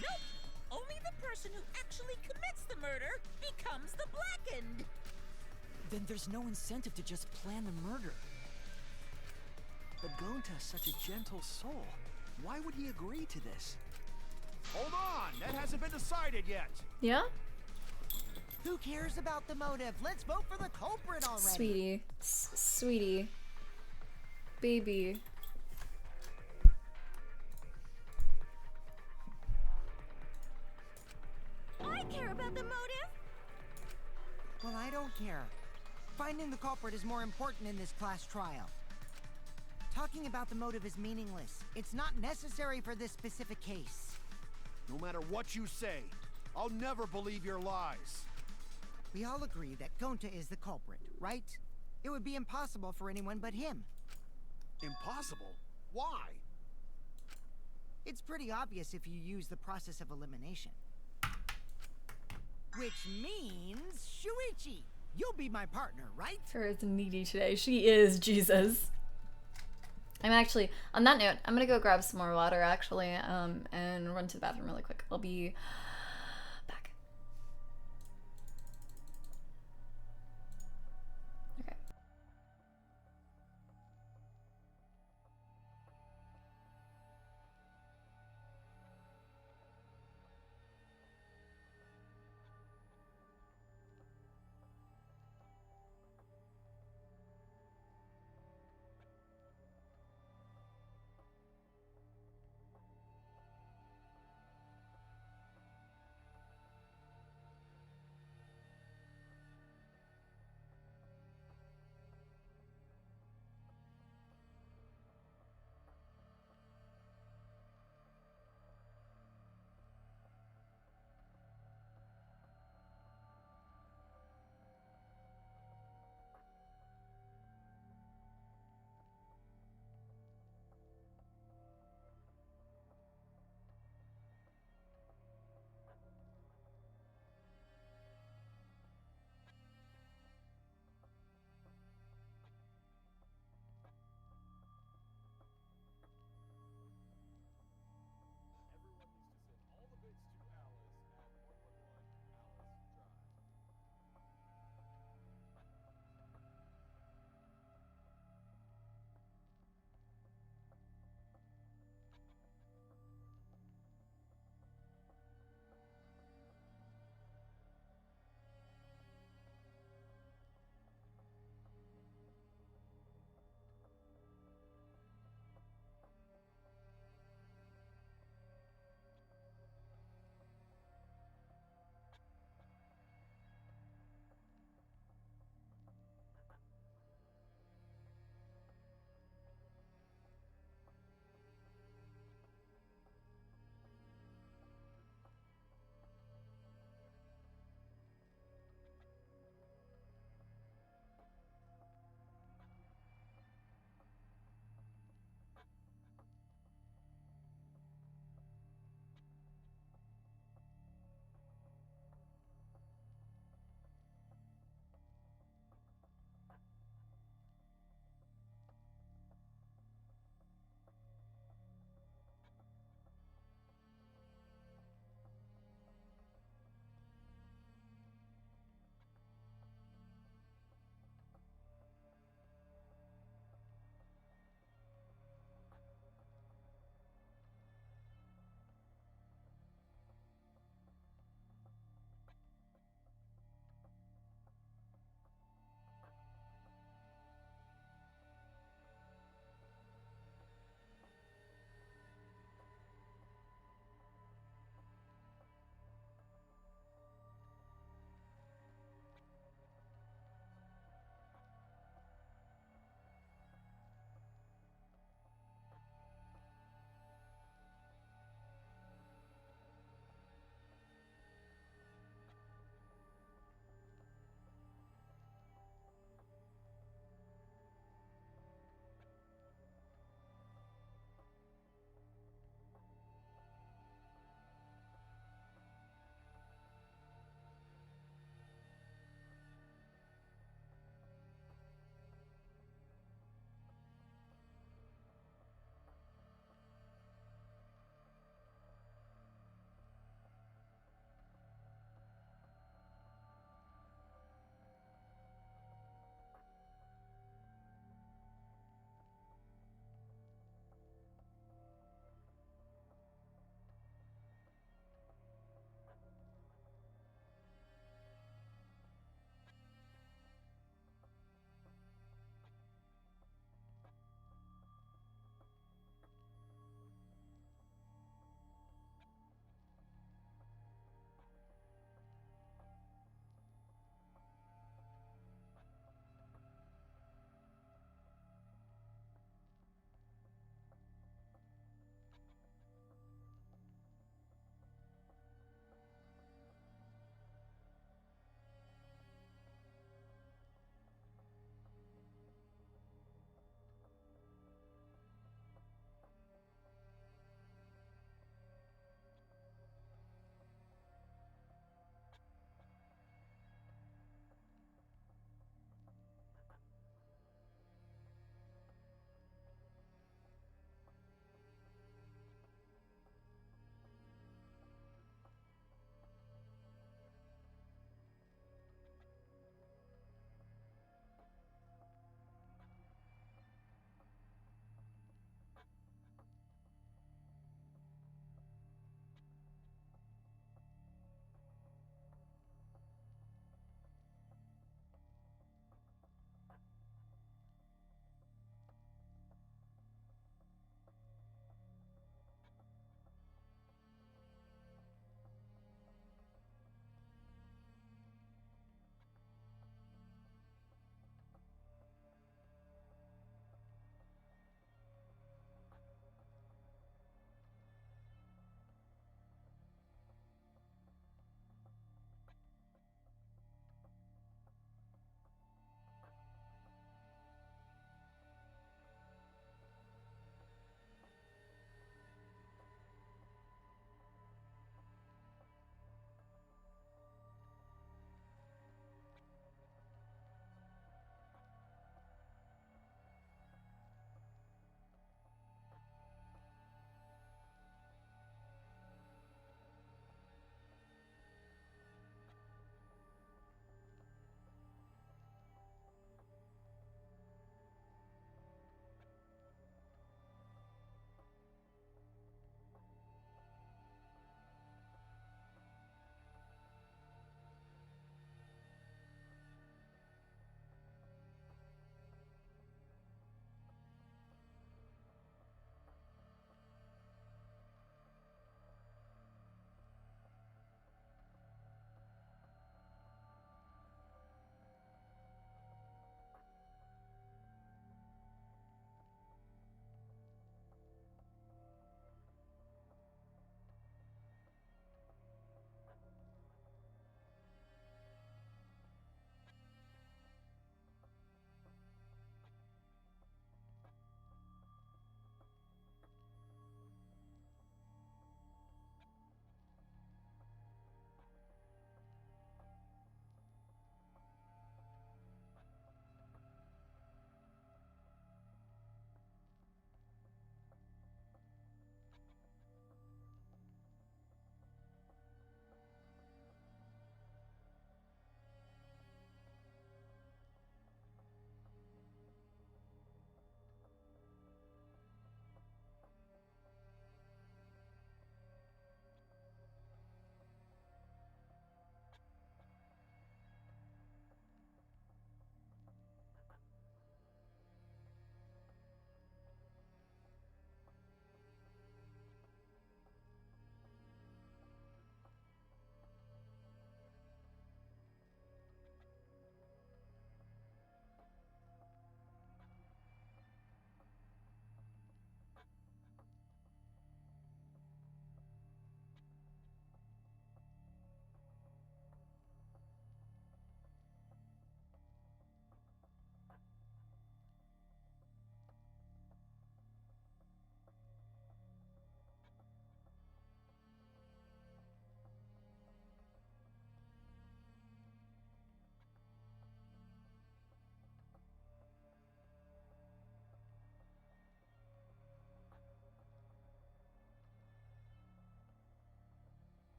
Nope! Only the person who actually commits the murder becomes the blackened! Then there's no incentive to just plan the murder. But Gonta's such a gentle soul. Why would he agree to this? Hold on! That hasn't been decided yet! Yeah? Who cares about the motive? Let's vote for the culprit already! Sweetie. Sweetie. Baby. I care about the motive! Well, I don't care. Finding the culprit is more important in this class trial. Talking about the motive is meaningless. It's not necessary for this specific case. No matter what you say, I'll never believe your lies. We all agree that Gonta is the culprit, right? It would be impossible for anyone but him. Impossible? Why? It's pretty obvious if you use the process of elimination. Which means, Shuichi, you'll be my partner, right? Her is needy today. She is Jesus. I'm actually, on that note, I'm gonna go grab some more water actually, and run to the bathroom really quick. I'll be back. Okay.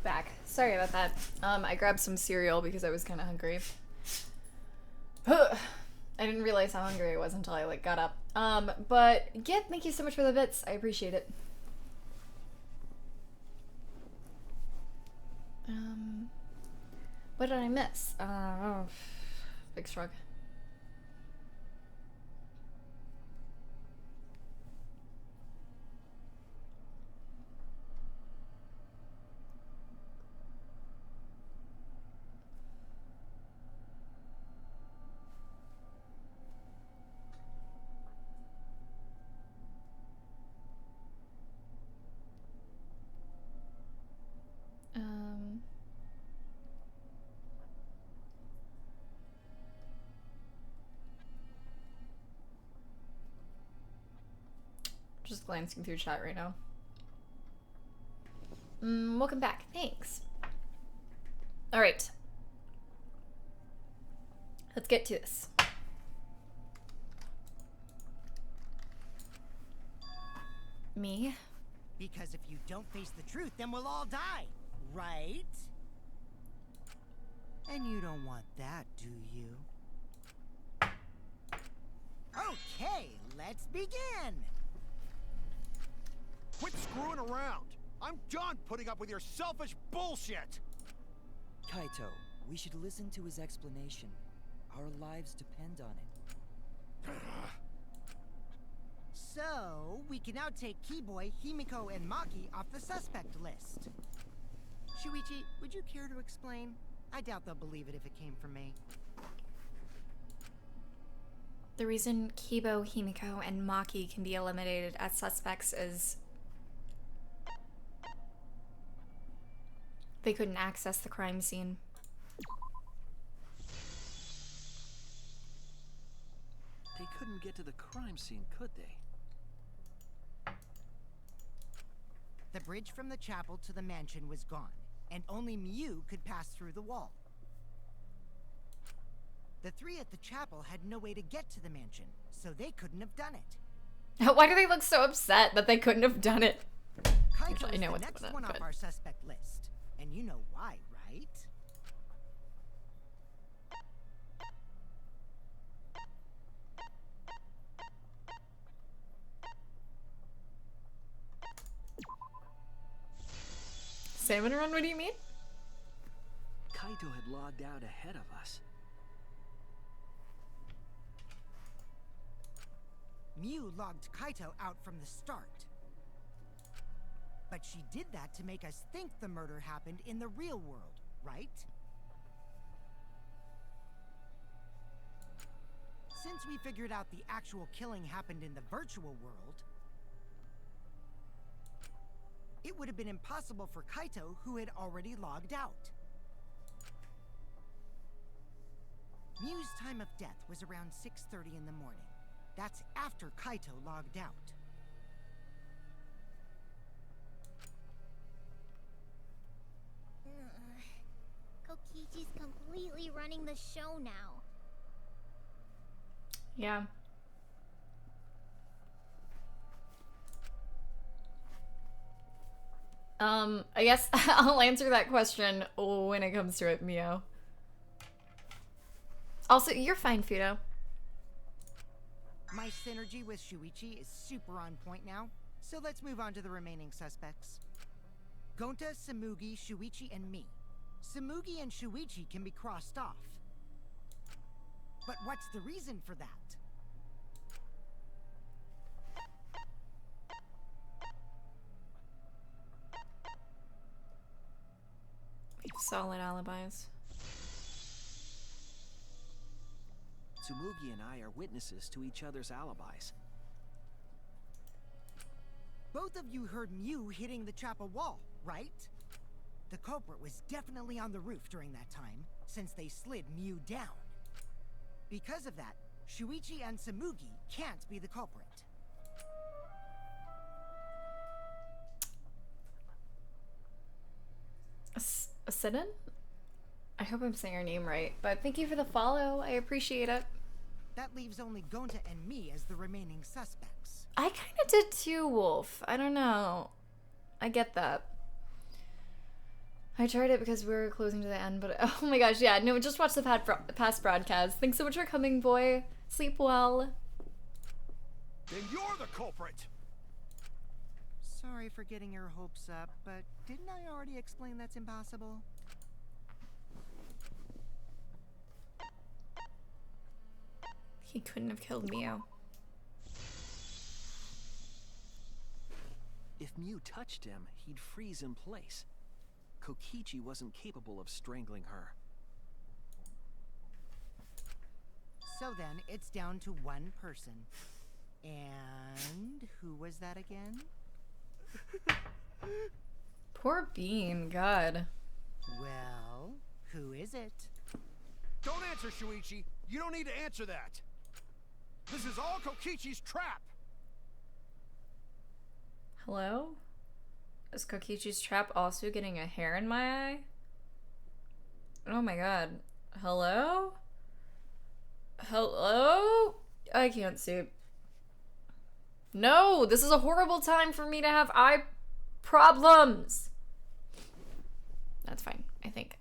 back. Sorry about that. I grabbed some cereal because I was kind of hungry. I didn't realize how hungry I was until I like got up. But yeah, thank you so much for the bits. I appreciate it. What did I miss? Oh, big shrug. Just glancing through chat right now. Welcome back. Thanks. All right. Let's get to this. Me? Because if you don't face the truth, then we'll all die, right? And you don't want that, do you? Okay, let's begin! Quit screwing around! I'm done putting up with your selfish bullshit! Kaito, we should listen to his explanation. Our lives depend on it. So, we can now take Keyboy, Himiko, and Maki off the suspect list. Shuichi, would you care to explain? I doubt they'll believe it if it came from me. The reason Kibo, Himiko, and Maki can be eliminated as suspects is they couldn't access the crime scene. They couldn't get to the crime scene, could they? The bridge from the chapel to the mansion was gone, and only Miu could pass through the wall. The three at the chapel had no way to get to the mansion, so they couldn't have done it. Why do they look so upset that they couldn't have done it? Kaito is I know the what's next going on, one off but- our suspect list, and you know why, right? Salmon run, what do you mean? Kaito had logged out ahead of us. Miu logged Kaito out from the start. But she did that to make us think the murder happened in the real world, right? Since we figured out the actual killing happened in the virtual world, it would have been impossible for Kaito, who had already logged out. Miu's time of death was around 6:30 in the morning. That's after Kaito logged out. Kokichi's completely running the show now. Yeah. I guess I'll answer that question when it comes to it, Mio. Also, you're fine, Fudo. My synergy with Shuichi is super on point now, so let's move on to the remaining suspects. Gonta, Samugi, Shuichi, and me. Samugi and Shuichi can be crossed off. But what's the reason for that? We have solid alibis. Tsumugi and I are witnesses to each other's alibis. Both of you heard Miu hitting the chapel wall, right? The culprit was definitely on the roof during that time, since they slid Miu down. Because of that, Shuichi and Samugi can't be the culprit. Sidon? I hope I'm saying your name right, but thank you for the follow. I appreciate it. That leaves only Gonta and me as the remaining suspects. I kind of did too, Wolf. I don't know. I get that. I tried it because we were closing to the end, but oh my gosh, yeah, no, just watch the past broadcast. Thanks so much for coming, boy. Sleep well. Then you're the culprit! Sorry for getting your hopes up, but didn't I already explain that's impossible? He couldn't have killed Mio. If Mew touched him, he'd freeze in place. Kokichi wasn't capable of strangling her. So then, it's down to one person. And who was that again? Poor Bean, God. Well, who is it? Don't answer, Shuichi. You don't need to answer that. This is all Kokichi's trap. Hello? Is Kokichi's trap also getting a hair in my eye? Oh my god. Hello? Hello? I can't see. No! This is a horrible time for me to have eye problems! That's fine, I think.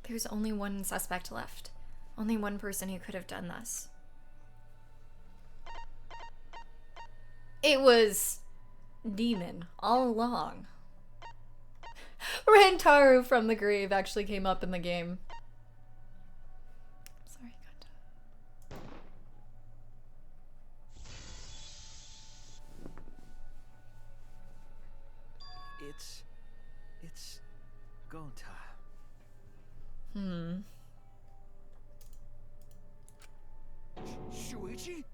There's only one suspect left. Only one person who could have done this. It was Demon all along. Rantaru from the grave actually came up in the game. Sorry, God. It's Gonta. Shuichi?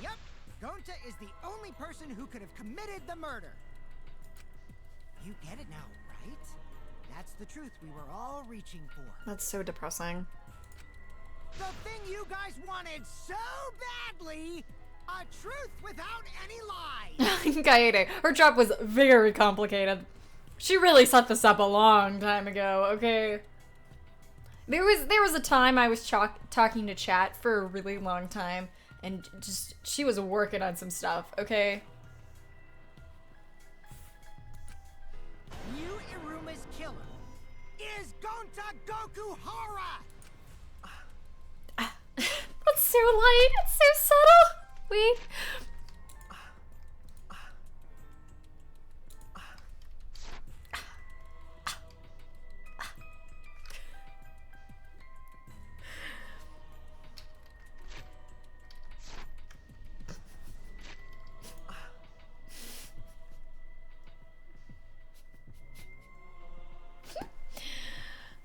Yep, Gonta is the only person who could have committed the murder. You get it now, right? That's the truth we were all reaching for. That's so depressing. The thing you guys wanted so badly! A truth without any lies! Kaede, her trap was very complicated. She really set this up a long time ago, okay? There was a time I was talking to chat for a really long time, and just, she was working on some stuff, okay? Yu Iruma's killer is Gonta Gokuhara! That's so light, it's so subtle! Wait.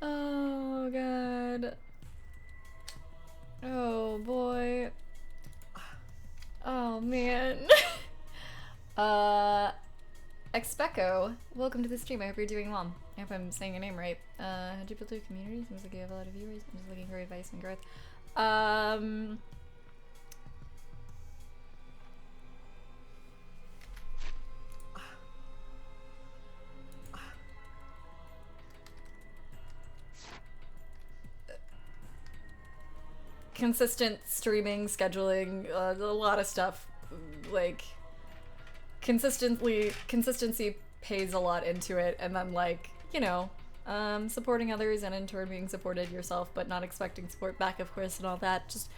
Oh god. Oh boy. Oh man. Expeco, welcome to the stream. I hope you're doing well. I hope I'm saying your name right. How'd you build your community? Seems like you have a lot of viewers. I'm just looking for advice and growth. Consistent streaming, scheduling, a lot of stuff. Like, consistency pays a lot into it, and then, like, you know, supporting others and in turn being supported yourself, but not expecting support back, of course, and all that. Just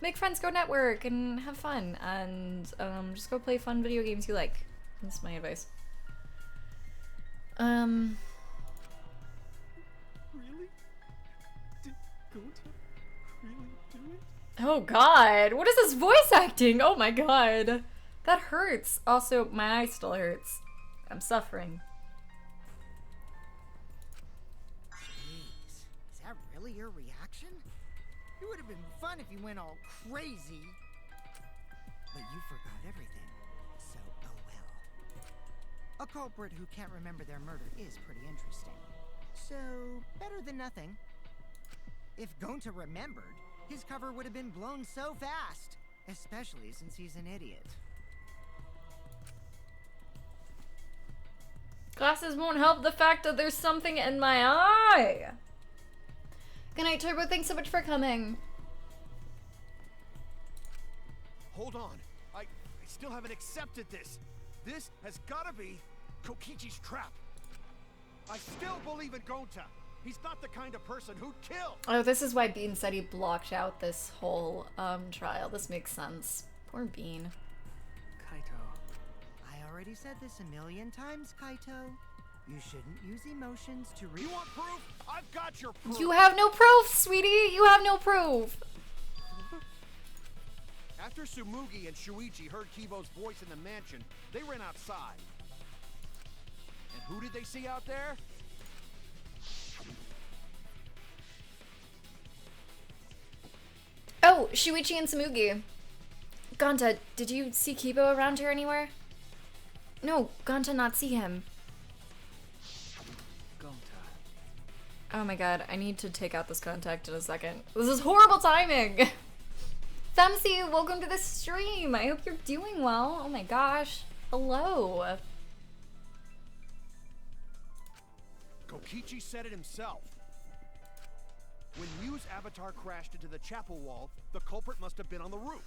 make friends, go network, and have fun, and just go play fun video games you like. That's my advice. Really? Did Gonta really do it? Oh god, what is this voice acting? Oh my god. That hurts. Also, my eye still hurts. I'm suffering. Jeez, is that really your reaction? It would have been fun if you went all crazy. But you forgot everything, so oh well. A culprit who can't remember their murder is pretty interesting. So, better than nothing. If Gonta remembered, his cover would have been blown so fast. Especially since he's an idiot. Glasses won't help the fact that there's something in my eye. Good night, Turbo. Thanks so much for coming. Hold on. I still haven't accepted this. This has gotta be Kokichi's trap. I still believe in Gonta. He's not the kind of person who'd kill. Oh, this is why Bean said he blocked out this whole trial. This makes sense. Poor Bean. Kaito. I already said this a million times, Kaito. You shouldn't use emotions to You want proof? I've got your proof. You have no proof, sweetie. You have no proof. After Tsumugi and Shuichi heard Kibo's voice in the mansion, they ran outside. And who did they see out there? Oh, Shuichi and Tsumugi. Gonta, did you see Kibo around here anywhere? No, Gonta not see him. Gonta. Oh my god, I need to take out this contact in a second. This is horrible timing! Femsi, welcome to the stream! I hope you're doing well. Oh my gosh. Hello. Kokichi said it himself. When Miu's avatar crashed into the chapel wall, the culprit must have been on the roof.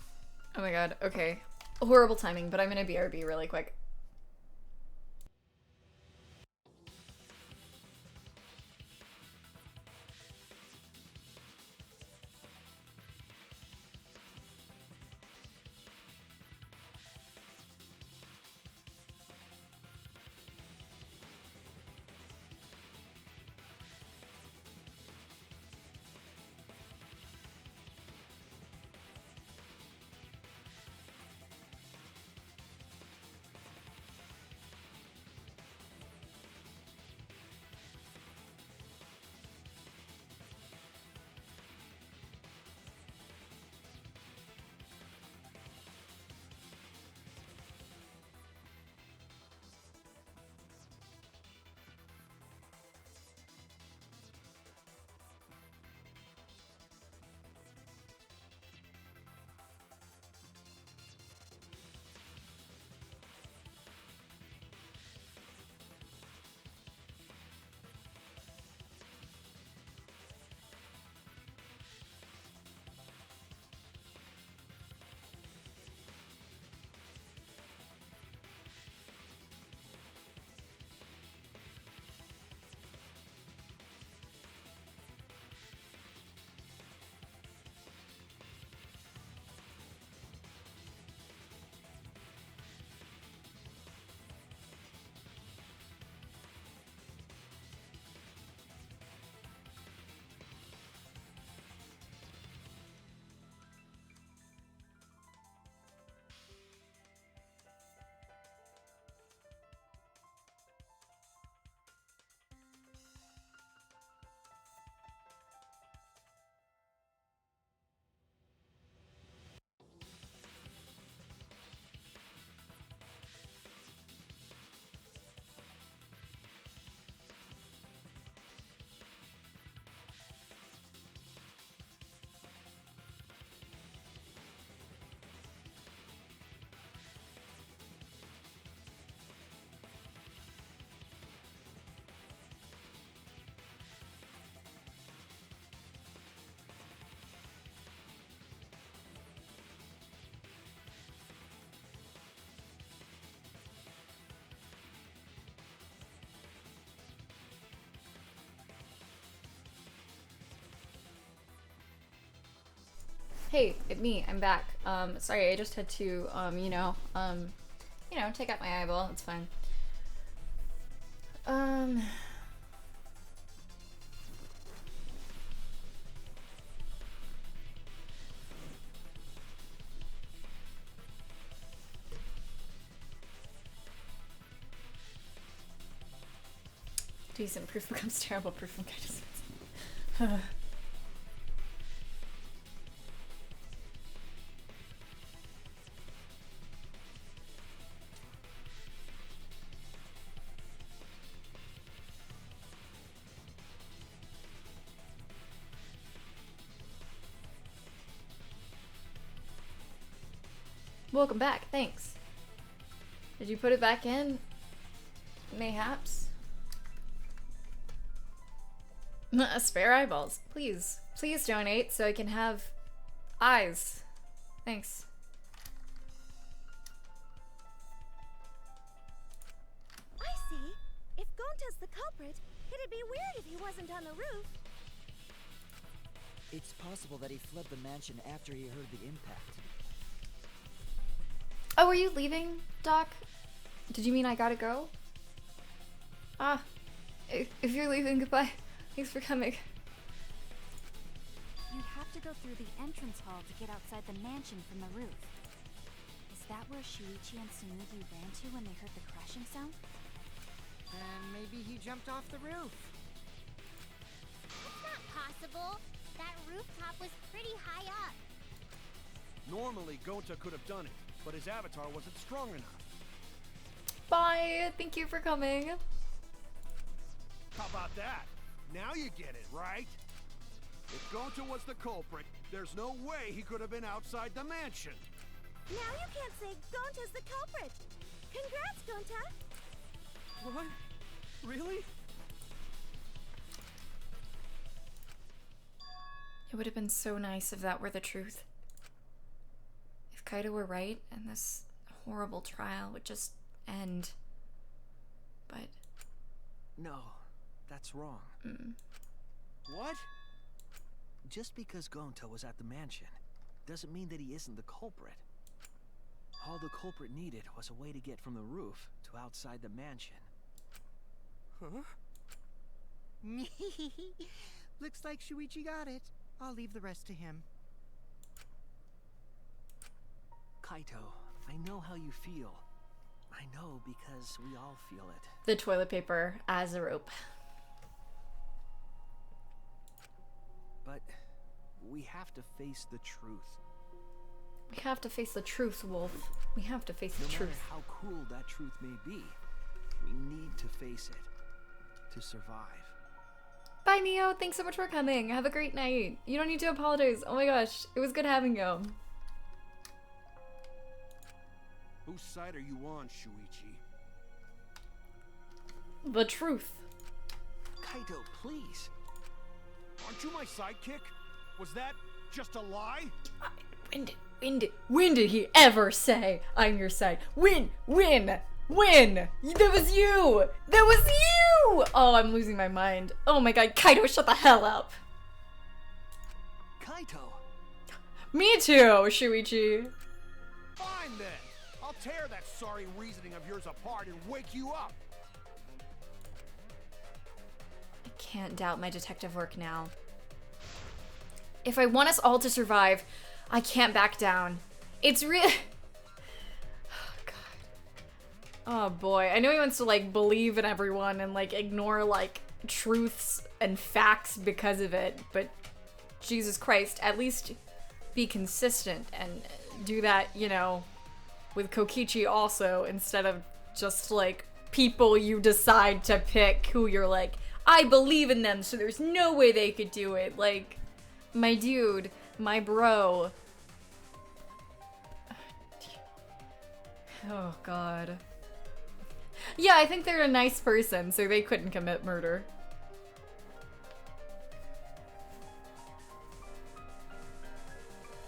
Oh my god, okay. Horrible timing, but I'm gonna BRB really quick. Hey, it's me. I'm back. Sorry, I just had to, take out my eyeball. It's fine. Decent proof becomes terrible proof from kindness. Welcome back, thanks. Did you put it back in? Mayhaps? Spare eyeballs. Please. Please donate so I can have eyes. Thanks. Gonta's the culprit, it'd be weird if he wasn't on the roof. It's possible that he fled the mansion after he heard the impact. Oh, are you leaving, Doc? Did you mean I gotta go? Ah, if you're leaving, goodbye. Thanks for coming. You'd have to go through the entrance hall to get outside the mansion from the roof. Is that where Shuichi and Tsunugi ran to when they heard the crashing sound? And maybe he jumped off the roof. It's not possible. That rooftop was pretty high up. Normally, Gonta could have done it, but his avatar wasn't strong enough. Bye. Thank you for coming. How about that? Now you get it, right? If Gonta was the culprit, there's no way he could have been outside the mansion. Now you can't say Gonta's the culprit. Congrats, Gonta. What? Really? It would have been so nice if that were the truth. If Kaido were right and this horrible trial would just end. But... No, that's wrong. What? Just because Gonta was at the mansion doesn't mean that he isn't the culprit. All the culprit needed was a way to get from the roof to outside the mansion. Huh? Looks like Shuichi got it. I'll leave the rest to him. Kaito, I know how you feel. I know because we all feel it. the toilet paper as a rope. But we have to face the truth. We have to face the truth, Wolf. We have to face the No matter truth. how cruel that truth may be, we need to face it to survive. Bye, Neo. Thanks so much for coming. Have a great night. You don't need to apologize. Oh my gosh. It was good having you. Whose side are you on, Shuichi? The truth. Kaito, please. Aren't you my sidekick? Was that just a lie? When did he ever say I'm your side? When? That was you! That was you! Oh, I'm losing my mind. Oh my god, Kaito, shut the hell up. Kaito! Me too, Shuichi. Fine then. I'll tear that sorry reasoning of yours apart and wake you up. I can't doubt my detective work now. If I want us all to survive, I can't back down. It's real. Oh god. Oh boy. I know he wants to like believe in everyone and like ignore like truths and facts because of it, but Jesus Christ, at least be consistent and do that, you know, with Kokichi also, instead of just like people you decide to pick who you're like, I believe in them, so there's no way they could do it. Like, my dude, my bro. Oh god. Yeah, I think they're a nice person, so they couldn't commit murder.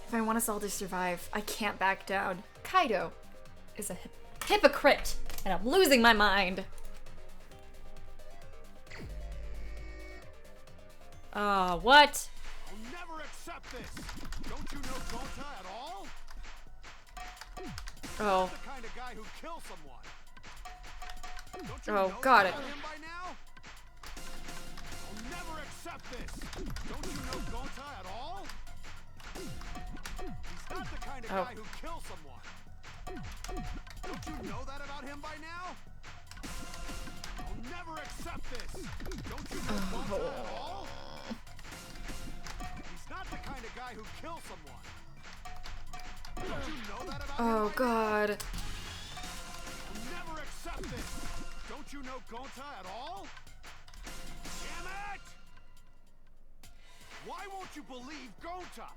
If I want us all to survive, I can't back down. Kaido is a hypocrite, and I'm losing my mind. What? I'll never accept this. Don't you know Gonta at all? Oh. He's the kind of guy who kills someone. Don't you Oh, know got about it. him by now? I'll never accept this. Don't you know Gonta at all? He's not the kind of guy who kills someone. Don't you know that about him by now? I'll never accept this. Don't you know Gonta at all? He's not the kind of guy who kills someone. Don't you know that about him Oh by god. now? I'll never accept this. Don't you know Gonta at all? Damn it! Why won't you believe Gonta?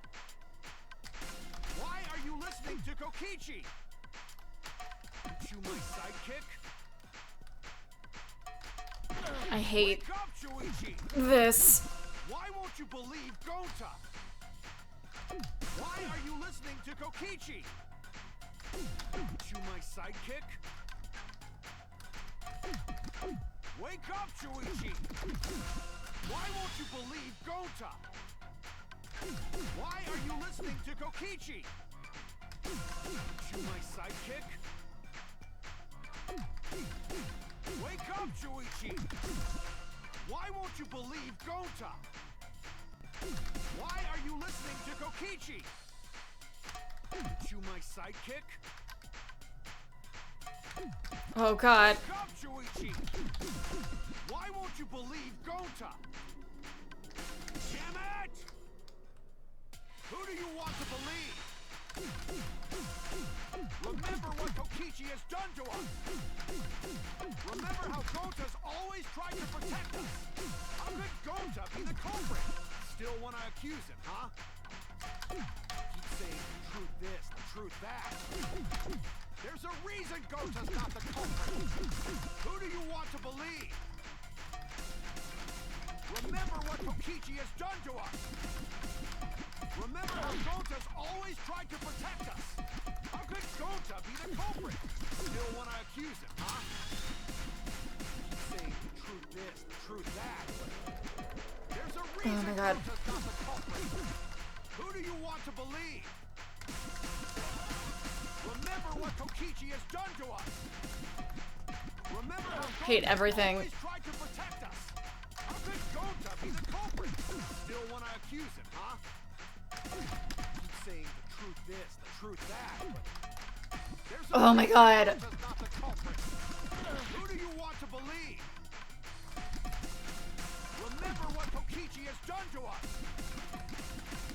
Why are you listening to Kokichi? Aren't you my sidekick? I hate Wake up, Shuichi! this. Why won't you believe Gonta? Why are you listening to Kokichi? Aren't you my sidekick? Wake up, Shuichi! Why won't you believe Gonta? Why are you listening to Kokichi? You my sidekick? Wake up, Shuichi! Why won't you believe Gonta? Why are you listening to Kokichi? You my sidekick? Oh god. Wake up, Shuichi! Why won't you believe Gonta? Damn it! Who do you want to believe? Remember what Kokichi has done to us! Remember how Gonta's always tried to protect us! How could Gonta be the culprit? Still want to accuse him, huh? Keep saying the truth this, the truth that. There's a reason Gonta's not the culprit! Who do you want to believe? Remember what Kokichi has done to us! Remember how Gonta's always tried to protect us! How could Gonta be the culprit? Still want to accuse him, huh? Keep saying the truth this, the truth that. There's a reason Oh my god. Gonta's not the culprit! Who do you want to believe? Remember what Kokichi has done to us! Remember how Gonta Hate everything. always tried to protect us! How could Gonta be the culprit? Still want to accuse him, huh? Keep saying the truth this, the truth that. There's a Oh my reason god. Gonta's not the culprit. Who do you want to believe? Remember what Kokichi has done to us!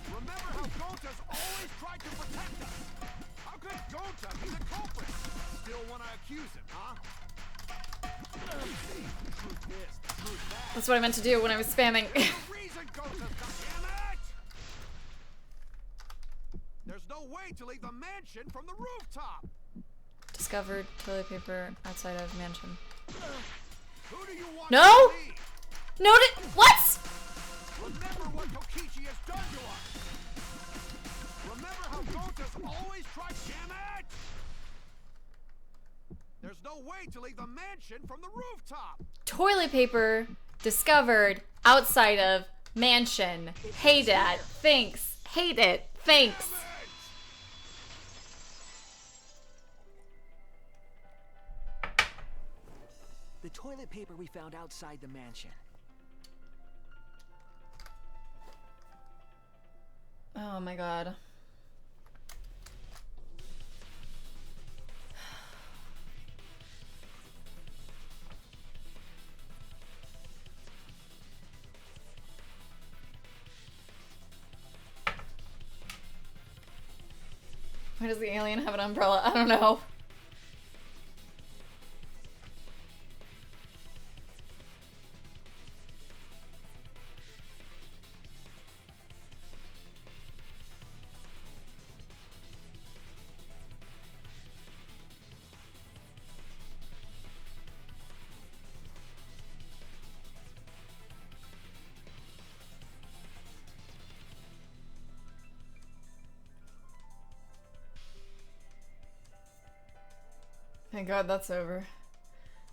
Remember how Gonta's always tried to protect us! How could Gonta be the culprit? Still want to accuse him, huh? Keep saying the truth this, the truth that. That's what I meant to do when I was spamming. There's a reason Gonta's not. Damn it! There's no way to leave the mansion from the rooftop! Discovered toilet paper outside of mansion. Who do you want No! to believe? No, what? Remember what Kokichi has done to us! Remember how Gonta's always tried. Damn it! There's no way to leave the mansion from the rooftop! Toilet paper discovered outside of mansion. Hate it. Thanks. Hate it. Thanks. The toilet paper we found outside the mansion. Oh my god. Why does the alien have an umbrella? I don't know. Thank God that's over.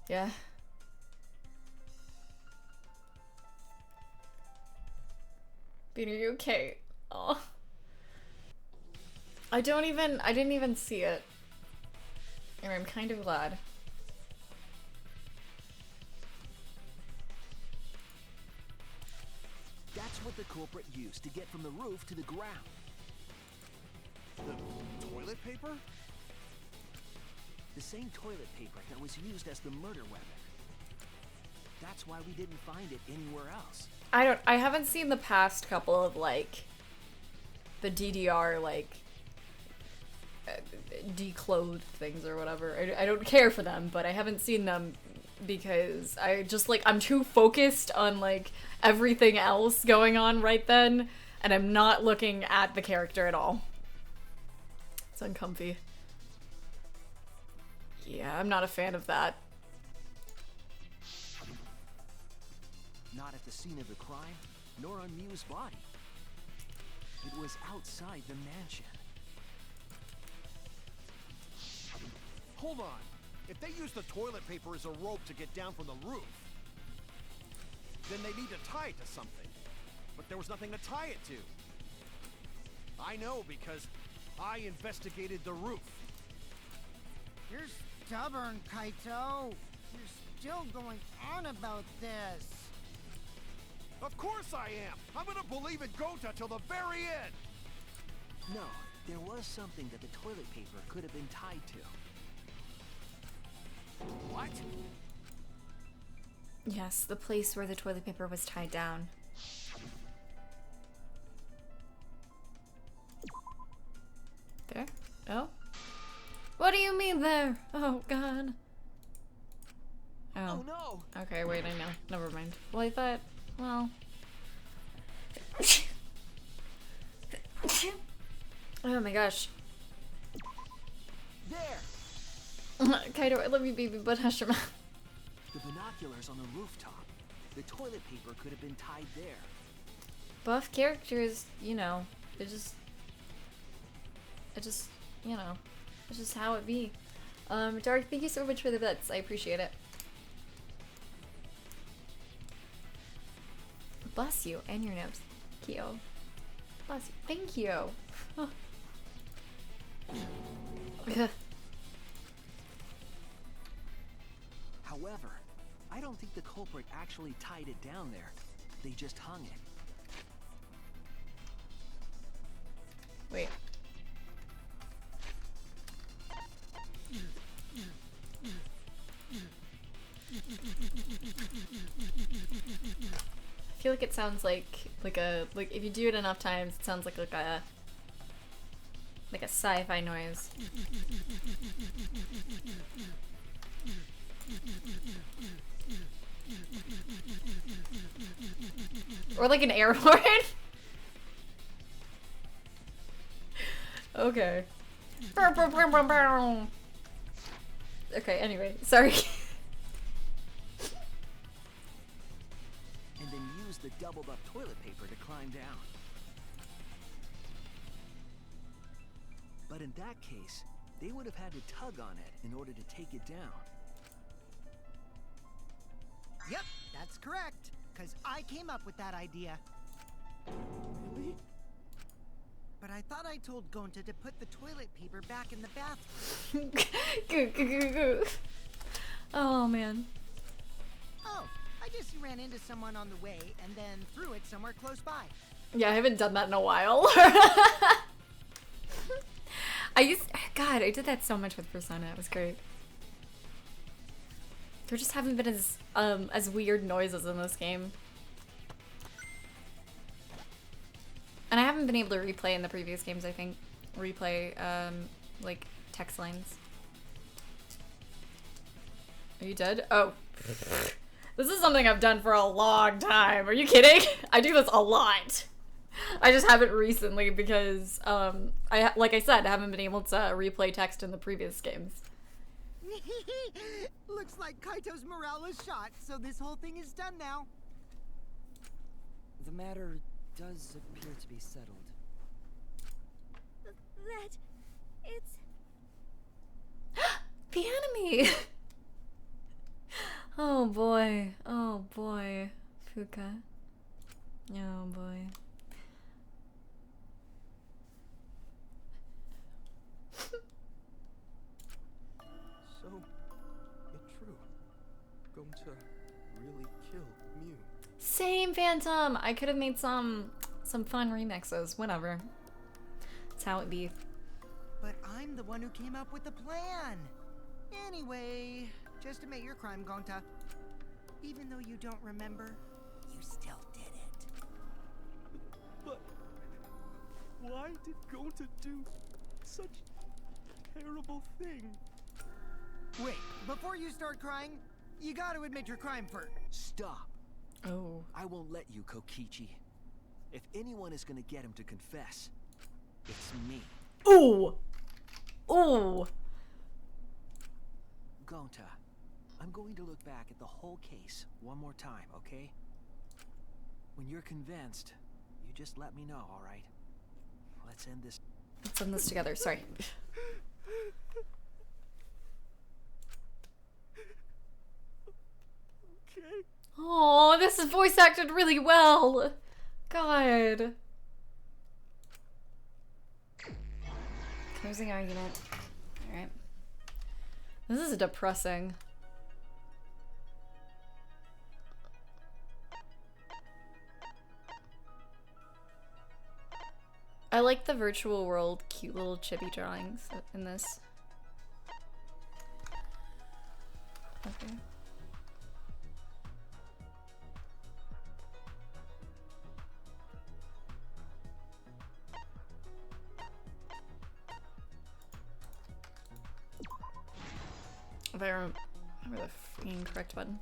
Yeah. Bean, are you okay? Oh. I didn't even see it. And I'm kind of glad. That's what the culprit used to get from the roof to the ground. The toilet paper? The same toilet paper that was used as the murder weapon. That's why we didn't find it anywhere else. I haven't seen the past couple of, like, the DDR, like, declothed things or whatever. I don't care for them, but I haven't seen them because I just, like, I'm too focused on, like, everything else going on right then, and I'm not looking at the character at all. It's uncomfy. Yeah, I'm not a fan of that. Not at the scene of the crime, nor on Miu's body. It was outside the mansion. Hold on. If they used the toilet paper as a rope to get down from the roof, then they need to tie it to something. But there was nothing to tie it to. I know because I investigated the roof. You're stubborn, Kaito. You're still going on about this. Of course I am! I'm gonna believe in Gota till the very end! No, there was something that the toilet paper could have been tied to. What? Yes, the place where the toilet paper was tied down. There? Oh? What do you mean there? Oh god. Oh. no! Okay, wait, I know. Never mind. Well, I thought, well... Oh my gosh. There! Kaido, I love you, baby, but hush your mouth. The binoculars on the rooftop. The toilet paper could have been tied there. Buff characters, you know, it just, you know, it's just how it be. Dark, thank you so much for the bits. I appreciate it. Bless you and your nose, Kyo. Bless you. Thank you. However, I don't think the culprit actually tied it down there. They just hung it. Wait. I feel like it sounds like if you do it enough times, it sounds like a sci-fi noise. Or like an air horn. Okay. Okay, anyway, sorry. And then use the doubled up toilet paper to climb down. But in that case, they would have had to tug on it in order to take it down. Yep, that's correct. Because I came up with that idea. Really? But I thought I told Gonta to put the toilet paper back in the bathroom. Oh, man. Oh, I guess you ran into someone on the way and then threw it somewhere close by. Yeah, I haven't done that in a while. God, I did that so much with Persona. It was great. There just haven't been as weird noises in this game. And I haven't been able to replay in the previous games, I think. Replay, like, text lines. Are you dead? Oh. This is something I've done for a long time. Are you kidding? I do this a lot. I just haven't recently because, like I said, I haven't been able to replay text in the previous games. Looks like Kaito's morale is shot, so this whole thing is done now. The matter does appear to be settled. That... it's... The enemy! Oh boy. Oh boy. Fuka. Oh boy. So, it's true. Gonta really killed Mew. Same, Phantom! I could have made some fun remixes. Whatever. That's how it be. But I'm the one who came up with the plan. Anyway, just admit your crime, Gonta. Even though you don't remember, you still did it. But why did Gonta do such a terrible thing? Wait, before you start crying, you gotta admit your crime first. Stop. Oh. I won't let you, Kokichi. If anyone is gonna get him to confess, it's me. Ooh! Ooh! Gonta, I'm going to look back at the whole case one more time, okay? When you're convinced, you just let me know, alright? Let's end this. Let's end this together, sorry. Okay. Oh, this is voice acted really well. God. Closing argument. Alright. This is depressing. I like the virtual world cute little chibi drawings in this. Okay. If I remember the freaking correct button.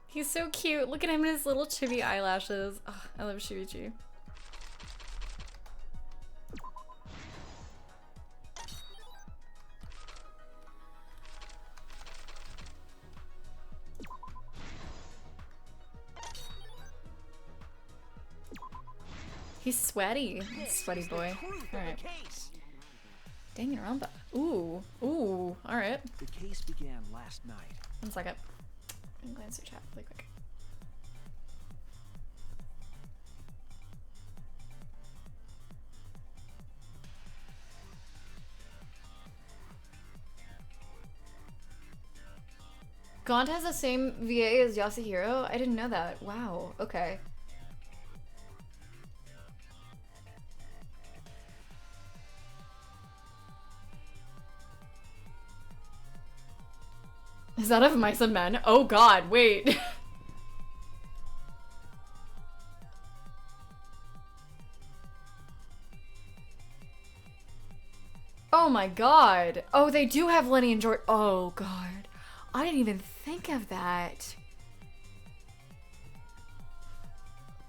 He's so cute. Look at him and his little chibi eyelashes. Oh, I love Shuichi. He's sweaty. Sweaty boy. Alright. Danganronpa. Ooh. Ooh. Alright. The case began last night. 1 second. I'm gonna glance through chat really quick. Gaunt has the same VA as Yasuhiro? I didn't know that. Wow. Okay. Is that of Mice and Men? Oh god, wait. Oh my god. Oh, they do have Lenny and George. Oh god. I didn't even think of that.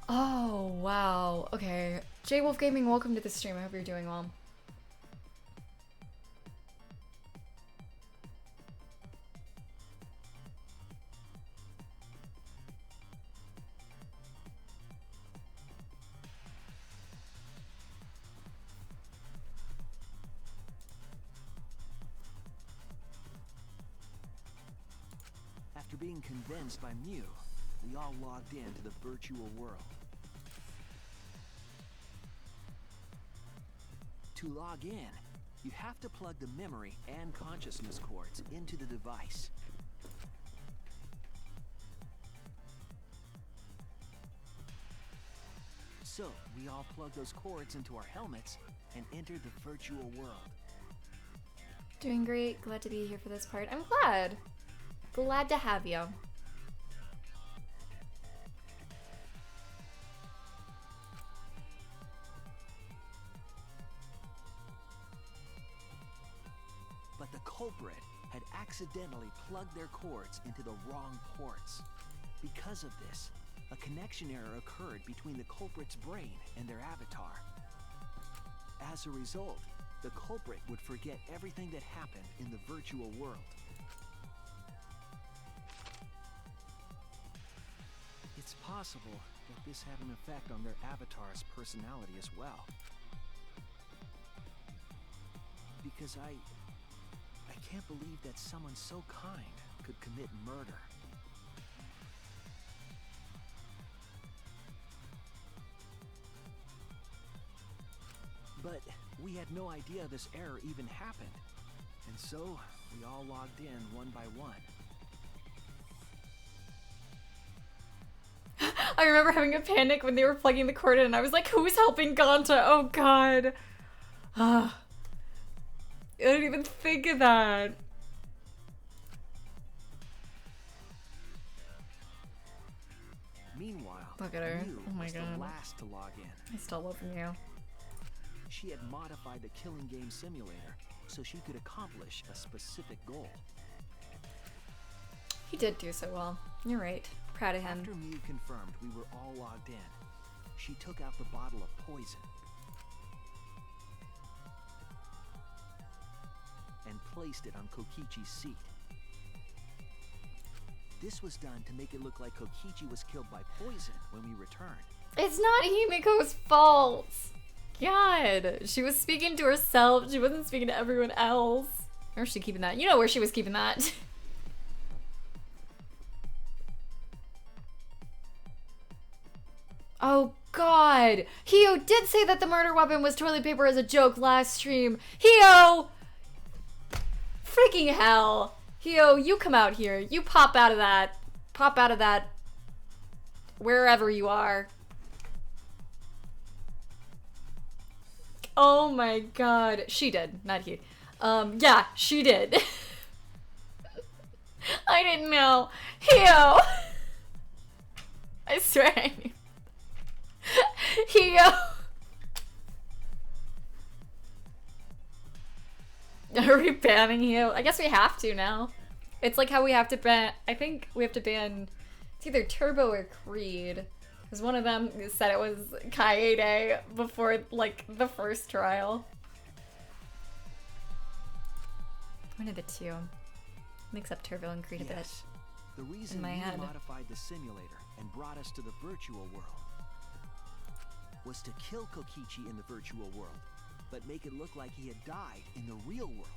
Oh, wow. Okay. J Wolf Gaming, welcome to the stream. I hope you're doing well. After being convinced by Mew, we all logged into the virtual world. To log in, you have to plug the memory and consciousness cords into the device. So, we all plugged those cords into our helmets and entered the virtual world. Doing great. Glad to be here for this part. I'm glad. Glad to have you. But the culprit had accidentally plugged their cords into the wrong ports. Because of this, a connection error occurred between the culprit's brain and their avatar. As a result, the culprit would forget everything that happened in the virtual world. It's possible that this had an effect on their avatar's personality as well. Because I can't believe that someone so kind could commit murder. But we had no idea this error even happened. And so, we all logged in one by one. I remember having a panic when they were plugging the cord in, and I was like, who's helping Ganta? Oh god. I didn't even think of that. Meanwhile, Look at her. Mew Oh my was god. the last to log in. I still love you. She had modified the killing game simulator so she could accomplish a specific goal. He did do so well. You're right. Proud of him. After Mew confirmed we were all logged in, she took out the bottle of poison and placed it on Kokichi's seat. This was done to make it look like Kokichi was killed by poison when we returned. It's not Himiko's fault. God. She was speaking to herself. She wasn't speaking to everyone else. Where's she keeping that? You know where she was keeping that. Oh god. Hio did say that the murder weapon was toilet paper as a joke last stream. Hio! Freaking hell. Hio, you come out here. You pop out of that. Pop out of that. Wherever you are. Oh my god. She did, not he. Yeah, she did. I didn't know. Hio! I swear I knew. Hio! Are we banning Hio? I guess we have to now. It's like how we have to ban, I think we have to ban, it's either Turbo or Creed. Because one of them said it was Kaede before, like, the first trial. One of the two. Mix up Turbo and Creed a bit. The reason in my we head. modified the simulator and brought us to the virtual world was to kill Kokichi in the virtual world, but make it look like he had died in the real world.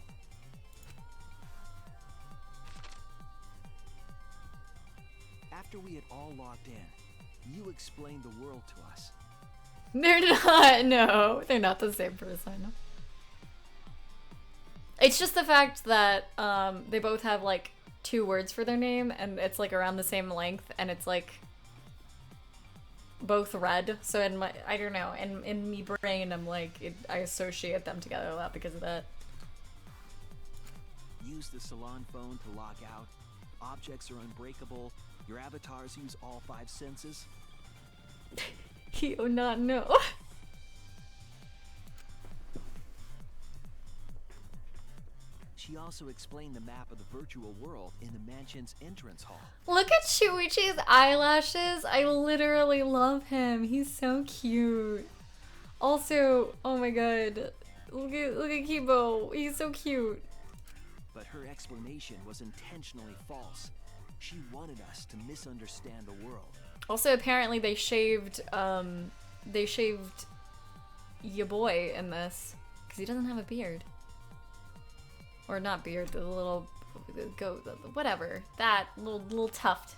After we had all logged in, you explained the world to us. They're not, no. They're not the same person. It's just the fact that they both have like 2 words for their name, and it's like around the same length, and it's like both red. So in my, I don't know, in me brain, I'm like, I associate them together a lot because of that. Use the salon phone to log out. Objects are unbreakable. Your avatars use all 5 senses. He would not know. She also explained the map of the virtual world in the mansion's entrance hall. Look at Shuichi's eyelashes. I literally love him. He's so cute. Also, oh my god. Look at Kibo. He's so cute. But her explanation was intentionally false. She wanted us to misunderstand the world. Also, apparently they shaved ya boy in this because he doesn't have a beard. Or not beard, the little goat, whatever. That little tuft.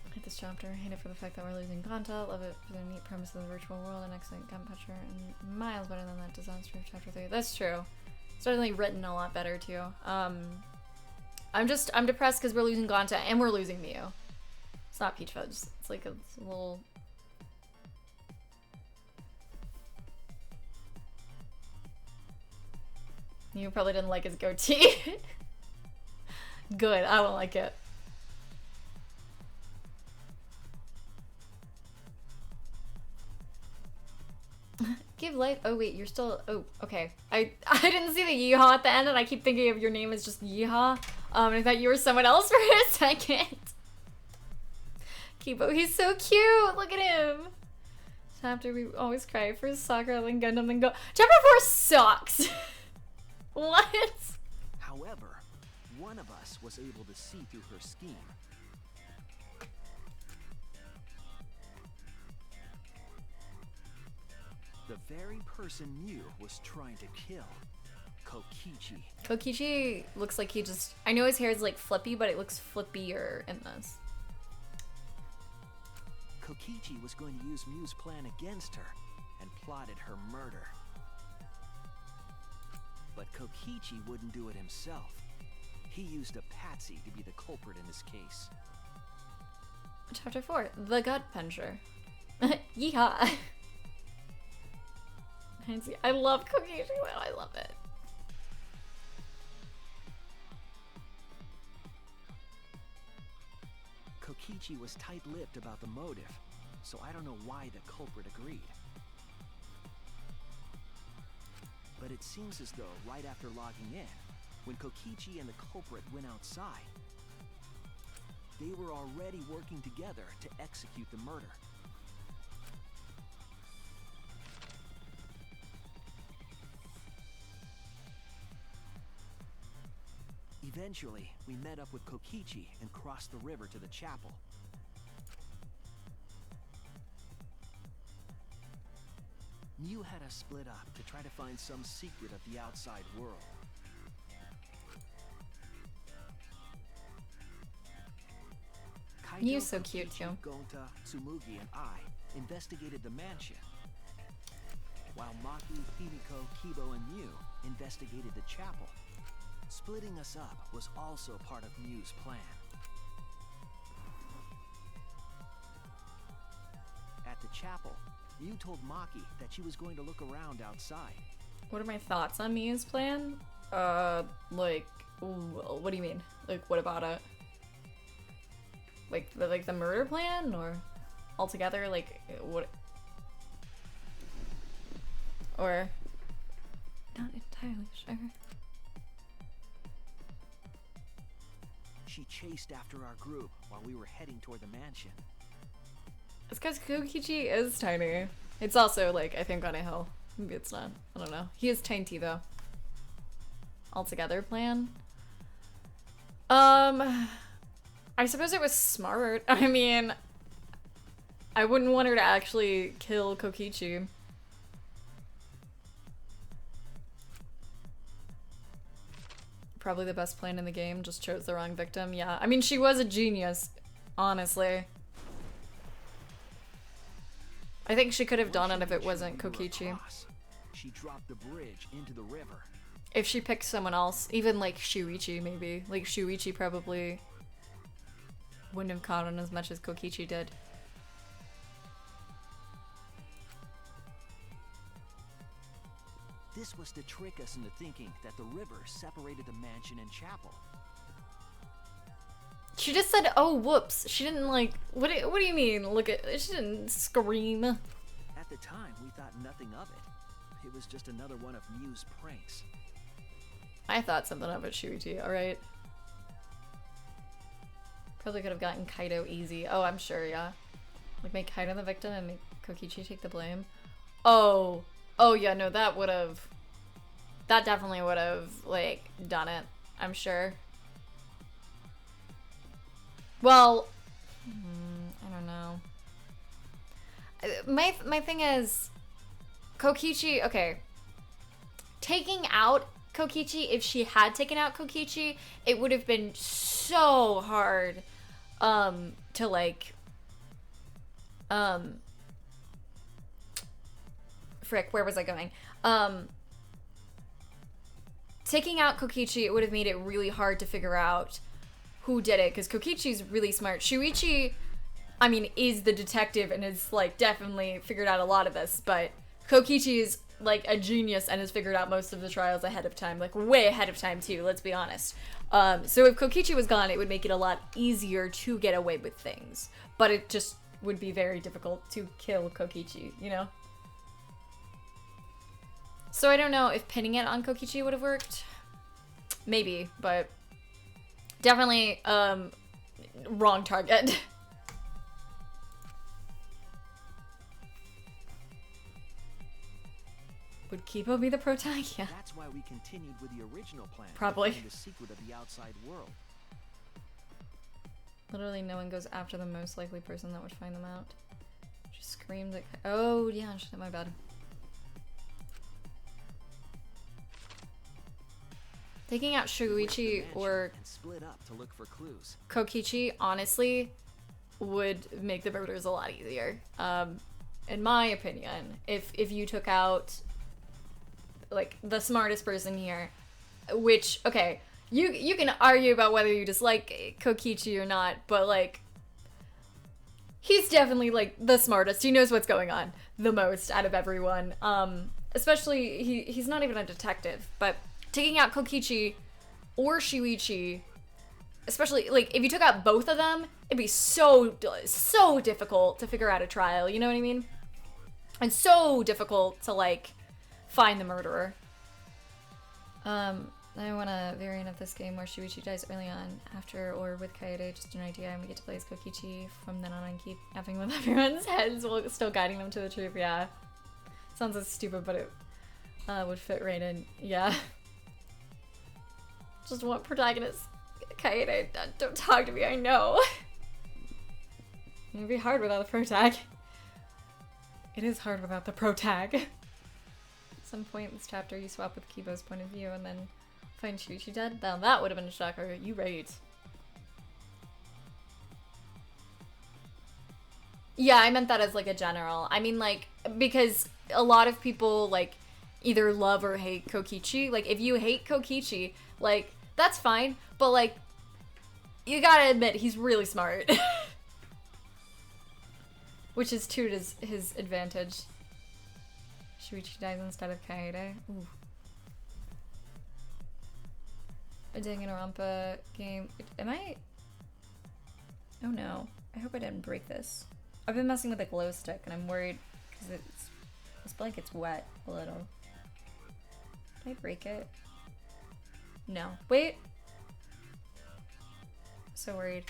I hate this chapter. I hate it for the fact that we're losing Ganta. Love it for the neat premise of the virtual world. An excellent gun puncher and miles better than that disaster of chapter 3. That's true. Certainly written a lot better too. I'm depressed because we're losing Ganta and we're losing Mew. It's not peach fudge. It's like a little. You probably didn't like his goatee. Good, I don't like it. Give life. Oh wait, you're still. Oh, okay. I didn't see the yeehaw at the end, and I keep thinking of your name as just yeehaw. I thought you were someone else for a second. Kibo, he's so cute. Look at him. Chapter we always cry for Sakura, then Gundam, then go. Chapter 4 sucks. What? However, one of us was able to see through her scheme. The very person Mew was trying to kill. Kokichi. Kokichi looks like he just... I know his hair is like flippy, but it looks flippier in this. Kokichi was going to use Mew's plan against her and plotted her murder. But Kokichi wouldn't do it himself. He used a patsy to be the culprit in this case. Chapter 4, the gut puncher. Yeehaw. I love Kokichi. I love it. Kokichi was tight-lipped about the motive, so I don't know why the culprit agreed. But it seems as though right after logging in, when Kokichi and the culprit went outside, they were already working together to execute the murder. Eventually, we met up with Kokichi and crossed the river to the chapel. Mew had us split up to try to find some secret of the outside world. Kaito, Mew's so cute Kokichi, too. Gonta, Tsumugi, and I investigated the mansion, while Maki, Himiko, Kibo, and Mew investigated the chapel. Splitting us up was also part of Mew's plan. At the chapel, Mew told Maki that she was going to look around outside. What are my thoughts on Mew's plan? Like, what do you mean? Like, what about it? Like the murder plan, or altogether? Like, what? Or not entirely sure. She chased after our group while we were heading toward the mansion. It's because Kokichi is tiny. It's also, like, I think on a hill. Maybe it's not. I don't know. He is tiny, though. Altogether plan? I suppose it was smart. I mean, I wouldn't want her to actually kill Kokichi. Probably the best plan in the game, just chose the wrong victim. Yeah, I mean, she was a genius, honestly. I think she could have done it if it wasn't Kokichi. She dropped the bridge into the river. If she picked someone else, even like Shuichi maybe. Like Shuichi probably wouldn't have caught on as much as Kokichi did. This was to trick us into thinking that the river separated the mansion and chapel. She just said, "Oh, whoops." She didn't like. What do you mean? Look at. She didn't scream. At the time, we thought nothing of it. It was just another one of Mew's pranks. I thought something of it, Shuichi. All right. Probably could have gotten Kaido easy. Oh, I'm sure. Yeah. Like make Kaido the victim and make Kokichi take the blame. Oh. Oh yeah. No, that would have. That definitely would have like done it. I'm sure. Well, I don't know. My thing is, Kokichi, okay. Taking out Kokichi, if she had taken out Kokichi, it would have been so hard to like frick, where was I going? Taking out Kokichi, it would have made it really hard to figure out who did it, because Kokichi's really smart. Shuichi I mean, is the detective and has, like, definitely figured out a lot of this, but Kokichi is, like, a genius and has figured out most of the trials ahead of time, like, way ahead of time, too, let's be honest. So if Kokichi was gone, it would make it a lot easier to get away with things, but it just would be very difficult to kill Kokichi, you know? So I don't know if pinning it on Kokichi would have worked. Maybe, but definitely, wrong target. Would Kipo be the pro tag? Yeah. That's why we continued with the original plan. Probably. To find the secret of the outside world. Literally no one goes after the most likely person that would find them out. She screamed at... Oh, yeah, shit, my bad. Taking out Shuichi or and split up to look for clues. Kokichi, honestly, would make the murders a lot easier. In my opinion, if you took out, like, the smartest person here, which, okay, you can argue about whether you dislike Kokichi or not, but, like, he's definitely, like, the smartest. He knows what's going on the most out of everyone. Especially, he's not even a detective, but taking out Kokichi or Shuichi, especially, like, if you took out both of them, it'd be so difficult to figure out a trial, you know what I mean? And so difficult to, like, find the murderer. I want a variant of this game where Shuichi dies early on, after or with Kaede, just an idea, and we get to play as Kokichi from then on and keep effing with everyone's heads while still guiding them to the truth. Yeah. Sounds so stupid, but it would fit right in. Yeah. Just one protagonist. Kaede, don't talk to me, I know. It'd be hard without the pro tag. It is hard without the pro tag. At some point in this chapter, you swap with Kibo's point of view and then find Shuichi dead? Now that would have been a shocker. You right. Yeah, I meant that as, like, a general. I mean, like, because a lot of people, like, either love or hate Kokichi. Like, if you hate Kokichi, like, that's fine, but, like, you gotta admit, he's really smart. Which is to his advantage. Shuichi dies instead of Kaede. Ooh. A Danganronpa game. Am I... Oh no. I hope I didn't break this. I've been messing with a glow stick and I'm worried because this blanket's wet a little. Did I break it? No. Wait. So worried.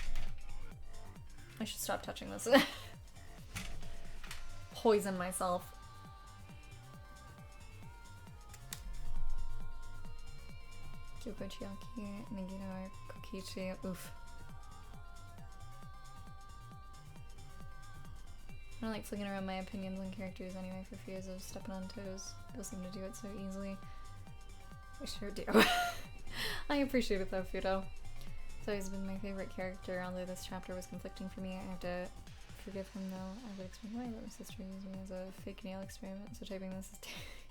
I should stop touching this. Poison myself. Kyoko Chiaki, Nagino, Kokichi. Oof. I don't like flicking around my opinions on characters anyway for fears of stepping on toes. People seem to do it so easily. I sure do. I appreciate it though, Fudo. It's always been my favorite character, although this chapter was conflicting for me. I have to forgive him though. I would explain why, but my sister used me as a fake nail experiment, so typing this is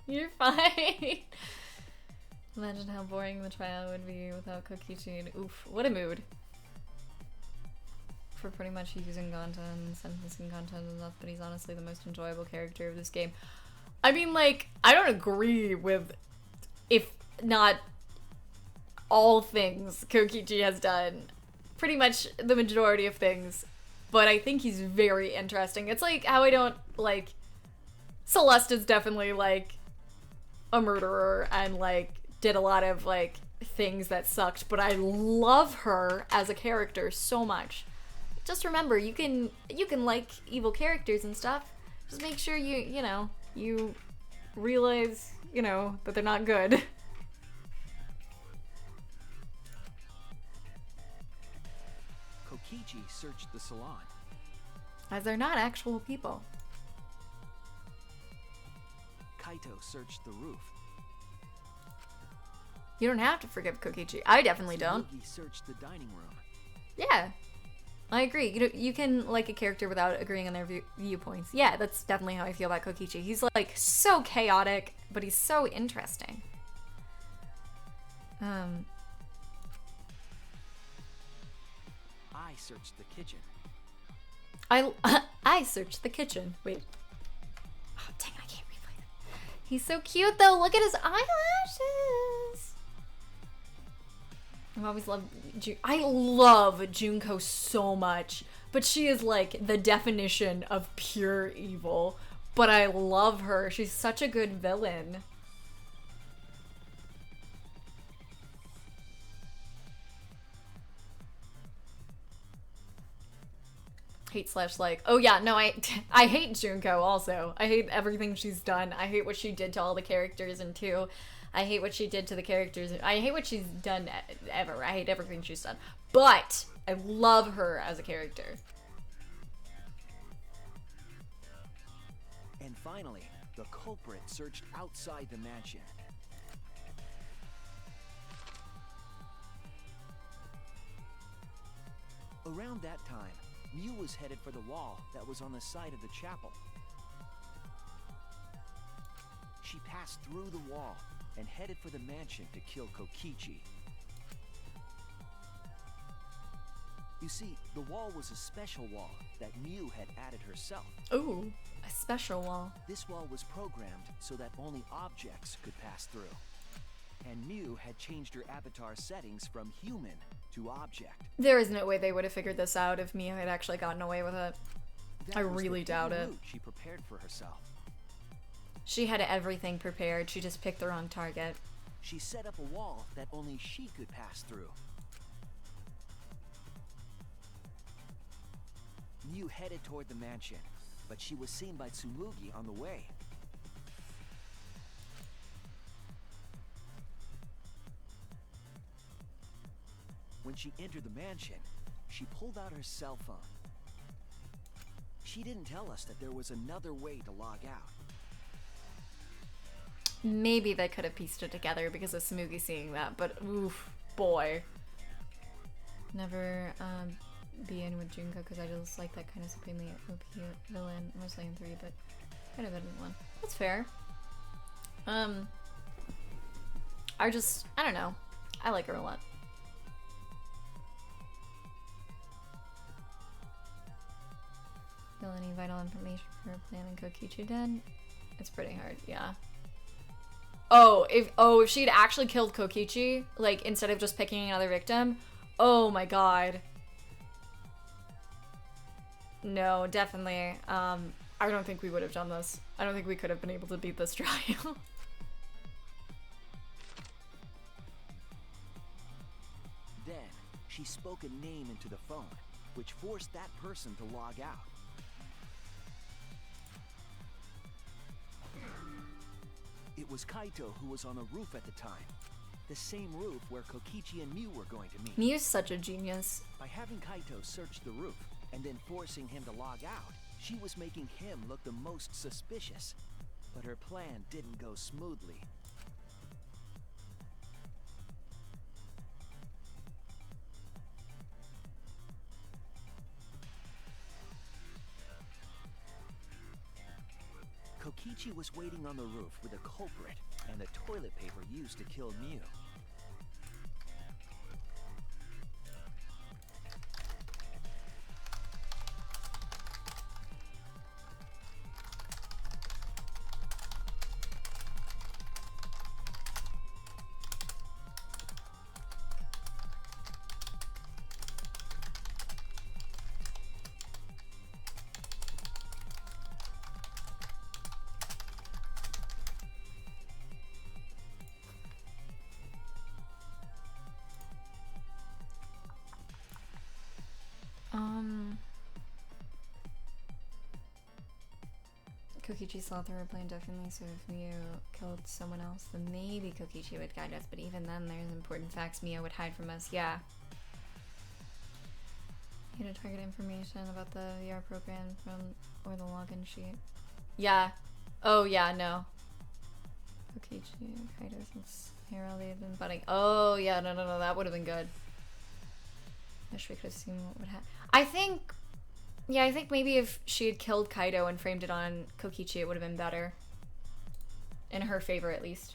you're fine! Imagine how boring the trial would be without Kokichi and oof, what a mood. For pretty much using content and sentencing content and stuff, but he's honestly the most enjoyable character of this game. I mean, like, I don't agree with, if not all things Kokichi has done. Pretty much the majority of things. But I think he's very interesting. It's like how I don't, like, Celeste is definitely, like, a murderer and, like, did a lot of, like, things that sucked, but I love her as a character so much. Just remember, you can like evil characters and stuff. Just make sure you realize, that they're not good. Kokichi searched the salon. As they're not actual people. Kaito searched the roof. You don't have to forgive Kokichi. I definitely don't. Tsurugi searched the dining room. Yeah. I agree. You can like a character without agreeing on their viewpoints. Yeah, that's definitely how I feel about Kokichi. He's like so chaotic, but he's so interesting. I searched the kitchen. I searched the kitchen. Wait. Oh, dang it, I can't replay that. He's so cute though. Look at his eyelashes. I've always loved I love Junko so much, but she is like the definition of pure evil. But I love her. She's such a good villain. Hate slash like. Oh yeah, no, I hate Junko also. I hate everything she's done. I hate what she did to all the characters in 2. I hate what she did to the characters. I hate what she's done ever. I hate everything she's done. But I love her as a character. And finally, the culprit searched outside the mansion. Around that time, Mew was headed for the wall that was on the side of the chapel. She passed through the wall and headed for the mansion to kill Kokichi. You see, the wall was a special wall that Mew had added herself. Ooh, a special wall. This wall was programmed so that only objects could pass through. And Mew had changed her avatar settings from human to object. There is no way they would have figured this out if Mew had actually gotten away with it. I That was really the doubt it. route she prepared for herself. She had everything prepared. She just picked the wrong target. She set up a wall that only she could pass through. Mew headed toward the mansion, but she was seen by Tsumugi on the way. When she entered the mansion, she pulled out her cell phone. She didn't tell us that there was another way to log out. Maybe they could have pieced it together because of Smoogie seeing that, but oof, boy. Never be in with Junko because I just like that kind of supremely OP villain, mostly in 3, but kind of in 1. That's fair. I don't know. I like her a lot. Still any vital information for her plan and Kokichi dead? It's pretty hard, yeah. Oh, if she'd actually killed Kokichi, like instead of just picking another victim, oh my god. No, definitely. I don't think we would have done this. I don't think we could have been able to beat this trial. Then, she spoke a name into the phone, which forced that person to log out. It was Kaito who was on the roof at the time. The same roof where Kokichi and Mew were going to meet. Mew's such a genius. By having Kaito search the roof and then forcing him to log out, she was making him look the most suspicious. But her plan didn't go smoothly. Kokichi was waiting on the roof with a culprit and the toilet paper used to kill Mew. Kokichi saw through her plan definitely, so if Mew killed someone else, then maybe Kokichi would guide us, but even then, there's important facts Mew would hide from us, yeah. You had to target information about the VR program or the login sheet. Yeah. Oh, yeah, no. Kokichi, Kaido, since Hero, they've been budding. Oh, yeah, no, that would have been good. I wish we could have seen what would happen. I think maybe if she had killed Kaido and framed it on Kokichi, it would have been better. In her favor, at least.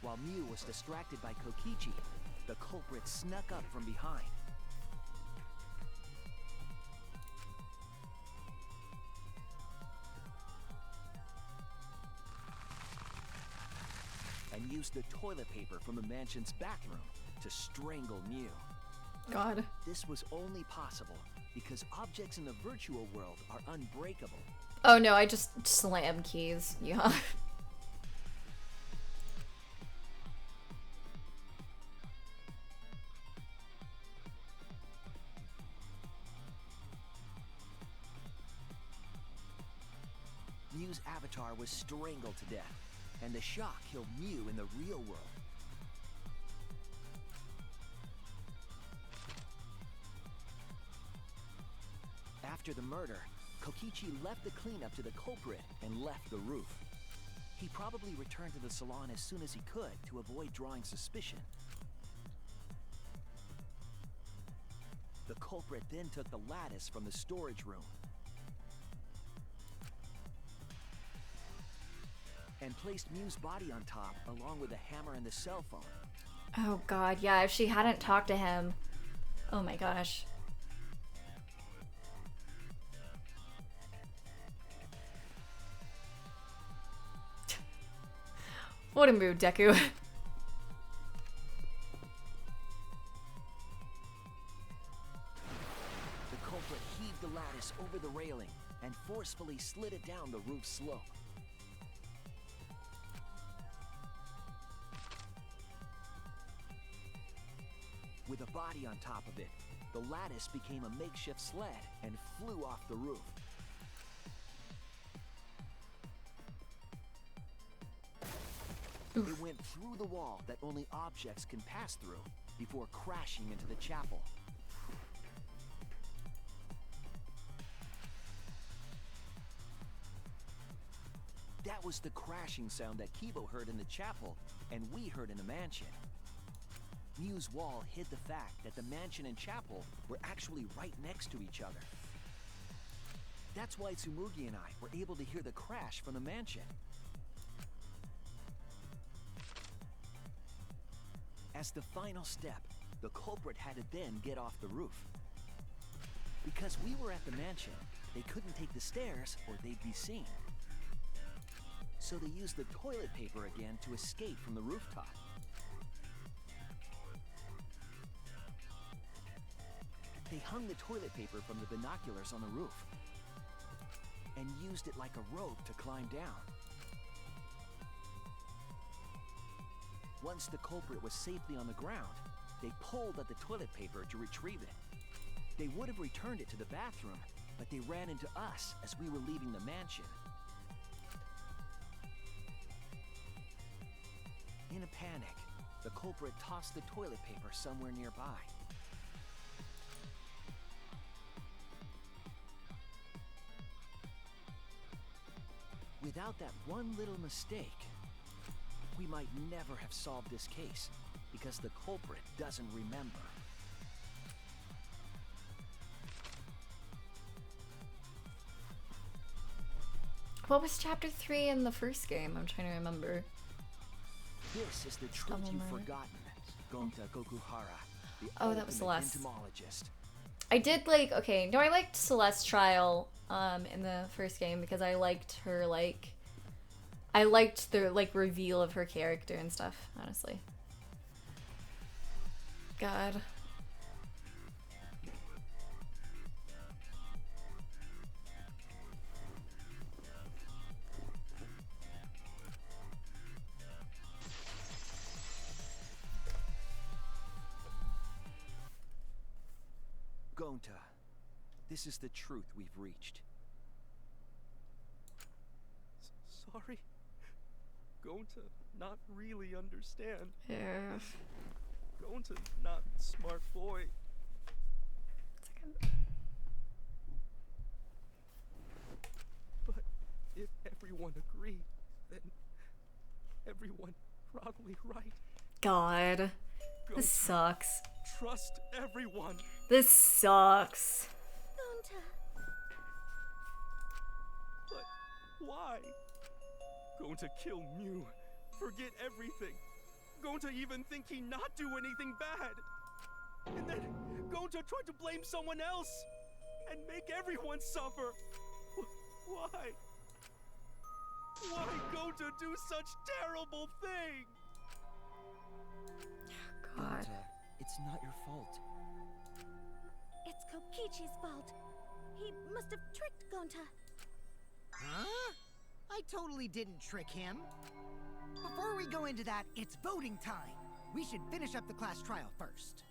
While Mew was distracted by Kokichi, the culprit snuck up from behind. And used the toilet paper from the mansion's bathroom to strangle Mew. God. This was only possible because objects in the virtual world are unbreakable. Oh no, I just slammed keys. Yeah. Mew's avatar was strangled to death, and the shock killed Mew in the real world. After the murder, Kokichi left the cleanup to the culprit and left the roof. He probably returned to the salon as soon as he could to avoid drawing suspicion. The culprit then took the lattice from the storage room and placed Mew's body on top along with the hammer and the cell phone. Oh god, yeah, if she hadn't talked to him. Oh my gosh. What a mood, Deku. The culprit heaved the lattice over the railing and forcefully slid it down the roof slope. With a body on top of it, the lattice became a makeshift sled and flew off the roof. It went through the wall that only objects can pass through before crashing into the chapel. That was the crashing sound that Kibo heard in the chapel and we heard in the mansion. Mew's wall hid the fact that the mansion and chapel were actually right next to each other. That's why Tsumugi and I were able to hear the crash from the mansion. As the final step, the culprit had to then get off the roof. Because we were at the mansion, they couldn't take the stairs or they'd be seen. So they used the toilet paper again to escape from the rooftop. They hung the toilet paper from the binoculars on the roof and used it like a rope to climb down. Once the culprit was safely on the ground, they pulled at the toilet paper to retrieve it. They would have returned it to the bathroom, but they ran into us as we were leaving the mansion. In a panic, the culprit tossed the toilet paper somewhere nearby. Without that one little mistake, we might never have solved this case, because the culprit doesn't remember. What was chapter 3 in the first game? I'm trying to remember. This is the truth you've forgotten. Gonta Gokuhara, the Oh, that was Celeste. entomologist. I did like, okay, no, I liked Celeste's trial in the first game because I liked her, like, I liked the, like, reveal of her character and stuff, honestly. God. Gonta, this is the truth we've reached. Sorry. Going to not really understand. Yeah. Going to not smart boy. But if everyone agreed, then everyone probably right. God. This sucks. Trust everyone. This sucks. Gonta. But why? Going to kill Mew. Forget everything. Gonta even think he not do anything bad? And then Gonta tried to blame someone else and make everyone suffer. Why? Why Gonta do such terrible thing? God. Gonta, it's not your fault. It's Kokichi's fault. He must have tricked Gonta. Huh? I totally didn't trick him. Before we go into that, it's voting time. We should finish up the class trial first.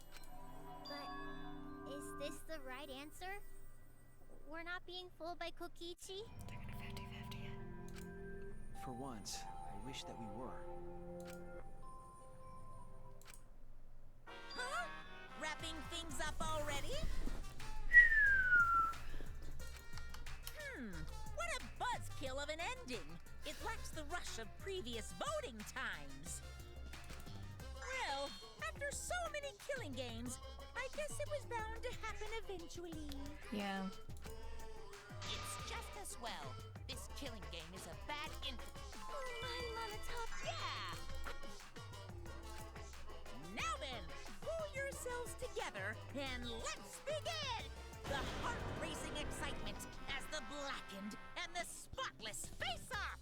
But is this the right answer? We're not being fooled by Kokichi? For once, I wish that we were. Huh? Wrapping things up already? What a buzzkill of an ending! It lacks the rush of previous voting times. Well, after so many killing games, I guess it was bound to happen eventually. Yeah. It's just as well. This killing game is a bad influence. Oh, I'm on the top. Yeah! Now then, pull yourselves together and let's begin! The heart-racing excitement as the blackened and the spotless face off!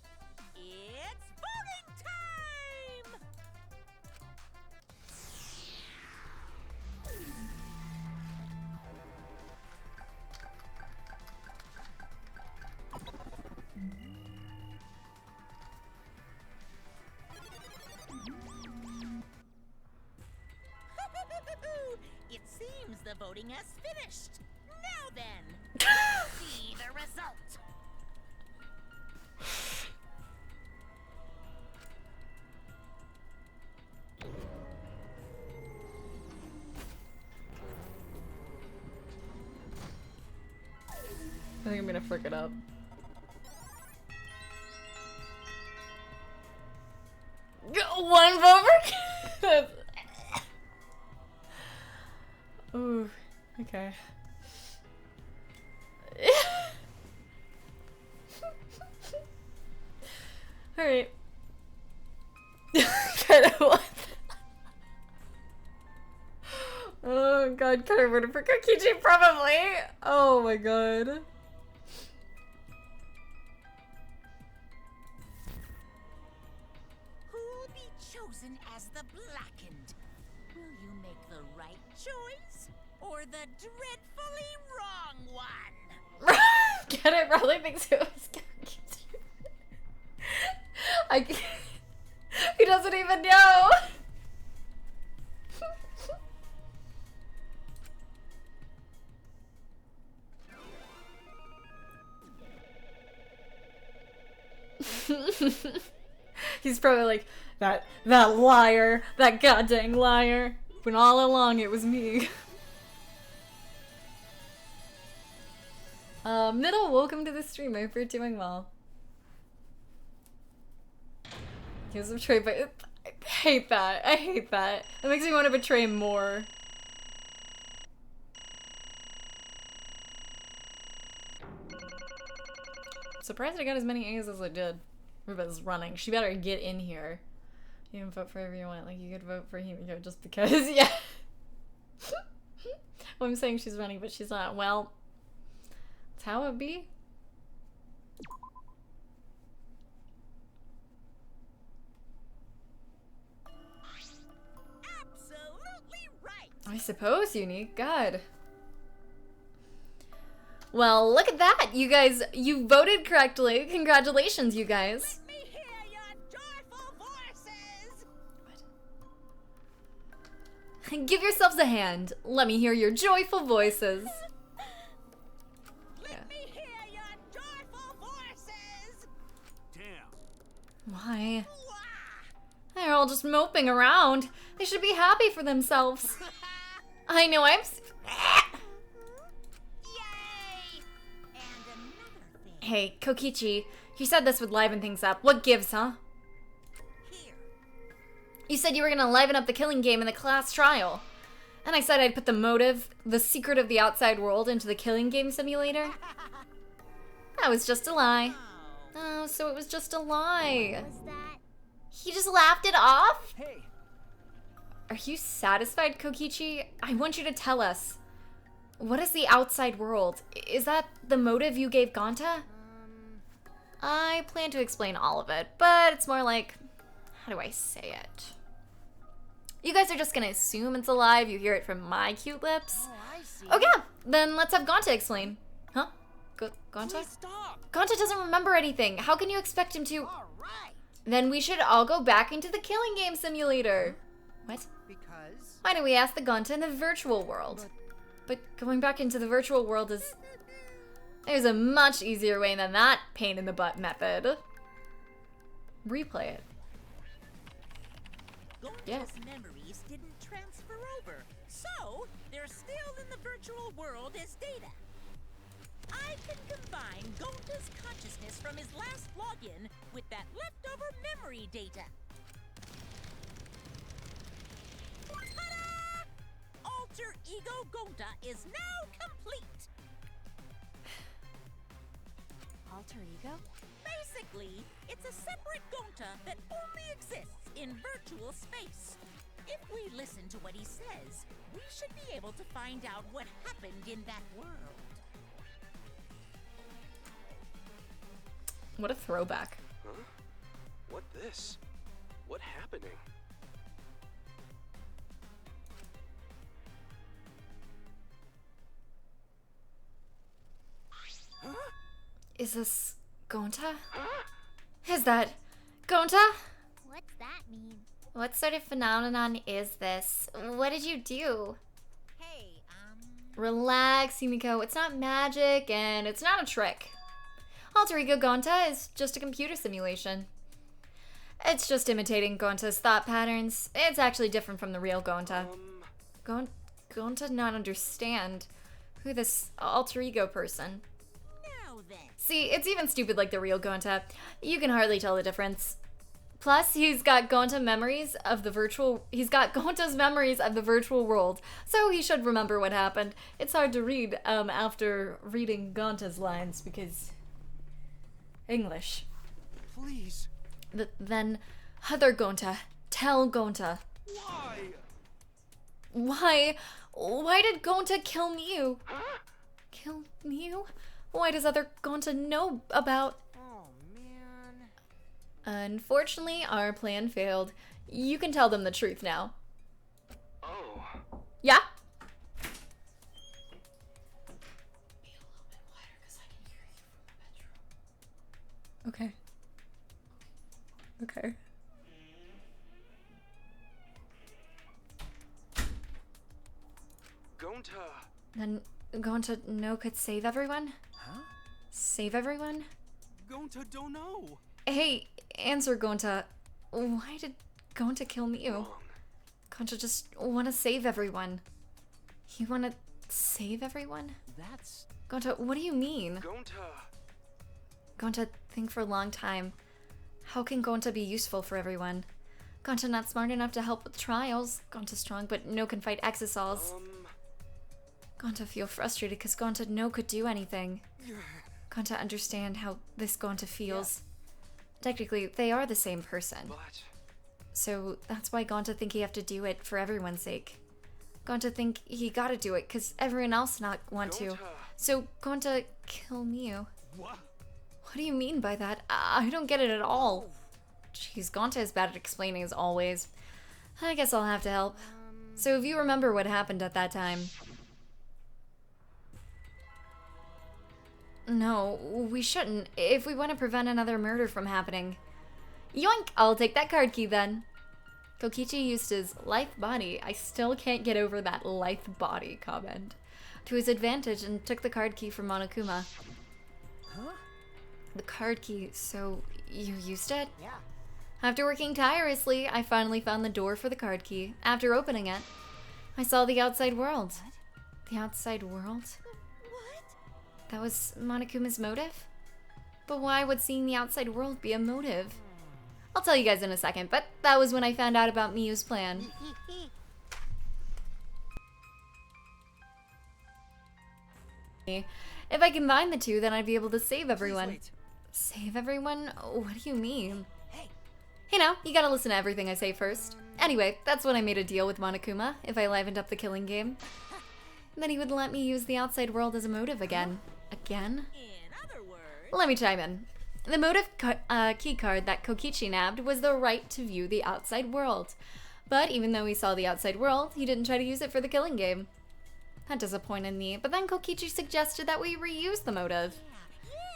It's voting time! It seems the voting has finished. Now then, see the result. I think I'm gonna frick it up. One vote for Ooh, okay. Alright. Kinda what? Oh god, kinda voted for Kokichi, probably! Oh my god. Who'll be chosen as the blackened? Will you make the right choice or the dreadfully wrong one? Get it? Probably thinks it was Kokichi. I can't. He doesn't even know. He's probably like, that liar, that goddamn liar. When all along it was me. Middle, welcome to the stream. I hope you're doing well. He was betrayed by. I hate that. I hate that. It makes me want to betray him more. Surprised I got as many A's as I did. Ruba's running. She better get in here. You can vote for whoever you want. Like, you could vote for Himiko just because. Yeah. Well, I'm saying she's running, but she's not. Well, that's how it be. Absolutely right. I suppose, Unique. God. Well, look at that! You guys, you voted correctly. Congratulations, you guys. Let me hear your joyful voices. Give yourselves a hand. Let me hear your joyful voices. Let me hear your joyful voices. Damn. Why? Wah! They're all just moping around. They should be happy for themselves. I know I'm... Yay! And another thing. Hey, Kokichi, you said this would liven things up. What gives, huh? Here. You said you were gonna liven up the killing game in the class trial. And I said I'd put the motive, the secret of the outside world, into the killing game simulator. That was just a lie. Oh, so it was just a lie. Was that? He just laughed it off? Hey, Are you satisfied, Kokichi? I want you to tell us. What is the outside world? Is that the motive you gave Gonta? I plan to explain all of it, but it's more like, how do I say it? You guys are just gonna assume it's alive, you hear it from my cute lips. Oh, I see. Oh yeah, then let's have Gonta explain. Huh? Gonta? Please stop. Gonta doesn't remember anything. How can you expect him to? All right. Then we should all go back into the killing game simulator. What? Because Why don't we ask the Gonta in the virtual world? But going back into the virtual world is... There's a much easier way than that pain in the butt method. Replay it. Gonta's Yeah. memories didn't transfer over, so they're still in the virtual world as data. I can combine Gonta's consciousness from his last login with that leftover memory data. Ta-da! Alter Ego Gonta is now complete. Alter ego? Basically, it's a separate Gonta that only exists in virtual space. If we listen to what he says, we should be able to find out what happened in that world. What a throwback. Huh? What this? What happening? Huh? Is this Gonta? Is that Gonta? What's that mean? What sort of phenomenon is this? What did you do? Hey, Relax, Yumiko. It's not magic and it's not a trick. Alter Ego Gonta is just a computer simulation. It's just imitating Gonta's thought patterns. It's actually different from the real Gonta. Gonta did not understand who this alter ego person. now then. See, it's even stupid like the real Gonta. You can hardly tell the difference. Plus, he's got Gonta's memories of the virtual world, so he should remember what happened. It's hard to read after reading Gonta's lines because English. Please. Then, other Gonta, tell Gonta. Why? Why did Gonta kill Mew? Kill Mew? Why does other Gonta know about? oh man. Unfortunately, our plan failed. You can tell them the truth now. Oh. Yeah? Be a little bit quieter because I can hear you from the bedroom. Okay. Okay. Gonta. Then Gonta no could save everyone? Huh? Save everyone? Gonta don't know. Hey, answer Gonta. Why did Gonta kill Mew? Wrong. Gonta just wanna save everyone. You wanna save everyone? That's... Gonta, what do you mean? Gonta. Gonta, think for a long time. How can Gonta be useful for everyone? Gonta not smart enough to help with trials. Gonta strong, but no can fight Exisals. Gonta feel frustrated because Gonta no could do anything. Gonta understand how this Gonta feels. Technically, they are the same person. But... So that's why Gonta think he have to do it for everyone's sake. Gonta think he gotta do it because everyone else not want to. Gonta. So Gonta kill Mew. What? What do you mean by that? I don't get it at all. Jeez, Gonta is bad at explaining as always. I guess I'll have to help. So if you remember what happened at that time... No, we shouldn't, if we want to prevent another murder from happening. Yoink! I'll take that card key then. Kokichi used his life body, I still can't get over that life body comment, to his advantage and took the card key from Monokuma. Huh? The card key, so you used it? Yeah. After working tirelessly, I finally found the door for the card key. After opening it, I saw the outside world. The outside world? What? That was Monokuma's motive? But why would seeing the outside world be a motive? I'll tell you guys in a second, but that was when I found out about Miyu's plan. If I combine the two, then I'd be able to save everyone. Please wait. Save everyone? What do you mean? Hey, Hey now, you gotta listen to everything I say first. Anyway, that's when I made a deal with Monokuma. If I livened up the killing game, then he would let me use the outside world as a motive again. Again? In other words, Let me chime in. The motive keycard that Kokichi nabbed was the right to view the outside world. But even though he saw the outside world, he didn't try to use it for the killing game. That disappointed me, but then Kokichi suggested that we reuse the motive.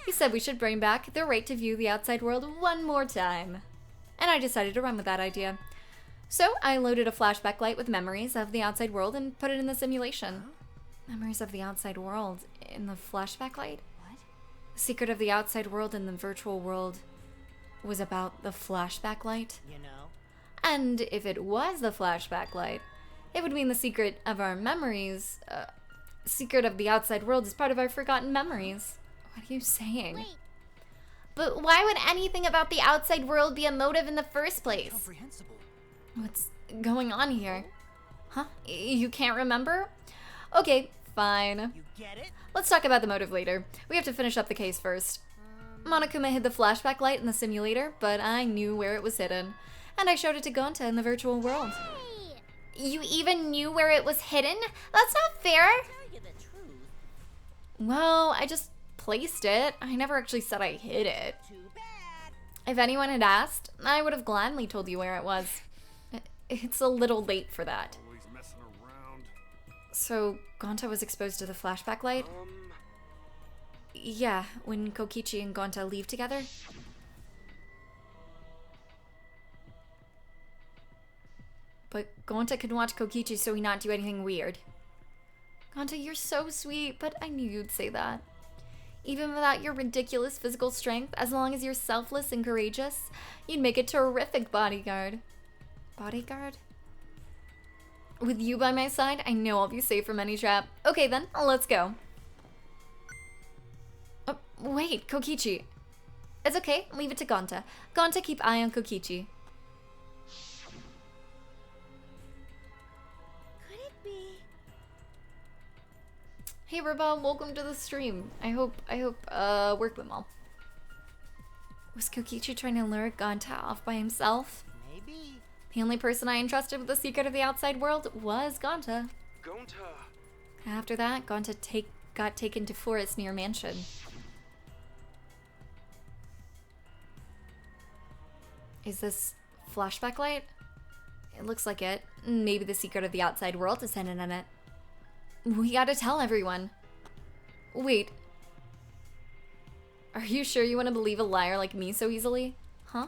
He said we should bring back the right to view the outside world one more time. And I decided to run with that idea. So I loaded a flashback light with memories of the outside world and put it in the simulation. Memories of the outside world in the flashback light? What? The secret of the outside world in the virtual world was about the flashback light? You know? And if it was the flashback light, it would mean the secret of our memories, secret of the outside world is part of our forgotten memories. What are you saying? Wait, But why would anything about the outside world be a motive in the first place? Comprehensible. What's going on here? Huh? You can't remember? Okay, fine. You get it? Let's talk about the motive later. We have to finish up the case first. Monokuma hid the flashback light in the simulator, but I knew where it was hidden. And I showed it to Gonta in the virtual world. hey! You even knew where it was hidden? That's not fair! tell you the truth, Well, I just placed it. I never actually said I hid it. too bad. If anyone had asked, I would have gladly told you where it was. It's a little late for that. Always messing around. So, Gonta was exposed to the flashback light? Yeah, when Kokichi and Gonta leave together? But Gonta could watch Kokichi so he not do anything weird. Gonta, you're so sweet, but I knew you'd say that. Even without your ridiculous physical strength, as long as you're selfless and courageous, you'd make a terrific bodyguard. Bodyguard? With you by my side, I know I'll be safe from any trap. Okay then, let's go. Oh, wait, Kokichi. It's okay, leave it to Gonta. Gonta, keep eye on Kokichi. Could it be? Hey Ruba, welcome to the stream. I hope work went well. Was Kokichi trying to lure Gonta off by himself? Maybe. The only person I entrusted with the secret of the outside world was Gonta. Gonta. After that, Gonta got taken to forest near mansion. Is this flashback light? It looks like it. Maybe the secret of the outside world is hidden in it. We gotta tell everyone. Wait. Are you sure you want to believe a liar like me so easily? Huh?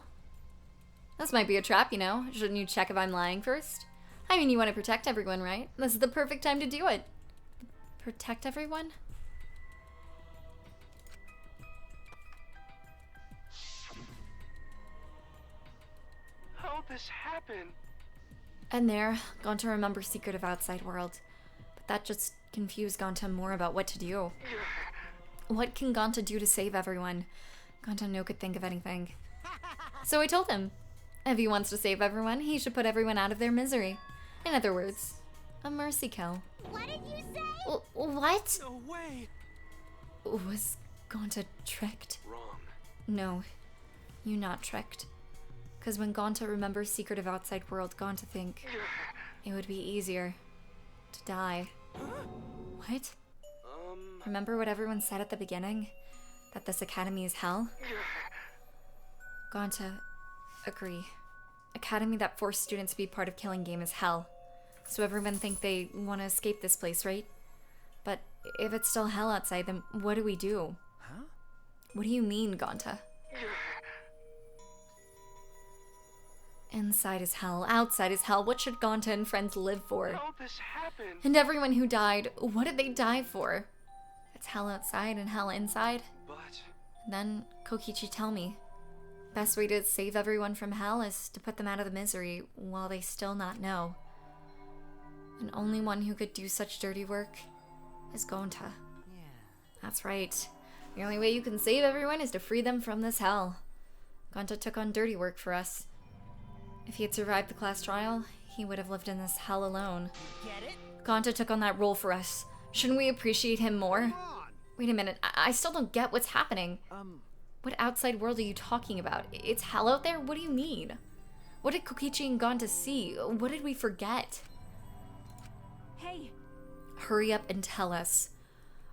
This might be a trap, you know. Shouldn't you check if I'm lying first? I mean, you want to protect everyone, right? This is the perfect time to do it. Protect everyone? How'd this happen? And there, Gonta remembers secret of outside world. But that just confused Gonta more about what to do. What can Gonta do to save everyone? Gonta no could think of anything. So I told him, if he wants to save everyone, he should put everyone out of their misery. In other words, a mercy kill. What did you say? What? No way. Was Gonta tricked? Wrong. No, you not tricked. Because when Gonta remembers secret of outside world, Gonta think it would be easier to die. What? Remember what everyone said at the beginning? That this academy is hell? Gonta, agree. Academy that forced students to be part of Killing Game is hell. So everyone think they want to escape this place, right? But if it's still hell outside, then what do we do? Huh? What do you mean, Gonta? Inside is hell, outside is hell. What should Gonta and friends live for? How'd this happen? And everyone who died, what did they die for? It's hell outside and hell inside. But Then Kokichi tell me. Best way to save everyone from hell is to put them out of the misery while they still not know. And only one who could do such dirty work is Gonta. Yeah. That's right. The only way you can save everyone is to free them from this hell. Gonta took on dirty work for us. If he had survived the class trial, he would have lived in this hell alone. Get it? Gonta took on that role for us. Shouldn't we appreciate him more? Come on. Wait a minute, I still don't get what's happening. What outside world are you talking about? It's hell out there? What do you mean? What did Kokichi and Gonta see? What did we forget? Hey! Hurry up and tell us,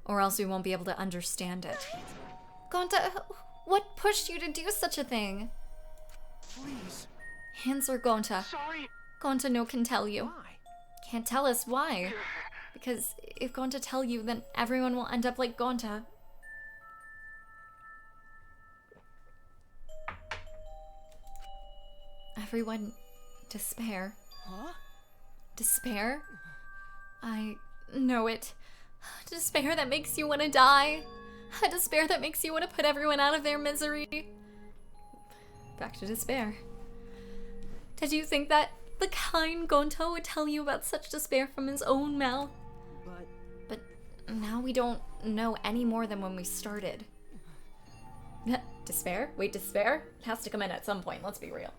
or else we won't be able to understand it. Gonta, what pushed you to do such a thing? Please. Answer, Gonta. Sorry. Gonta no can tell you. Why? Can't tell us why. Because if Gonta tell you, then everyone will end up like Gonta. Everyone despair. Huh? Despair? I know it. Despair that makes you want to die. A despair that makes you want to put everyone out of their misery. Back to despair. Did you think that the kind Gonta would tell you about such despair from his own mouth? But now we don't know any more than when we started. Despair? Wait, despair? It has to come in at some point, let's be real.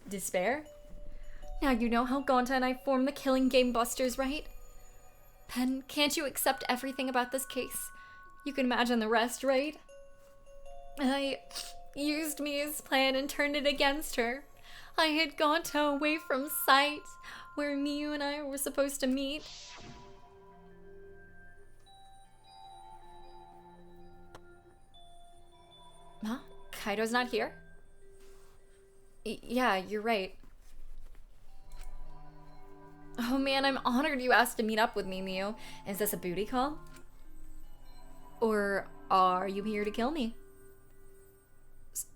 Despair? Now you know how Gonta and I formed the Killing Game Busters, right? Then can't you accept everything about this case? You can imagine the rest, right? I used Mia's plan and turned it against her. I had Gonta away from sight, where Miu and I were supposed to meet. Huh? Kaido's not here? Yeah, you're right. Oh man, I'm honored you asked to meet up with me, Miu. Is this a booty call? Or are you here to kill me?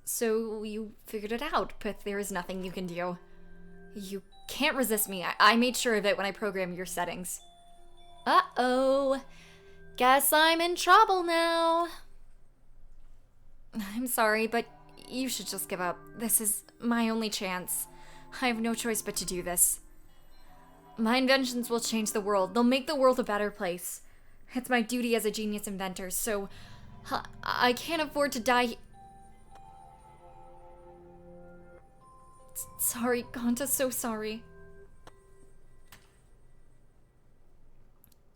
So you figured it out, but there is nothing you can do. You can't resist me. I made sure of it when I programmed your settings. Uh-oh. Guess I'm in trouble now. I'm sorry, but you should just give up. This is my only chance. I have no choice but to do this. My inventions will change the world. They'll make the world a better place. It's my duty as a genius inventor, so I can't afford to die. Sorry, Gonta, so sorry.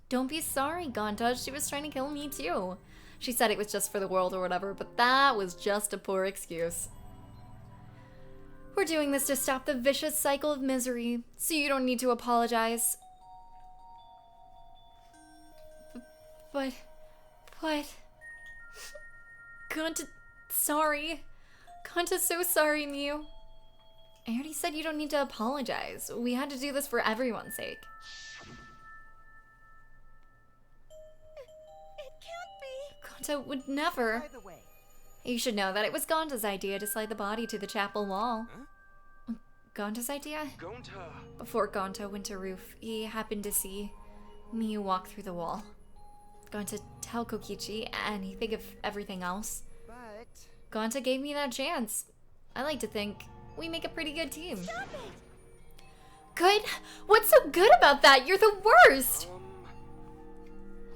Don't be sorry, Gonta. She was trying to kill me too. She said it was just for the world or whatever, but that was just a poor excuse. We're doing this to stop the vicious cycle of misery, so you don't need to apologize. But... Gonta, sorry. Gonta's so sorry, Miu. I already said you don't need to apologize. We had to do this for everyone's sake. It can't be. Gonta would never. By the way, You should know that it was Gonta's idea to slide the body to the chapel wall. Huh? Gonta's idea? Gonta. Before Gonta went to roof, he happened to see Miu walk through the wall. Gonta tell Kokichi anything of everything else. but Gonta gave me that chance. I like to think we make a pretty good team. Stop it! Good? What's so good about that? You're the worst!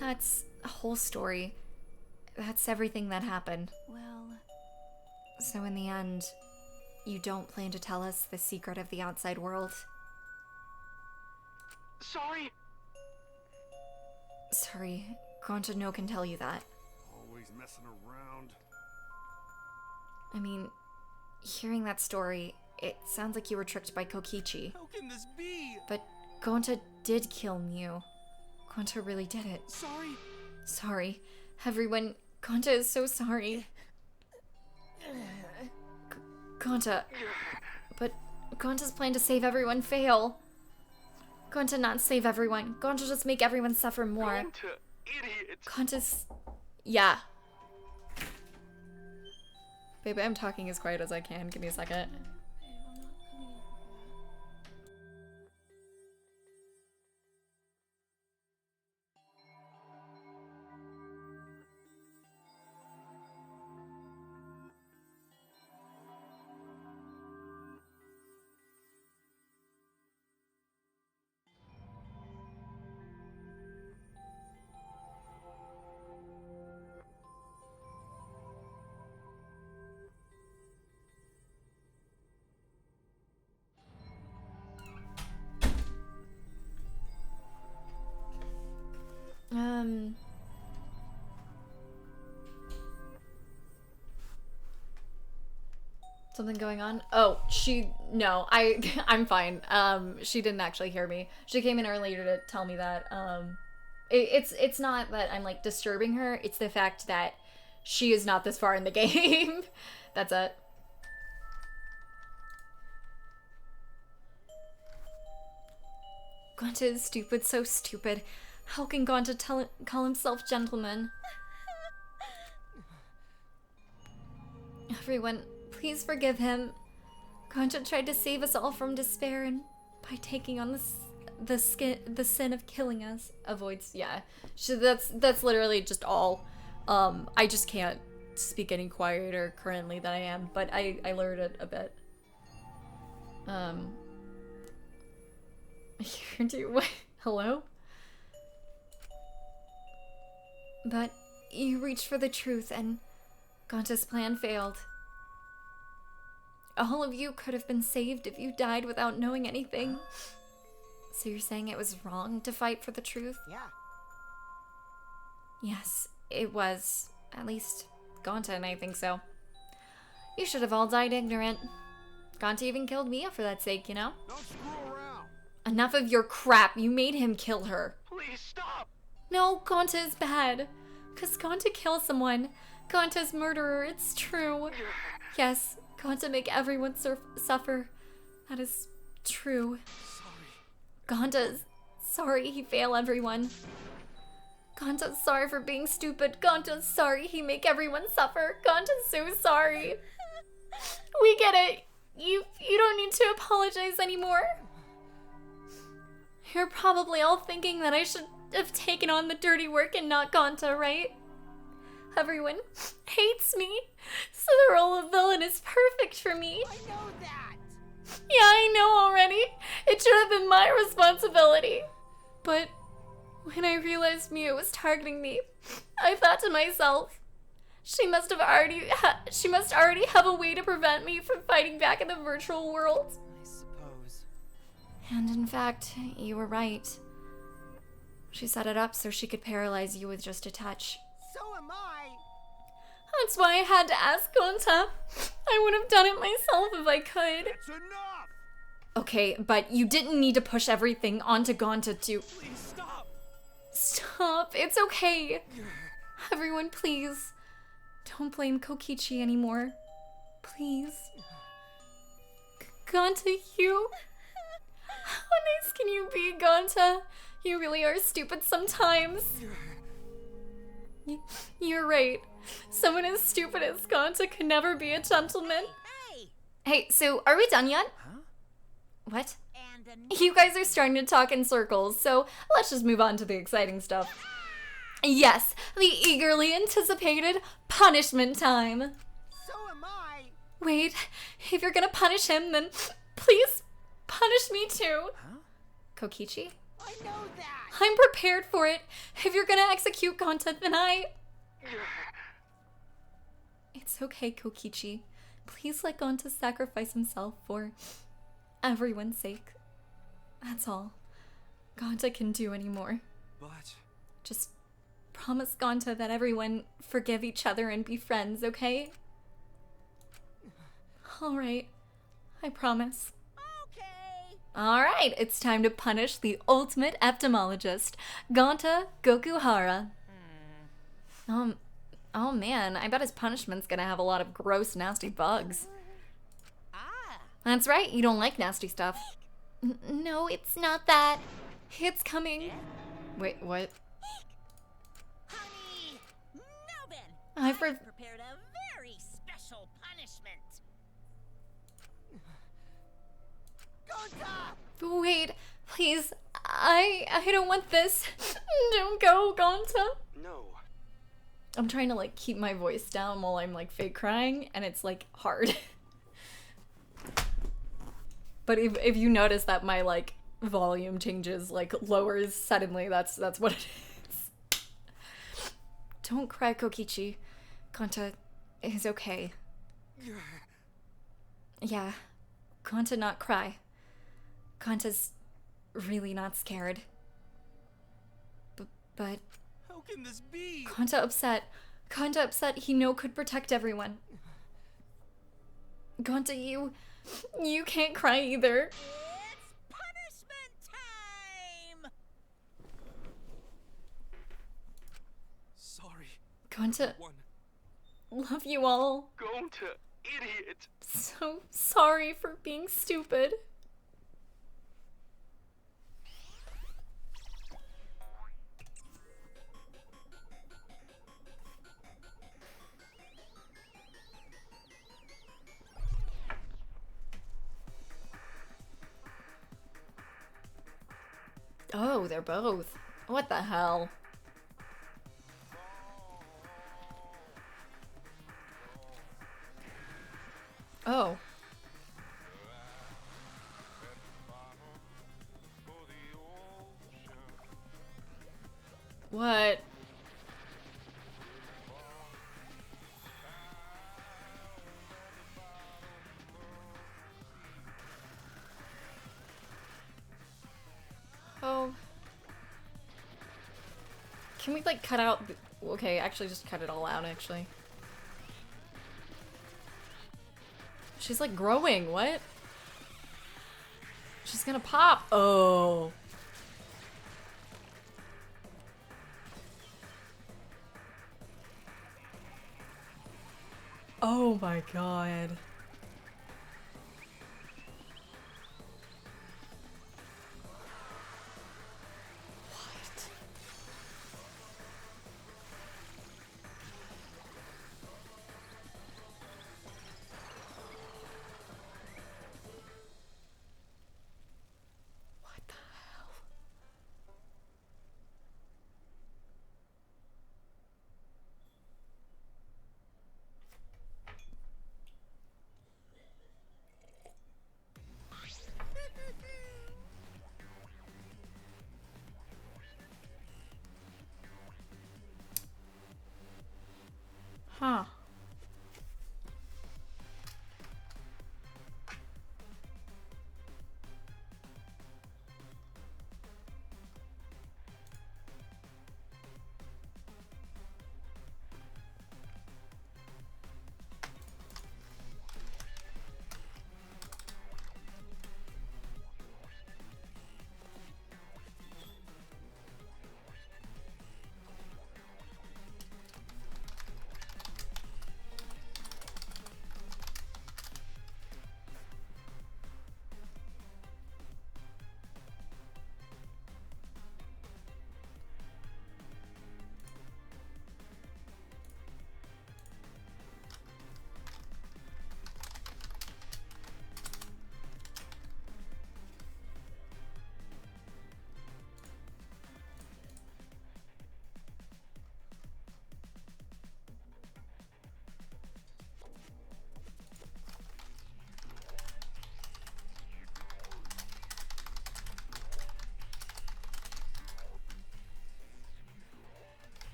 That's a whole story. That's everything that happened. Well, So in the end, you don't plan to tell us the secret of the outside world? Sorry. Sorry, Gonta no can tell you that. Always messing around. I mean, hearing that story, it sounds like you were tricked by Kokichi. How can this be? But Gonta did kill Miu. Gonta really did it. Sorry. Sorry. Everyone, Gonta is so sorry. Gonta. But Gonta's plan to save everyone fail. Gonta not save everyone. Gonta just make everyone suffer more. Gonta, idiot. Gonta's... Yeah. Baby, I'm talking as quiet as I can. Give me a second. Something going on? Oh, no, I'm fine. She didn't actually hear me. She came in earlier to tell me that. It's not that I'm like disturbing her. It's the fact that she is not this far in the game. That's it. Gonta is stupid, so stupid. How can Gonta call himself gentleman? Everyone, please forgive him. Gonta tried to save us all from despair, and by taking on the sin of killing us, avoids. Yeah, that's literally just all. I just can't speak any quieter currently than I am, but I learned it a bit. Hello? But you reached for the truth, and Gonta's plan failed. All of you could have been saved if you died without knowing anything. So you're saying it was wrong to fight for the truth? Yeah. Yes, it was. At least Gonta and I think so. You should have all died ignorant. Gonta even killed Mia for that sake, you know? Don't screw around. Enough of your crap. You made him kill her. Please stop. No, Gonta is bad. 'Cause Gonta kills someone. Gonta's murderer, it's true. Yes, Gonta make everyone suffer. That is true. Gonta's sorry he fail everyone. Gonta's sorry for being stupid. Gonta's sorry he make everyone suffer. Gonta's so sorry. We get it. You don't need to apologize anymore. You're probably all thinking that I should have taken on the dirty work and not Gonta, right? Everyone hates me, so the role of villain is perfect for me. I know that. Yeah, I know already. It should have been my responsibility. But when I realized Mia was targeting me, I thought to myself, she must already have a way to prevent me from fighting back in the virtual world. I suppose. And in fact, you were right. She set it up so she could paralyze you with just a touch. So am I. That's why I had to ask Gonta. I would have done it myself if I could. That's enough. Okay, but you didn't need to push everything onto Gonta to... Please stop. Stop, it's okay. Everyone, please. Don't blame Kokichi anymore. Please. Gonta, you... How nice can you be, Gonta? You really are stupid sometimes. You're right. Someone as stupid as Gonta could never be a gentleman. Hey, so are we done yet? Huh? What? You guys are starting to talk in circles, so let's just move on to the exciting stuff. Yes, the eagerly anticipated punishment time. So am I. Wait, if you're gonna punish him, then please punish me too. Huh? Kokichi? I know that. I'm prepared for it. If you're gonna execute Gonta, then It's okay, Kokichi. Please let Gonta sacrifice himself for everyone's sake. That's all Gonta can do anymore. But... Just promise Gonta that everyone forgive each other and be friends, okay? Alright, I promise. Okay. Alright, it's time to punish the ultimate ophthalmologist, Gonta Gokuhara. Oh man, I bet his punishment's gonna have a lot of gross, nasty bugs. That's right, you don't like nasty stuff. No, it's not that. It's coming. Wait, what? Honey, now then, I've prepared a very special punishment. Gonta! Wait, please. I don't want this. Don't go, Gonta. No. I'm trying to like keep my voice down while I'm like fake crying, and it's like hard. But if you notice that my like volume changes, like lowers suddenly, that's what it is. Don't cry, Kokichi. Gonta is okay. Yeah, Gonta not cry. Gonta's really not scared. But How can this be? Gonta upset. Gonta upset he know could protect everyone. Gonta, you can't cry either. It's punishment time! Sorry. Gonta, One. love you all. Gonta, idiot. So sorry for being stupid. Oh, they're both. What the hell? Oh. What? Oh. Can we like cut out okay, actually just cut it all out actually. She's like growing, what? She's gonna pop. Oh. Oh my god. What? What the hell? Huh.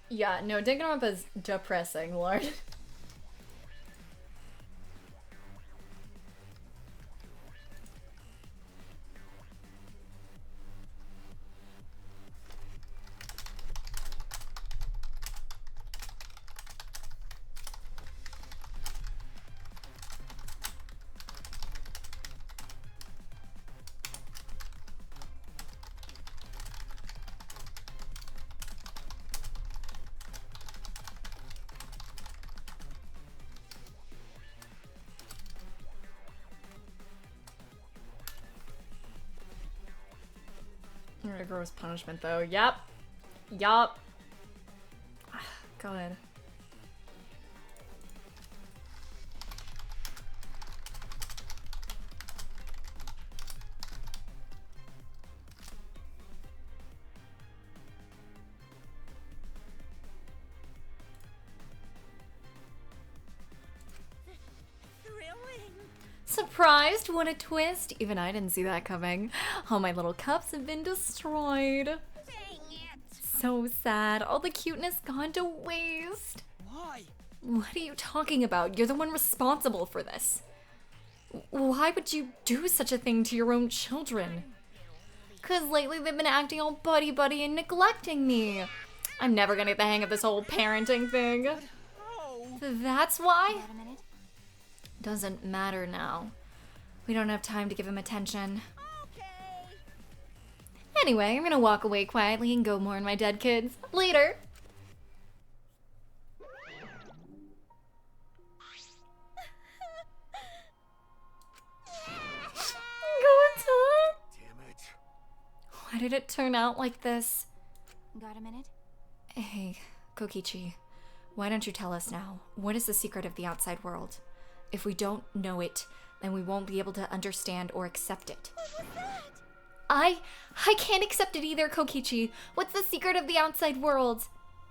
Yeah, no, Danganronpa is depressing, Lord. Gross punishment though. Yup. Yup. God. Thrilling. Surprised? What a twist! Even I didn't see that coming. All my little cups have been destroyed. Dang it. So sad. All the cuteness gone to waste. Why? What are you talking about? You're the one responsible for this. Why would you do such a thing to your own children? 'Cause lately they've been acting all buddy-buddy and neglecting me. I'm never gonna get the hang of this whole parenting thing. Oh, That's why? Got a minute? Doesn't matter now. We don't have time to give him attention. Okay. Anyway, I'm gonna walk away quietly and go mourn my dead kids. Later! Damn it. Why did it turn out like this? Got a minute? Hey, Kokichi, why don't you tell us now? What is the secret of the outside world? If we don't know it, then we won't be able to understand or accept it. I can't accept it either, Kokichi. What's the secret of the outside world?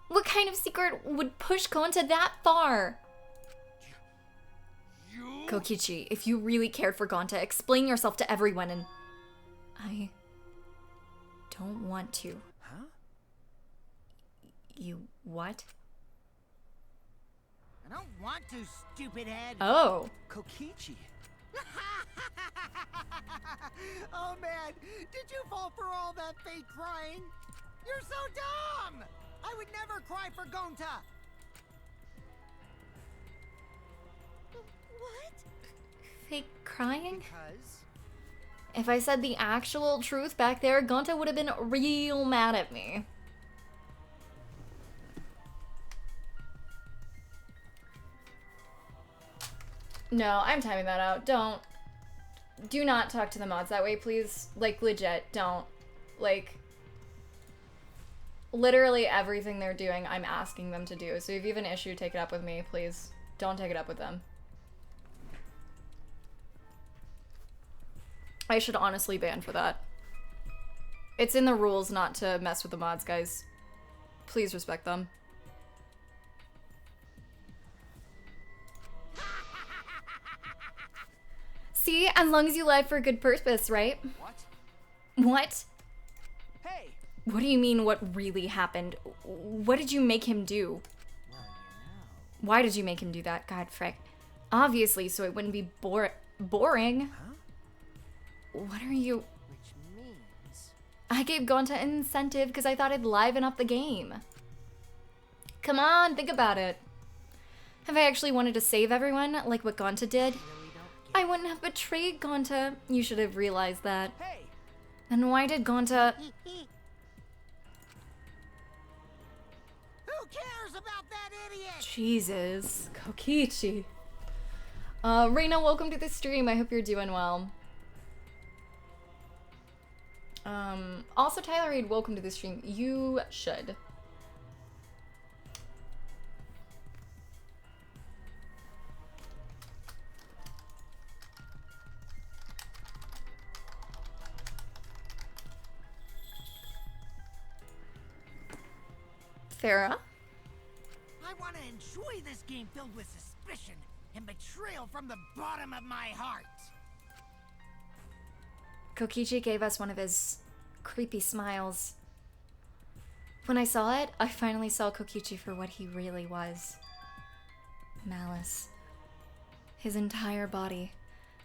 What kind of secret would push Gonta that far? Kokichi, if you really cared for Gonta, explain yourself to everyone and... I don't want to. Huh? You what? I don't want to, stupid head. Oh. Kokichi. Oh man, did you fall for all that fake crying? You're so dumb! I would never cry for Gonta! What? Fake crying? Because If I said the actual truth back there, Gonta would have been real mad at me. No, I'm timing that out. Do not talk to the mods that way, please. Like, legit, don't. Like, literally everything they're doing, I'm asking them to do. So if you have an issue, take it up with me, please. Don't take it up with them. I should honestly ban for that. It's in the rules not to mess with the mods, guys. Please respect them. See, as long as you lie for a good purpose, right? What? What? Hey! What do you mean, what really happened? What did you make him do? well, Why did you make him do that? God frick. Obviously, so it wouldn't be boring. Huh? What are you... which means I gave Gonta an incentive because I thought it'd liven up the game. Come on, think about it. If I actually wanted to save everyone, like what Gonta did, really don't I wouldn't have betrayed Gonta. You should have realized that. Hey! Then why did Gonta... Who cares about that idiot? Jesus. Kokichi. Reina, welcome to the stream. I hope you're doing well. Also, Tyler Reid, welcome to the stream. You should. Farah? I want to enjoy this game filled with suspicion and betrayal from the bottom of my heart. Kokichi gave us one of his creepy smiles. When I saw it, I finally saw Kokichi for what he really was. Malice. His entire body.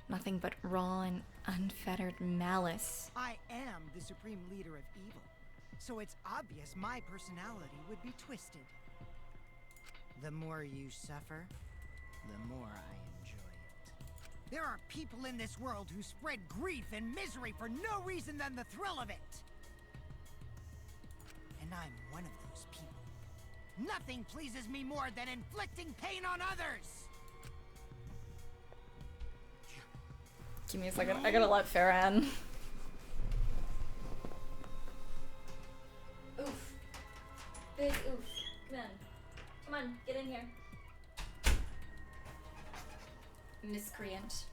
Nothing but raw and unfettered malice. I am the supreme leader of evil, so it's obvious my personality would be twisted. The more you suffer, the more I enjoy it. There are people in this world who spread grief and misery for no reason than the thrill of it. And I'm one of those people. Nothing pleases me more than inflicting pain on others. Give me a second. I gotta let Farah in. Oof. Big oof. Come on. Come on, get in here. Miscreant.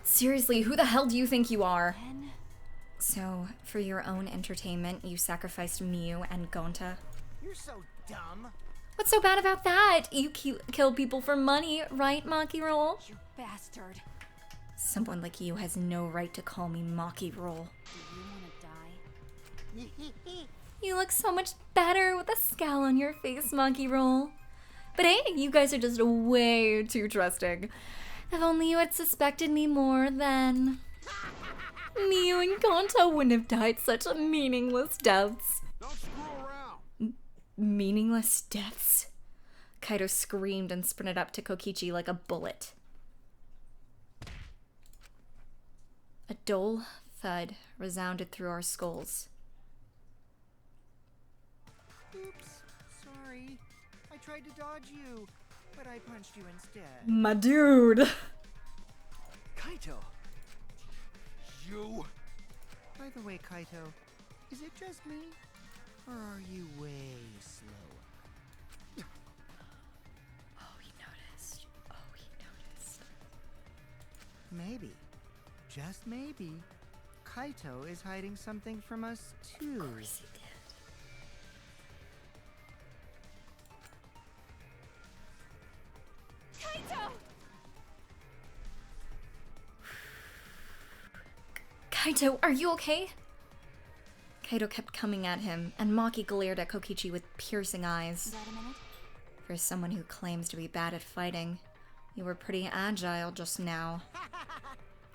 Seriously, who the hell do you think you are? Ben? So, for your own entertainment, you sacrificed Miu and Gonta. You're so dumb. What's so bad about that? You kill people for money, right, Maki Roll? You bastard. Someone like you has no right to call me Maki Roll. Do you want to die? You look so much better with a scowl on your face, Maki Roll. But hey, you guys are just way too trusting. If only you had suspected me more then. Miu and Kanto wouldn't have died such meaningless deaths. Don't screw around. Meaningless deaths? Kaito screamed and sprinted up to Kokichi like a bullet. A dull thud resounded through our skulls. Oops, sorry. I tried to dodge you, but I punched you instead. My dude! Kaito! You. By the way, Kaito, is it just me? Or are you way slower? Oh, he noticed. Oh, he noticed. Maybe, just maybe, Kaito is hiding something from us too. Of course he did. Kaito, are you okay? Kaito kept coming at him, and Maki glared at Kokichi with piercing eyes. Wait a minute. For someone who claims to be bad at fighting, you were pretty agile just now.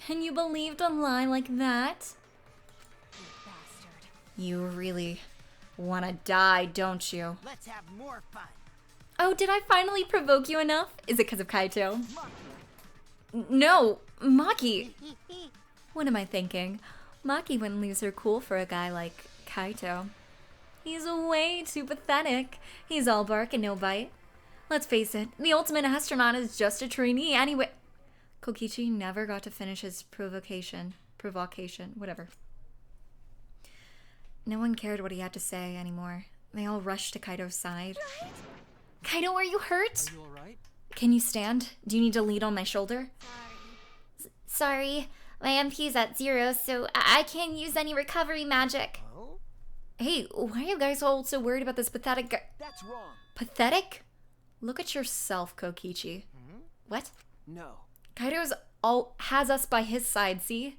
And you believed a lie like that? You bastard. You really want to die, don't you? Let's have more fun. Oh, did I finally provoke you enough? Is it because of Kaito? No, Maki. What am I thinking? Maki wouldn't lose her cool for a guy like Kaito. He's way too pathetic. He's all bark and no bite. Let's face it, the ultimate astronaut is just a trainee anyway. Kokichi never got to finish his provocation, whatever. No one cared what he had to say anymore. They all rushed to Kaito's side. Kaito, are you hurt? Are you alright? Can you stand? Do you need to lean on my shoulder? Sorry. My MP's at 0, so I can't use any recovery magic. Oh? Hey, why are you guys all so worried about this pathetic guy? That's wrong. Pathetic? Look at yourself, Kokichi. What? No. Kaito's has us by his side, see?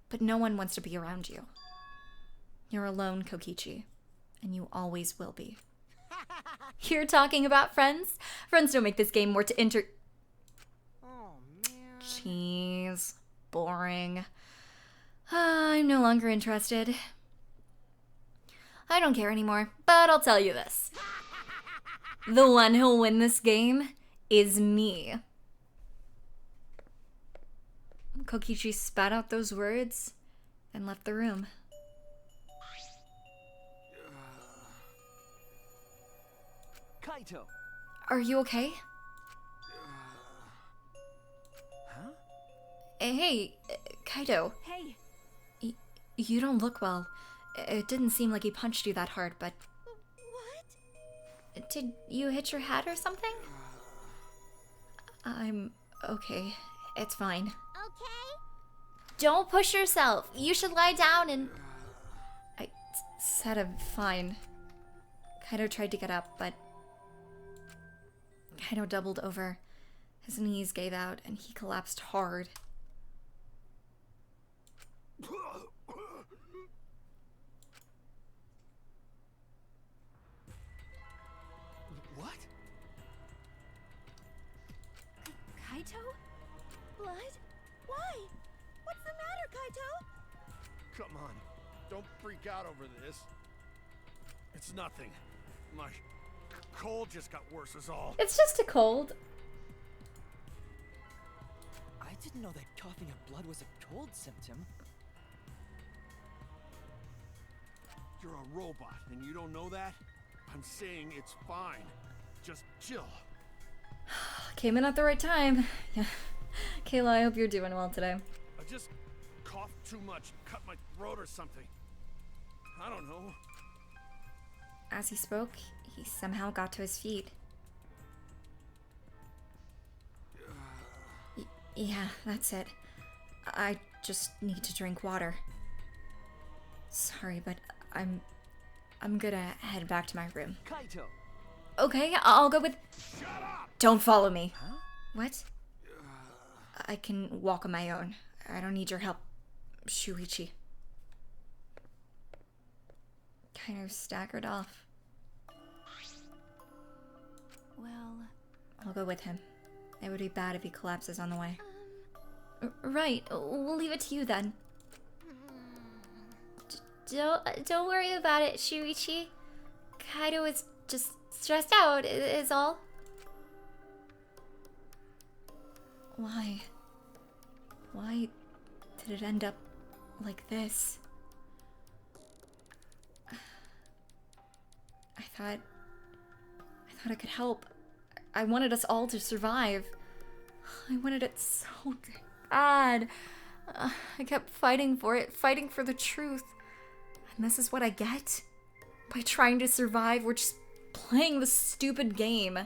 But no one wants to be around you. You're alone, Kokichi. And you always will be. You're talking about friends? Friends don't make this game more to Oh, man. Jeez. Boring. I'm no longer interested. I don't care anymore, but I'll tell you this. The one who'll win this game is me. Kokichi spat out those words and left the room. Kaito! Are you okay? Huh? Hey, Kaito. Hey! You don't look well. It didn't seem like he punched you that hard, but... What? Did you hit your head or something? I'm okay. It's fine. Okay? Don't push yourself. You should lie down and... I said I'm fine. Kaito tried to get up, but... Kaito doubled over. His knees gave out, and he collapsed hard. What? Kaito? Blood? Why? What's the matter, Kaito? Come on. Don't freak out over this. It's nothing. My cold just got worse is all. It's just a cold. I didn't know that coughing up blood was a cold symptom. You're a robot and you don't know that? I'm saying it's fine. Just chill. Came in at the right time. Yeah. Kayla, I hope you're doing well today. I just coughed too much, cut my throat or something. I don't know. As he spoke, he somehow got to his feet. Yeah, that's it. I just need to drink water. Sorry, but I'm gonna head back to my room. Kaito! Okay, I'll go with... Shut up! Don't follow me. Huh? What? I can walk on my own. I don't need your help, Shuichi. Kind of staggered off. Well... I'll go with him. It would be bad if he collapses on the way. Right. We'll leave it to you then. Don't worry about it, Shuichi. Kaido is just stressed out, is all. Why? Why did it end up like this? I thought I could help. I wanted us all to survive. I wanted it so bad. I kept fighting for it, fighting for the truth. And this is what I get? By trying to survive, we're just playing the stupid game.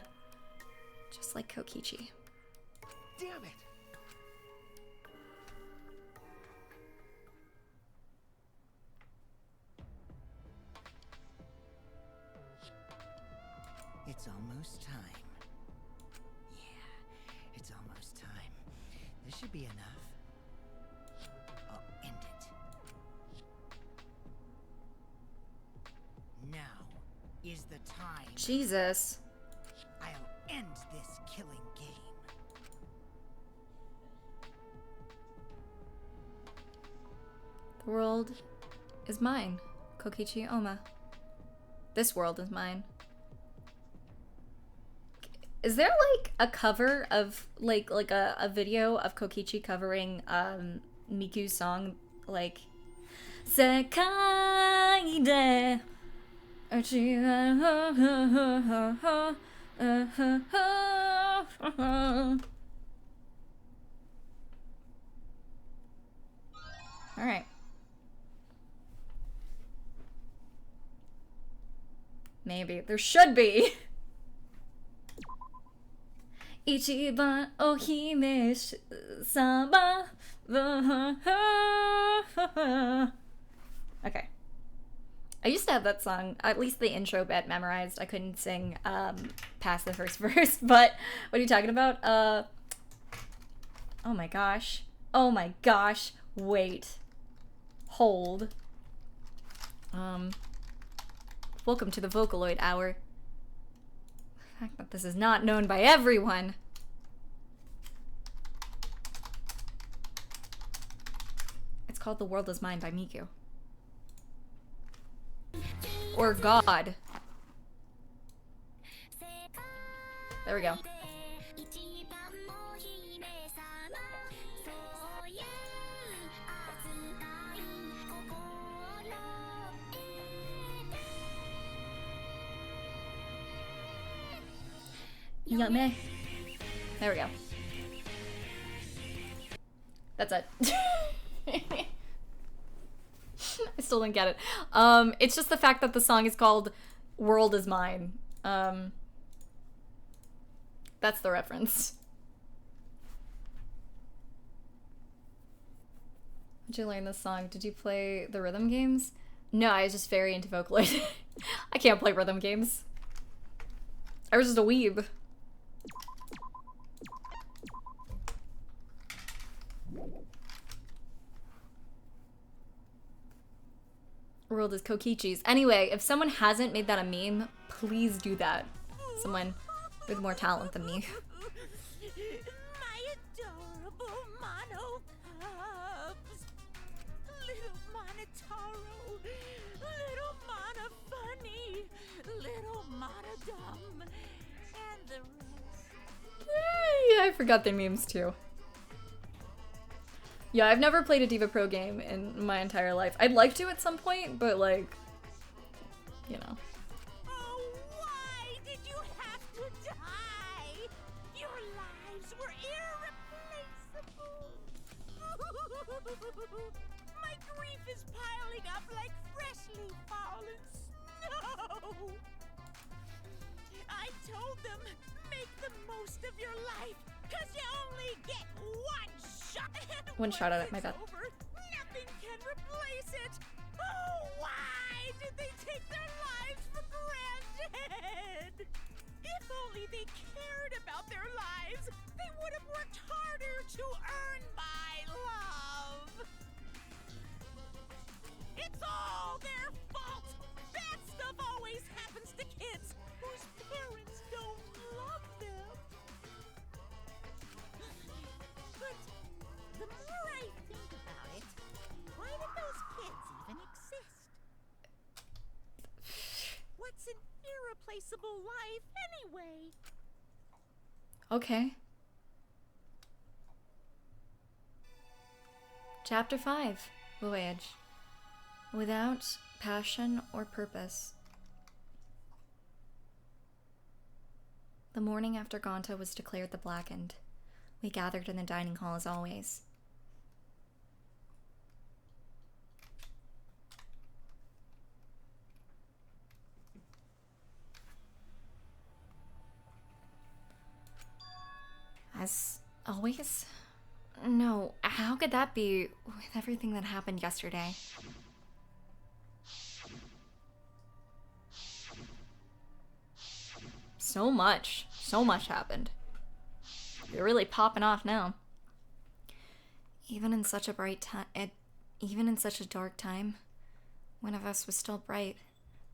Just like Kokichi. Damn it! It's almost time. Yeah, it's almost time. This should be enough. I'll end it. Now is the time. Jesus. I'll end this killing game. The world is mine, Kokichi Oma. This world is mine. Is there like a cover of like a video of Kokichi covering Miku's song like Sekai de All right. Maybe there should be. Ichiban ohime sama. Okay. I used to have that song, at least the intro bit, memorized. I couldn't sing past the first verse, but what are you talking about? Oh my gosh. Oh my gosh. Wait. Hold. Welcome to the Vocaloid Hour. The fact that this is not known by everyone. It's called The World Is Mine by Miku. Or God. There we go. Yummy. There we go. That's it. I still didn't get it. It's just the fact that the song is called World Is Mine. That's the reference. Did you learn this song? Did you play the rhythm games? No, I was just very into Vocaloid. I can't play rhythm games. I was just a weeb. World is Kokichi's. Anyway, if someone hasn't made that a meme, please do that. Someone with more talent than me. My adorable mono cubs. Little Monotaro. Little Mono Funny. Little Mono Dumb. And the rest. Yeah, I forgot their memes too. Yeah, I've never played a Diva Pro game in my entire life. I'd like to at some point, but like, you know. Oh, why did you have to die? Your lives were irreplaceable. My grief is piling up like freshly fallen snow. I told them, make the most of your life, 'cause you only get one shot. One shot at it, my bad. Over, nothing can replace it. Oh, why did they take their lives for granted? If only they cared about their lives, they would have worked harder to earn my love. It's all their fault. Bad stuff always happens to kids whose parents don't love them. But the It's an irreplaceable life anyway. Okay. Chapter 5. Voyage. Without passion or purpose. The morning after Gonta was declared the Blackened, we gathered in the dining hall as always. As always? No, how could that be with everything that happened yesterday? So much happened. You're really popping off now. Even in such a even in such a dark time, one of us was still bright,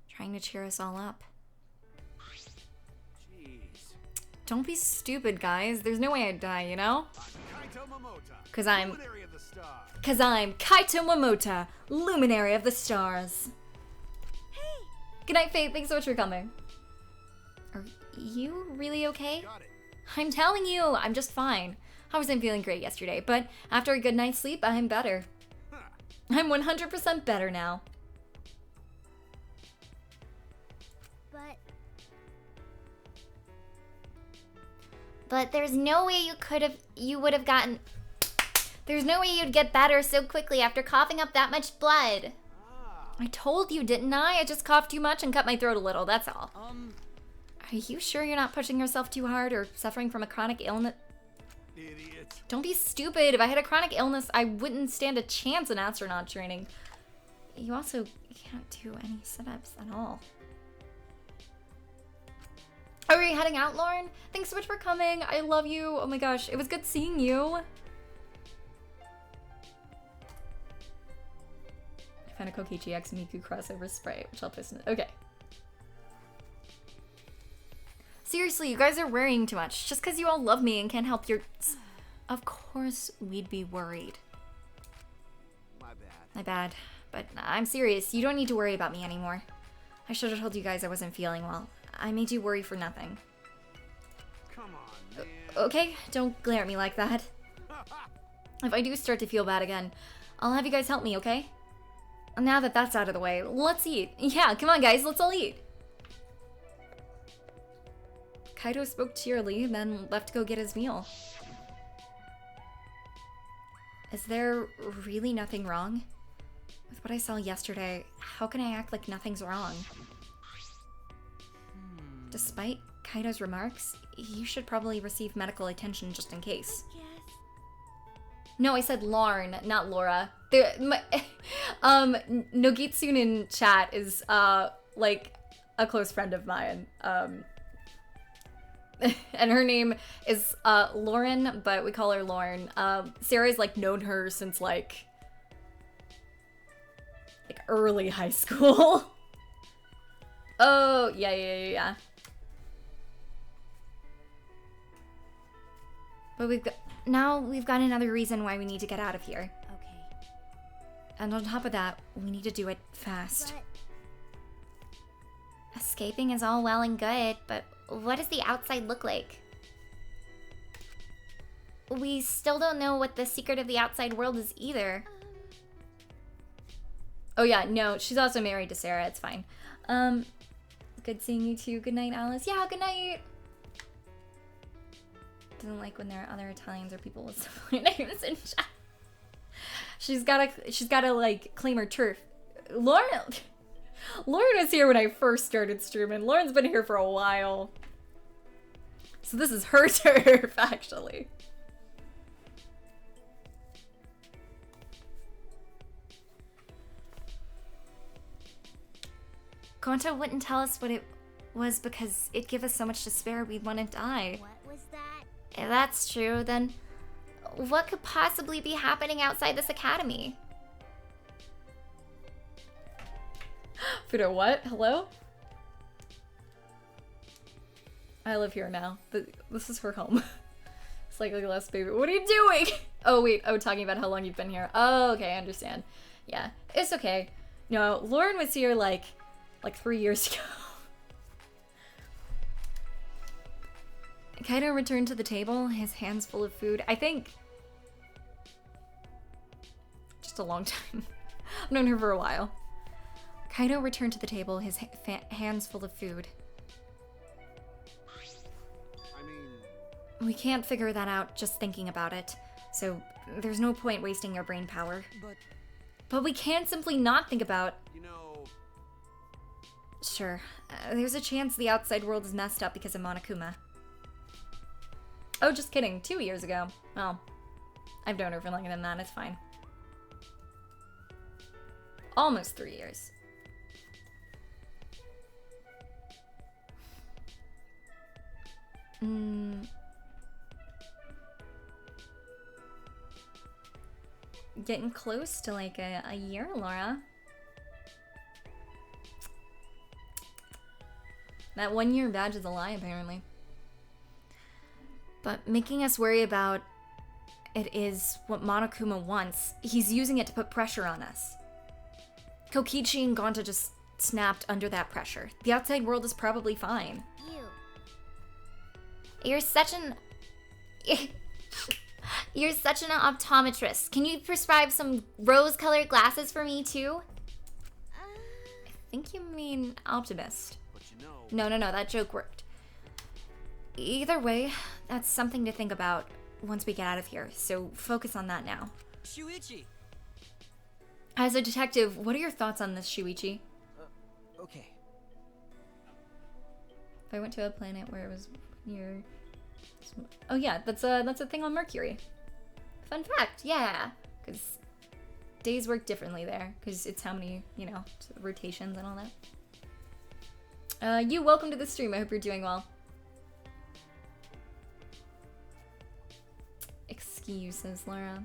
trying to cheer us all up. Jeez. Don't be stupid, guys. There's no way I'd die, you know? Cause I'm Kaito Momota, Luminary of the Stars. Hey! Good night, Faith. Thanks so much for coming. Are you really okay? Got it. I'm telling you, I'm just fine. I wasn't feeling great yesterday, but after a good night's sleep, I'm better. I'm 100% better now. But there's no way you would have gotten... There's no way you'd get better so quickly after coughing up that much blood. I told you, didn't I? I just coughed too much and cut my throat a little, that's all. Are you sure you're not pushing yourself too hard or suffering from a chronic illness? Idiot. Don't be stupid. If I had a chronic illness, I wouldn't stand a chance in astronaut training. You also can't do any sit-ups at all. Are we heading out, Lauren? Thanks so much for coming. I love you. Oh my gosh, it was good seeing you. I found a Kokichi X Miku crossover spray, which I'll post in it. Okay. Seriously, you guys are worrying too much. Just because you all love me and can't help your... Of course we'd be worried. My bad. My bad. But I'm serious. You don't need to worry about me anymore. I should have told you guys I wasn't feeling well. I made you worry for nothing. Come on, man. Okay? Don't glare at me like that. If I do start to feel bad again, I'll have you guys help me, okay? Now that that's out of the way, let's eat. Yeah, come on guys, let's all eat. Kaito spoke cheerily, then left to go get his meal. Is there really nothing wrong? With what I saw yesterday, how can I act like nothing's wrong? Despite Kaito's remarks, you should probably receive medical attention just in case. Yes. No, I said Lauren, not Laura. Nogitsune in chat is, like, a close friend of mine. And her name is, Lauren, but we call her Lauren. Sarah's, like, known her since, like early high school. Oh, yeah. But we've got another reason why we need to get out of here. Okay. And on top of that, we need to do it fast. Escaping is all well and good, but what does the outside look like? We still don't know what the secret of the outside world is either. Oh yeah, no, she's also married to Sarah, it's fine. Good seeing you too. Good night, Alice. Yeah, good night. Doesn't like when there are other Italians or people with similar names in chat. She's gotta like claim her turf. Lauren was here when I first started streaming. Lauren's been here for a while. So this is her turf, actually. Gonta wouldn't tell us what it was because it'd give us so much despair we'd want to die. What was that? If that's true, then what could possibly be happening outside this academy? Fudo, what? Hello? I live here now. This is her home. It's like a last baby. What are you doing? Oh, wait. Oh, talking about how long you've been here. Oh, okay. I understand. Yeah, it's okay. No, Lauren was here like 3 years ago. Kaido returned to the table, his hands full of food. I think... just a long time. I've known her for a while. Kaido returned to the table, his hands full of food. I mean... We can't figure that out just thinking about it, so there's no point wasting your brain power. But we can't simply not think about... You know... Sure. There's a chance the outside world is messed up because of Monokuma. Oh, just kidding. 2 years ago. Well, I've known her for longer than that. It's fine. Almost 3 years. Getting close to like a year, Laura. That 1 year badge is a lie, apparently. But making us worry about it is what Monokuma wants. He's using it to put pressure on us. Kokichi and Gonta just snapped under that pressure. The outside world is probably fine. You're such an... You're such an optometrist. Can you prescribe some rose-colored glasses for me, too? I think you mean optimist. But you know... No, that joke worked. Either way, that's something to think about once we get out of here, so focus on that now. Shuichi! As a detective, what are your thoughts on this, Shuichi? Okay. If I went to a planet where it was near... Oh yeah, that's a thing on Mercury. Fun fact, yeah! Because days work differently there, because it's how many, you know, rotations and all that. Welcome to the stream, I hope you're doing well. Excuses, Laura.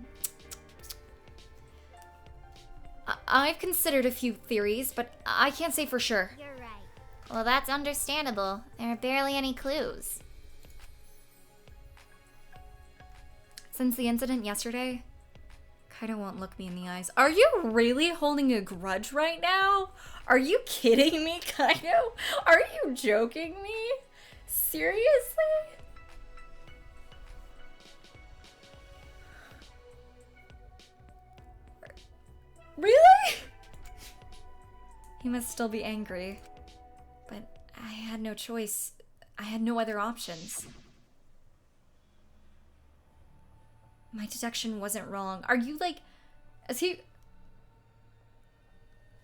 I've considered a few theories, but I can't say for sure. You're right. Well, that's understandable. There are barely any clues. Since the incident yesterday, Kaido won't look me in the eyes. Are you really holding a grudge right now? Are you kidding me, Kaido? Are you joking me? Seriously? Really? He must still be angry. But I had no choice. I had no other options. My deduction wasn't wrong. Are you like... Is he...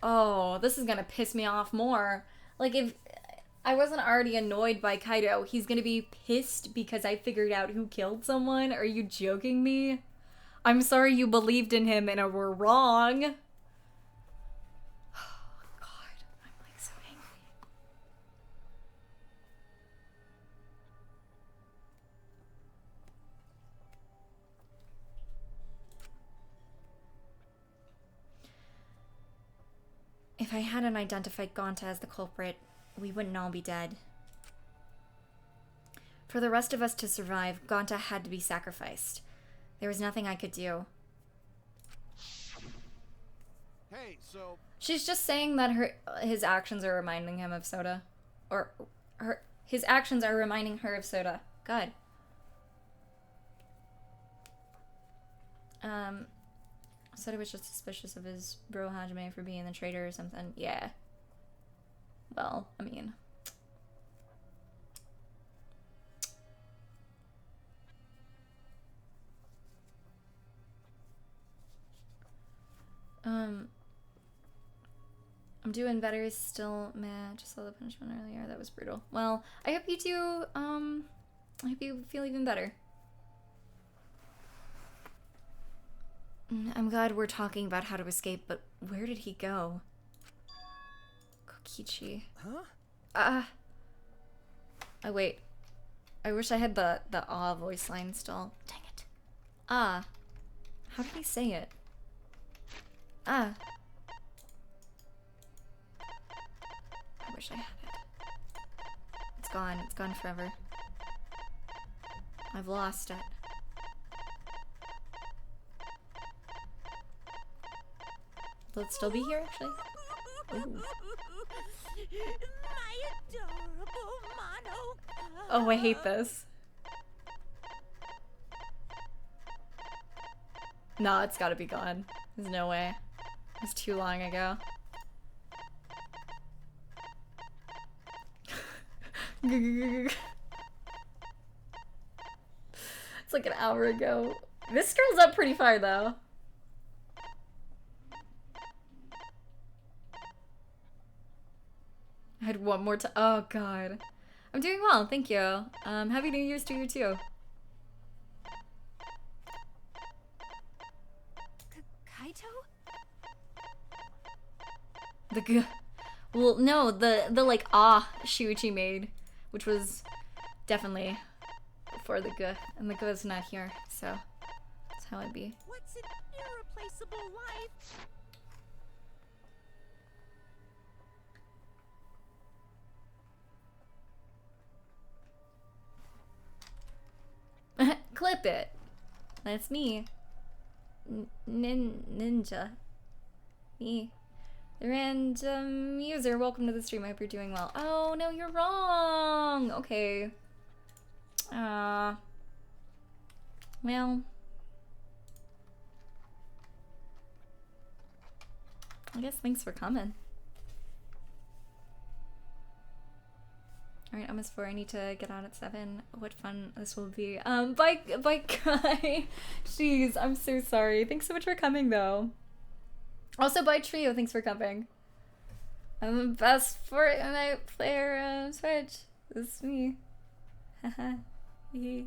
Oh, this is gonna piss me off more. Like, if I wasn't already annoyed by Kaido, he's gonna be pissed because I figured out who killed someone? Are you joking me? I'm sorry you believed in him and were wrong. Oh, God. I'm, like, so angry. If I hadn't identified Gonta as the culprit, we wouldn't all be dead. For the rest of us to survive, Gonta had to be sacrificed. There was nothing I could do. Hey, so... She's just saying that his actions are reminding him of Soda. Or his actions are reminding her of Soda. God. Soda was just suspicious of his bro Hajime for being the traitor or something. Yeah. Well, I mean... I'm doing better still. Meh, just saw the punishment earlier. That was brutal. Well, I hope you do, I hope you feel even better. I'm glad we're talking about how to escape, but where did he go? Kokichi. Huh? Oh wait. I wish I had the ah voice line still. Dang it. Ah. How did he say it? Ah. I wish I had it. It's gone. It's gone forever. I've lost it. Will it still be here, actually? Ooh. My adorable Mono. Oh, I hate this. No, it's gotta be gone. There's no way. It was too long ago. It's like an hour ago. This scrolls up pretty far though. I had one more time. Oh god. I'm doing well, thank you. Happy New Year's to you too. Kaito? Well, no, the like Shuichi made, which was definitely before the g, and the g is not here, so that's how it'd be. What's an irreplaceable life? Clip it. That's me. Ninja. Me. The random user, welcome to the stream. I hope you're doing well. Oh, no, you're wrong. Okay. Well. I guess thanks for coming. Alright, almost 4. I need to get out at 7. What fun this will be. Bye, Kai. Jeez, I'm so sorry. Thanks so much for coming, though. Also, bye, Trio. Thanks for coming. I'm the best Fortnite player on Switch. This is me. Haha. The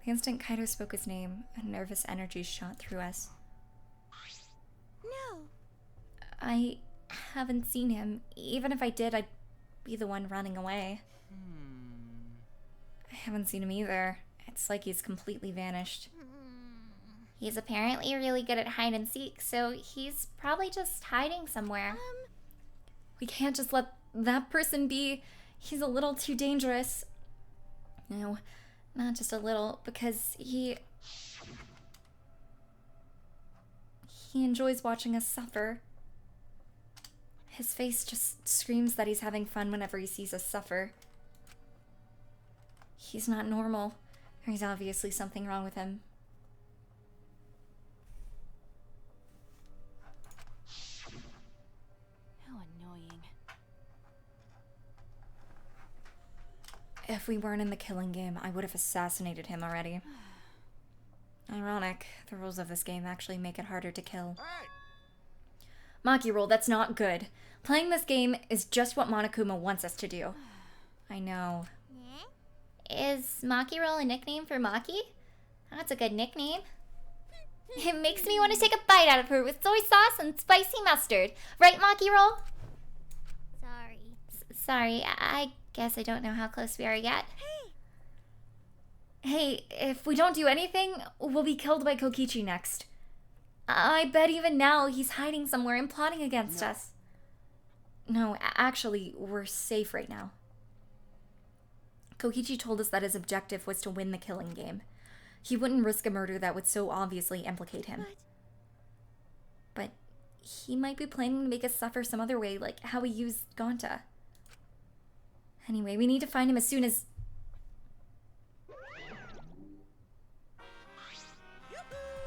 instant Kaito spoke his name, a nervous energy shot through us. No. I haven't seen him. Even if I did, I'd be the one running away. I haven't seen him either. It's like he's completely vanished. He's apparently really good at hide and seek, so he's probably just hiding somewhere. We can't just let that person be. He's a little too dangerous. No, not just a little, because he enjoys watching us suffer. His face just screams that he's having fun whenever he sees us suffer. He's not normal. There's obviously something wrong with him. How annoying. If we weren't in the killing game, I would have assassinated him already. Ironic. The rules of this game actually make it harder to kill. Maki roll, that's not good. Playing this game is just what Monokuma wants us to do. I know. Is Maki Roll a nickname for Maki? That's a good nickname. It makes me want to take a bite out of her with soy sauce and spicy mustard. Right, Maki Roll? Sorry. Sorry, I guess I don't know how close we are yet. Hey, if we don't do anything, we'll be killed by Kokichi next. I bet even now he's hiding somewhere and plotting against us. No, actually, we're safe right now. Kokichi told us that his objective was to win the killing game. He wouldn't risk a murder that would so obviously implicate him. But he might be planning to make us suffer some other way, like how he used Gonta. Anyway, we need to find him as soon as...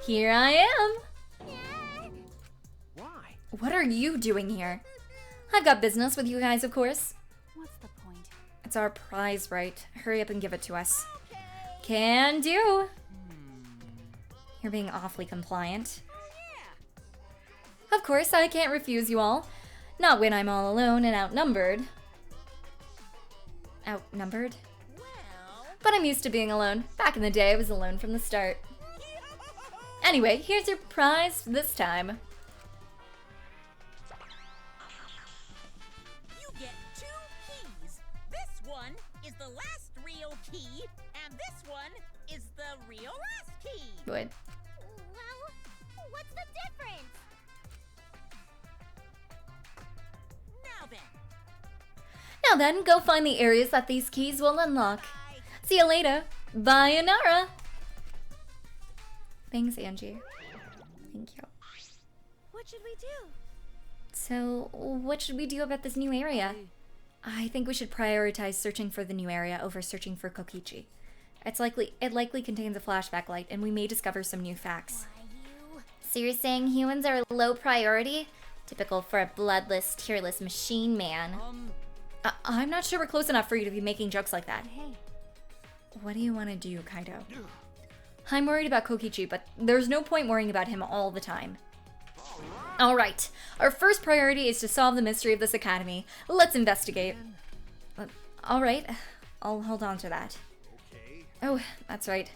Here I am! Why? What are you doing here? I've got business with you guys, of course. What's the point? It's our prize, right? Hurry up and give it to us. Can do! You're being awfully compliant. Of course, I can't refuse you all. Not when I'm all alone and outnumbered. Outnumbered? But I'm used to being alone. Back in the day, I was alone from the start. Anyway, here's your prize this time. You get 2 keys. This one is the last real key, and this one is the real last key. What? Well, what's the difference? Now then, go find the areas that these keys will unlock. See you later. Bye, Inara. Thanks, Angie. Thank you. What should we do? So, what should we do about this new area? I think we should prioritize searching for the new area over searching for Kokichi. It likely contains a flashback light, and we may discover some new facts. Why, So you're saying humans are low priority? Typical for a bloodless, tearless machine man. I'm not sure we're close enough for you to be making jokes like that. Hey. What do you want to do, Kaido? I'm worried about Kokichi, but there's no point worrying about him all the time. Alright, our first priority is to solve the mystery of this academy. Let's investigate. Alright, I'll hold on to that. Okay. Oh, that's right.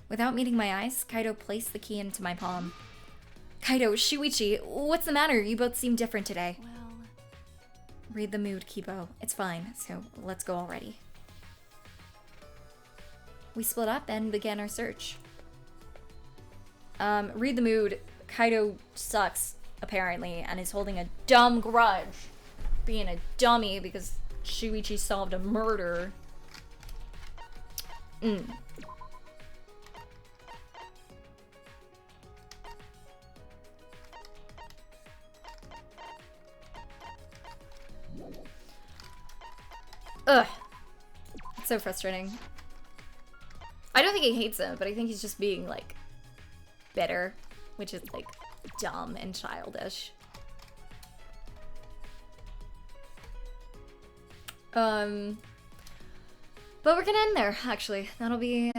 Without meeting my eyes, Kaido placed the key into my palm. Kaido, Shuichi, what's the matter? You both seem different today. Well... Read the mood, Kibo. It's fine, so let's go already. We split up and began our search. Read the mood. Kaido sucks, apparently, and is holding a dumb grudge. Being a dummy because Shuichi solved a murder. Ugh. It's so frustrating. I don't think he hates him, but I think he's just being, like, bitter, which is, like, dumb and childish. But we're gonna end there, actually. That'll be